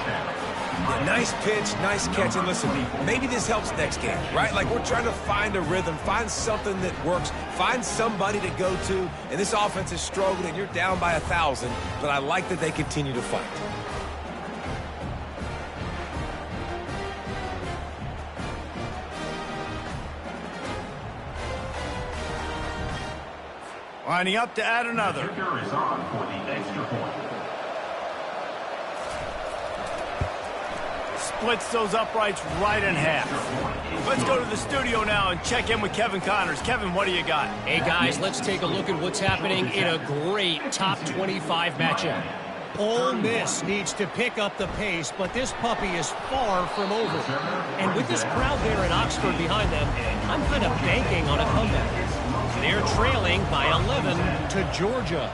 Yeah, nice pitch, nice catch. And listen, maybe this helps next game, right? Like, we're trying to find a rhythm, find something that works, find somebody to go to. And this offense is struggling, and you're down by 1,000. But I like that they continue to fight. Lining up to add another. Kicker is on for the extra point. Splits those uprights right in half. Let's go to the studio now and check in with Kevin Connors. Kevin, what do you got? Hey, guys, let's take a look at what's happening in a great top 25 matchup. Ole Miss needs to pick up the pace, but this puppy is far from over. And with this crowd there in Oxford behind them, I'm kind of banking on a comeback. They're trailing by 11 to Georgia.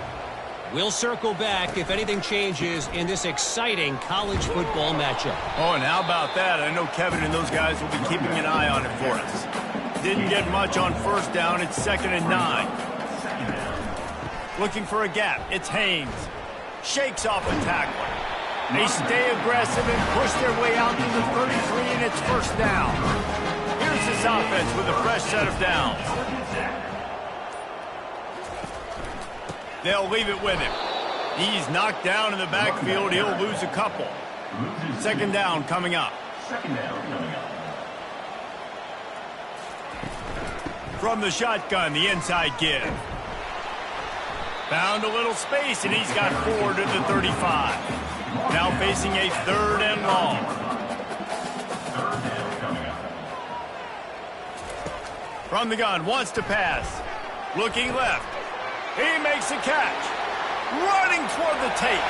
We'll circle back if anything changes in this exciting college football matchup. Oh, and how about that? I know Kevin and those guys will be keeping an eye on it for us. Didn't get much on first down. It's 2nd and 9. Looking for a gap. It's Haynes. Shakes off a tackler. They stay aggressive and push their way out to the 33, and it's first down. Here's this offense with a fresh set of downs. They'll leave it with him. He's knocked down in the backfield. He'll lose a couple. Second down coming up. From the shotgun, the inside give. Found a little space, and he's got 4 to the 35. Now facing a 3rd and long. From the gun, wants to pass. Looking left. He makes a catch. Running toward the tape.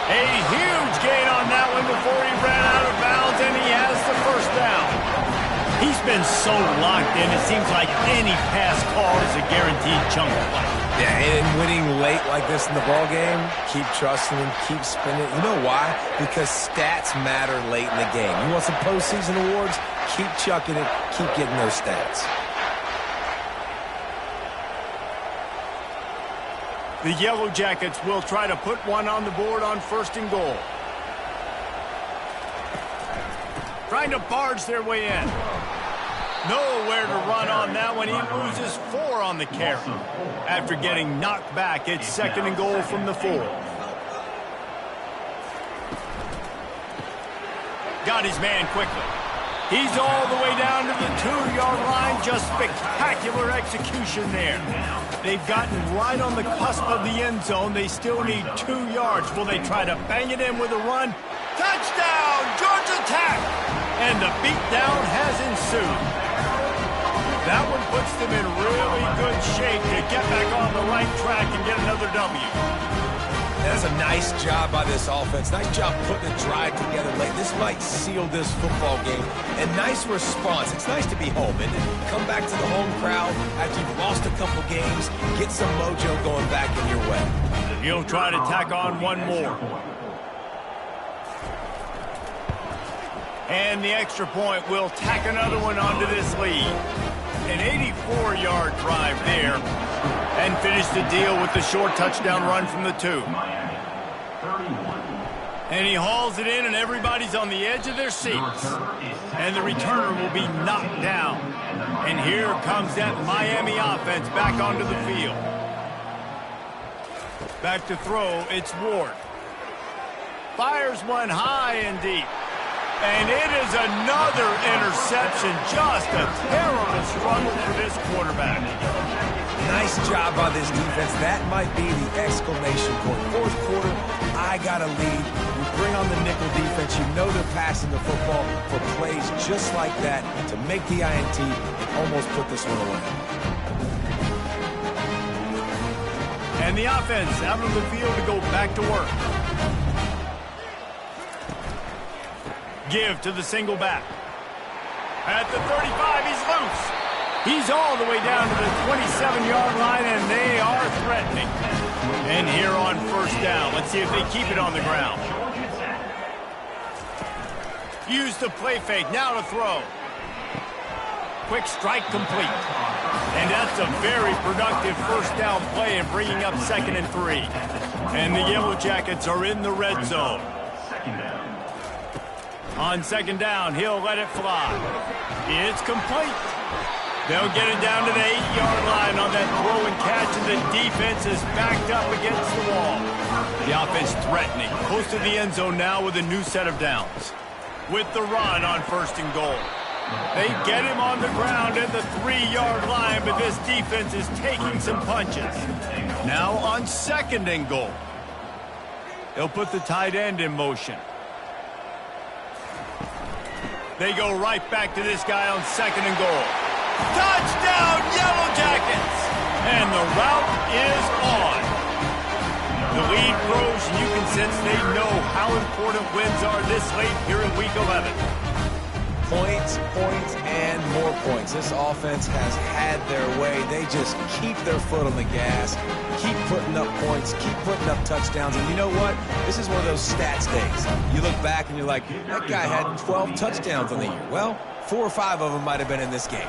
A huge gain on that one before he ran out of bounds, and he has the first down. He's been so locked in, it seems like any pass call is a guaranteed chunk play. Yeah, and winning late like this in the ball game, keep trusting him, keep spinning. You know why? Because stats matter late in the game. You want some postseason awards? Keep chucking it, keep getting those stats. The Yellow Jackets will try to put one on the board on 1st and goal. Trying to barge their way in. Nowhere to run on that one. He loses 4 on the carry. After getting knocked back, it's 2nd and goal from the 4. Got his man quickly. He's all the way down to the 2-yard line. Just spectacular execution there. They've gotten right on the cusp of the end zone. They still need 2 yards. Will they try to bang it in with a run? Touchdown! Georgia Tech! And the beatdown has ensued. That one puts them in really good shape to get back on the right track and get another W. That's a nice job by this offense. Nice job putting a drive together late. This might seal this football game. And nice response. It's nice to be home, and come back to the home crowd after you've lost a couple games. Get some mojo going back in your way. He'll try to tack on one more. And the extra point will tack another one onto this lead. An 84-yard drive there. And finish the deal with the short touchdown run from the 2. And he hauls it in, and everybody's on the edge of their seats. And the returner will be knocked down. And here comes that Miami offense back onto the field. Back to throw, it's Ward. Fires one high and deep. And it is another interception. Just a terrible struggle for this quarterback. Nice job by this defense. That might be the exclamation point. 4th quarter, I got a lead. You bring on the nickel defense. You know they're passing the football for plays just like that to make the INT and almost put this one away. And the offense out on the field to go back to work. Give to the single back. At the 35, he's loose. He's all the way down to the 27-yard line, and they are threatening. And here on 1st down, let's see if they keep it on the ground. Use the play fake, now to throw. Quick strike complete. And that's a very productive 1st down play and bringing up 2nd and 3. And the Yellow Jackets are in the red zone. On 2nd down, he'll let it fly. It's complete. They'll get it down to the 8-yard line on that throw and catch, and the defense is backed up against the wall. The offense threatening. Close to the end zone now with a new set of downs. With the run on 1st and goal. They get him on the ground at the 3-yard line, but this defense is taking some punches. Now on 2nd and goal. They'll put the tight end in motion. They go right back to this guy on 2nd and goal. Touchdown, Yellow Jackets! And the route is on. The lead grows, and you can sense they know how important wins are this late here in Week 11. Points, points, and more points. This offense has had their way. They just keep their foot on the gas, keep putting up points, keep putting up touchdowns. And you know what? This is one of those stats days. You look back and you're like, that guy had 12 touchdowns on the year. Well, 4 or 5 of them might have been in this game.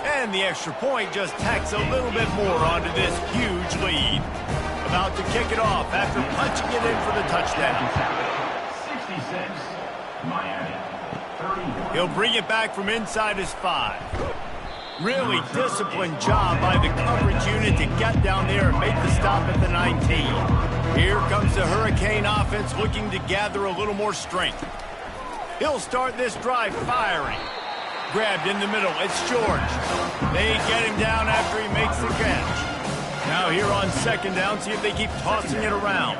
And the extra point just tacks a little bit more onto this huge lead. About to kick it off after punching it in for the touchdown. 66, Miami. He'll bring it back from inside his 5. Really disciplined job by the coverage unit to get down there and make the stop at the 19. Here comes the Hurricane offense looking to gather a little more strength. He'll start this drive firing. Grabbed in the middle, it's George. They get him down after he makes the catch. Now here on 2nd down, see if they keep tossing it around.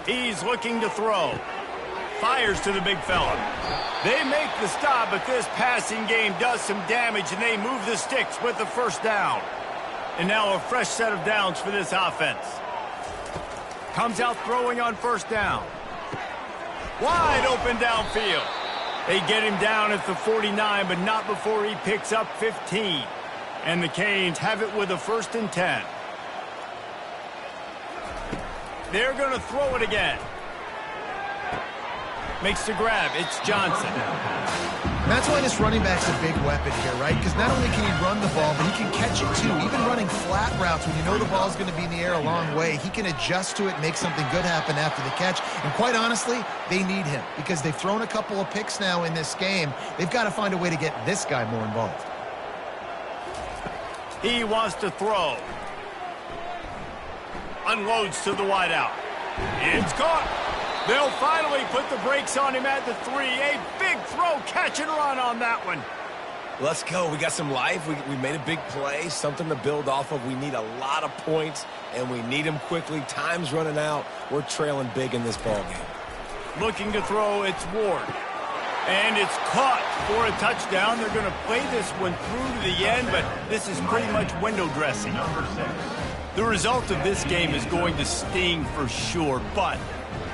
He's looking to throw. Fires to the big fella. They make the stop, but this passing game does some damage, and they move the sticks with the 1st down. And now a fresh set of downs for this offense. Comes out throwing on 1st down. Wide open downfield. They get him down at the 49, but not before he picks up 15. And the Canes have it with a 1st and 10. They're going to throw it again. Makes the grab. It's Johnson. And that's why this running back's a big weapon here, right? Because not only can he run the ball, but he can catch it too. Even running flat routes when you know the ball's going to be in the air a long way, he can adjust to it, make something good happen after the catch. And quite honestly, they need him because they've thrown a couple of picks now in this game. They've got to find a way to get this guy more involved. He wants to throw. Unloads to the wideout. It's caught. They'll finally put the brakes on him at the 3. A big throw, catch and run on that one. Let's go. We got some life. We made a big play, something to build off of. We need a lot of points, and we need them quickly. Time's running out. We're trailing big in this ball game. Looking to throw, it's Ward. And it's caught for a touchdown. They're going to play this one through to the end, but this is pretty much window dressing. The result of this game is going to sting for sure, but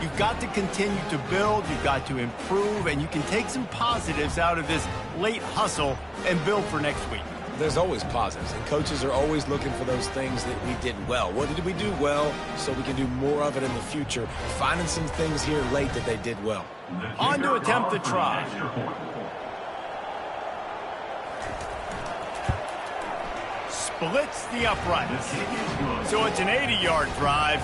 you've got to continue to build, you've got to improve, and you can take some positives out of this late hustle and build for next week. There's always positives, and coaches are always looking for those things that we did well. What did we do well so we can do more of it in the future? Finding some things here late that they did well. On to attempt the try. Splits the uprights. So it's an 80-yard drive,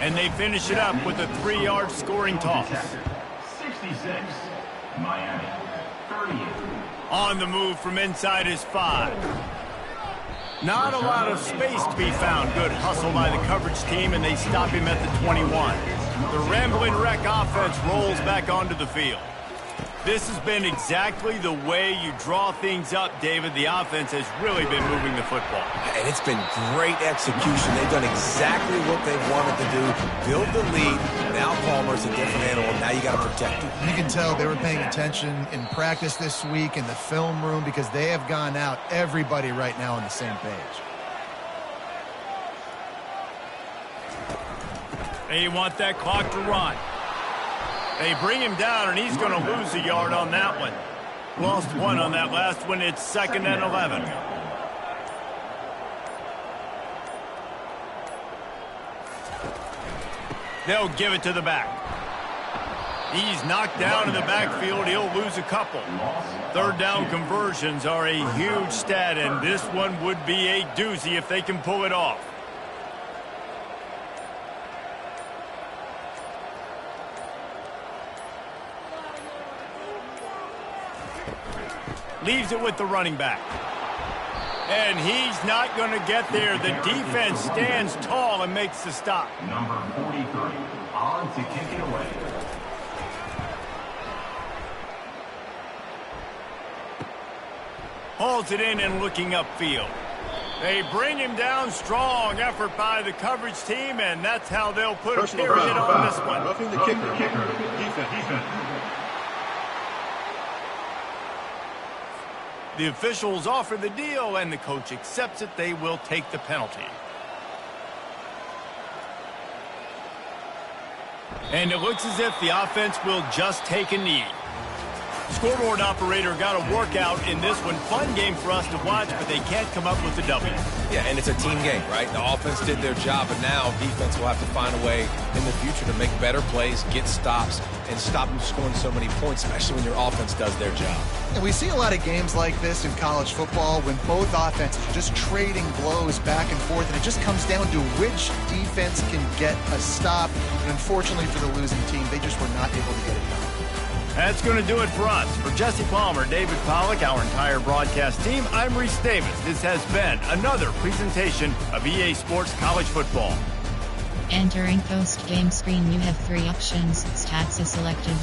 and they finish it up with a 3-yard scoring toss. 66, Miami, 38. On the move from inside his 5. Not a lot of space to be found. Good hustle by the coverage team, and they stop him at the 21. The Rambling Wreck offense rolls back onto the field. This has been exactly the way you draw things up, David. The offense has really been moving the football. And it's been great execution. They've done exactly what they wanted to do. Build the lead. Now Palmer's a different animal. Now you got to protect him. You can tell they were paying attention in practice this week in the film room because they have gone out, everybody right now on the same page. They want that clock to run. They bring him down, and he's going to lose a yard on that one. Lost 1 on that last one. It's 2nd and 11. They'll give it to the back. He's knocked down in the backfield. He'll lose a couple. 3rd down conversions are a huge stat, and this one would be a doozy if they can pull it off. Leaves it with the running back. And he's not going to get there. The defense stands tall and makes the stop. Number 43, on to kick it away. Hauls it in and looking upfield. They bring him down. Strong effort by the coverage team, and that's how they'll put a period on this one. Roughing the kicker. Defense. The officials offer the deal, and the coach accepts it. They will take the penalty. And it looks as if the offense will just take a knee. Scoreboard operator got a workout in this one. Fun game for us to watch, but they can't come up with a W. Yeah, and it's a team game, right? The offense did their job, but now defense will have to find a way in the future to make better plays, get stops, and stop them scoring so many points, especially when your offense does their job. And we see a lot of games like this in college football when both offenses are just trading blows back and forth, and it just comes down to which defense can get a stop. And unfortunately for the losing team, they just were not able to get it done. That's going to do it for us. For Jesse Palmer, David Pollack, our entire broadcast team, I'm Reese Davis. This has been another presentation of EA Sports College Football. Entering post-game screen, you have 3 options. Stats is selected.